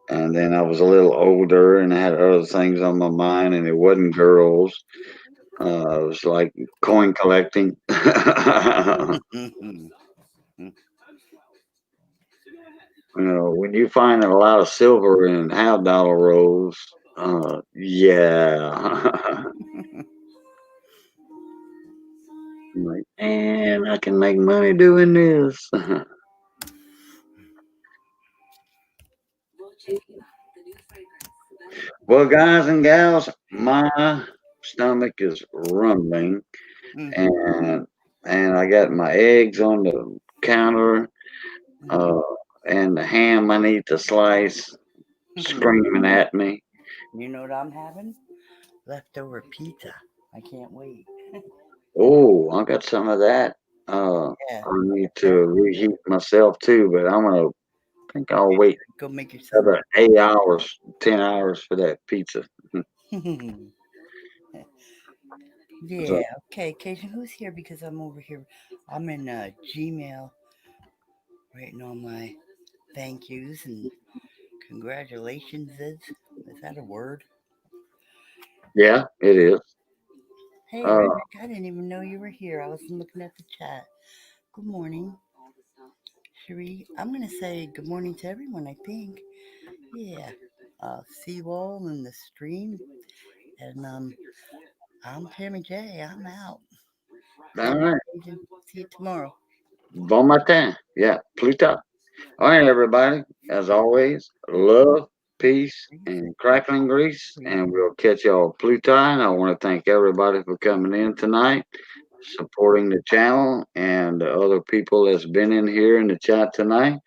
And then I was a little older and had other things on my mind, and it wasn't girls. It was like coin collecting. When you find a lot of silver in half dollar rolls, yeah. I'm like, man, I can make money doing this. Well, guys and gals, my stomach is rumbling, Hmm. and I got my eggs on the counter, Hmm. uh, and the ham I need to slice screaming at me. You know what I'm having? Leftover pizza. I can't wait. Oh, I got some of that. Yeah. I need to Yeah. reheat myself too, but I'm gonna think I'll wait Go make yourself. another 8 hours, 10 hours for that pizza. Yeah. So, Okay, Cajun, who's here? Because I'm over here. I'm in Gmail writing all my thank yous and congratulations. Is that a word? yeah, it is. Hey, Uh, Rick, I didn't even know you were here. I was looking at the chat. Good morning, Cherie. I'm going to say good morning to everyone, I think. Yeah. Seawall and the stream. And I'm Tammy J. I'm out. all Thank right. you, Cajun. See you tomorrow. Bon matin. Yeah, plus tard. All right, everybody. As always, love, peace, and crackling grease. And we'll catch y'all Pluto. And I want to thank everybody for coming in tonight, supporting the channel, and the other people that's been in here in the chat tonight,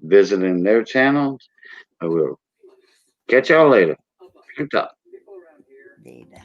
visiting their channels. I will catch y'all later. Pluto. Later.